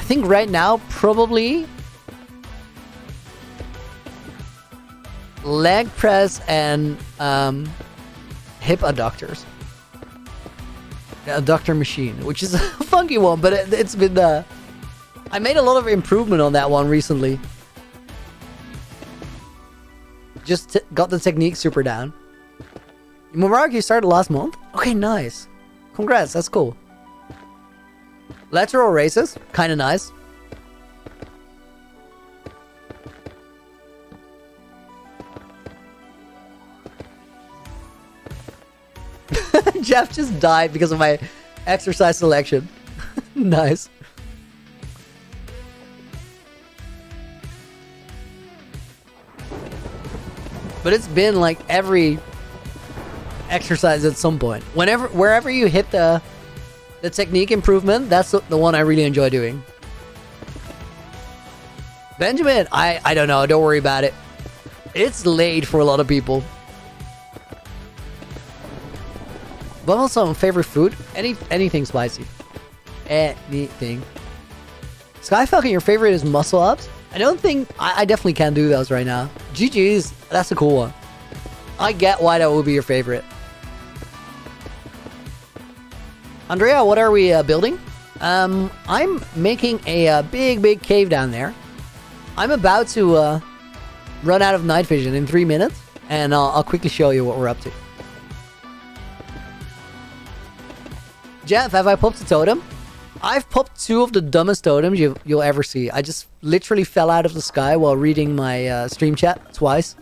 think right now probably leg press and hip adductors. Adductor machine, which is a funky one, but it's been I made a lot of improvement on that one recently. Just got the technique super down. Mubarak, you started last month? Okay, nice. Congrats, that's cool. Lateral races, kind of nice. Jeff just died because of my exercise selection. Nice. But it's been like every exercise at some point. Wherever you hit the technique improvement, that's the one I really enjoy doing. Benjamin, I don't know. Don't worry about it. It's late for a lot of people. But also, favorite food? Anything spicy. Anything. Sky Falcon, your favorite is muscle ups? I don't think... I definitely can't do those right now. GG's, that's a cool one. I get why that would be your favorite. Andrea, what are we building? I'm making a big cave down there. I'm about to run out of night vision in 3 minutes. And I'll quickly show you what we're up to. Jeff, have I popped a totem? I've popped 2 of the dumbest totems you'll ever see. I just literally fell out of the sky while reading my stream chat twice.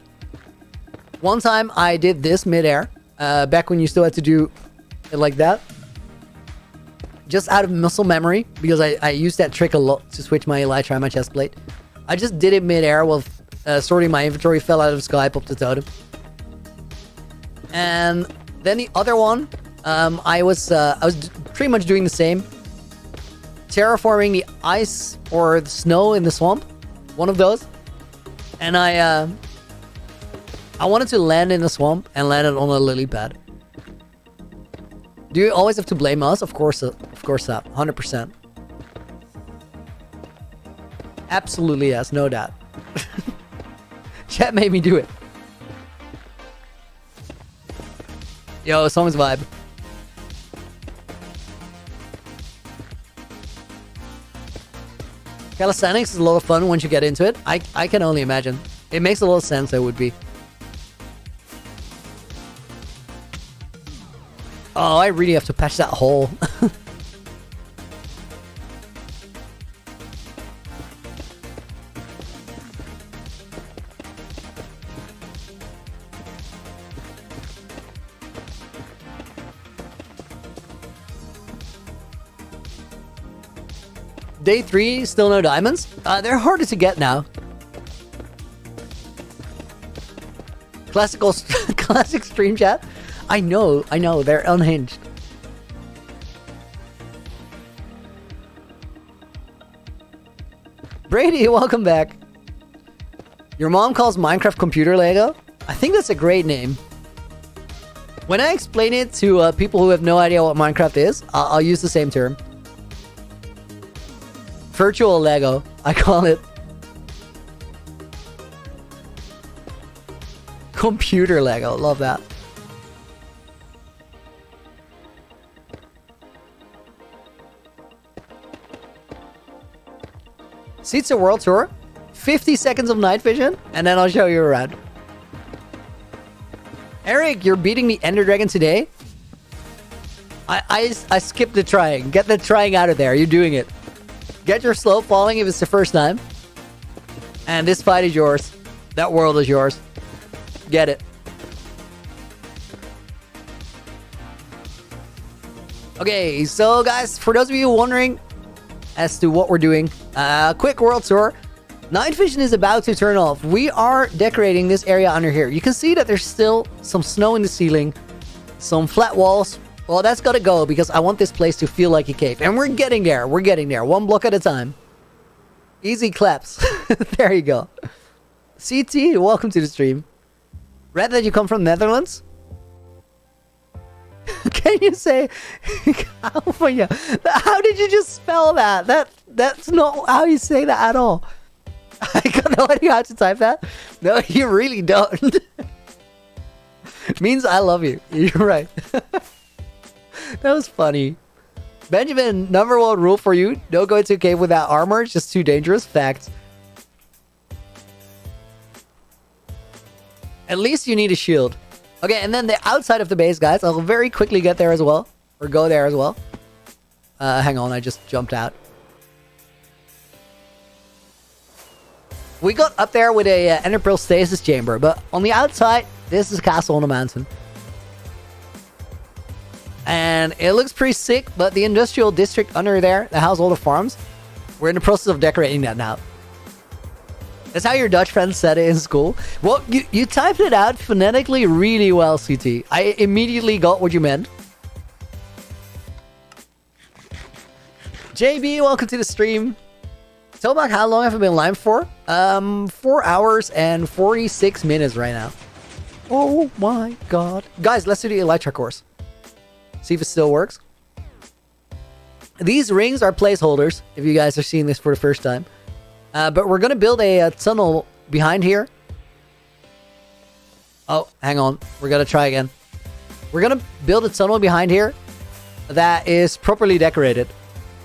One time I did this midair, back when you still had to do it like that. Just out of muscle memory, because I used that trick a lot to switch my elytra and my chest plate. I just did it midair while sorting my inventory, fell out of the sky, popped a totem. And then the other one, I was pretty much doing the same. Terraforming the ice or the snow in the swamp. One of those. And I wanted to land in the swamp and landed on a lily pad. Do you always have to blame us? Of course not. 100%. Absolutely yes, no doubt. Chat made me do it. Yo, song's vibe. Calisthenics is a lot of fun once you get into it. I can only imagine. It makes a lot of sense, it would be. Oh, I really have to patch that hole. Day 3, still no diamonds? They're harder to get now. Classic stream chat? I know, they're unhinged. Brady, welcome back. Your mom calls Minecraft computer Lego? I think that's a great name. When I explain it to people who have no idea what Minecraft is, I'll use the same term. Virtual Lego, I call it. Computer Lego, love that. Seats a world tour, 50 seconds of night vision, and then I'll show you around. Eric, you're beating the Ender Dragon today? I skipped the trying. Get the trying out of there. You're doing it. Get your slow falling if it's the first time. And this fight is yours. That world is yours. Get it. Okay, so guys, for those of you wondering as to what we're doing, quick world tour. Night vision is about to turn off. We are decorating this area under here. You can see that there's still some snow in the ceiling. Some flat walls. Well, that's gotta go because I want this place to feel like a cave. And we're getting there. We're getting there. One block at a time. Easy claps. There you go. CT, welcome to the stream. Read that you come from Netherlands? Can you say... Oh my god. How did you just spell that? That's not how you say that at all. I got no idea how to type that. No, you really don't. Means I love you. You're right. That was funny. Benjamin, number one rule for you. Don't go into a cave without armor. It's just too dangerous. Fact. At least you need a shield. Okay, and then the outside of the base, guys. I'll very quickly get there as well. Or go there as well. Hang on, I just jumped out. We got up there with a Enderpearl stasis chamber. But on the outside, this is a castle on a mountain. And it looks pretty sick, but the industrial district under there that houses all the farms, we're in the process of decorating that now. That's how your Dutch friends said it in school. Well, you typed it out phonetically really well, CT. I immediately got what you meant. JB, welcome to the stream. Tell back how long have I been live for? 4 hours and 46 minutes right now. Oh my god. Guys, let's do the Elytra course. See if it still works. These rings are placeholders, if you guys are seeing this for the first time. But we're going to build a tunnel behind here. Oh, hang on. We're going to try again. We're going to build a tunnel behind here that is properly decorated.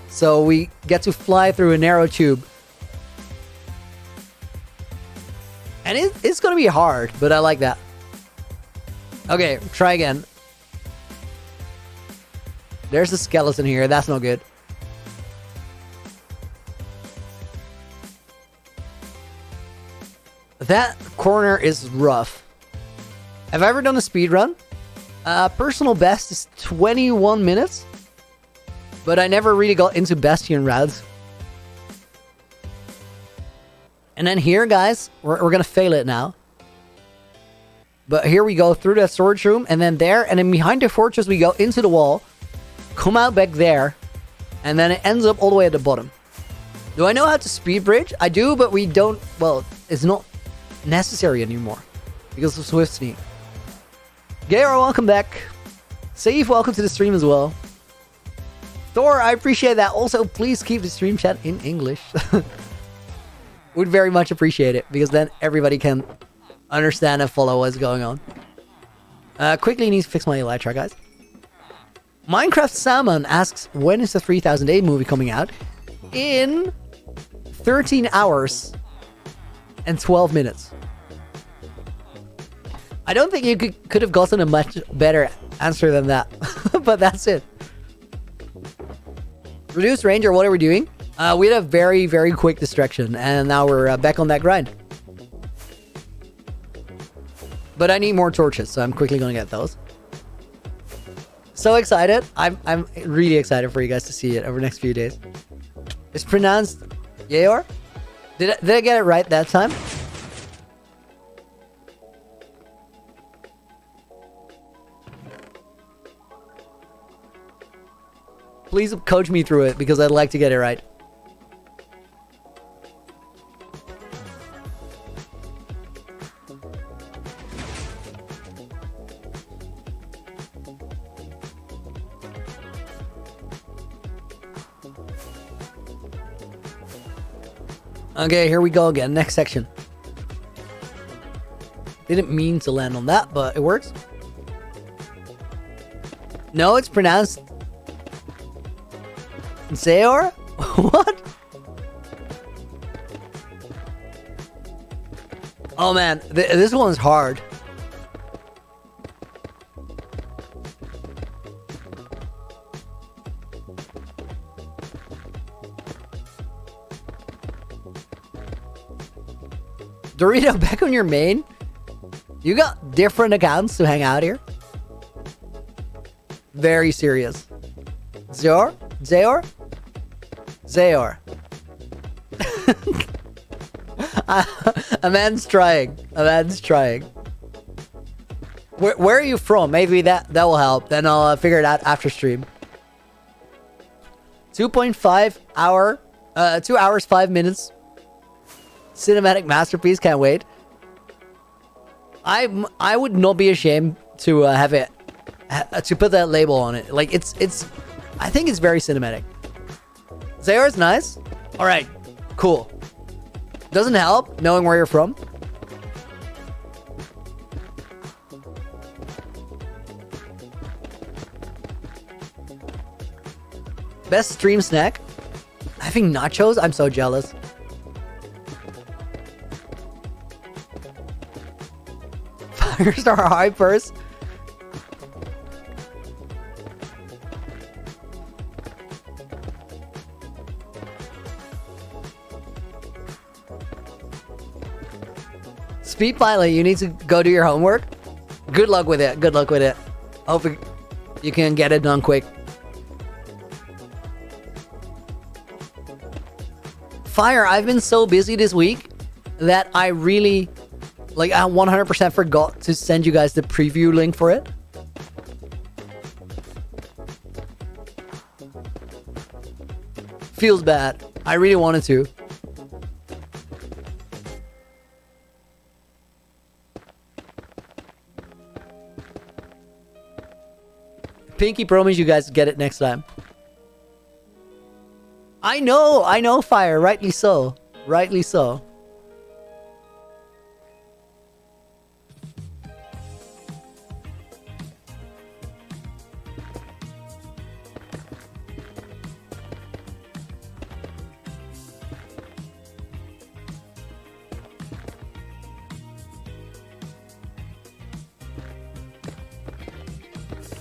So we get to fly through a narrow tube. And it's going to be hard, but I like that. Okay, try again. There's a skeleton here. That's no good. That corner is rough. Have I ever done a speed run? Personal best is 21 minutes. But I never really got into Bastion routes. And then here, guys, we're going to fail it now. But here we go through that storage room. And then there. And then behind the fortress, we go into the wall. Come out back there. And then it ends up all the way at the bottom. Do I know how to speed bridge? I do, but we don't... Well, it's not necessary anymore. Because of Swift Sneak. Gayor, welcome back. Saif, welcome to the stream as well. Thor, I appreciate that. Also, please keep the stream chat in English. Would very much appreciate it. Because then everybody can understand and follow what's going on. Quickly need to fix my Elytra, guys. Minecraft Salmon asks, when is the 3008 movie coming out? In 13 hours and 12 minutes. I don't think you could have gotten a much better answer than that. But that's it. Reduced range, or what are we doing? We had a very, very quick distraction. And now we're back on that grind. But I need more torches, so I'm quickly going to get those. So excited. I'm really excited for you guys to see it over the next few days. It's pronounced Yayor? Did I get it right that time? Please coach me through it because I'd like to get it right. Okay, here we go again. Next section. Didn't mean to land on that, but it works. No, it's pronounced Zayor? What? Oh man, this one's hard. Dorito, back on your main? You got different accounts to hang out here? Very serious. Zayor? Zayor? Zayor. A man's trying. A man's trying. Where are you from? Maybe that will help. Then I'll figure it out after stream. 2.5 hour, 2 hours 5 minutes. Cinematic masterpiece. Can't wait. I would not be ashamed to have it to put that label on it. Like it's. I think it's very cinematic. Zayar's nice. All right, cool. Doesn't help knowing where you're from. Best stream snack? Having nachos? I'm so jealous. Firestar high purse. Speed pilot, you need to go do your homework. Good luck with it. Good luck with it. Hope you can get it done quick. Fire, I've been so busy this week that I really, like, I 100% forgot to send you guys the preview link for it. Feels bad. I really wanted to. Pinky promise you guys get it next time. I know, Fire. Rightly so. Rightly so.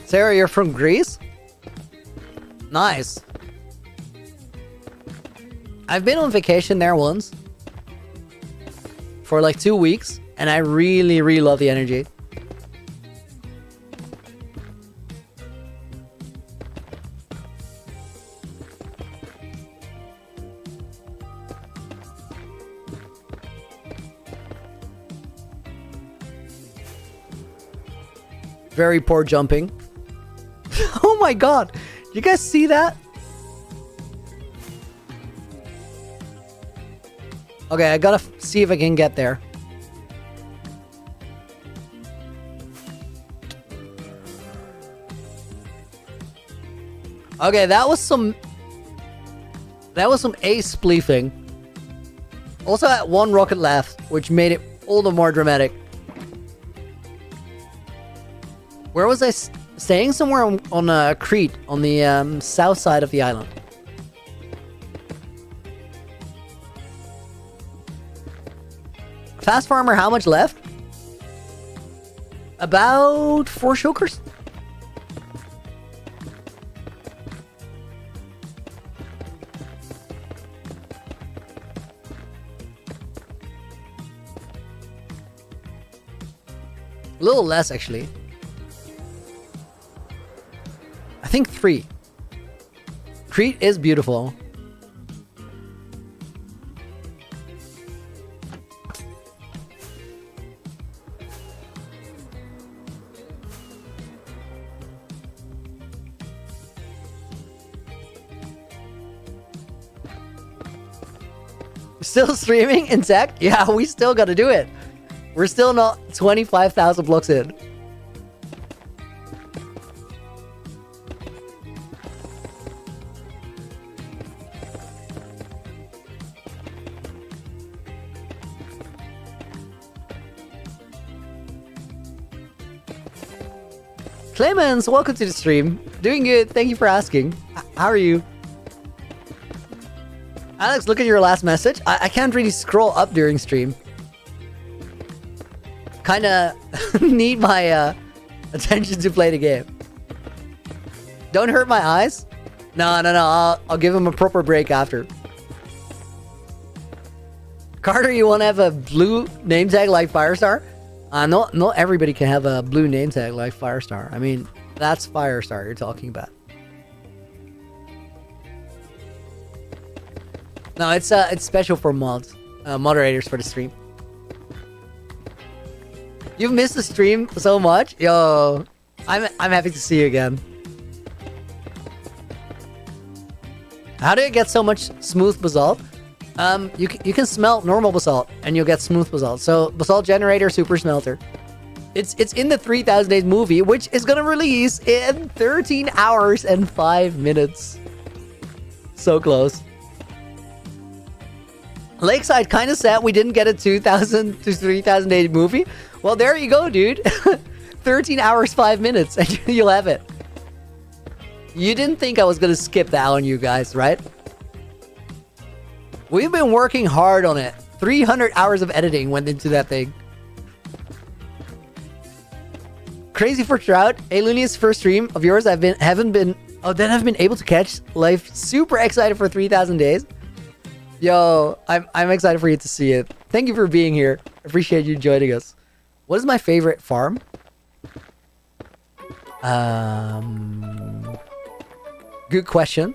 Sarah, you're from Greece? Nice. I've been on vacation there once. For like 2 weeks. And I really, really love the energy. Very poor jumping. Oh my god. You guys see that? Okay, I gotta see if I can get there. Okay, that was some ace spleefing. Also had one rocket left, which made it all the more dramatic. Where was I staying? Somewhere on Crete, on the south side of the island. Fast Farmer, how much left? About 4 shulkers? A little less, actually. I think 3. Crete is beautiful. Still streaming intact? Yeah, we still gotta do it. We're still not 25,000 blocks in. Clemens, welcome to the stream. Doing good, thank you for asking. How are you? Alex, look at your last message. I can't really scroll up during stream. Kinda need my attention to play the game. Don't hurt my eyes. No. I'll give him a proper break after. Carter, you want to have a blue name tag like Firestar? Not everybody can have a blue name tag like Firestar. I mean, that's Firestar you're talking about. No, it's special for mods, moderators for the stream. You've missed the stream so much. Yo, I'm happy to see you again. How do you get so much smooth basalt? You can smelt normal basalt and you'll get smooth basalt. So basalt generator, super smelter. It's in the 3000 Days movie, which is gonna release in 13 hours and 5 minutes. So close. Lakeside, kind of sad we didn't get a 2000 to 3000 Days movie. Well, there you go, dude. 13 hours, 5 minutes, and you'll have it. You didn't think I was gonna skip that on you guys, right? We've been working hard on it. 300 hours of editing went into that thing. Crazy for Trout. Hey, Looney's first stream of yours. I've been able to catch live. Super excited for 3000 days. Yo, I'm excited for you to see it. Thank you for being here. Appreciate you joining us. What is my favorite farm? Good question.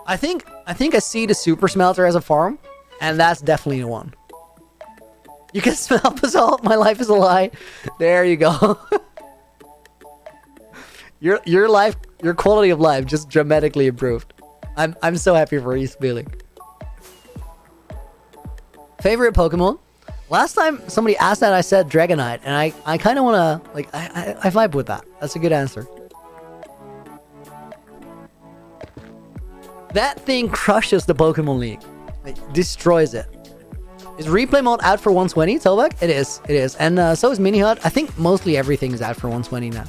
I think I see the super smelter as a farm, and that's definitely the one. You can smell basalt. My life is a lie. There you go. Your life, your quality of life just dramatically improved. I'm so happy for you, feeling. Favorite Pokemon? Last time somebody asked that, I said Dragonite, and I kind of want to, like, I vibe with that. That's a good answer. That thing crushes the Pokemon League. It destroys it. Is replay mode out for 120, Tobak? It is. And so is Mini Hut. I think mostly everything is out for 120 now.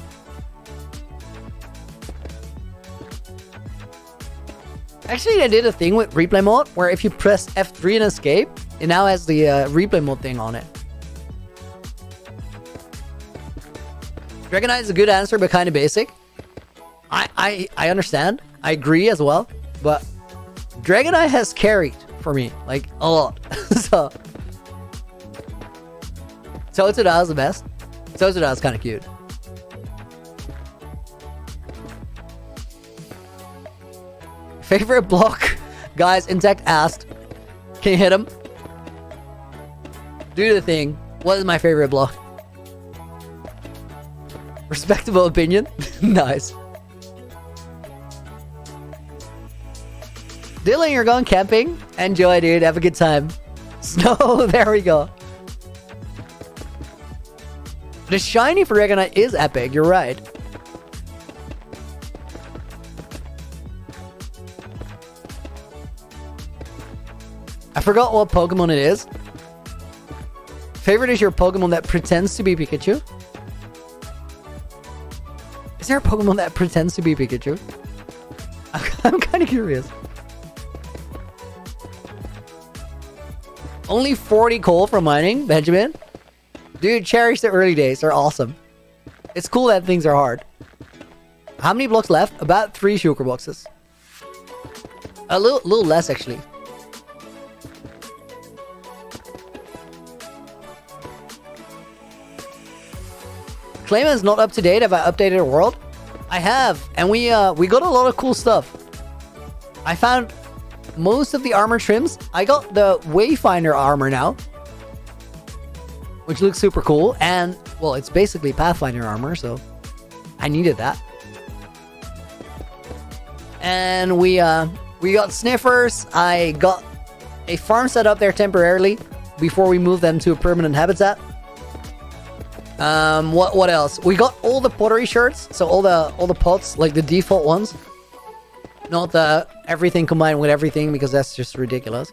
Actually, I did a thing with replay mode where if you press F3 and escape, it now has the replay mode thing on it. Dragonite is a good answer, but kind of basic. I understand. I agree as well. But Dragonite has carried for me, like, a lot. So Totodile is the best. Totodile is kind of cute. Favorite block? Guys, Intact asked. Can you hit him? Do the thing. What is my favorite block? Respectable opinion. Nice. Dylan, you're going camping? Enjoy, dude. Have a good time. Snow. There we go. The shiny for Dragonite is epic. You're right. I forgot what Pokemon it is. Favorite is your Pokemon that pretends to be Pikachu? Is there a Pokemon that pretends to be Pikachu? I'm kind of curious. Only 40 coal from mining, Benjamin? Dude, cherish the early days. They're awesome. It's cool that things are hard. How many blocks left? About 3 sugar boxes. A little less, actually. Clayman is not up to date. Have I updated the world? I have, and we got a lot of cool stuff. I found most of the armor trims. I got the Wayfinder armor now, which looks super cool. And well, it's basically Pathfinder armor, so I needed that. And we got sniffers. I got a farm set up there temporarily before we move them to a permanent habitat. What else? We got all the pottery shirts, so all the pots, like the default ones. Not the everything combined with everything, because that's just ridiculous.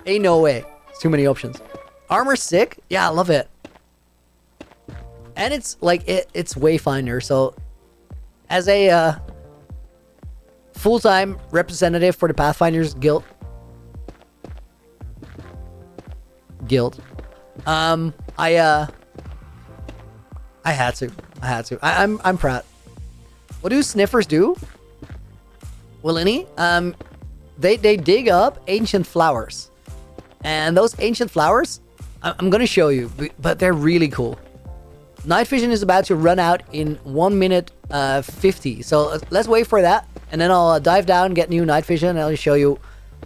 Ain't no way. It's too many options. Armor's sick. Yeah, I love it. And it's like it's Wayfinder, so as a full-time representative for the Pathfinders Guild. I had to. I'm proud. What do sniffers do? Well, they dig up ancient flowers, and those ancient flowers, I'm gonna show you, but they're really cool. Night vision is about to run out in 1 minute 50, so let's wait for that, and then I'll dive down, get new night vision, and I'll show you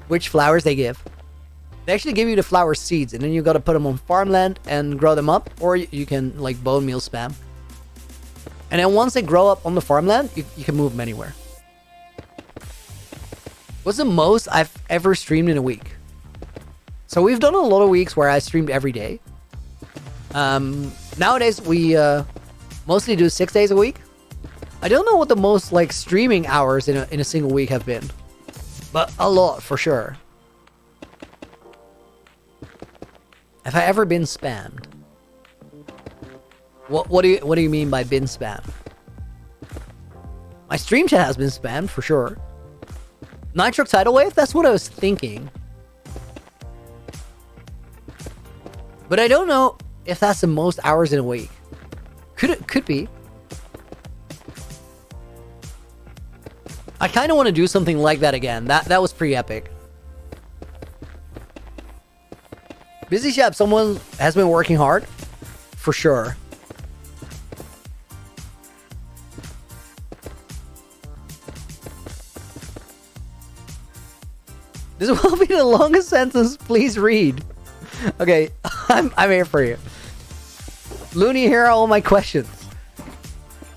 which flowers they give. They actually give you the flower seeds, and then you gotta put them on farmland and grow them up, or you can like bone meal spam. And then once they grow up on the farmland, you can move them anywhere. What's the most I've ever streamed in a week? So we've done a lot of weeks where I streamed every day. Nowadays we mostly do 6 days a week. I don't know what the most like streaming hours in a single week have been, but a lot for sure. Have I ever been spammed? What do you mean by been spammed? My stream chat has been spammed for sure. Nitro Tidal Wave? That's what I was thinking. But I don't know if that's the most hours in a week. Could be. I kind of want to do something like that again. That was pretty epic. Busy Shep, someone has been working hard. For sure. This will be the longest sentence. Please read. Okay, I'm here for you. Loony, here are all my questions.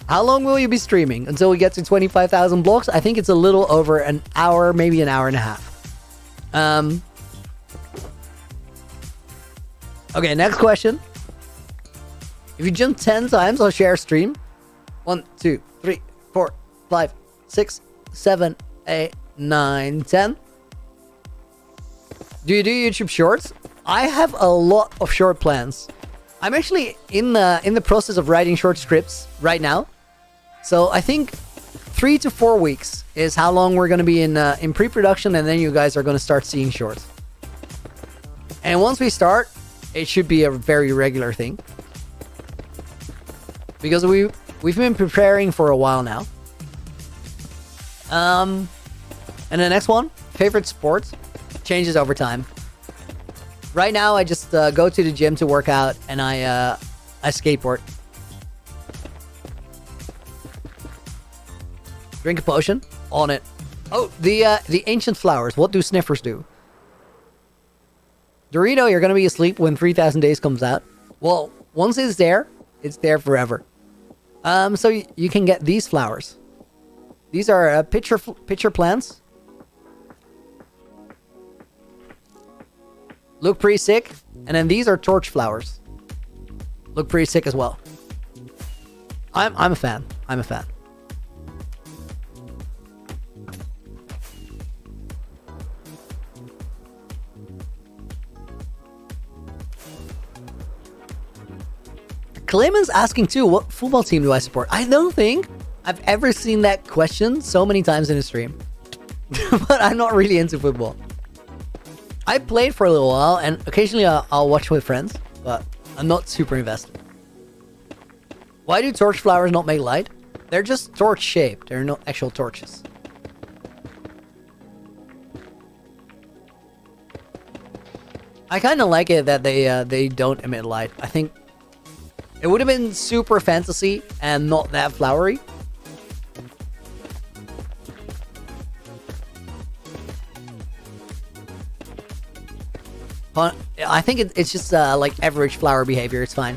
How long will you be streaming until we get to 25,000 blocks? I think it's a little over an hour, maybe an hour and a half. Okay, next question. If you jump 10 times, I'll share a stream. 1, 2, 3, 4, 5, 6, 7, 8, 9, 10. Do you do YouTube Shorts? I have a lot of short plans. I'm actually in the process of writing short scripts right now. So I think 3 to 4 weeks is how long we're going to be in pre-production, and then you guys are going to start seeing shorts. And once we start, it should be a very regular thing. Because we've been preparing for a while now. And the next one, favorite sports, changes over time. Right now, I just go to the gym to work out, and I skateboard. Drink a potion. On it. Oh, the ancient flowers. What do sniffers do? Dorito, you're gonna be asleep when 3000 Days comes out. Well, once it's there forever. So you can get these flowers. These are pitcher plants. Look pretty sick. And then these are torch flowers. Look pretty sick as well. I'm a fan. I'm a fan. Clayman's asking too, what football team do I support? I don't think I've ever seen that question so many times in a stream. But I'm not really into football. I played for a little while, and occasionally I'll watch with friends, but I'm not super invested. Why do torch flowers not make light? They're just torch shaped. They're not actual torches. I kind of like it that they don't emit light. I think it would have been super fantasy and not that flowery. But I think it's just like average flower behavior. It's fine.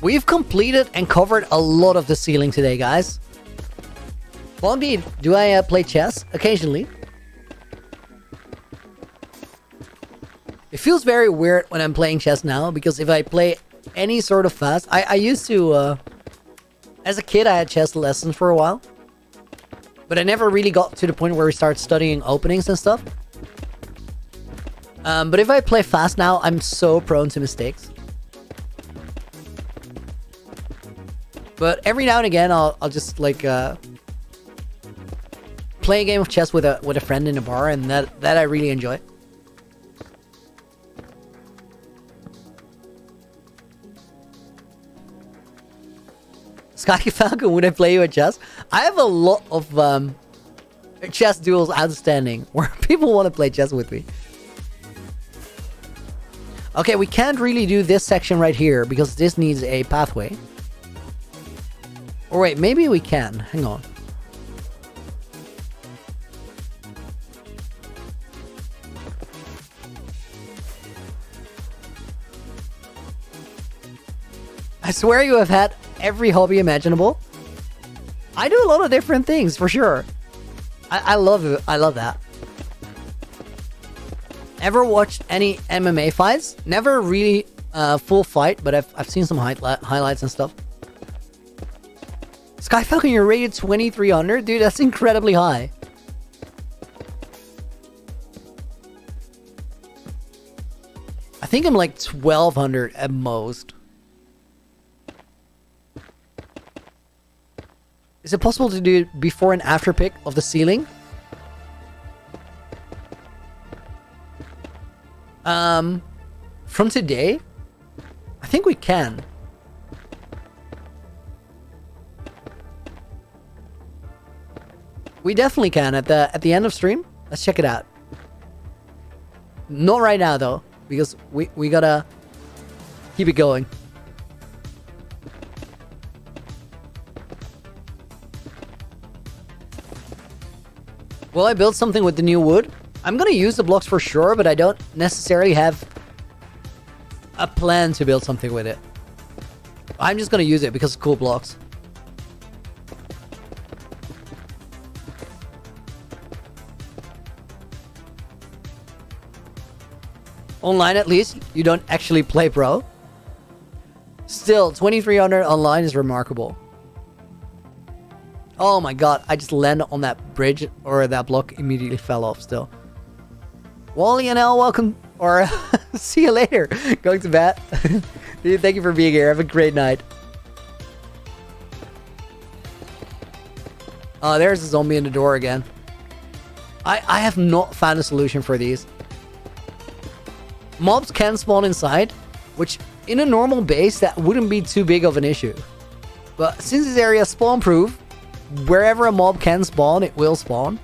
We've completed and covered a lot of the ceiling today, guys. Well, indeed, do I play chess? Occasionally. It feels very weird when I'm playing chess now, because if I play any sort of fast... I used to... as a kid, I had chess lessons for a while. But I never really got to the point where we start studying openings and stuff. But if I play fast now, I'm so prone to mistakes. But every now and again, I'll just like... play a game of chess with a friend in a bar, and that I really enjoy. Sky Falcon, would I play you at chess? I have a lot of chess duels outstanding where people want to play chess with me. Okay, we can't really do this section right here because this needs a pathway. Or wait, maybe we can. Hang on. I swear you have had every hobby imaginable. I do a lot of different things, for sure. I love it. I love that. Ever watched any MMA fights? Never really full fight, but I've seen some highlights and stuff. Sky Falcon, you're rated 2300? Dude, that's incredibly high. I think I'm like 1200 at most. Is it possible to do it before and after pick of the ceiling? From today? I think we can. We definitely can at the end of stream. Let's check it out. Not right now though, because we gotta keep it going. Will I build something with the new wood? I'm gonna use the blocks for sure, but I don't necessarily have a plan to build something with it. I'm just gonna use it because it's cool blocks. Online at least, you don't actually play pro. Still, 2300 online is remarkable. Oh my god, I just landed on that bridge, or that block immediately fell off still. Wally and L, welcome, or see you later. Going to bed. Dude, thank you for being here. Have a great night. Oh, there's a zombie in the door again. I have not found a solution for these. Mobs can spawn inside, which in a normal base, that wouldn't be too big of an issue. But since this area is spawn-proof, wherever a mob can spawn, it will spawn.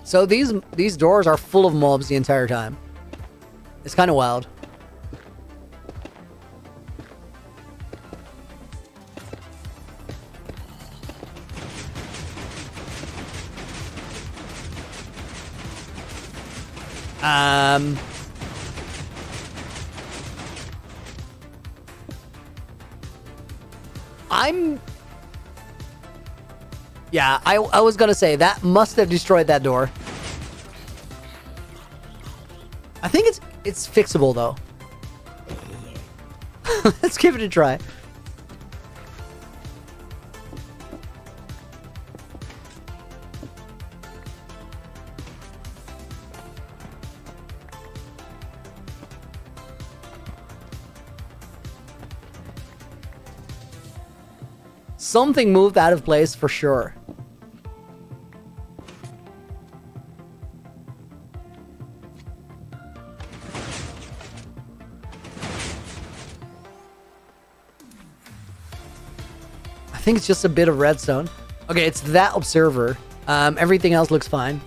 So these doors are full of mobs the entire time. It's kind of wild. Yeah, I was gonna say, that must have destroyed that door. I think it's fixable, though. Let's give it a try. Something moved out of place for sure. I think it's just a bit of redstone. Okay, it's that observer. Everything else looks fine.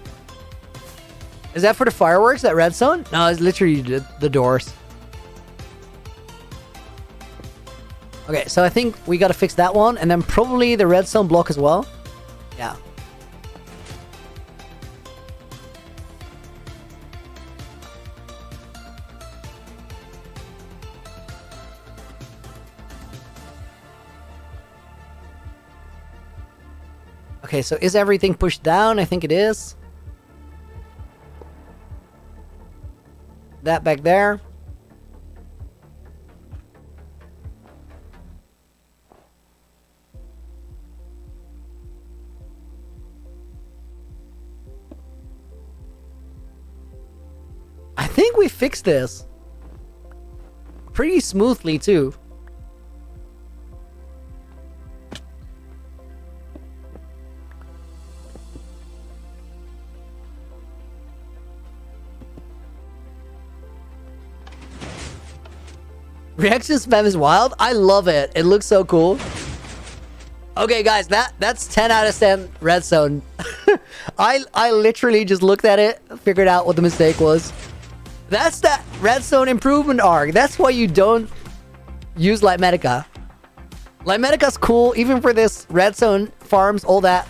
Is that for the fireworks, that redstone? No, it's literally the doors. Okay, so I think we gotta fix that one, and then probably the redstone block as well. Yeah. Okay, so is everything pushed down? I think it is. That back there. I think we fixed this pretty smoothly too. Reaction spam is wild. I love it. It looks so cool. Okay, guys, that's 10 out of 10 redstone. I literally just looked at it, figured out what the mistake was. That's that redstone improvement arc. That's why you don't use Lightmedica. Lightmedica's cool, even for this redstone farms, all that.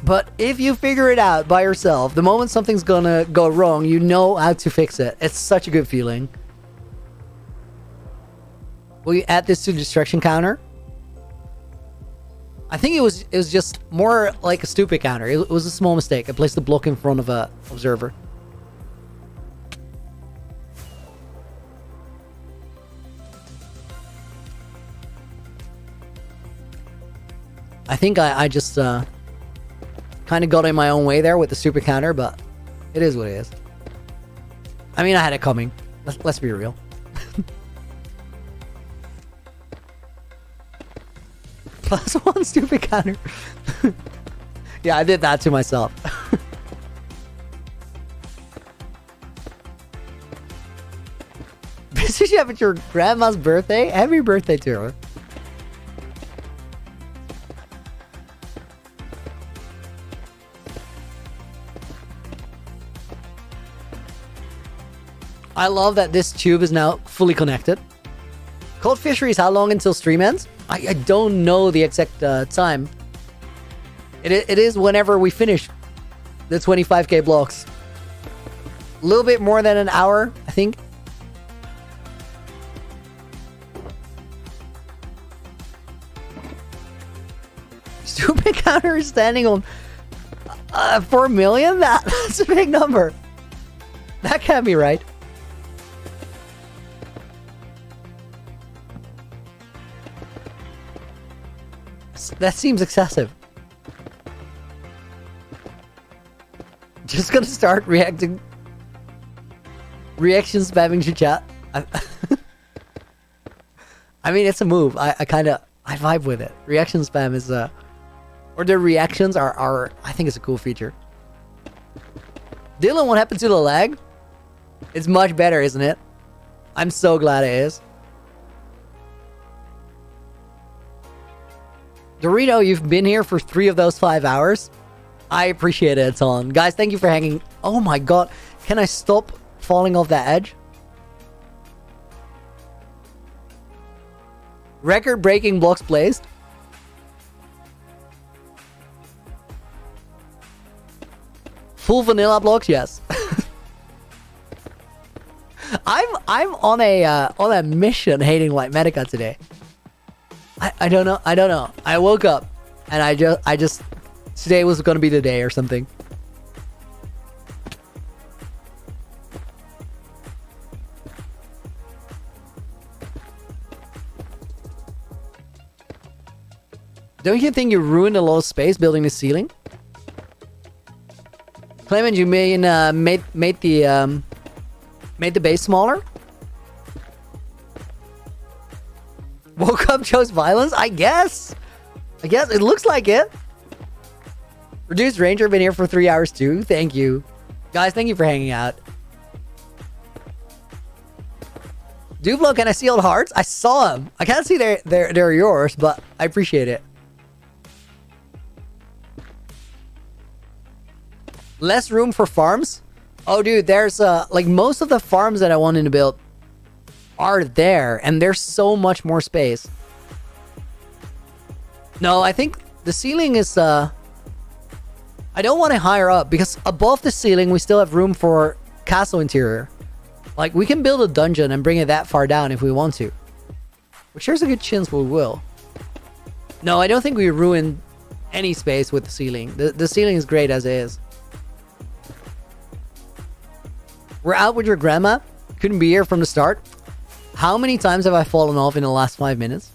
But if you figure it out by yourself, the moment something's gonna go wrong, you know how to fix it. It's such a good feeling. Will you add this to the destruction counter? I think it was just more like a stupid counter. It was a small mistake. I placed the block in front of a observer. I think I just kind of got in my own way there with the super counter, but it is what it is. I mean, I had it coming. Let's be real. +1 stupid counter. Yeah, I did that to myself. Busy chef at your grandma's birthday? Happy birthday to her. I love that this tube is now fully connected. Cold Fisheries, how long until stream ends? I don't know the exact time. It is whenever we finish the 25k blocks. A little bit more than an hour, I think. Stupid counter is standing on 4 million? That's a big number. That can't be right. That seems excessive. Just gonna start reaction spamming your chat. I mean, it's a move. I vibe with it. Reaction spam is or the reactions are I think it's a cool feature. Dylan, what happened to the lag? It's much better, isn't it? I'm so glad it is. Dorito, you've been here for 3 of those 5 hours. I appreciate it a ton. Guys, thank you for hanging. Oh my god. Can I stop falling off that edge? Record-breaking blocks placed. Full vanilla blocks, yes. I'm on a mission hating Lightmedica today. I don't know. I woke up and I just today was gonna be the day or something. Don't you think you ruined a lot of space building the ceiling? Clement, you made the base smaller? Woke up, chose violence? I guess it looks like it. Reduced Ranger, been here for 3 hours too. Thank you. Guys, thank you for hanging out. Duplo, can I see all the hearts? I saw them. I can't see they're yours, but I appreciate it. Less room for farms? Oh, dude, there's like most of the farms that I wanted to build are there, and there's so much more space. No, I think the ceiling is I don't want it higher up because above the ceiling we still have room for castle interior. Like, we can build a dungeon and bring it that far down if we want to, which there's a good chance we will. No, I don't think we ruined any space with the ceiling. The ceiling is great as is. We're out with your grandma. Couldn't be here from the start. How many times have I fallen off in the last 5 minutes?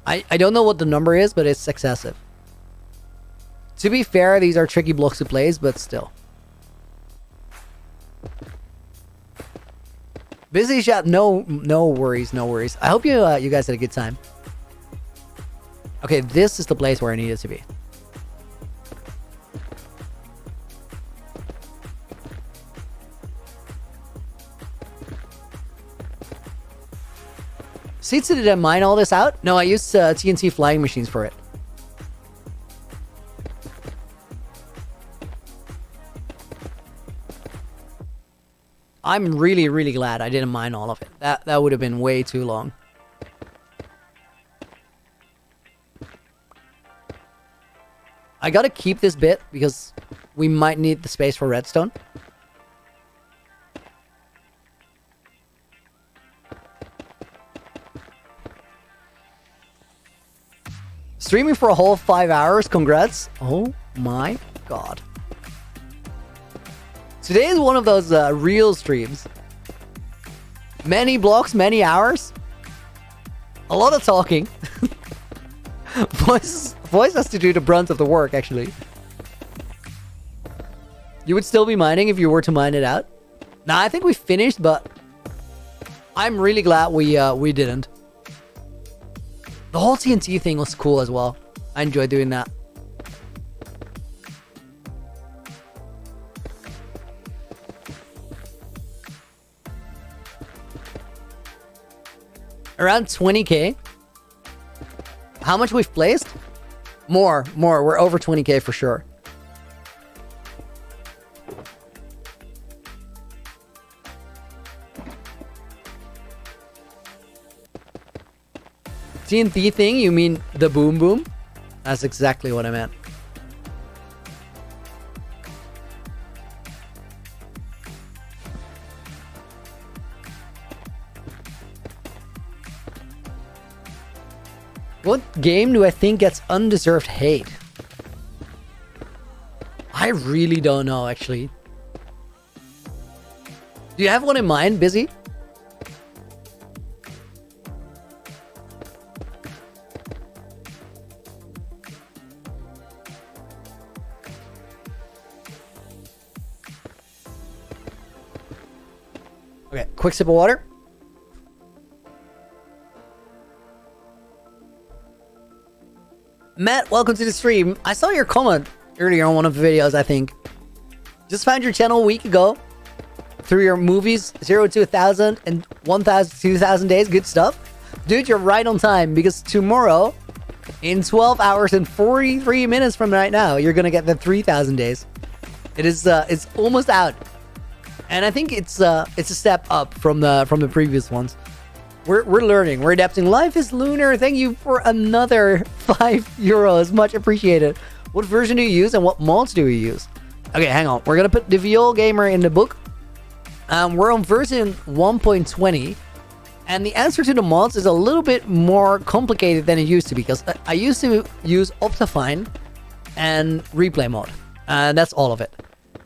I don't know what the number is, but it's excessive. To be fair, these are tricky blocks to place, but still. Busy shop. No worries, no worries. I hope you guys had a good time. Okay, this is the place where I needed to be. Sitsu, did I mine all this out? No, I used TNT flying machines for it. I'm really, really glad I didn't mine all of it. That would have been way too long. I gotta keep this bit because we might need the space for redstone. Streaming for a whole 5 hours, congrats. Oh my god. Today is one of those real streams. Many blocks, many hours. A lot of talking. Voice has to do the brunt of the work, actually. You would still be mining if you were to mine it out? Nah, I think we finished, but I'm really glad we didn't. The whole TNT thing was cool as well. I enjoyed doing that. Around 20k. How much we've placed? More. We're over 20k for sure. TNT thing? You mean the boom boom? That's exactly what I meant. What game do I think gets undeserved hate? I really don't know, actually. Do you have one in mind, Busy? Okay, quick sip of water. Matt, welcome to the stream. I saw your comment earlier on one of the videos, I think. Just found your channel a week ago. Through your movies, 0 to 1,000 and 1,000 to 2,000 days. Good stuff. Dude, you're right on time because tomorrow, in 12 hours and 43 minutes from right now, you're going to get the 3,000 days. It's almost out. And I think it's a step up from the previous ones. We're learning. We're adapting. Life is lunar. Thank you for another 5 euros. Much appreciated. What version do you use and what mods do you use? Okay, hang on. We're going to put the VL Gamer in the book. We're on version 1.20. And the answer to the mods is a little bit more complicated than it used to be. Because I used to use Optifine and Replay mod. That's all of it.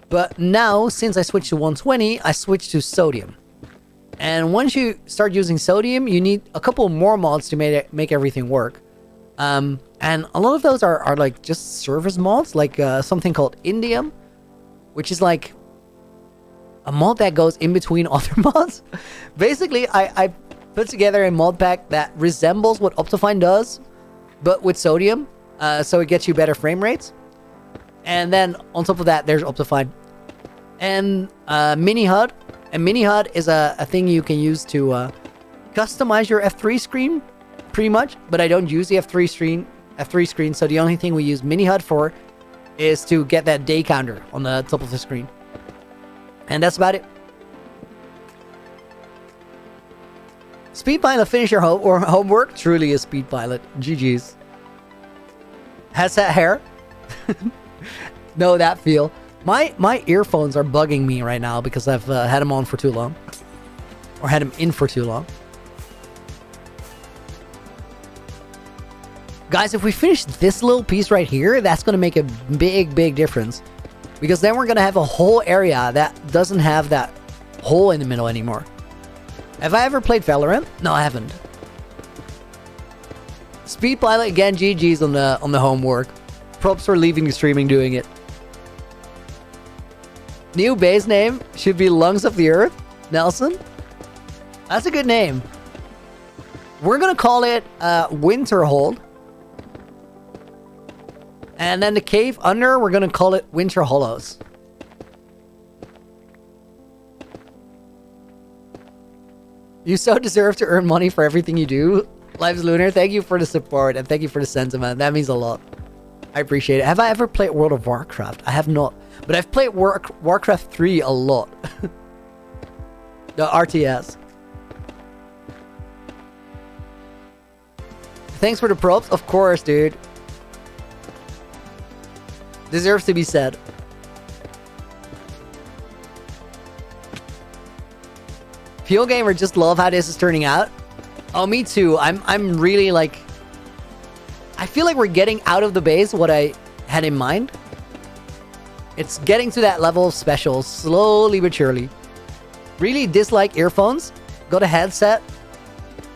But now, since I switched to 120, I switched to Sodium. And once you start using Sodium, you need a couple more mods to make everything work. And a lot of those are like just service mods, like something called Indium, which is like a mod that goes in between other mods. Basically, I put together a mod pack that resembles what Optifine does, but with Sodium, so it gets you better frame rates. And then on top of that, there's Optifine and Mini HUD. And Mini HUD is a thing you can use to customize your F3 screen, pretty much. But I don't use the F3 screen, so the only thing we use Mini HUD for is to get that day counter on the top of the screen. And that's about it. Speed Pilot, finish your homework. Truly a Speed Pilot. GG's. Has that hair? No, that feel. My earphones are bugging me right now because I've had them on for too long. Or had them in for too long. Guys, if we finish this little piece right here, that's going to make a big, big difference. Because then we're going to have a whole area that doesn't have that hole in the middle anymore. Have I ever played Valorant? No, I haven't. Speed Pilot again, GG's on the homework. Props for leaving the streaming doing it. New base name should be Lungs of the Earth, Nelson. That's a good name. We're gonna call it Winterhold. And then the cave under, we're gonna call it Winter Hollows. You so deserve to earn money for everything you do. Lives Lunar, thank you for the support and thank you for the sentiment. That means a lot. I appreciate it. Have I ever played World of Warcraft? I have not. But I've played Warcraft 3 a lot. The RTS. Thanks for the props. Of course, dude. Deserves to be said. Peel Gamer, just love how this is turning out. Oh, me too. I'm really like... I feel like we're getting out of the base what I had in mind. It's getting to that level of special, slowly but surely. Really dislike earphones. Got a headset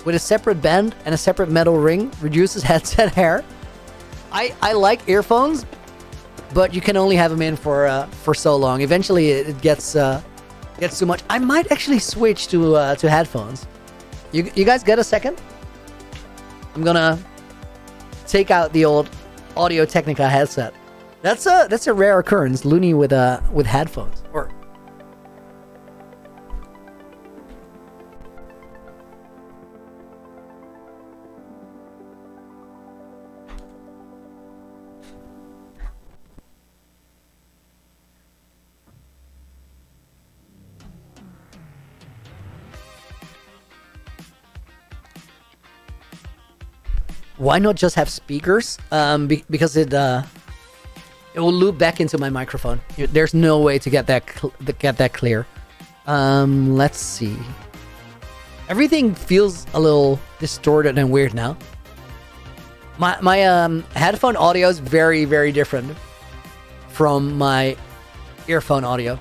with a separate band and a separate metal ring. Reduces headset hair. I like earphones, but you can only have them in for so long. Eventually, it gets too much. I might actually switch to headphones. You guys get a second? I'm gonna take out the old Audio Technica headset. That's a rare occurrence. Loony with headphones. Or why not just have speakers? Because it will loop back into my microphone. There's no way to get that clear. Let's see. Everything feels a little distorted and weird now. My headphone audio is very, very different from my earphone audio.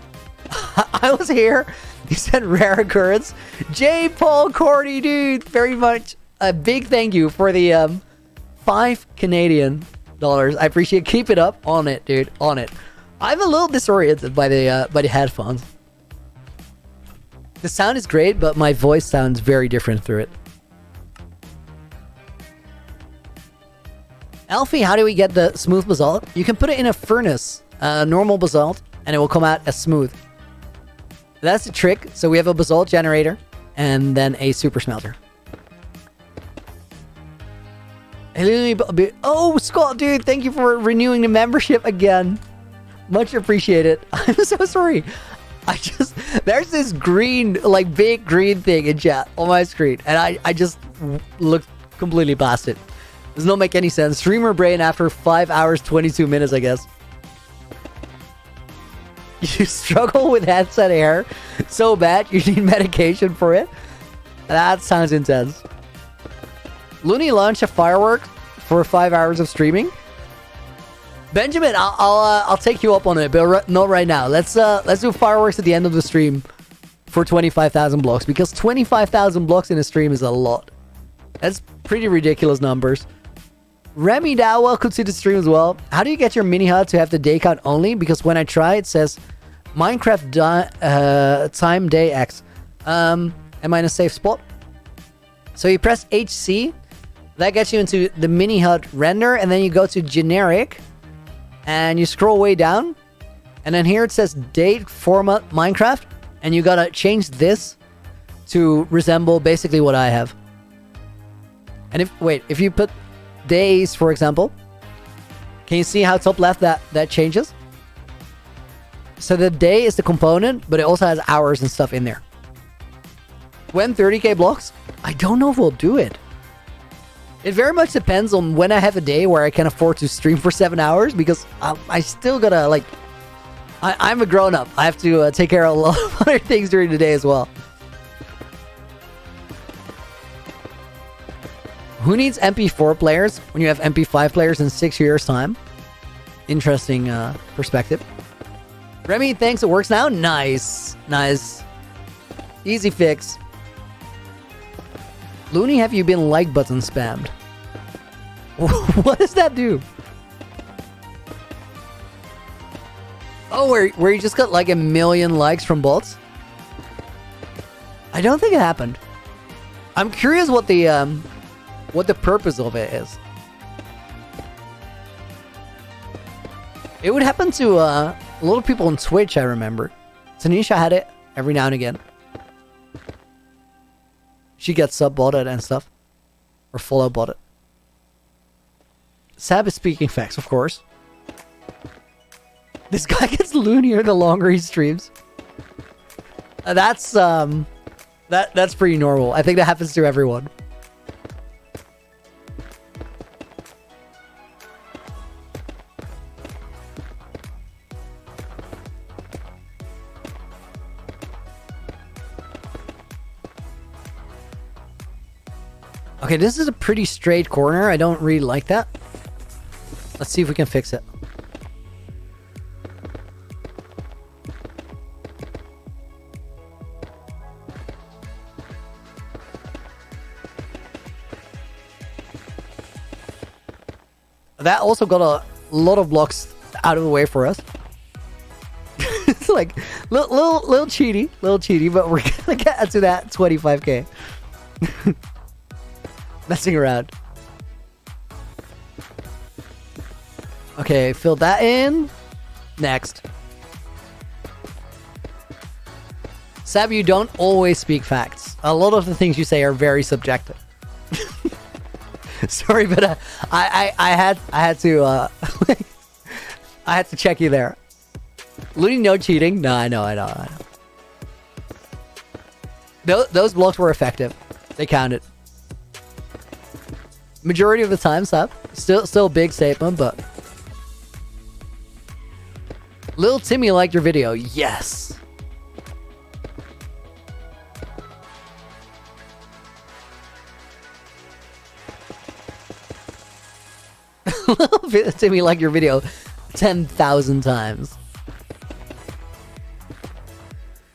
I was here. You said rare occurrence. J. Paul Cordy, dude, very much. A big thank you for the 5 Canadian dollars. I appreciate it. Keep it up. On it, dude. On it. I'm a little disoriented by the headphones. The sound is great, but my voice sounds very different through it. Alfie, how do we get the smooth basalt? You can put it in a furnace, normal basalt, and it will come out as smooth. That's the trick. So we have a basalt generator and then a super smelter. Oh, Scott, dude, thank you for renewing the membership again. Much appreciated. I'm so sorry. There's this green, like big green thing in chat on my screen, and I just looked completely past it. Does not make any sense. Streamer brain after 5 hours, 22 minutes, I guess. You struggle with headset hair so bad you need medication for it? That sounds intense. Loony launched a firework for 5 hours of streaming. Benjamin, I'll take you up on it, but not right now. Let's do fireworks at the end of the stream for 25,000 blocks, because 25,000 blocks in a stream is a lot. That's pretty ridiculous numbers. Remy Dow, welcome to the stream as well. How do you get your mini hut to have the day count only? Because when I try, it says Minecraft time day X. Am I in a safe spot? So you press HC. That gets you into the mini hut render, and then you go to generic, and you scroll way down, and then here it says date format Minecraft, and you gotta change this to resemble basically what I have. And if you put days, for example, can you see how top left that changes? So the day is the component, but it also has hours and stuff in there. When 30k blocks? I don't know if we'll do it. It very much depends on when I have a day where I can afford to stream for 7 hours, because I still gotta, like... I'm a grown-up. I have to take care of a lot of other things during the day as well. Who needs MP4 players when you have MP5 players in 6 years' time? Interesting perspective. Remy, thanks. It works now? Nice. Nice. Easy fix. Loony, have you been like button spammed? What does that do? Oh, where you just got like 1 million likes from bots? I don't think it happened. I'm curious what the purpose of it is. It would happen to a lot of people on Twitch, I remember. Tanisha had it every now and again. she gets sub-botted and stuff. Or follow-botted. Sab is speaking facts, of course. This guy gets loonier the longer he streams. That's pretty normal. I think that happens to everyone. Okay, this is a pretty straight corner. I don't really like that. Let's see if we can fix it. That also got a lot of blocks out of the way for us. It's like little cheaty, but we're gonna get to that 25k. Messing around. Okay, fill that in. Next. Sab, you don't always speak facts. A lot of the things you say are very subjective. Sorry, but I had to I had to check you there. Looney, no cheating. No, I know. Those blocks were effective. They counted. Majority of the time, Sab. Still a big statement, but Lil Timmy liked your video. Yes. Timmy liked your video 10,000 times.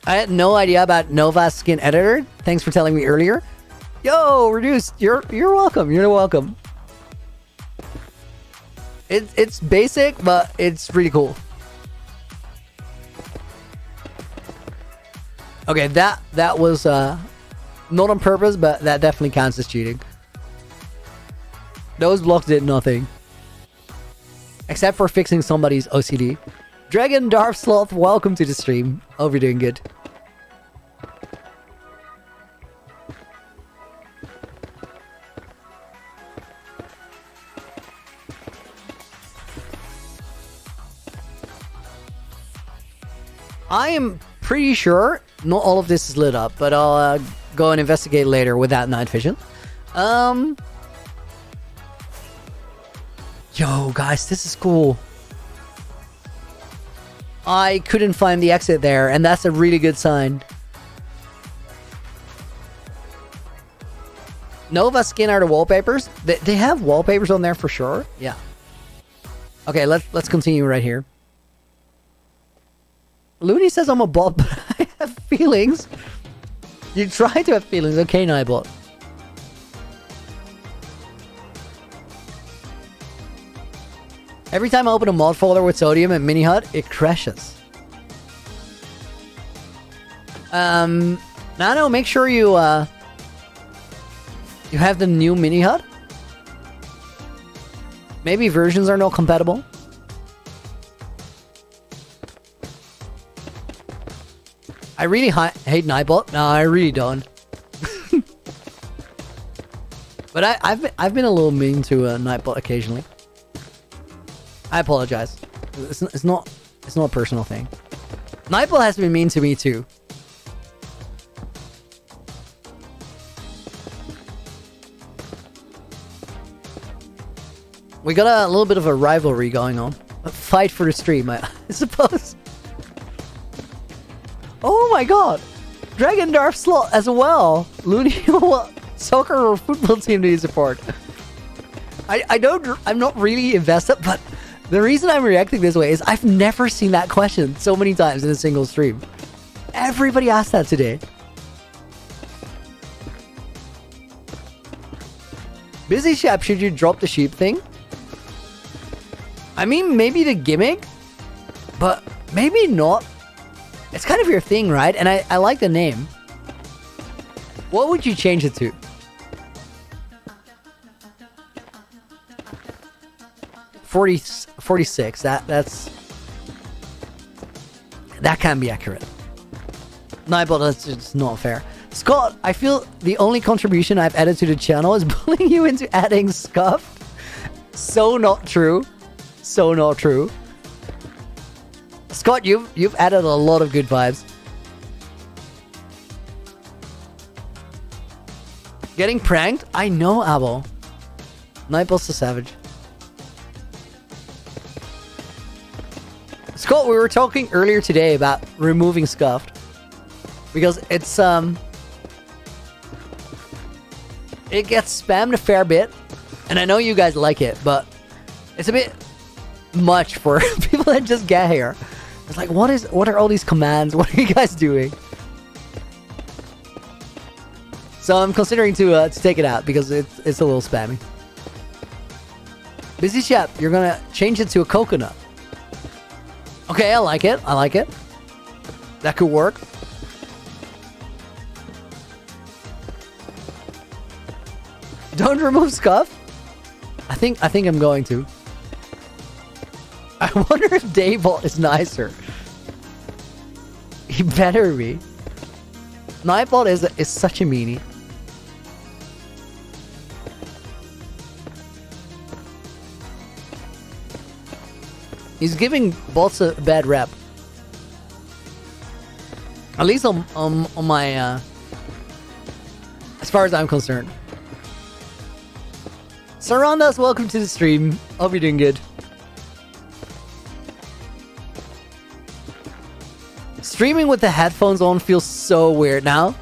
I had no idea about Nova's skin editor. Thanks for telling me earlier. Yo, Reduced, you're welcome. You're welcome. It's basic, but it's pretty cool. Okay, that was not on purpose, but that definitely counts as cheating. Those blocks did nothing. Except for fixing somebody's OCD. Dragon Darth Sloth, welcome to the stream. Hope you're doing good. I am pretty sure not all of this is lit up, but I'll go and investigate later without night vision. Yo, guys, this is cool. I couldn't find the exit there, and that's a really good sign. Nova skin are the wallpapers. They have wallpapers on there for sure. Yeah. Okay, let's continue right here. Looney says I'm a bot, but I have feelings. You try to have feelings. Okay, Nightbot. Every time I open a mod folder with sodium and mini hut, it crashes. Nano, make sure you have the new mini hut. Maybe versions are not compatible. I really hate Nightbot. No, I really don't. But I've been a little mean to Nightbot occasionally. I apologize. It's not a personal thing. Nightbot has been mean to me too. We got a little bit of a rivalry going on. A fight for the stream, I suppose. Oh my god! Dragon Darth Slot as well! Looney, what soccer or football team do you support? I'm not really invested, but the reason I'm reacting this way is I've never seen that question so many times in a single stream. Everybody asked that today. Busy Shep, should you drop the sheep thing? I mean, maybe the gimmick, but maybe not. It's kind of your thing, right? And I like the name. What would you change it to? 46. That can be accurate. Nightbot, that's just not fair. Scott, I feel the only contribution I've added to the channel is bullying you into adding scuffed. So not true. So not true. Scott, you've added a lot of good vibes. Getting pranked? I know, Abo. Nightboss the Savage. Scott, we were talking earlier today about removing scuffed. Because it's, it gets spammed a fair bit. And I know you guys like it, but it's a bit much for people that just get here. It's like, what are all these commands? What are you guys doing? So I'm considering to take it out because it's a little spammy. Busy Chef, you're gonna change it to a coconut. Okay, I like it. I like it. That could work. Don't remove scuff. I think I'm going to. I wonder if Dayball is nicer. He better be. Nightball is such a meanie. He's giving bots a bad rep. At least on my as far as I'm concerned. Sarandas, welcome to the stream. Hope you're doing good. Streaming with the headphones on feels so weird now.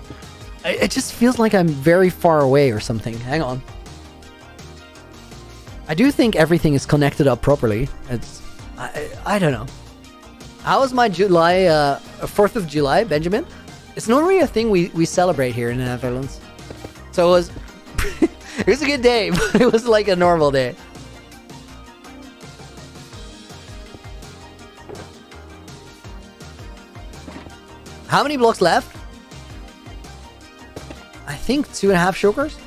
It just feels like I'm very far away or something. Hang on. I do think everything is connected up properly. I don't know. How was my July, 4th of July, Benjamin? It's normally a thing we celebrate here in the Netherlands. So it was, it was a good day, but it was like a normal day. How many blocks left? I think 2.5 shulkers.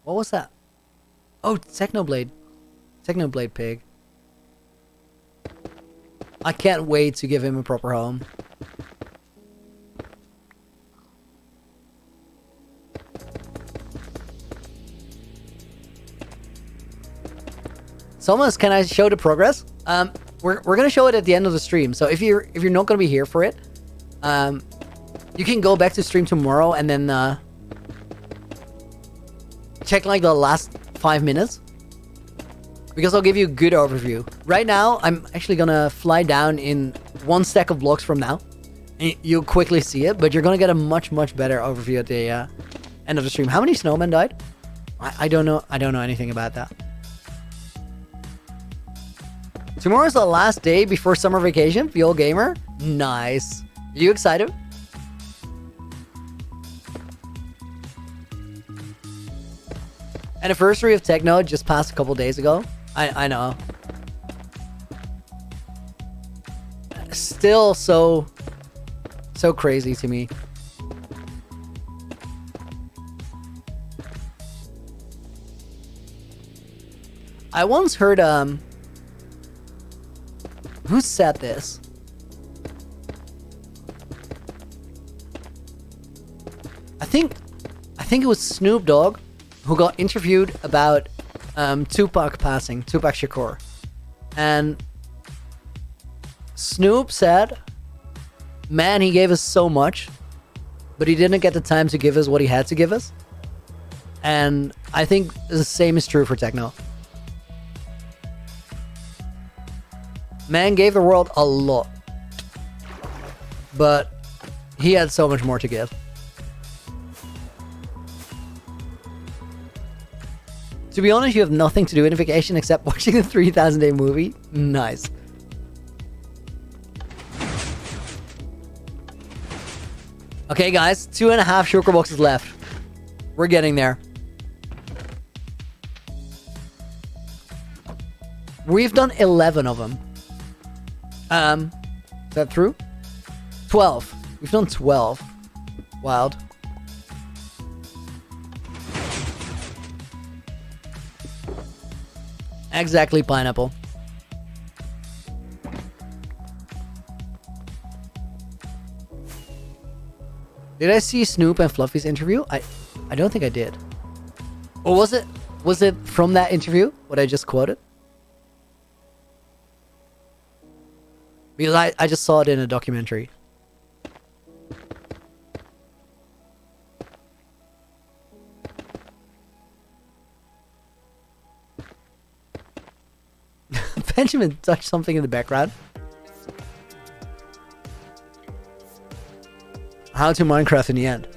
What was that? Oh, Technoblade. Technoblade pig. I can't wait to give him a proper home. Thomas, can I show the progress? We're gonna show it at the end of the stream. So if you're not gonna be here for it, you can go back to stream tomorrow and then check like the last 5 minutes, because I'll give you a good overview. Right now, I'm actually gonna fly down in 1 stack of blocks from now. And you'll quickly see it, but you're gonna get a much better overview at the end of the stream. How many snowmen died? I don't know. I don't know anything about that. Tomorrow's the last day before summer vacation. Fuel Gamer, nice. Are you excited? Anniversary of Techno just passed a couple days ago. I know. Still so crazy to me. I once heard who said this? I think it was Snoop Dogg who got interviewed about Tupac passing, Tupac Shakur. And Snoop said, man, he gave us so much, but he didn't get the time to give us what he had to give us. And I think the same is true for Techno. Man gave the world a lot, but he had so much more to give. To be honest, you have nothing to do in vacation except watching the 3000 Day movie. Nice. Okay, guys, 2.5 shulker boxes left. We're getting there. We've done 11 of them. Is that true? 12. We've done 12. Wild. Exactly, pineapple. Did I see Snoop and Fluffy's interview? I don't think I did. Or was it from that interview, what I just quoted? Because I just saw it in a documentary. Benjamin touched something in the background. How to Minecraft in the end.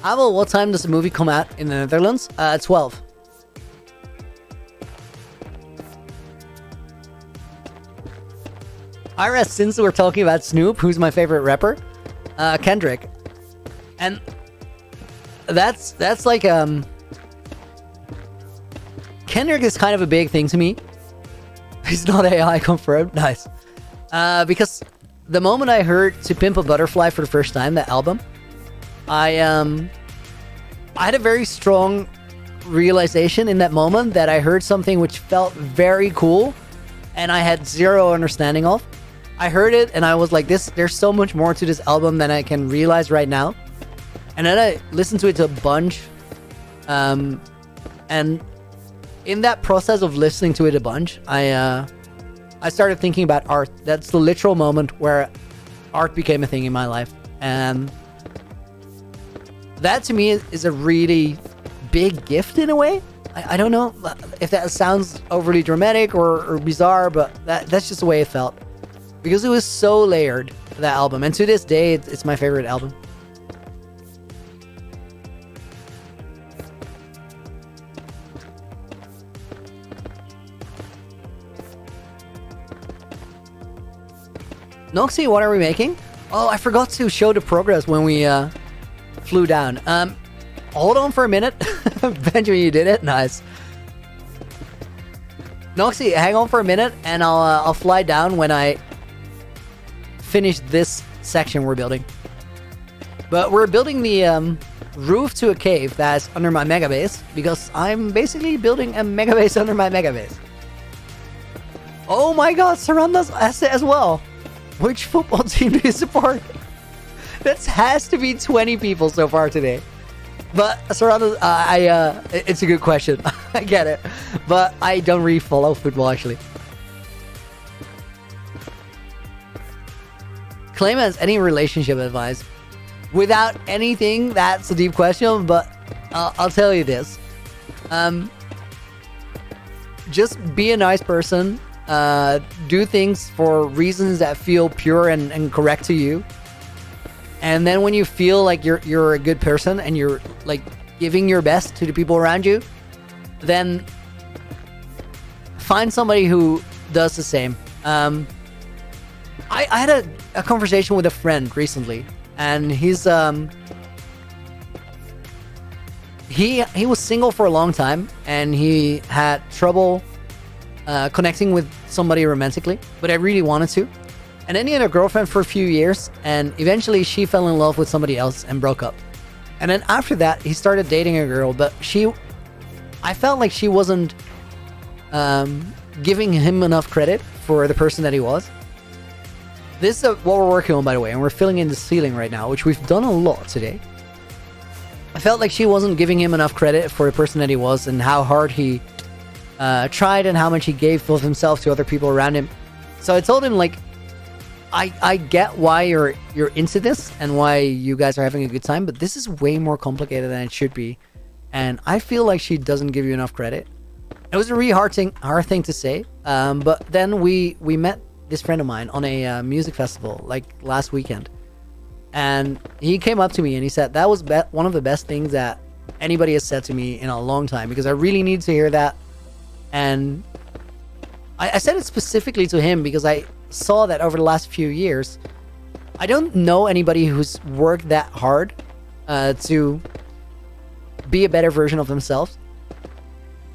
Abel, what time does the movie come out in the Netherlands? 12. Ira, since we're talking about Snoop, who's my favorite rapper? Kendrick. And that's like, Kendrick is kind of a big thing to me. He's not AI confirmed. Nice. Because the moment I heard To Pimp a Butterfly for the first time, that album, I had a very strong realization in that moment that I heard something which felt very cool and I had zero understanding of. I heard it and I was like, there's so much more to this album than I can realize right now. And then I listened to it a bunch. And in that process of listening to it a bunch, I started thinking about art. That's the literal moment where art became a thing in my life. And that to me is a really big gift in a way. I don't know if that sounds overly dramatic or bizarre, but that's just the way it felt. Because it was so layered, that album. And to this day, it's my favorite album. Noxy, what are we making? Oh, I forgot to show the progress when we flew down. Hold on for a minute. Benjamin, you did it. Nice. Noxy, hang on for a minute, and I'll fly down when I finish this section we're building. But we're building the roof to a cave that's under my mega base, because I'm basically building a mega base under my mega base. Oh my god, surround us as well. Which football team do you support? That has to be 20 people so far today. But surrounded, it's a good question. I get it, but I don't really follow football actually. Clayman's any relationship advice? Without anything, that's a deep question. But I'll tell you this: just be a nice person. Do things for reasons that feel pure and correct to you. And then when you feel like you're a good person and you're like giving your best to the people around you, then find somebody who does the same. I had a conversation with a friend recently, and he was single for a long time, and he had trouble connecting with somebody romantically, but I really wanted to. And then he had a girlfriend for a few years, and eventually she fell in love with somebody else and broke up. And then after that, he started dating a girl, but I felt like she wasn't giving him enough credit for the person that he was. This is what we're working on, by the way, and we're filling in the ceiling right now, which we've done a lot today. I felt like she wasn't giving him enough credit for the person that he was and how hard he tried and how much he gave of himself to other people around him. So I told him, like, I get why you're into this and why you guys are having a good time, but this is way more complicated than it should be. And I feel like she doesn't give you enough credit. It was a really hard thing to say. But then we met this friend of mine on a music festival like last weekend. And he came up to me and he said, that was one of the best things that anybody has said to me in a long time, because I really need to hear that. And I said it specifically to him because I saw that over the last few years, I don't know anybody who's worked that hard to be a better version of themselves,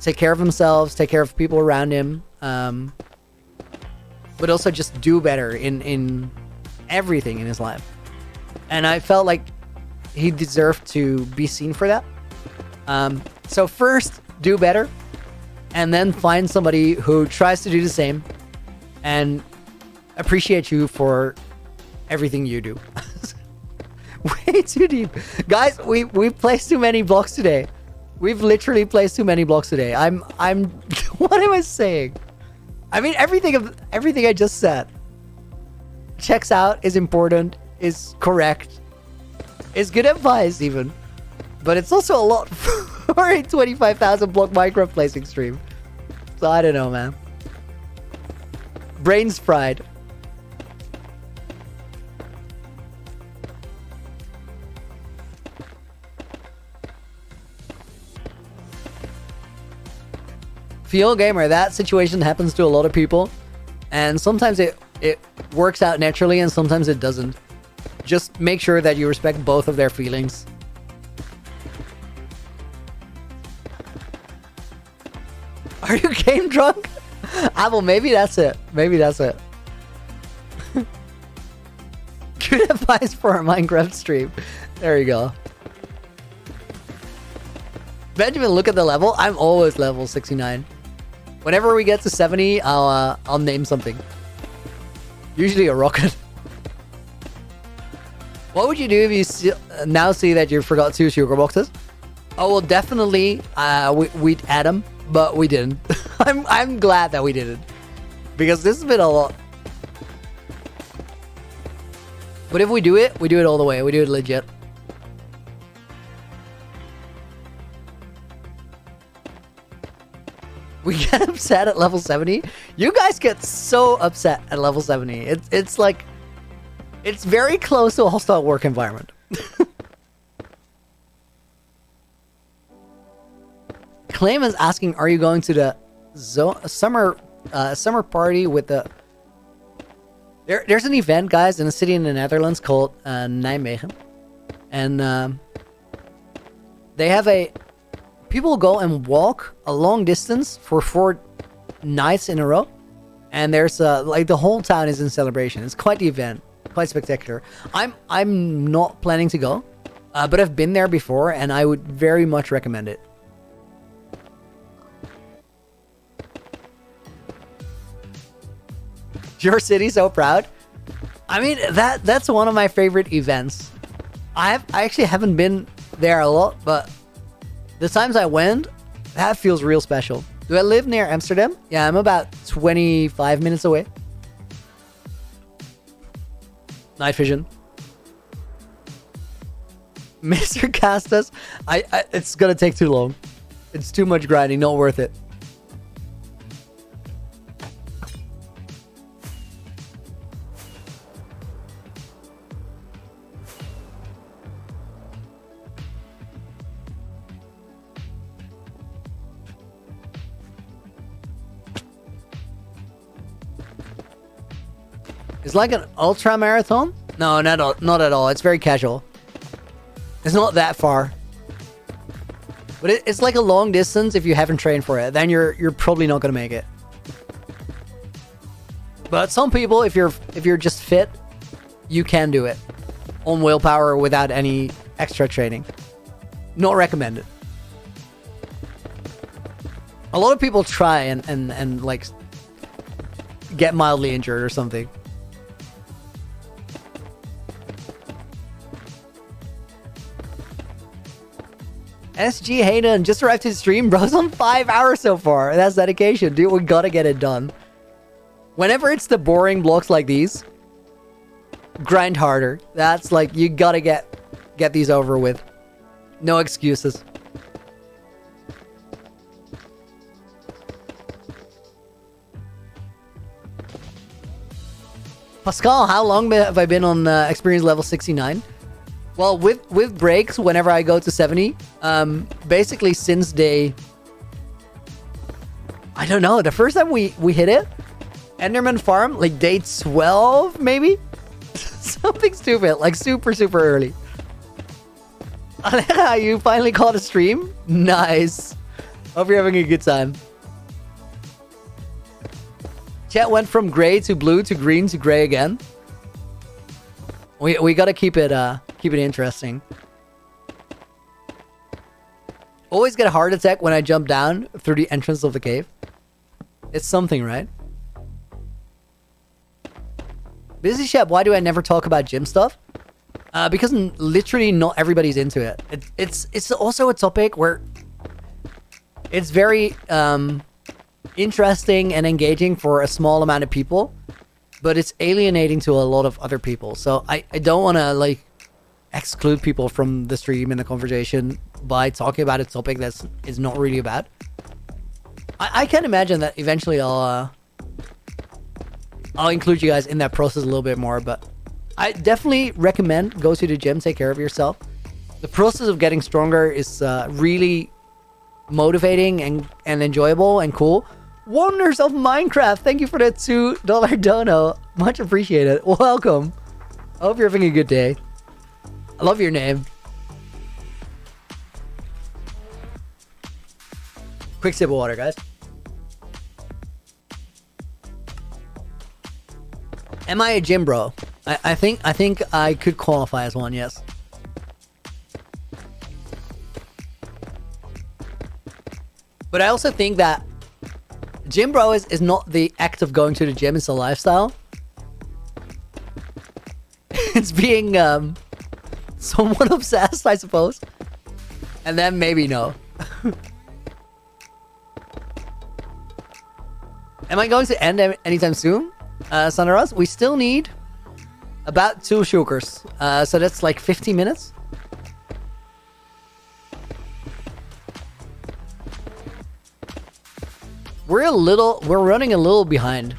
take care of themselves, take care of people around him, but also just do better in everything in his life. And I felt like he deserved to be seen for that. So first, do better. and then find somebody who tries to do the same and appreciate you for everything you do. Way too deep. Guys, we've placed too many blocks today. We've literally placed too many blocks today. I'm what am I saying? I mean, everything I just said checks out, is important, is correct, is good advice even. But it's also a lot for a 25,000 block Minecraft placing stream. So I don't know, man. Brains fried. Feel gamer, that situation happens to a lot of people, and sometimes it works out naturally and sometimes it doesn't. Just make sure that you respect both of their feelings. Are you game drunk? Well, maybe that's it. Maybe that's it. Good advice for a Minecraft stream. There you go. Benjamin, look at the level. I'm always level 69. Whenever we get to 70, I'll name something. Usually a rocket. What would you do if you now see that you forgot 2 sugar boxes? Oh, well, definitely we'd add them, but we didn't. I'm glad that we didn't, because this has been a lot. But if we do it all the way. We do it legit. We get upset at level 70. You guys get so upset at level 70. It's like, it's very close to a hostile work environment. Claim is asking, are you going to the summer party with the... There's an event, guys, in a city in the Netherlands called Nijmegen. And they have a... People go and walk a long distance for 4 nights in a row. And there's like the whole town is in celebration. It's quite the event. Quite spectacular. I'm not planning to go. But I've been there before and I would very much recommend it. Your city so proud. I mean, that's one of my favorite events. I actually haven't been there a lot, but the times I went, that feels real special. Do I live near Amsterdam? Yeah, I'm about 25 minutes away. Night vision. Mr. Castas, it's gonna take too long. It's too much grinding, not worth it. It's like an ultra marathon? No, not at all. It's very casual. It's not that far. But it's like a long distance if you haven't trained for it. Then you're probably not gonna make it. But some people, if you're just fit, you can do it on willpower without any extra training. Not recommended. A lot of people try and like get mildly injured or something. SG Hayden just arrived to the stream. Bro's on 5 hours so far. That's dedication, dude. We gotta get it done. Whenever it's the boring blocks like these, grind harder. That's like, you gotta get these over with. No excuses. Pascal, how long have I been on experience level 69? Well, with breaks, whenever I go to 70, basically since day... I don't know, the first time we hit it, Enderman Farm, like day 12, maybe? Something stupid, like super early. Aleja, you finally caught a stream? Nice. Hope you're having a good time. Chat went from gray to blue to green to gray again. We gotta keep it interesting. always get a heart attack when I jump down through the entrance of the cave. It's something, right? Busy Shep, why do I never talk about gym stuff? Because literally not everybody's into it. It's also a topic where it's very interesting and engaging for a small amount of people, but it's alienating to a lot of other people. So I don't want to like exclude people from the stream and the conversation by talking about a topic that's is not really about. I can imagine that eventually I'll include you guys in that process a little bit more, but I definitely recommend go to the gym, take care of yourself. The process of getting stronger is really motivating and enjoyable and cool. Wonders of Minecraft, thank you for that $2 dono. Much appreciated. Welcome. I hope you're having a good day. I love your name. Quick sip of water, guys. Am I a gym bro? I think I could qualify as one, yes. But I also think that gym bro is not the act of going to the gym, it's a lifestyle. It's being somewhat obsessed, I suppose. And then maybe no. Am I going to end anytime soon? Sandaros, we still need about 2 shulkers. So that's like 15 minutes. We're running a little behind.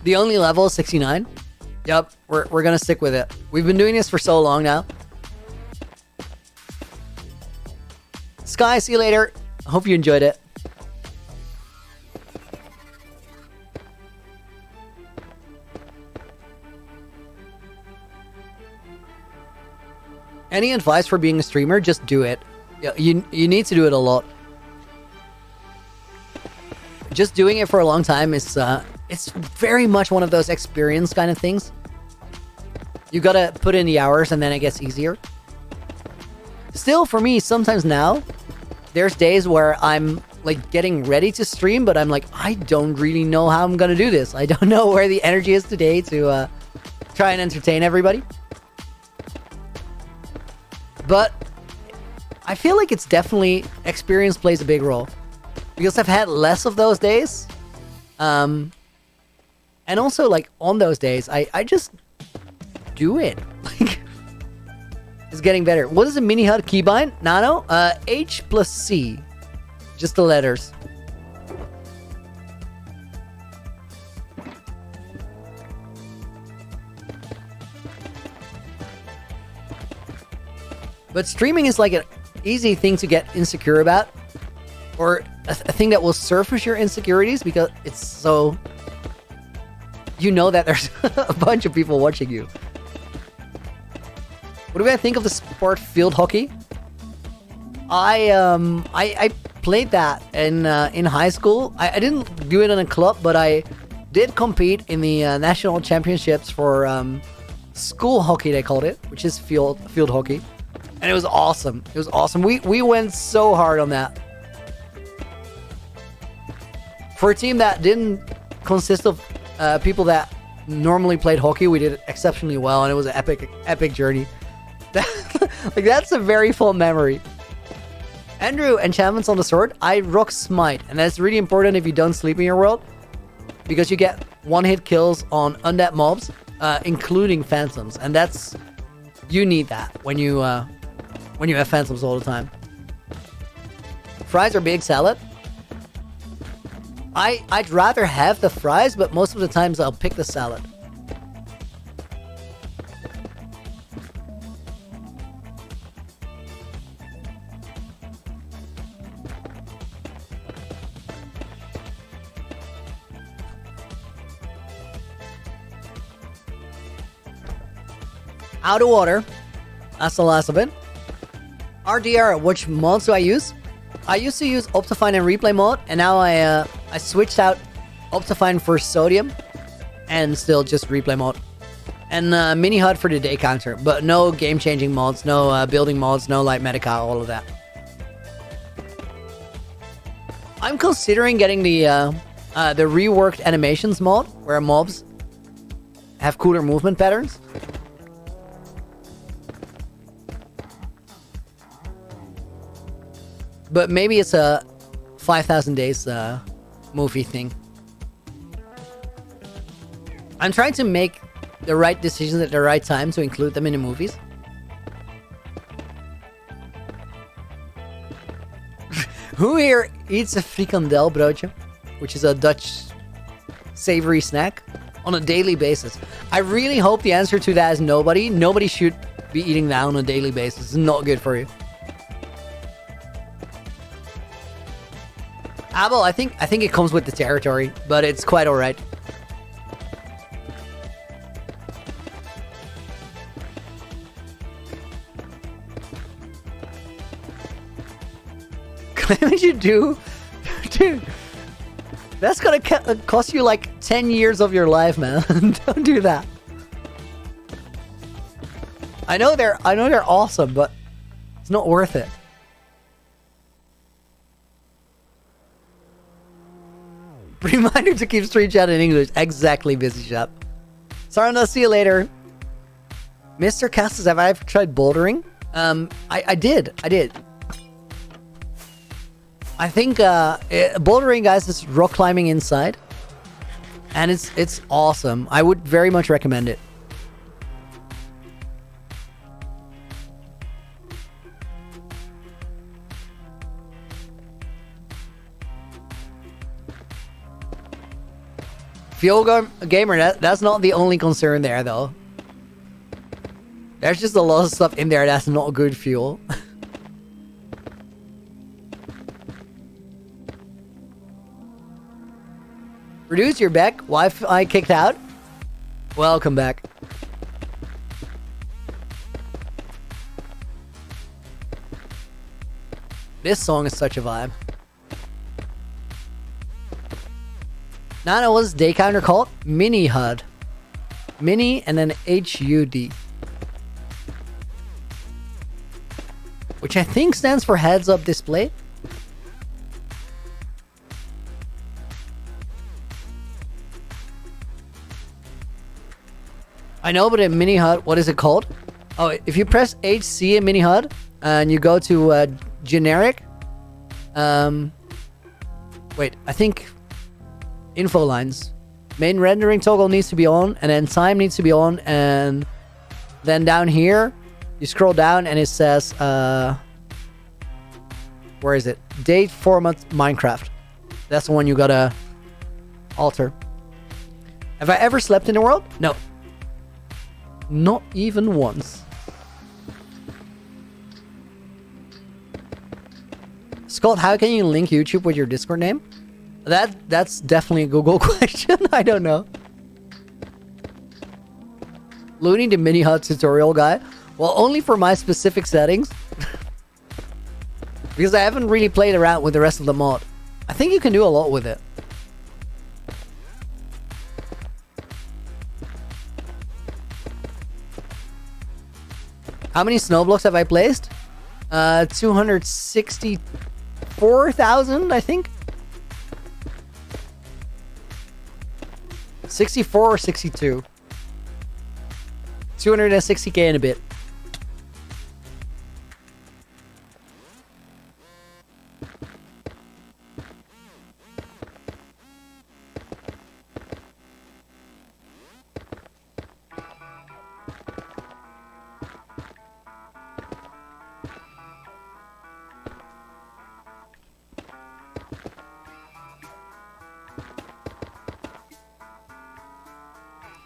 The only level is 69. Yep, we're gonna stick with it. We've been doing this for so long now. Sky, see you later. I hope you enjoyed it. Any advice for being a streamer? Just do it. You need to do it a lot. Just doing it for a long time is it's very much one of those experience kind of things. You gotta put in the hours and then it gets easier. Still, for me, sometimes now, there's days where I'm like getting ready to stream, but I'm like, I don't really know how I'm gonna do this. I don't know where the energy is today to try and entertain everybody. But I feel like it's definitely experience plays a big role. Because I've had less of those days. And also, like, on those days, I just do it. Like, it's getting better. What is a mini HUD keybind? Nano? H plus C. Just the letters. But streaming is like an easy thing to get insecure about. Or a thing that will surface your insecurities because it's so... You know that there's a bunch of people watching you. What do I think of the sport field hockey? I played that in high school. I didn't do it in a club, but I did compete in the national championships for school hockey, they called it, which is field hockey. And it was awesome. It was awesome. We went so hard on that. For a team that didn't consist of people that normally played hockey, we did exceptionally well, and it was an epic journey. Like, that's a very full memory. Andrew, enchantments on the sword. I rock smite, and that's really important if you don't sleep in your world, because you get one-hit kills on undead mobs, including phantoms, and that's... You need that when you have phantoms all the time. Fries or big salad? I'd rather have the fries, but most of the times I'll pick the salad. Out of water. That's the last of it. RDR, which mods do I use? I used to use Optifine and Replay mode, and now I switched out Optifine for Sodium, and still just Replay mode. And Mini HUD for the day counter, but no game-changing mods, no building mods, no light medica, all of that. I'm considering getting the reworked animations mod, where mobs have cooler movement patterns. But maybe it's a 5,000 days movie thing. I'm trying to make the right decisions at the right time to include them in the movies. Who here eats a frikandel broodje, which is a Dutch savory snack, on a daily basis? I really hope the answer to that is nobody. Nobody should be eating that on a daily basis. It's not good for you. Abel, I think it comes with the territory, but it's quite alright. Claim as you do? Dude, that's gonna cost you like 10 years of your life, man. Don't do that. I know they're awesome, but it's not worth it. Reminder to keep stream chat in English. Exactly, Busy Shop. Sorry, I'll see you later. Mr. Castus, have I ever tried bouldering? I did. I think bouldering, guys, is rock climbing inside. And it's awesome. I would very much recommend it. Fuel gamer, that's not the only concern there, though. There's just a lot of stuff in there that's not good fuel. Reduce your back. Wi-Fi kicked out. Welcome back. This song is such a vibe. Nana, what's day counter called? Mini HUD. Mini and then HUD. Which I think stands for heads up display. I know, but in Mini HUD, what is it called? Oh, if you press HC in Mini HUD and you go to generic. Wait, I think info lines. Main rendering toggle needs to be on, and then time needs to be on, and then down here you scroll down and it says where is it? Date format Minecraft. That's the one you gotta alter. Have I ever slept in the world? No. Not even once. Scott, how can you link YouTube with your Discord name? That's definitely a Google question. I don't know. Loony, the mini HUD tutorial guy. Well, only for my specific settings. Because I haven't really played around with the rest of the mod. I think you can do a lot with it. How many snow blocks have I placed? 264,000, I think. 64 or 62. 260k in a bit.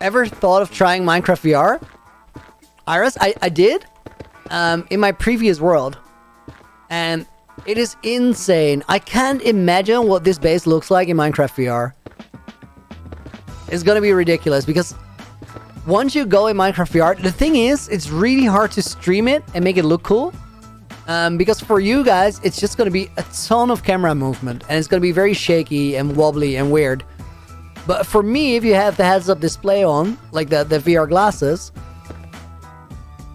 Ever thought of trying Minecraft VR? Iris, I did in my previous world, and it is insane. I can't imagine what this base looks like in Minecraft VR. It's gonna be ridiculous because once you go in Minecraft VR, the thing is, it's really hard to stream it and make it look cool Because for you guys, it's just going to be a ton of camera movement, and it's going to be very shaky and wobbly and weird. But for me, if you have the heads-up display on, like the VR glasses,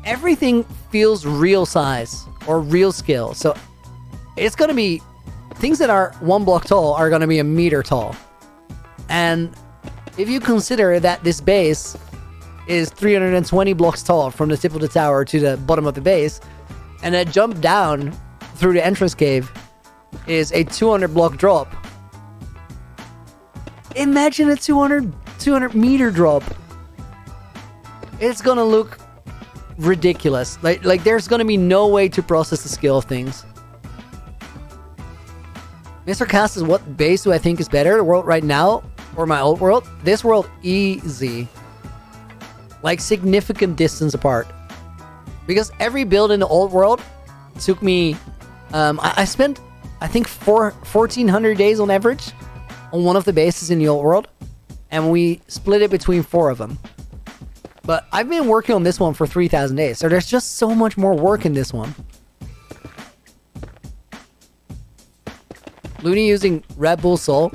everything feels real size or real scale. So it's going to be... Things that are 1 block tall are going to be a meter tall. And if you consider that this base is 320 blocks tall from the tip of the tower to the bottom of the base, and that jump down through the entrance cave is a 200 block drop. Imagine a 200 meter drop. It's gonna look ridiculous. Like there's gonna be no way to process the scale of things. Mr. Cast is, what base do I think is better? The world right now or my old world? This world, easy. Like significant distance apart. Because every build in the old world took me... I spent, I think, 1,400 days on average on one of the bases in the old world. And we split it between 4 of them. But I've been working on this one for 3,000 days. So there's just so much more work in this one. Loony using Red Bull Soul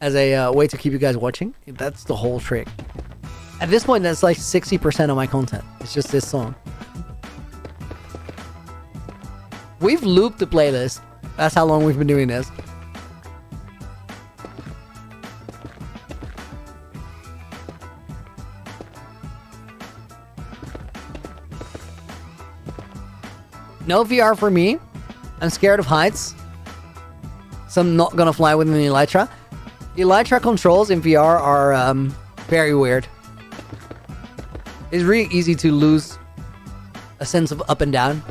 as a way to keep you guys watching. That's the whole trick. At this point, that's like 60% of my content. It's just this song. We've looped the playlist. That's how long we've been doing this. No VR for me. I'm scared of heights. So I'm not gonna fly with an Elytra. Elytra controls in VR are very weird. It's really easy to lose a sense of up and down.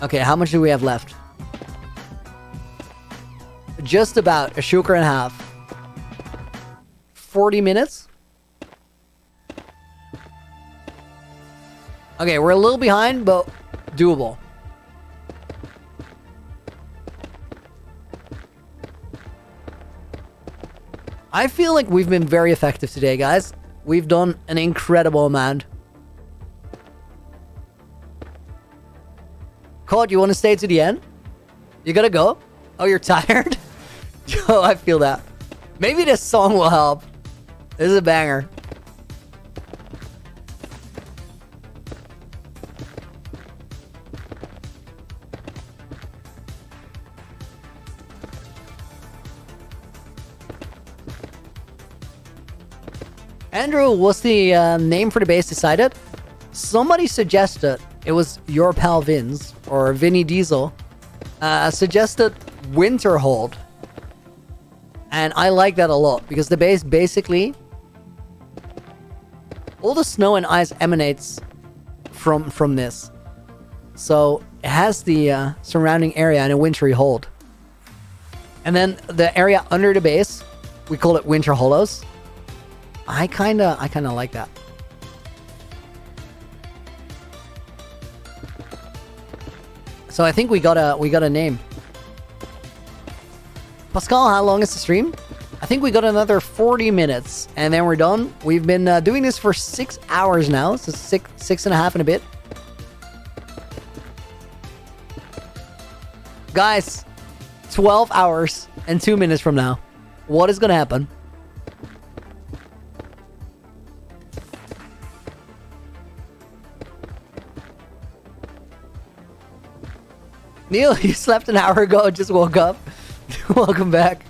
Okay, how much do we have left? Just about a shulker and a half. 40 minutes? Okay, we're a little behind, but doable. I feel like we've been very effective today, guys. We've done an incredible amount. Cod, you want to stay to the end? You gotta go? Oh, you're tired? Oh, I feel that. Maybe this song will help. This is a banger. Andrew, what's the name for the base decided? Somebody suggested it was your pal Vince, or Vinny Diesel, suggested Winterhold. And I like that a lot, because the base basically... all the snow and ice emanates from this. So it has the surrounding area in a wintry hold. And then the area under the base, we call it Winter Hollows. I kinda like that. So I think we got a name. Pascal, how long is the stream? I think we got another 40 minutes, and then we're done. We've been doing this for 6 hours now, so six and a half and a bit. Guys, 12 hours and 2 minutes from now, what is gonna happen? Neil, you slept an hour ago, just woke up. Welcome back.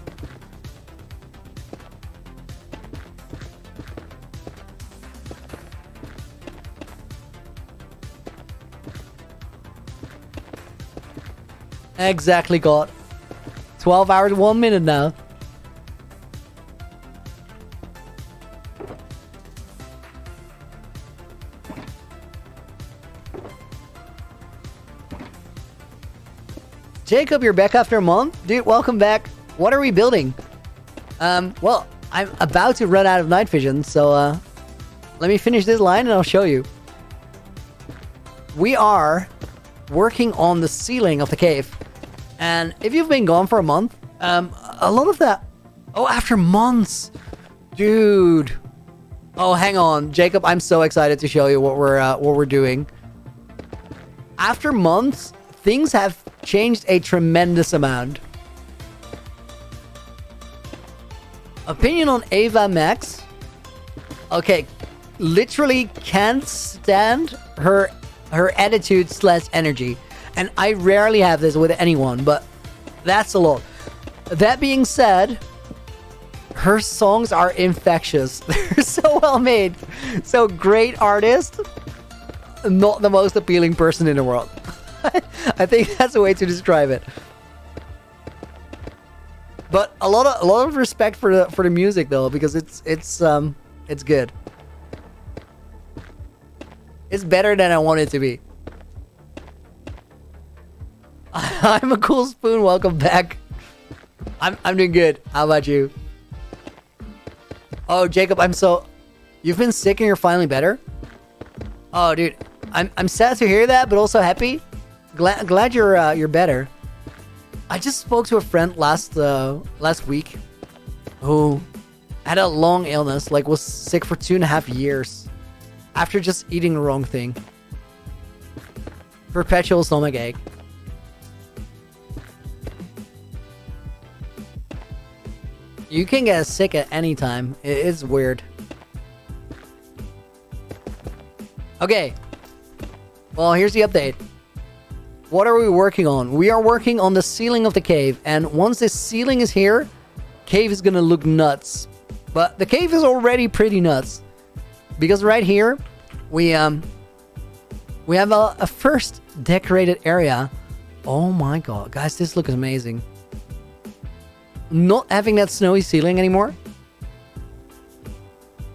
Exactly, God. 12 hours, 1 minute now. Jacob, you're back after a month? Dude, welcome back. What are we building? Well, I'm about to run out of night vision, so let me finish this line and I'll show you. We are working on the ceiling of the cave. And if you've been gone for a month, a lot of that... Oh, after months! Dude. Oh, hang on. Jacob, I'm so excited to show you what we're doing. After months, things have changed a tremendous amount. Opinion on Ava Max? Okay, literally can't stand her attitude / energy. And I rarely have this with anyone, but that's a lot. That being said, her songs are infectious. They're so well made. So great artist, not the most appealing person in the world. I think that's a way to describe it. But a lot of respect for the music though, because it's good. It's better than I want it to be. I'm a cool spoon. Welcome back. I'm doing good. How about you? Oh, Jacob, you've been sick and you're finally better? Oh, dude, I'm sad to hear that, but also happy. Glad you're better. I just spoke to a friend last week who had a long illness, like was sick for 2.5 years after just eating the wrong thing. Perpetual stomach ache. You can get sick at any time. It's weird. Okay. Well, here's the update. What are we working on? We are working on the ceiling of the cave. And once the ceiling is here, cave is gonna look nuts. But the cave is already pretty nuts. Because right here, we have a first decorated area. Oh my god. Guys, this looks amazing. Not having that snowy ceiling anymore.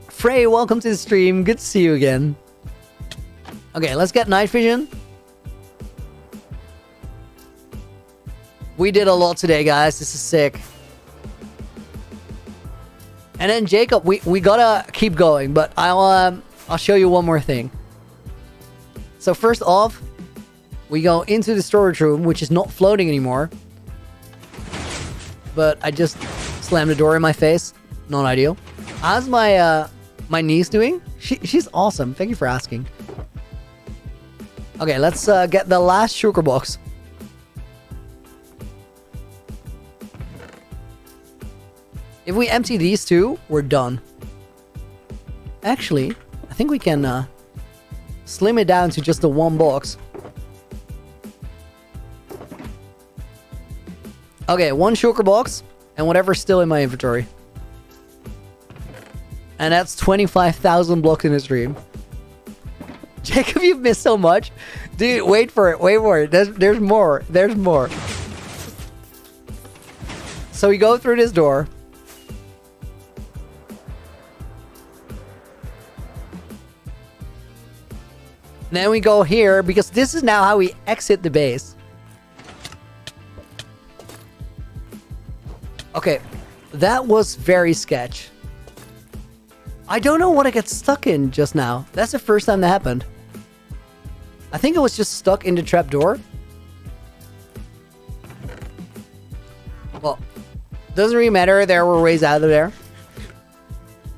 Frey, welcome to the stream. Good to see you again. Okay, let's get night vision. We did a lot today, guys. This is sick. And then Jacob, we gotta keep going, but I'll show you one more thing. So first off, we go into the storage room, which is not floating anymore. But I just slammed the door in my face. Not ideal. How's my niece doing? She's awesome. Thank you for asking. Okay, let's get the last sugar box. If we empty these two, we're done. Actually, I think we can slim it down to just the one box. Okay, one shulker box and whatever's still in my inventory. And that's 25,000 blocks in a stream. Jacob, you've missed so much. Dude, wait for it. Wait for it. There's more. There's more. So we go through this door. Then we go here because this is now how we exit the base. Okay, that was very sketch. I don't know what I got stuck in just now. That's the first time that happened. I think it was just stuck in the trapdoor. Well, doesn't really matter. There were ways out of there.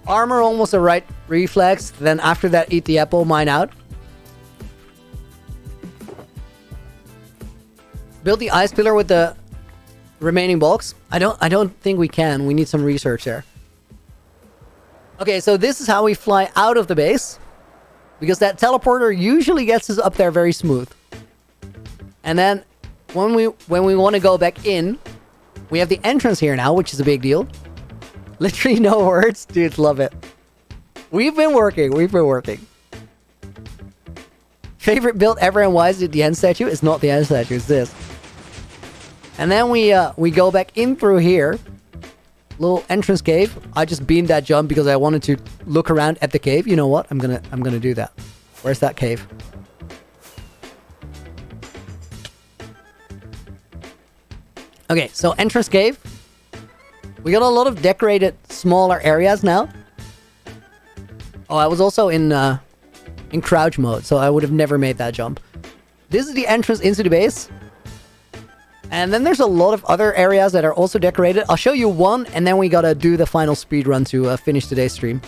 Armor almost a right reflex. Then after that, eat the apple, mine out. Build the ice pillar with the remaining blocks. I don't think we can. We need some research there. Okay, so this is how we fly out of the base. Because that teleporter usually gets us up there very smooth. And then when we want to go back in, we have the entrance here now, which is a big deal. Literally no words. Dude, love it. We've been working. Favorite build ever, and why is it the end statue? It's not the end statue, it's this. And then we go back in through here. Little entrance cave. I just beamed that jump because I wanted to look around at the cave. You know what? I'm gonna do that. Where's that cave? Okay, so entrance cave. We got a lot of decorated smaller areas now. Oh, I was also in crouch mode, so I would have never made that jump. This is the entrance into the base. And then there's a lot of other areas that are also decorated. I'll show you one, and then we gotta do the final speed run to finish today's stream.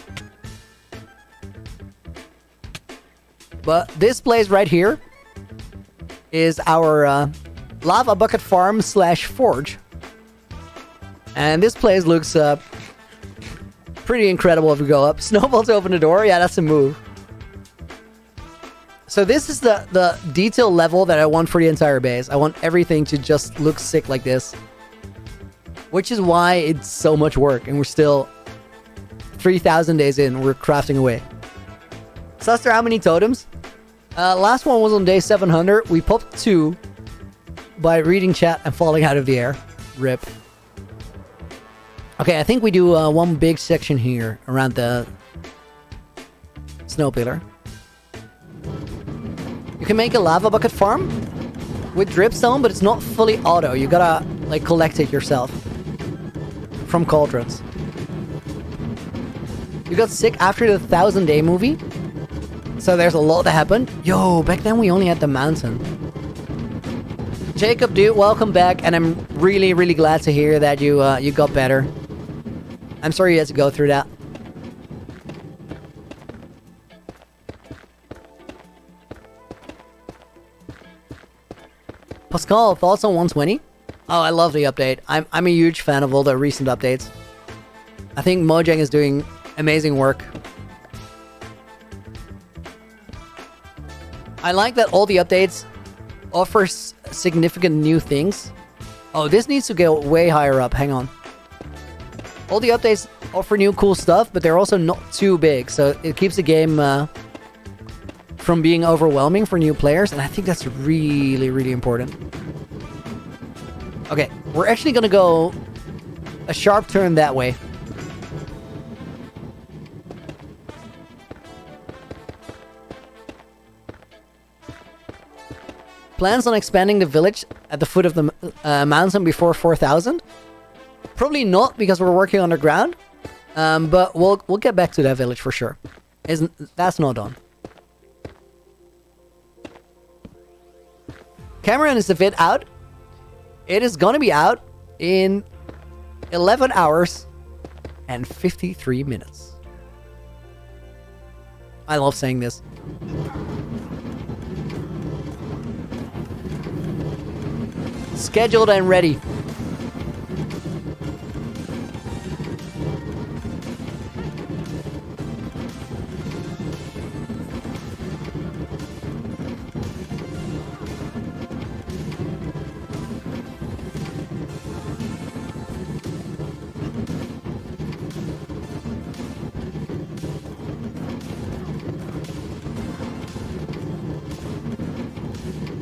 But this place right here is our lava bucket farm / forge. And this place looks pretty incredible if we go up. Snowball to open the door. Yeah, that's a move. So this is the detail level that I want for the entire base. I want everything to just look sick like this. Which is why it's so much work. And we're still 3,000 days in. We're crafting away. Suster, how many totems? Last one was on day 700. We popped 2 by reading chat and falling out of the air. Rip. Okay, I think we do one big section here around the snow pillar. You can make a lava bucket farm with dripstone, but it's not fully auto. You gotta like collect it yourself from cauldrons. You got sick after the 1,000-day movie, so there's a lot that happened. Yo, back then we only had the mountain. Jacob, dude, welcome back, and I'm really, really glad to hear that you got better. I'm sorry you had to go through that. Pascal, thoughts on 120? Oh, I love the update. I'm a huge fan of all the recent updates. I think Mojang is doing amazing work. I like that all the updates offer significant new things. Oh, this needs to go way higher up. Hang on. All the updates offer new cool stuff, but they're also not too big, so it keeps the game from being overwhelming for new players, and I think that's really, really important. Okay, we're actually gonna go a sharp turn that way. Plans on expanding the village at the foot of the mountain before 4,000? Probably not, because we're working underground. But we'll get back to that village for sure. That's not done. Cameron, is the vid out? It is gonna be out in 11 hours and 53 minutes. I love saying this. Scheduled and ready.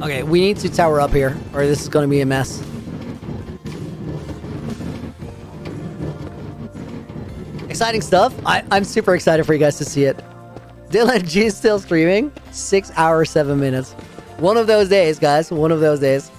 Okay, we need to tower up here, or this is going to be a mess. Exciting stuff. I'm super excited for you guys to see it. Dylan G is still streaming. 6 hours, 7 minutes. One of those days, guys. One of those days.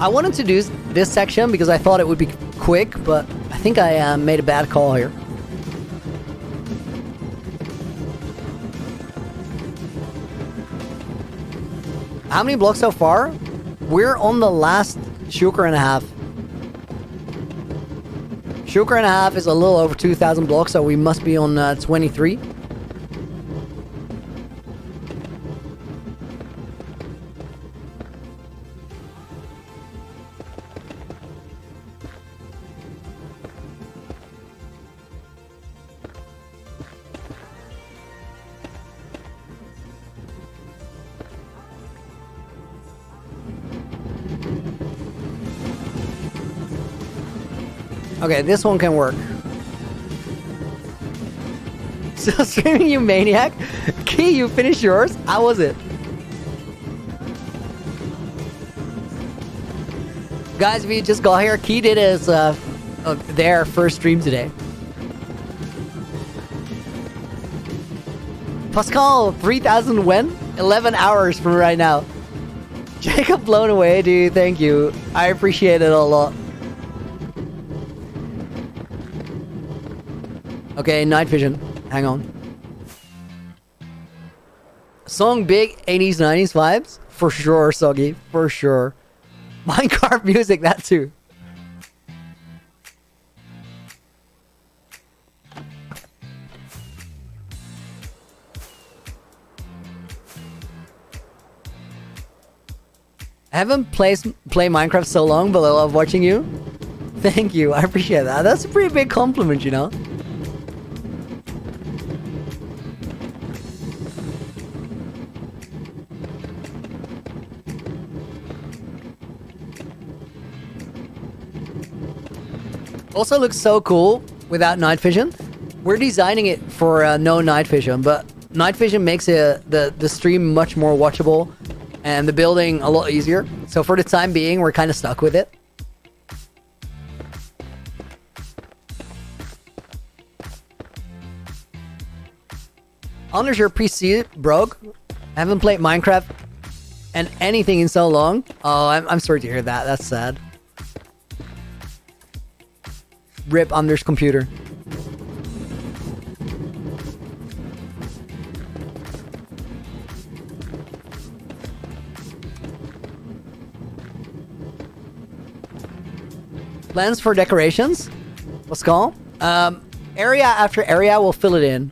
I wanted to do this section because I thought it would be quick, but I think I made a bad call here. How many blocks so far? We're on the last shulker and a half. Shulker and a half is a little over 2,000 blocks, so we must be on 23. Okay, this one can work. Still streaming, you maniac? Key, you finished yours? How was it? Guys, if you just got here, Key did his their first stream today. Pascal, 3,000 when? 11 hours from right now. Jacob, blown away, dude. Thank you. I appreciate it a lot. Okay, night vision. Hang on. Song big 80s, 90s vibes? For sure, Soggy. For sure. Minecraft music, that too. I haven't played Minecraft so long, but I love watching you. Thank you, I appreciate that. That's a pretty big compliment, you know? Also looks so cool without night vision. We're designing it for no night vision, but night vision makes the stream much more watchable and the building a lot easier. So for the time being, we're kind of stuck with it. Anders, your PC broke. I haven't played Minecraft and anything in so long. Oh, I'm sorry to hear that. That's sad. Rip Anders' computer. Plans for decorations? Pascal? Area after area, we'll fill it in.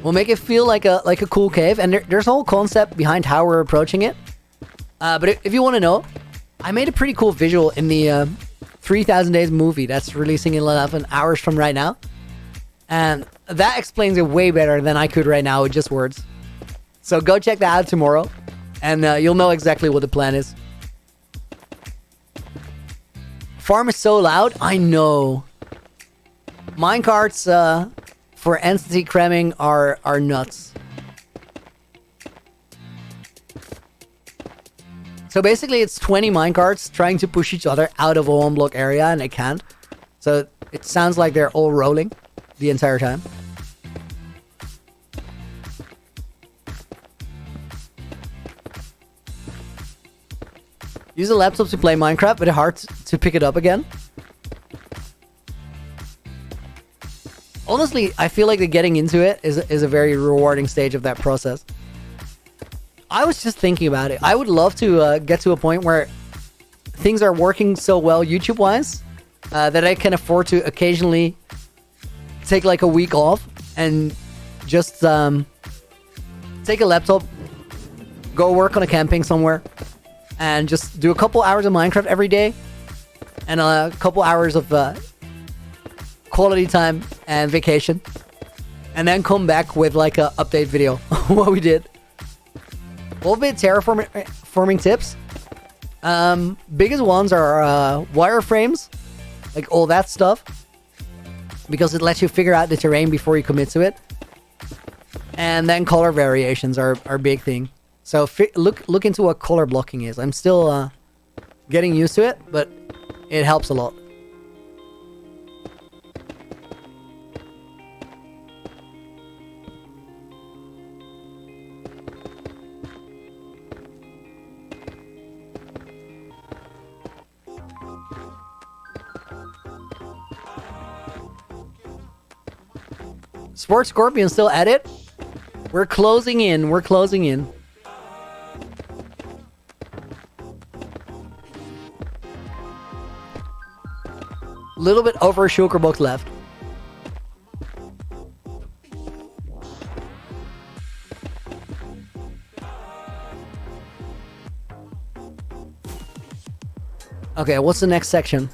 We'll make it feel like a cool cave, and there's a whole concept behind how we're approaching it. But if you want to know, I made a pretty cool visual in the 3,000 Days movie that's releasing in 11 hours from right now. And that explains it way better than I could right now with just words. So go check that out tomorrow, and you'll know exactly what the plan is. Farm is so loud, I know. Minecarts for entity cramming are nuts. So basically it's 20 minecarts trying to push each other out of a one block area, and they can't. So it sounds like they're all rolling the entire time. Use a laptop to play Minecraft, but it's hard to pick it up again. Honestly, I feel like the getting into it is a very rewarding stage of that process. I was just thinking about it. I would love to get to a point where things are working so well YouTube-wise that I can afford to occasionally take like a week off and just take a laptop, go work on a camping somewhere, and just do a couple hours of Minecraft every day and a couple hours of quality time and vacation, and then come back with like a update video what we did. A little bit terraforming tips. Biggest ones are wireframes, like all that stuff, because it lets you figure out the terrain before you commit to it. And then color variations are a big thing. So look into what color blocking is. I'm still getting used to it, but it helps a lot. Sports Scorpion still at it? We're closing in. We're closing in. Little bit over a shulker box left. Okay, what's the next section?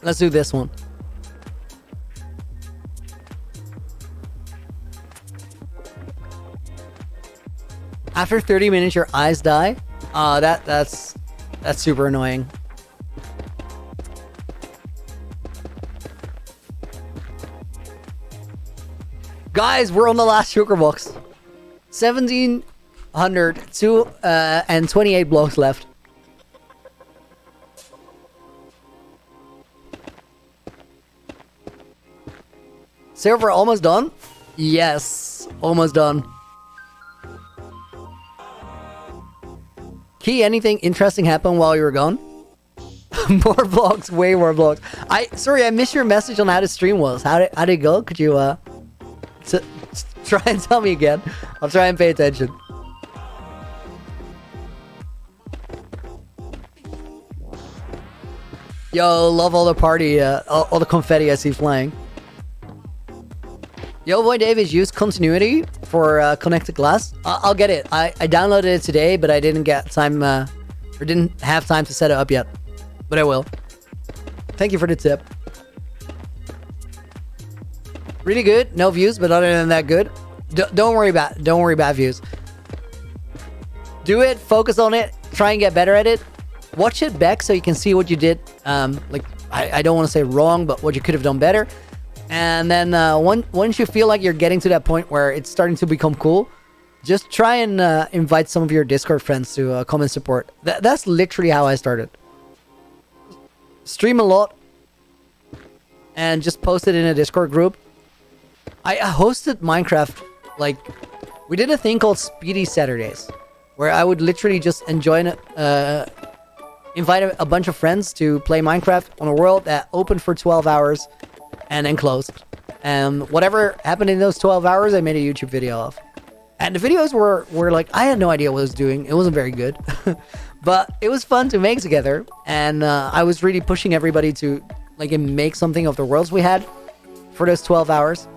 Let's do this one. After 30 minutes, your eyes die. That's super annoying. Guys, we're on the last sugar box. 1,700 and 28 blocks left. Server almost done? Yes, almost done. Key, anything interesting happen while you were gone? More vlogs, way more vlogs. Sorry, I missed your message on how the stream was. How did it go? Could you try and tell me again? I'll try and pay attention. Yo, love all the party, all the confetti I see flying. Yo, boy, David, use continuity for connected glass. I'll get it. I downloaded it today, but I didn't get time, or didn't have time to set it up yet. But I will. Thank you for the tip. Really good. No views, but other than that, good. Don't worry about views. Do it. Focus on it. Try and get better at it. Watch it back so you can see what you did. Like I don't want to say wrong, but what you could have done better. And then once you feel like you're getting to that point where it's starting to become cool, just try and invite some of your Discord friends to come and support. That's literally how I started. Stream a lot and just post it in a Discord group. I hosted Minecraft, like, we did a thing called Speedy Saturdays, where I would literally just invite a bunch of friends to play Minecraft on a world that opened for 12 hours and then closed. And whatever happened in those 12 hours, I made a YouTube video of. And the videos were like, I had no idea what I was doing. It wasn't very good. But it was fun to make together. And I was really pushing everybody to like make something of the worlds we had for those 12 hours.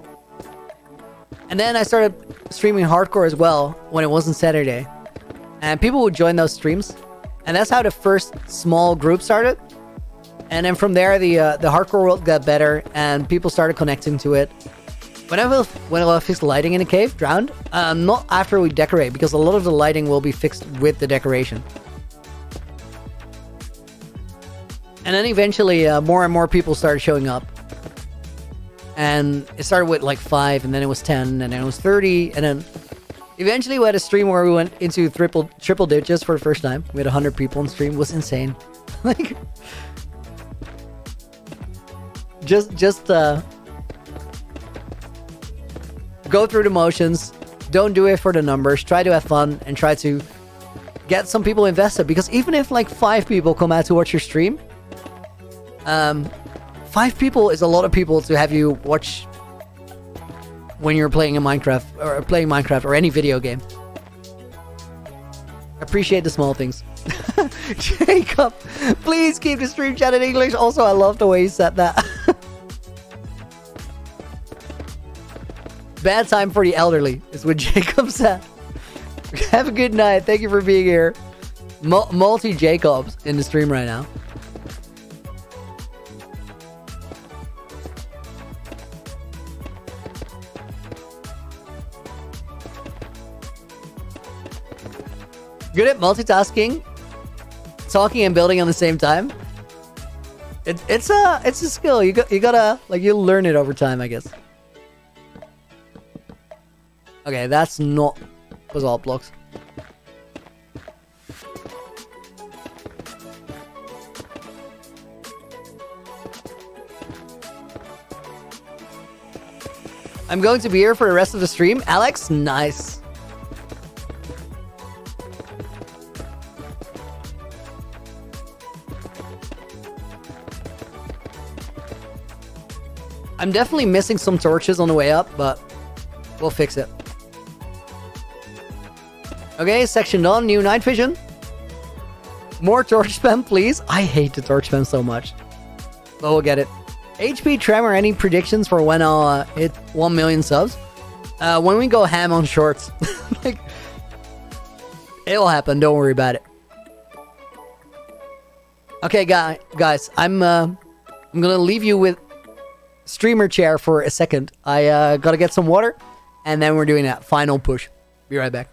And then I started streaming Harcore as well when it wasn't Saturday. And people would join those streams. And that's how the first small group started. And then from there, the Harcore world got better and people started connecting to it. When I fix the lighting in the cave, drowned, not after we decorate, because a lot of the lighting will be fixed with the decoration. And then eventually, more and more people started showing up. And it started with like 5, and then it was 10, and then it was 30, and then eventually we had a stream where we went into triple digits for the first time. We had 100 people on stream. It was insane. Like, just go through the motions. Don't do it for the numbers. Try to have fun and try to get some people invested. Because even if like 5 people come out to watch your stream, 5 people is a lot of people to have you watch when you're playing Minecraft or any video game. Appreciate the small things. Jacob, please keep the stream chat in English. Also, I love the way you said that. Bad time for the elderly is what Jacob said. Have a good night. Thank you for being here. Multi Jacobs in the stream right now. Good at multitasking, talking and building on the same time. It's a skill. You gotta like you'll learn it over time, I guess. Okay, that's not basalt blocks. I'm going to be here for the rest of the stream. Alex, nice. I'm definitely missing some torches on the way up, but we'll fix it. Okay, section done. New night vision. More torch spam, please. I hate the torch spam so much. But we'll get it. HP Tremor, any predictions for when I'll hit 1 million subs? When we go ham on shorts. Like, it'll happen. Don't worry about it. Okay, guys. I'm gonna leave you with streamer chair for a second. I gotta get some water, and then we're doing that final push. Be right back.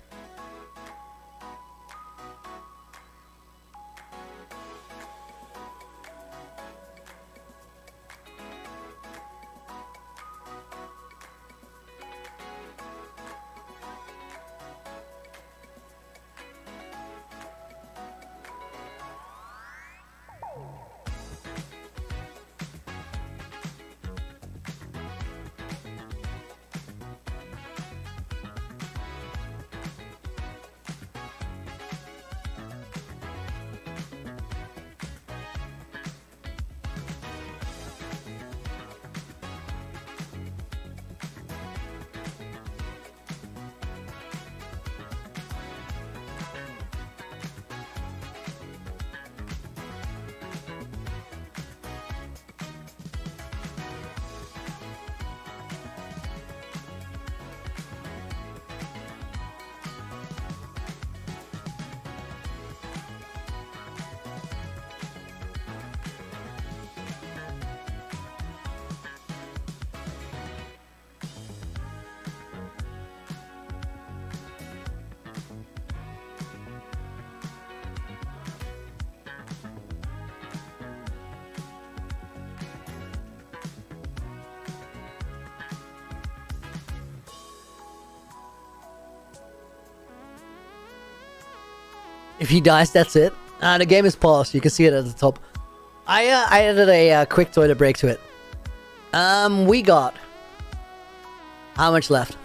If he dies, that's it. The game is paused. You can see it at the top. I added a quick toilet break to it. We got... How much left?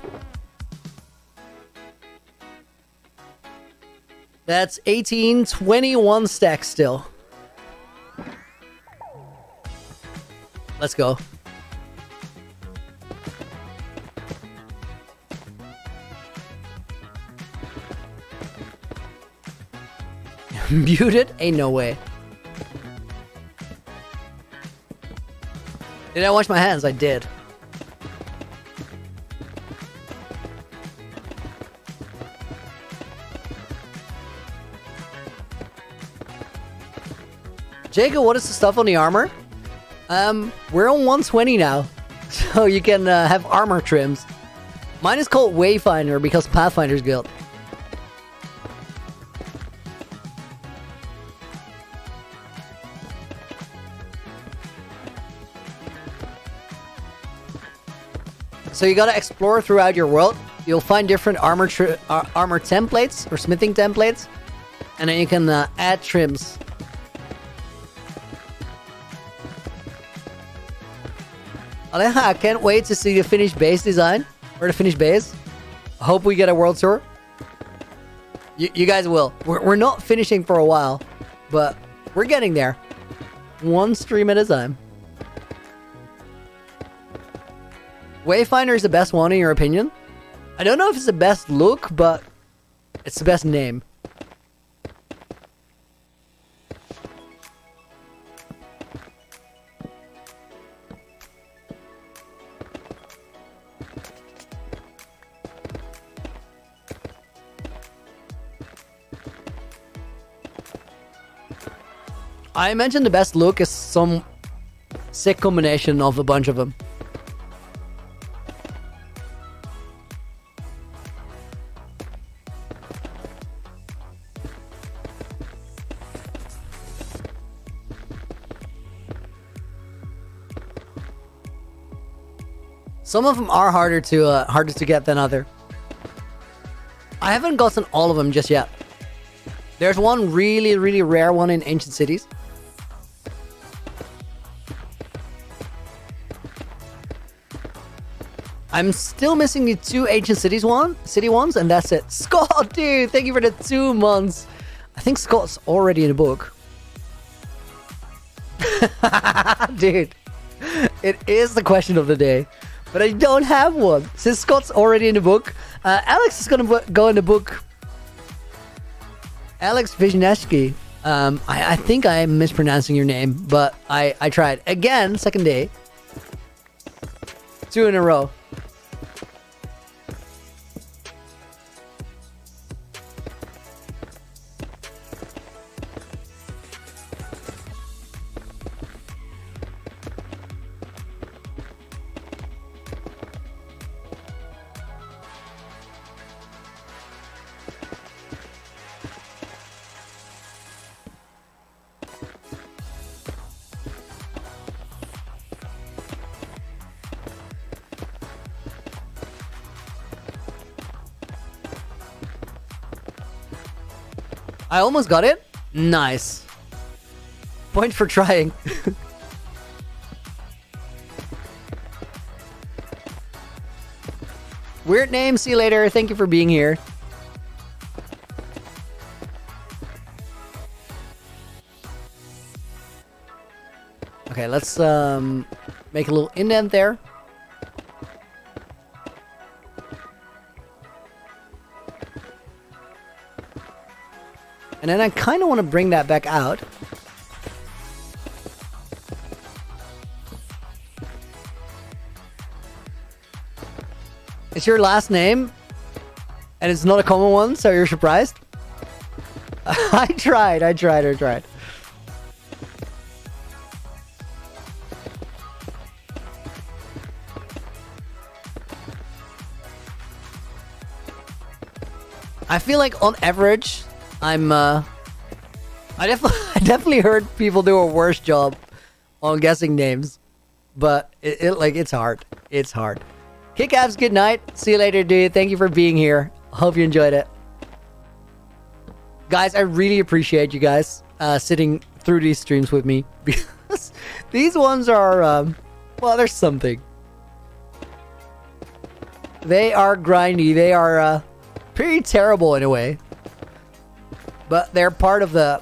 That's 18, 21 stacks still. Let's go. Muted? Ain't no way. Did I wash my hands? I did. Jacob, what is the stuff on the armor? We're on 120 now. So you can have armor trims. Mine is called Wayfinder because Pathfinder's Guild. So you gotta explore throughout your world. You'll find different armor templates or smithing templates. And then you can add trims. Aleja, I can't wait to see the finished base design. Or the finished base. Hope we get a world tour. You guys will. We're not finishing for a while. But we're getting there. One stream at a time. Wayfinder is the best one in your opinion? I don't know if it's the best look, but it's the best name. I imagine the best look is some sick combination of a bunch of them. Some of them are harder to get than other. I haven't gotten all of them just yet. There's one really, really rare one in Ancient Cities. I'm still missing the 2 Ancient City ones, and that's it. Scott, dude, thank you for the 2 months. I think Scott's already in the book. Dude, it is the question of the day. But I don't have one. Since Scott's already in the book, Alex is gonna go in the book. Alex Wisniewski. I think I am mispronouncing your name, but I tried. Again, second day. 2 in a row. I almost got it. Nice. Point for trying. Weird name. See you later. Thank you for being here. Okay, let's make a little indent there. And then I kind of want to bring that back out. It's your last name, and it's not a common one, so you're surprised? I tried. I feel like on average, I definitely heard people do a worse job on guessing names, but it's hard. It's hard. Kick abs, good night. See you later, dude. Thank you for being here. Hope you enjoyed it. Guys, I really appreciate you guys sitting through these streams with me because these ones are, well, there's something. They are grindy. They are pretty terrible in a way, but they're part of the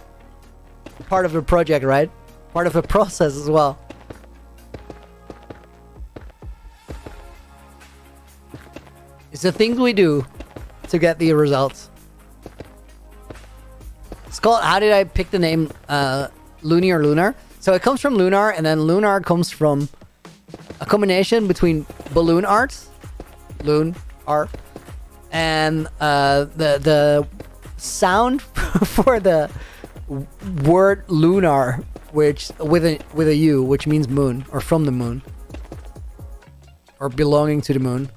project, right? Part of the process as well. It's the things we do to get the results. Scott, how did I pick the name Loony or Lunar? So it comes from Lunar, and then Lunar comes from a combination between balloon art, loon art, and the sound for the word lunar, which with a U, which means moon, or from the moon, or belonging to the moon.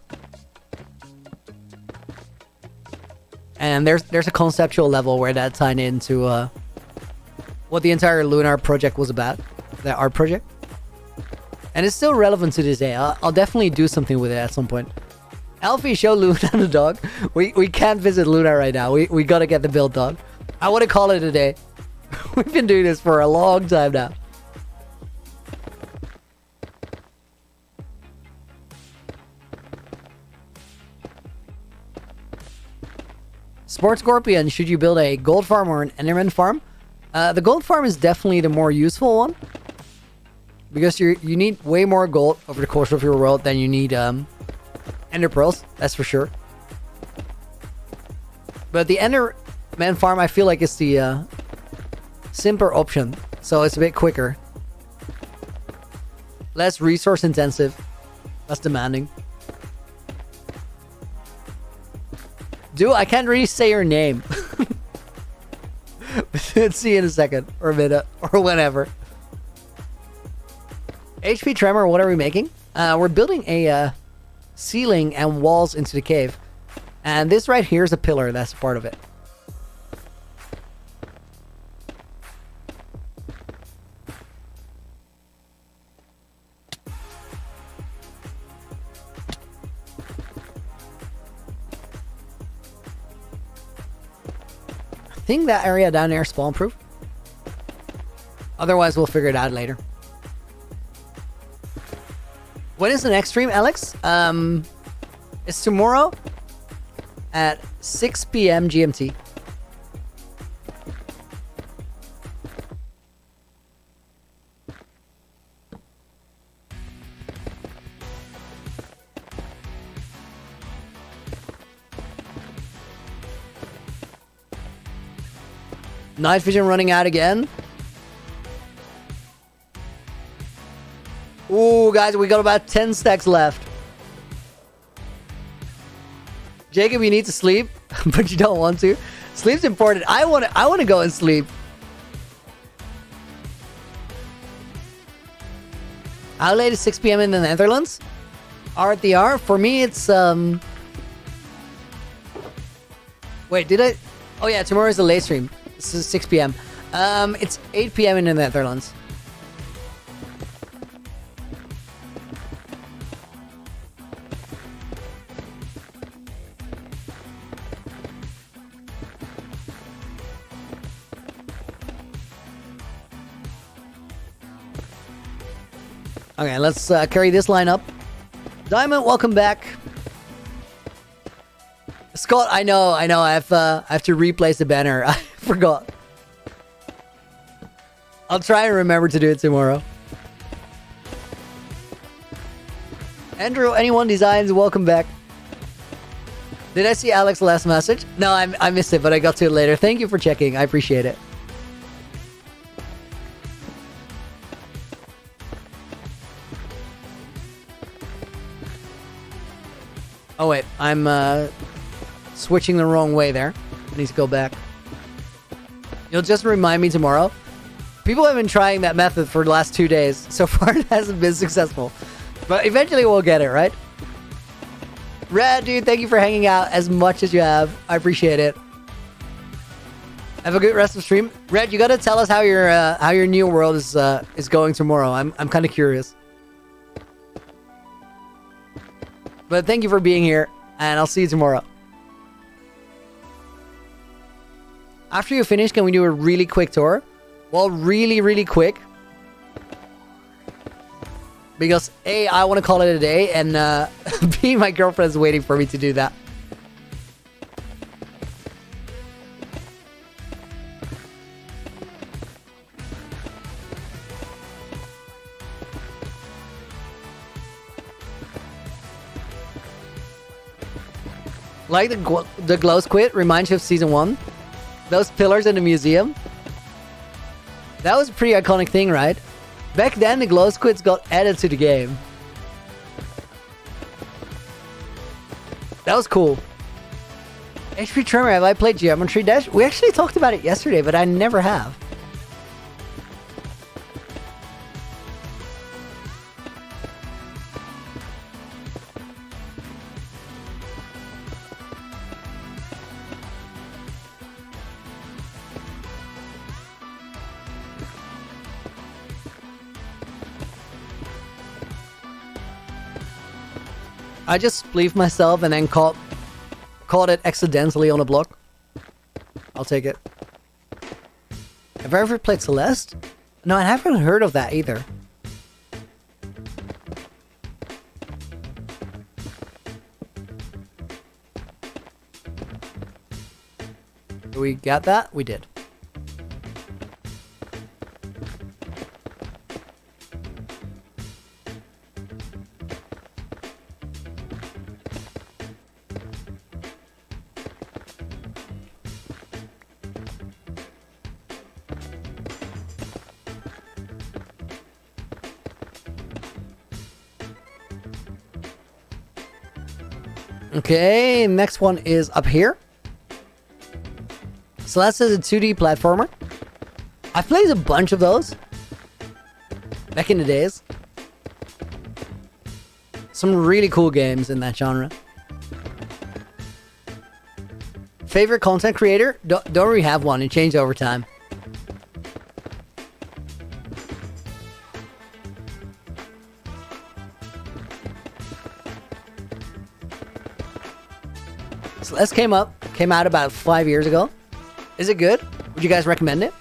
And there's a conceptual level where that tied into what the entire Lunar project was about, the art project. And it's still relevant to this day. I'll definitely do something with it at some point. Alfie, show Luna the dog. We can't visit Luna right now. We gotta get the build dog. I want to call it a day. We've been doing this for a long time now. Sport Scorpion, should you build a gold farm or an enderman farm? The gold farm is definitely the more useful one, because you need way more gold over the course of your world than you need ender pearls, that's for sure. But the enderman farm, I feel like it's the simpler option, so it's a bit quicker, less resource intensive, less demanding. Dude, I can't really say your name. See you in a second, or a minute, or whenever. HP Tremor, what are we making? We're building a ceiling and walls into the cave. And this right here is a pillar, that's part of it. I think that area down there is spawn proof. Otherwise, we'll figure it out later. When is the next stream, Alex? It's tomorrow at 6 p.m. GMT. Night vision running out again. Ooh, guys, we got about 10 stacks left. Jacob, you need to sleep, but you don't want to. Sleep's important. I want to go and sleep. How late is 6 p.m. in the Netherlands? RTR? For me, it's Wait, did I? Oh yeah, tomorrow is the late stream. This is 6 p.m. It's 8 p.m. in the Netherlands. Okay, let's carry this line up. Diamond, welcome back. Scott, I know. I have to replace the banner. I forgot. I'll try and remember to do it tomorrow. Andrew, Anyone Designs, welcome back. Did I see Alex's last message? No, I missed it, but I got to it later. Thank you for checking. I appreciate it. Oh wait, I'm switching the wrong way there. I need to go back. You'll just remind me tomorrow. People have been trying that method for the last 2 days. So far it hasn't been successful. But eventually we'll get it, right? Red, dude, thank you for hanging out as much as you have. I appreciate it. Have a good rest of the stream. Red, you gotta tell us how your new world is going tomorrow. I'm kind of curious. But thank you for being here, and I'll see you tomorrow. After you finish, can we do a really quick tour? Well, really, really quick. Because A, I want to call it a day, and B, my girlfriend's waiting for me to do that. Like the glow squid reminds you of season 1. Those pillars in the museum. That was a pretty iconic thing, right? Back then, the glow squids got added to the game. That was cool. HP Tremor, have I played Geometry Dash? We actually talked about it yesterday, but I never have. I just spleefed myself and then caught it accidentally on a block. I'll take it. Have I ever played Celeste? No, I haven't heard of that either. Did we get that? We did. Okay, next one is up here. Celeste is a 2D platformer. I played a bunch of those back in the days. Some really cool games in that genre. Favorite content creator? Don't really have one. It changed over time. Celeste came out about 5 years ago. Is it good? Would you guys recommend it?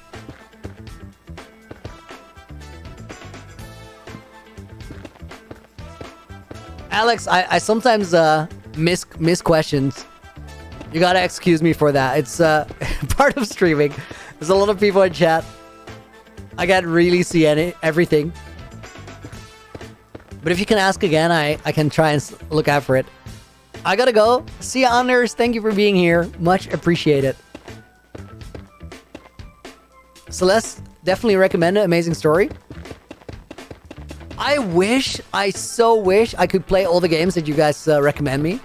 Alex, I sometimes miss questions. You gotta excuse me for that. It's part of streaming. There's a lot of people in chat. I can't really see everything. But if you can ask again, I can try and look out for it. I gotta go. See ya, Anders. Thank you for being here. Much appreciated. Celeste, definitely recommend it. Amazing story. I so wish I could play all the games that you guys recommend me.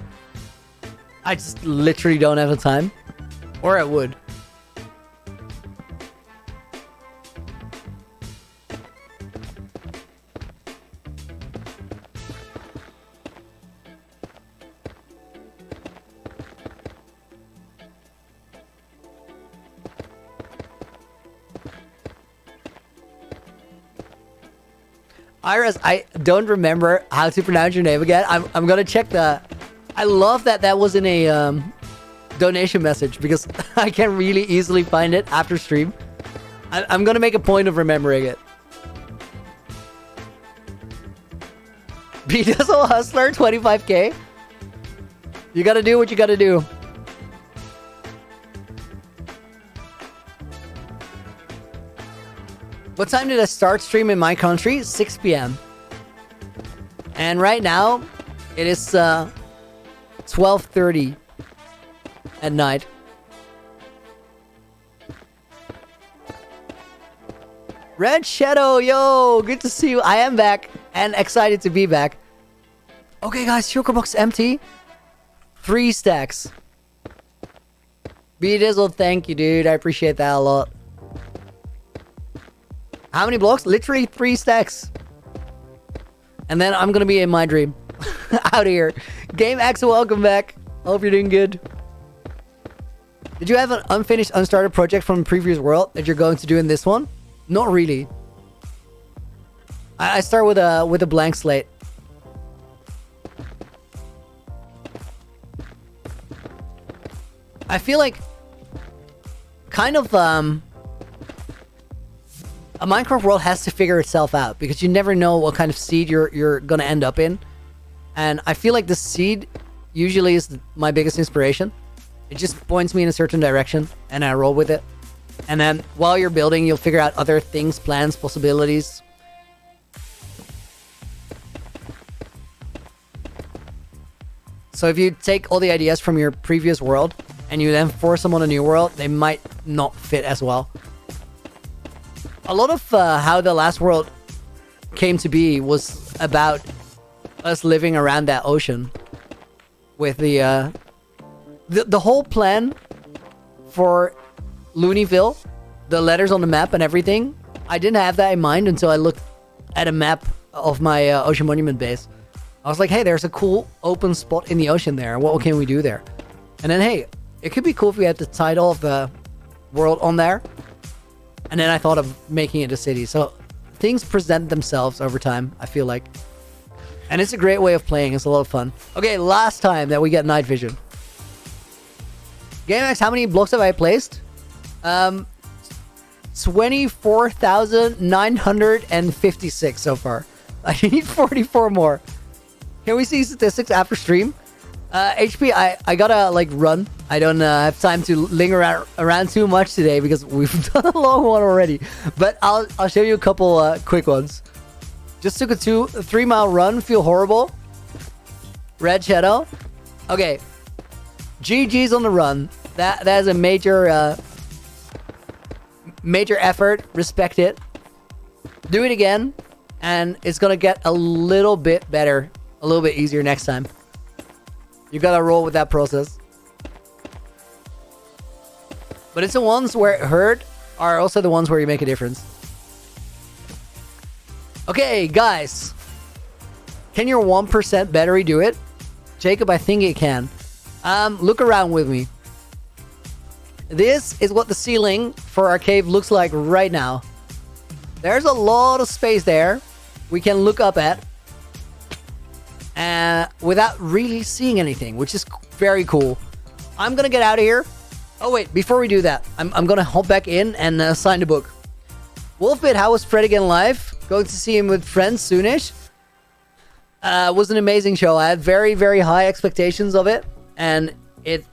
I just literally don't have the time. Or I would. Iris, I don't remember how to pronounce your name again. I'm gonna check the... I love that was in a donation message because I can really easily find it after stream. I'm gonna make a point of remembering it. Bedazzle Hustler 25k. You gotta do what you gotta do. What time did I start stream in my country? 6 p.m. And right now, it is 12:30 at night. Red Shadow, yo, good to see you. I am back and excited to be back. Okay, guys, sugar box empty. 3 stacks. Bedazzle, thank you, dude. I appreciate that a lot. How many blocks? Literally 3 stacks. And then I'm gonna be in my dream. Out of here. Game Axel, welcome back. Hope you're doing good. Did you have an unfinished, unstarted project from the previous world that you're going to do in this one? Not really. I start with a blank slate. I feel like kind of a Minecraft world has to figure itself out because you never know what kind of seed you're gonna end up in. And I feel like the seed usually is my biggest inspiration. It just points me in a certain direction and I roll with it. And then while you're building, you'll figure out other things, plans, possibilities. So if you take all the ideas from your previous world and you then force them on a new world, they might not fit as well. A lot of how the last world came to be was about us living around that ocean with the whole plan for Loonyville, the letters on the map and everything. I didn't have that in mind until I looked at a map of my Ocean Monument base. I was like, hey, there's a cool open spot in the ocean there. What can we do there? And then, hey, it could be cool if we had the title of the world on there. And then I thought of making it a city. So things present themselves over time, I feel like. And it's a great way of playing. It's a lot of fun. Okay, last time that we get night vision. GameX, how many blocks have I placed? 24,956 so far. I need 44 more. Can we see statistics after stream? HP, I gotta like run. I don't have time to linger around too much today because we've done a long one already. But I'll show you a couple quick ones. Just took a 3 mile run. Feel horrible. Red Shadow. Okay. GG's on the run. That is a major effort. Respect it. Do it again, and it's gonna get a little bit better, a little bit easier next time. You gotta roll with that process. But it's the ones where it hurt are also the ones where you make a difference. Okay, guys. Can your 1% battery do it? Jacob, I think it can. Look around with me. This is what the ceiling for our cave looks like right now. There's a lot of space there we can look up at. Without really seeing anything, which is very cool. I'm gonna get out of here. Oh wait, before we do that, I'm gonna hop back in and sign the book. Wolfbit, how was Fred again live? Going to see him with friends soonish. Was an amazing show. I had very, very high expectations of it, and it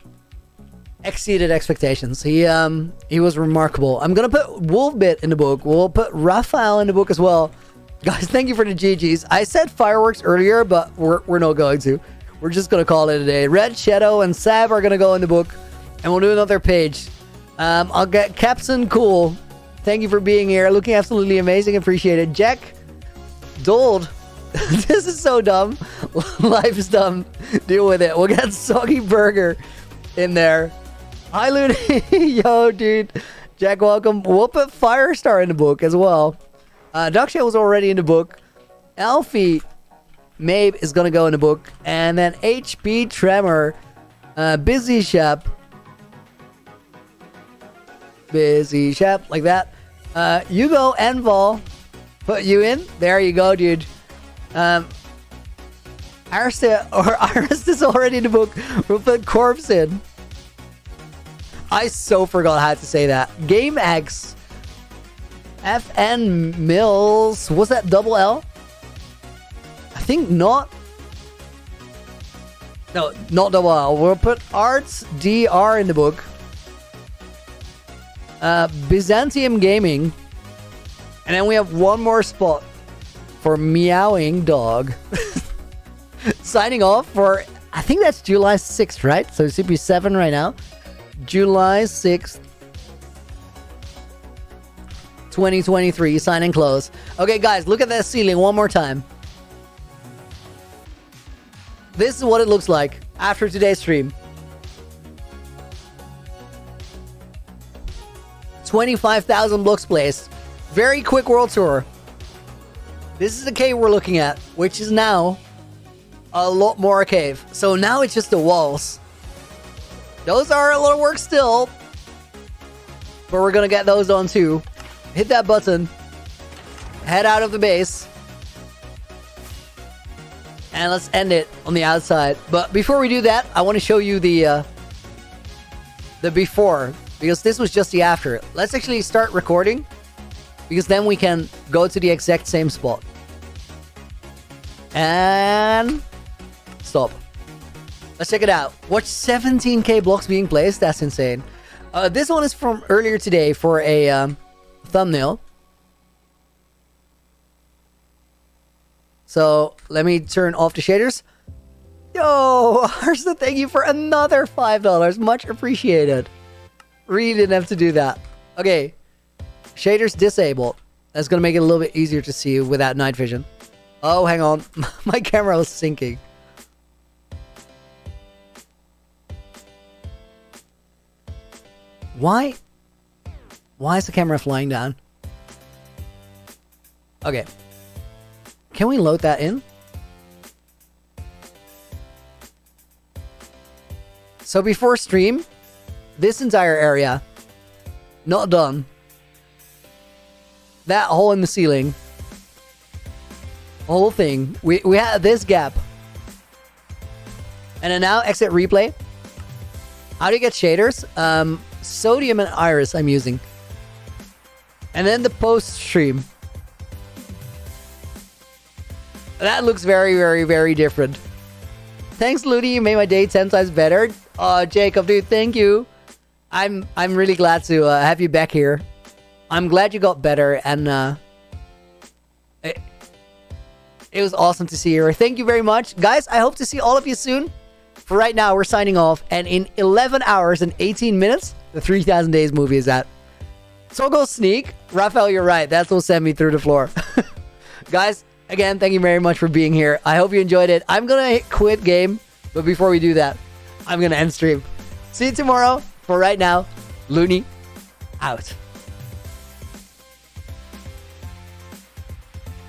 exceeded expectations. He was remarkable. I'm gonna put Wolfbit in the book. We'll put Raphael in the book as well. Guys, thank you for the GGs. I said fireworks earlier, but we're not going to. We're just going to call it a day. Red Shadow and Sab are going to go in the book, and we'll do another page. I'll get Captain Cool. Thank you for being here. Looking absolutely amazing. Appreciate it. Jack Dold. This is so dumb. Life is dumb. Deal with it. We'll get Soggy Burger in there. Hi, Looney. Yo, dude. Jack, welcome. We'll put Firestar in the book as well. Duckshell was already in the book. Alfie Mabe is gonna go in the book. And then HP Tremor. Busy Shep. Busy Shep, like that. Hugo Enval. Put you in. There you go, dude. Iris is already in the book. We'll put Corpse in. I so forgot how to say that. Game X. FN Mills. Was that double L? I think not. No, not double L. We'll put Arts DR in the book. Byzantium Gaming. And then we have one more spot for Meowing Dog. Signing off for, I think that's July 6th, right? So it should be 7 right now. July 6th. 2023, sign and close. Okay, guys, look at that ceiling one more time. This is what it looks like after today's stream. 25,000 blocks placed. Very quick world tour. This is the cave we're looking at, which is now a lot more a cave. So now it's just the walls. Those are a lot of work still, but we're gonna get those done too. Hit that button. Head out of the base. And let's end it on the outside. But before we do that, I want to show you the before. because this was just the after. Let's actually start recording, because then we can go to the exact same spot. And stop. Let's check it out. Watch 17k blocks being placed. That's insane. This one is from earlier today for a thumbnail. So let me turn off the shaders. Yo, Arsa, thank you for another $5. Much appreciated. Really didn't have to do that. Okay. Shaders disabled. That's going to make it a little bit easier to see without night vision. Oh, hang on. My camera was sinking. Why is the camera flying down? Okay. Can we load that in? So before stream, this entire area, not done. That hole in the ceiling, whole thing. We had this gap. And then now exit replay. How do you get shaders? Sodium and Iris I'm using. And then the post stream. That looks very, very, very different. Thanks, Looney. You made my day 10 times better. Oh, Jacob, dude, thank you. I'm really glad to have you back here. I'm glad you got better, and it was awesome to see you. Thank you very much. Guys, I hope to see all of you soon. For right now, we're signing off, and in 11 hours and 18 minutes, the 3000 Days movie is out. So go sneak. Raphael, you're right. That's what sent me through the floor. Guys, again, thank you very much for being here. I hope you enjoyed it. I'm going to hit quit game, but before we do that, I'm going to end stream. See you tomorrow. For right now, Looney, out.